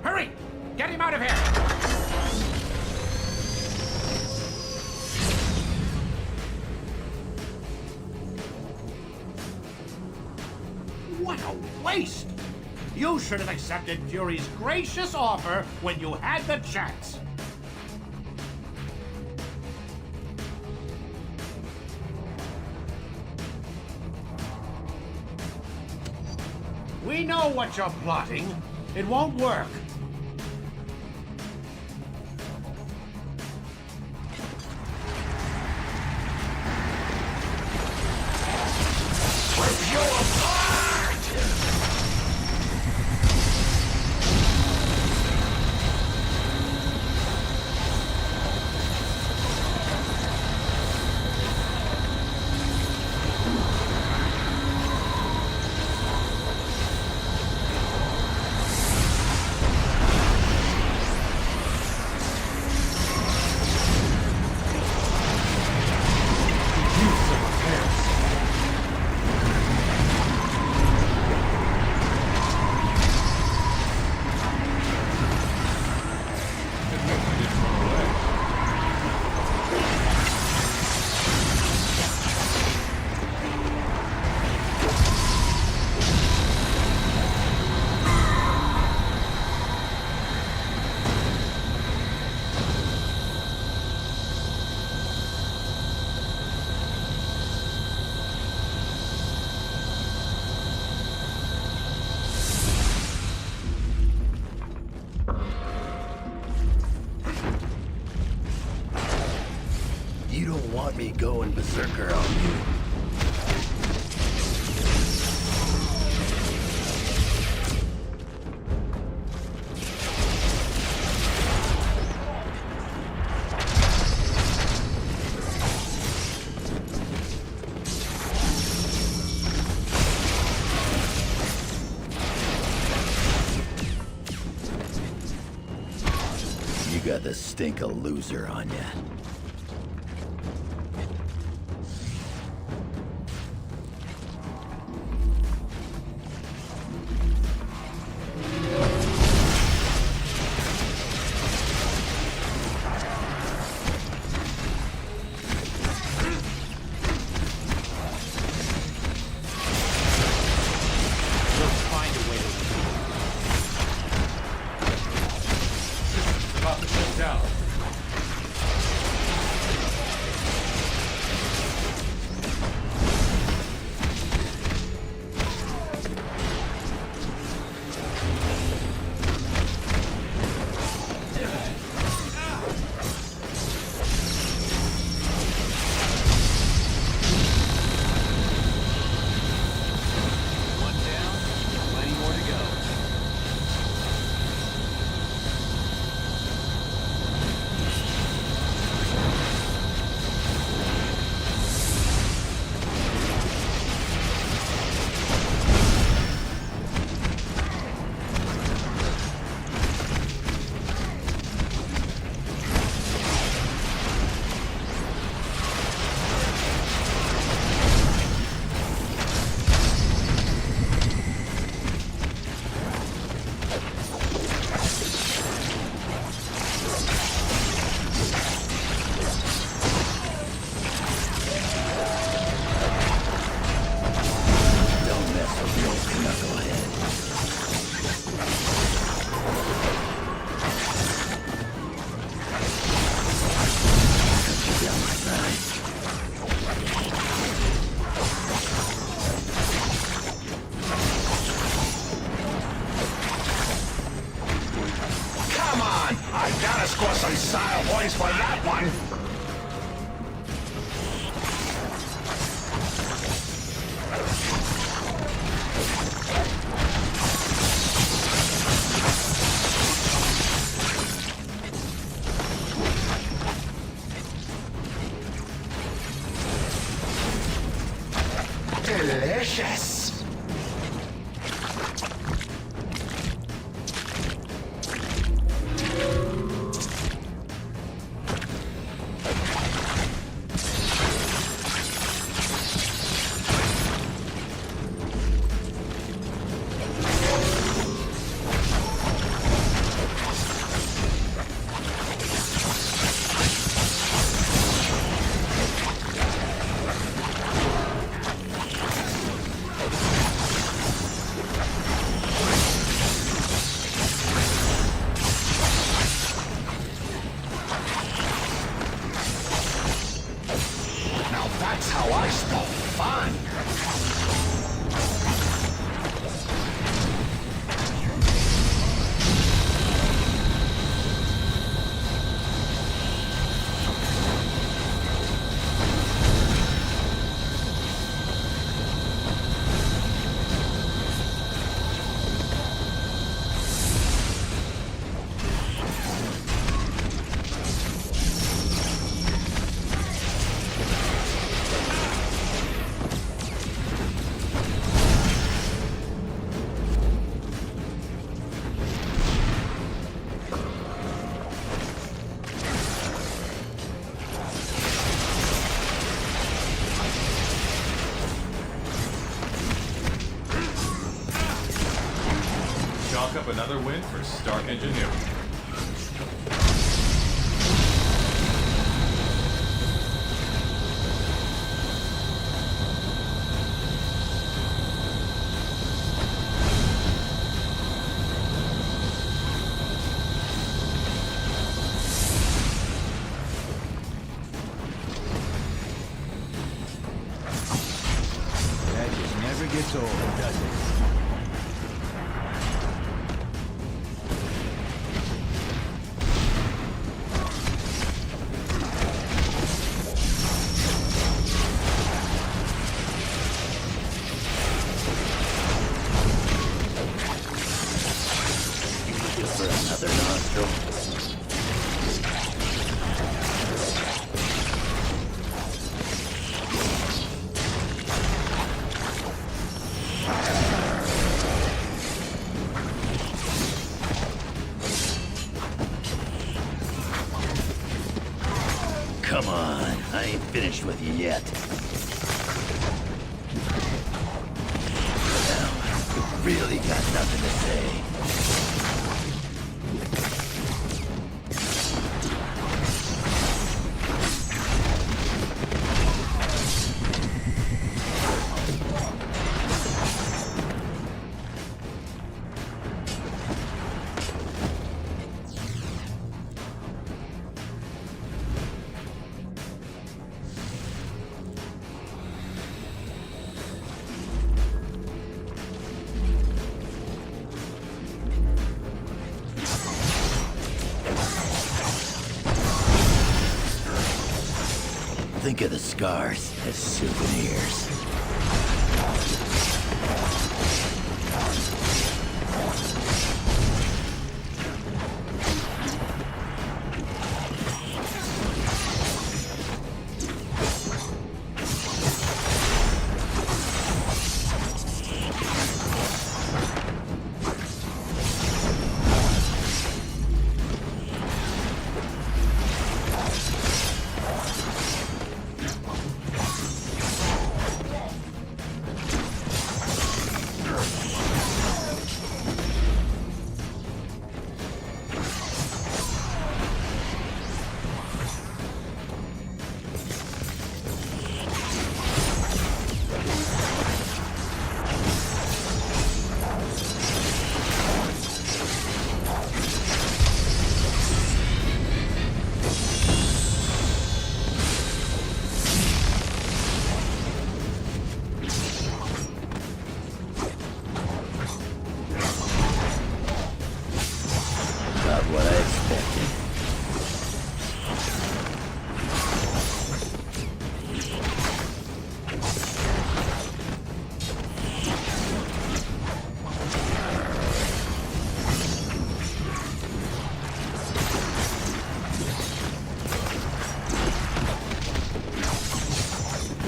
Hurry! Get him out of here! What a waste! You should have accepted Fury's gracious offer when you had the chance. We know what you're plotting. It won't work. Rip you apart! You don't want me going berserker on you. You got the stink of loser on ya. About to shut down. One down, plenty more to go. Don't mess with the old knucklehead. Cut you down my side. Come on! I gotta score some style points for that one! Delicious! Now that's how I spell fun! Chalk up another win for Stark Engineering. That just never gets old, does it? finished with you yet. Well, really got nothing to say. Think of the scars as souvenirs.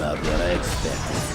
About what I expected.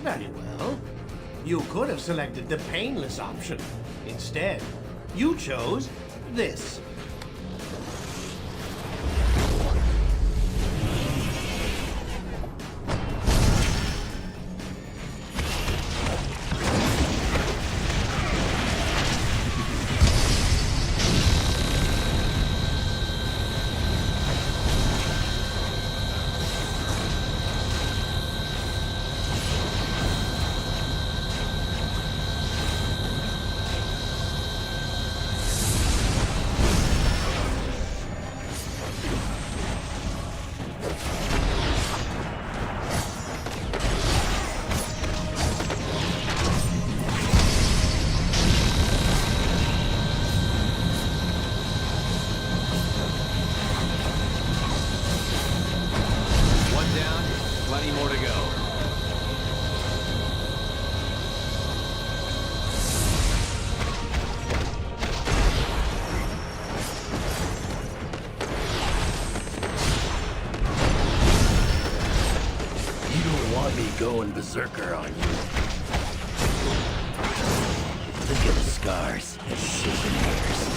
Very well. You could have selected the painless option. Instead, you chose this. going berserker on you. Look at the scars and shaking hairs.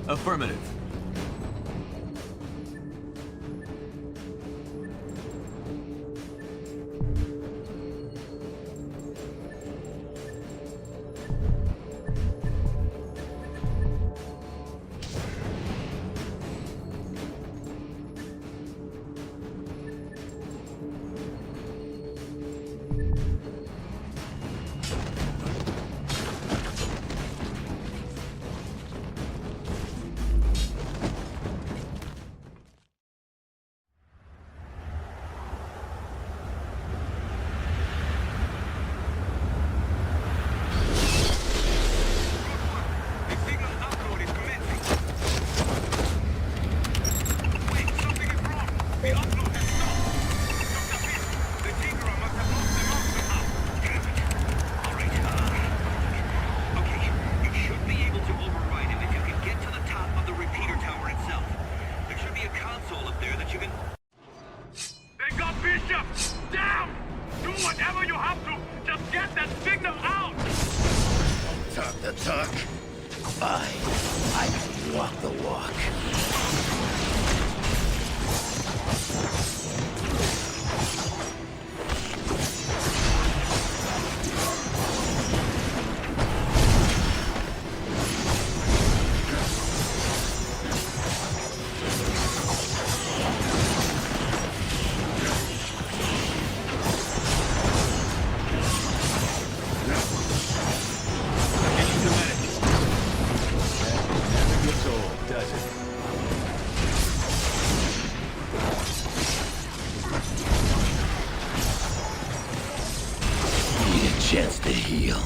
Affirmative. Chance to heal.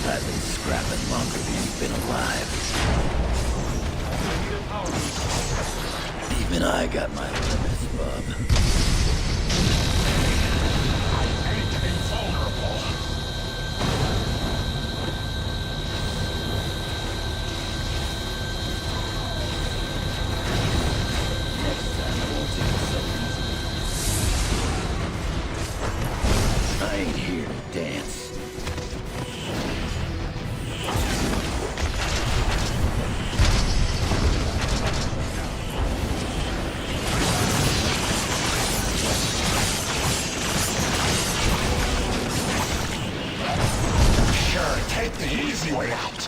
I've been scrapping longer than you've been alive. Even I got my limits, bub. the easy way out.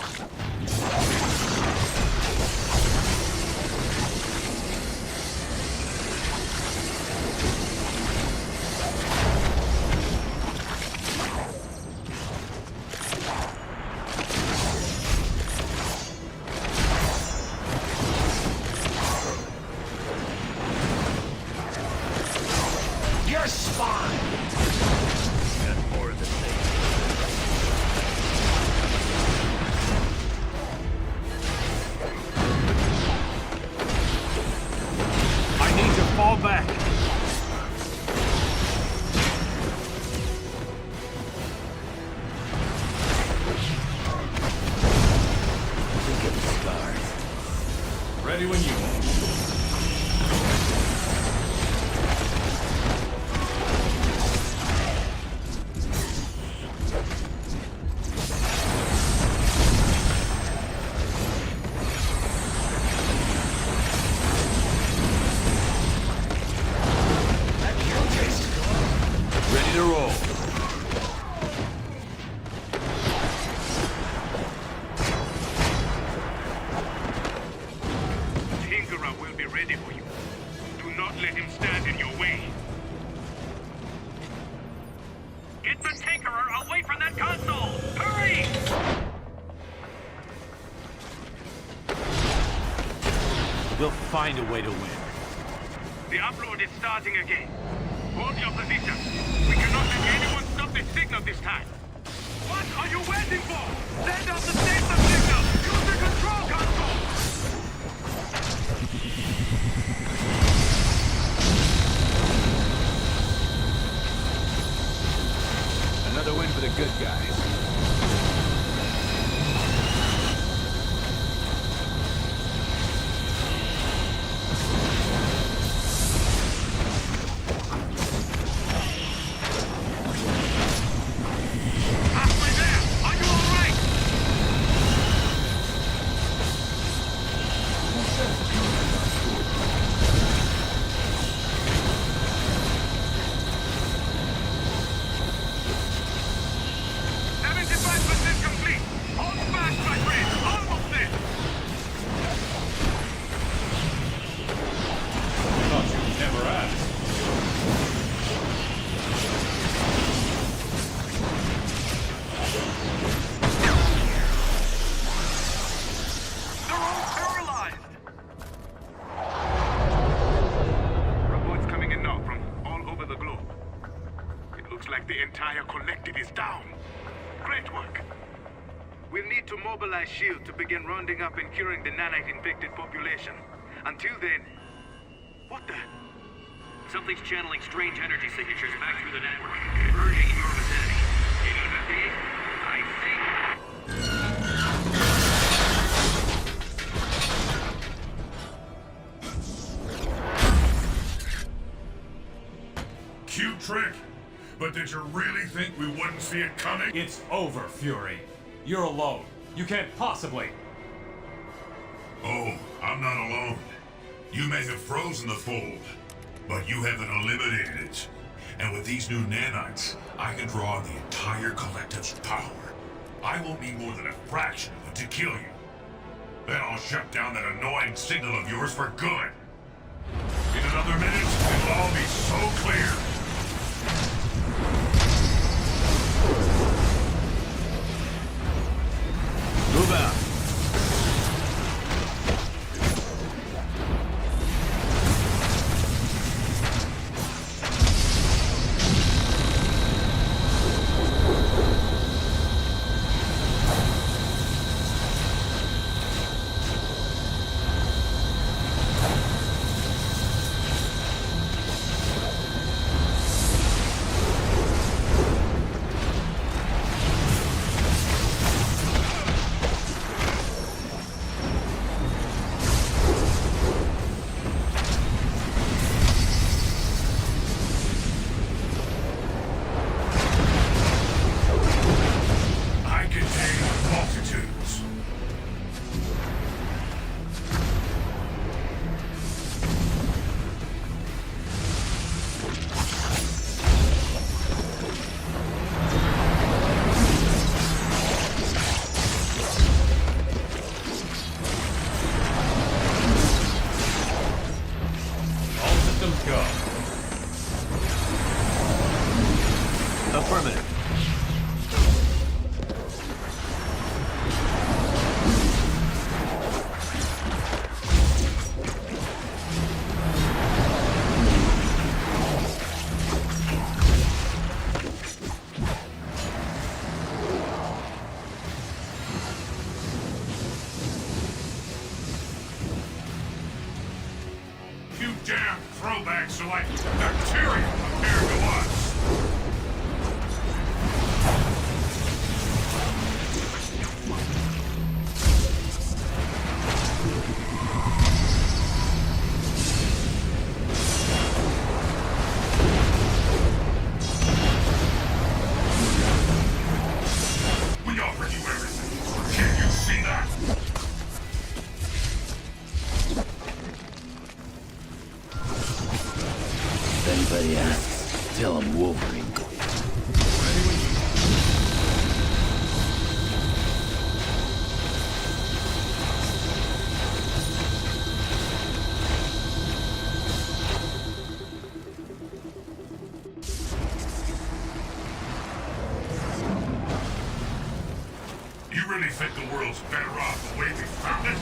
You're spine. Got more of the same. I need to fall back. Look at the scars. Ready when you are. Ready to roll. Tinkerer will be ready for you. Do not let him stand in your way. Get the Tinkerer away from that console! Hurry! We'll find a way to win. The upload is starting again. Hold your position. We cannot let anyone stop the signal this time. What are you waiting for? Send out the station signal! Use the control console! Another win for the good guys. Halfway there! Are you all right? to mobilize S.H.I.E.L.D. to begin rounding up and curing the nanite-infected population. Until then... What the... Something's channeling strange energy signatures back through the network, converging in your vicinity. Can you investigate? I think... Cute trick, but did you really think we wouldn't see it coming? It's over, Fury. You're alone. You can't possibly... Oh, I'm not alone. You may have frozen the fold, but you haven't eliminated it. And with these new nanites, I can draw on the entire collective's power. I won't need more than a fraction of it to kill you. Then I'll shut down that annoying signal of yours for good. In another minute, it'll all be so clear. Move out. Affirmative. You damn throwbacks are like bacteria compared to us. We offered you everything. Can't you see that? If anybody asks, tell them Wolverine. You really think the world's better off the way we found it?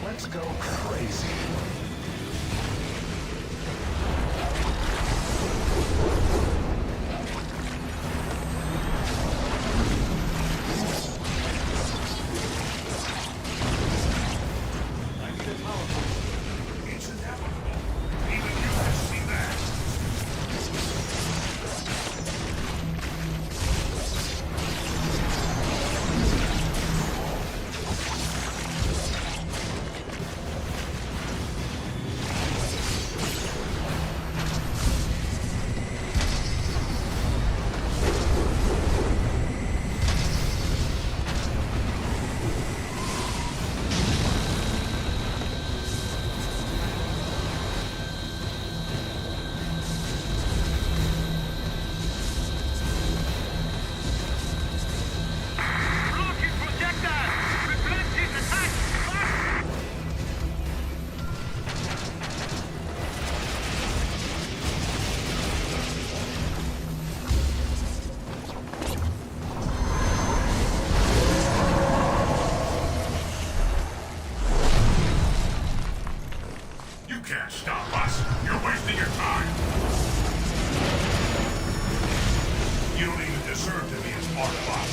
Let's go crazy. It's inevitable. Even you can see that. You can't stop us. You're wasting your time. You don't even deserve to be a part of us.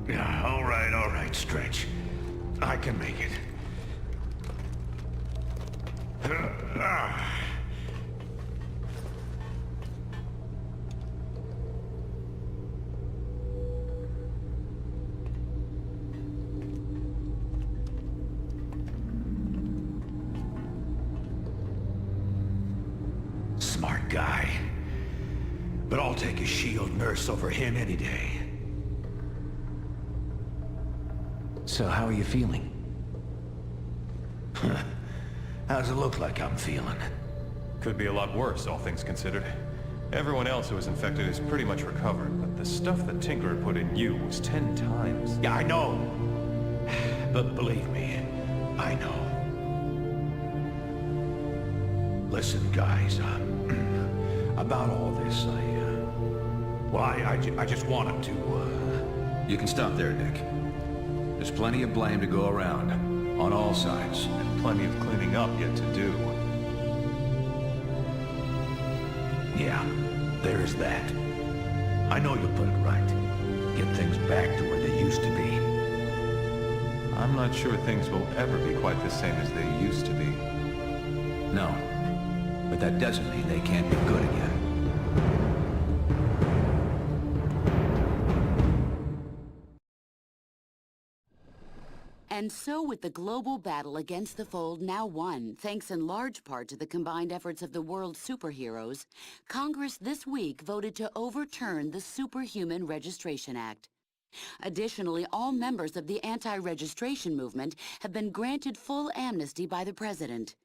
Yeah, all right, Stretch. I can make it. guy. But I'll take a shield nurse over him any day. So how are you feeling? How's it look like I'm feeling? Could be a lot worse, all things considered. Everyone else who was infected is pretty much recovered, but the stuff that Tinker put in you was 10 times. Yeah, I know. But believe me, I know. Listen, guys, about all this, I just wanted to, You can stop there, Nick. There's plenty of blame to go around, on all sides. And plenty of cleaning up yet to do. Yeah, there is that. I know you'll put it right. Get things back to where they used to be. I'm not sure things will ever be quite the same as they used to be. No, but that doesn't mean they can't be good again. And so with the global battle against the Fold now won, thanks in large part to the combined efforts of the world's superheroes, Congress this week voted to overturn the Superhuman Registration Act. Additionally, all members of the anti-registration movement have been granted full amnesty by the president.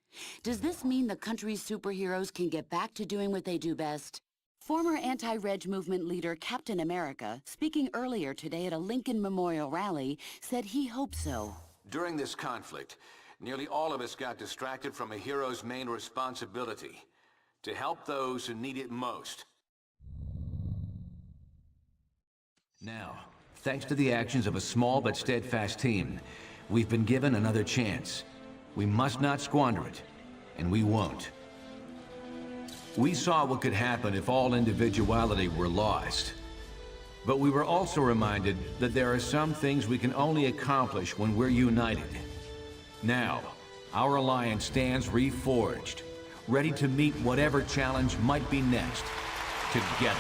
Does this mean the country's superheroes can get back to doing what they do best? Former anti-reg movement leader Captain America, speaking earlier today at a Lincoln Memorial rally, said he hopes so. During this conflict, nearly all of us got distracted from a hero's main responsibility, to help those who need it most. Now, thanks to the actions of a small but steadfast team, we've been given another chance. We must not squander it, and we won't. We saw what could happen if all individuality were lost. But we were also reminded that there are some things we can only accomplish when we're united. Now, our alliance stands reforged, ready to meet whatever challenge might be next, together.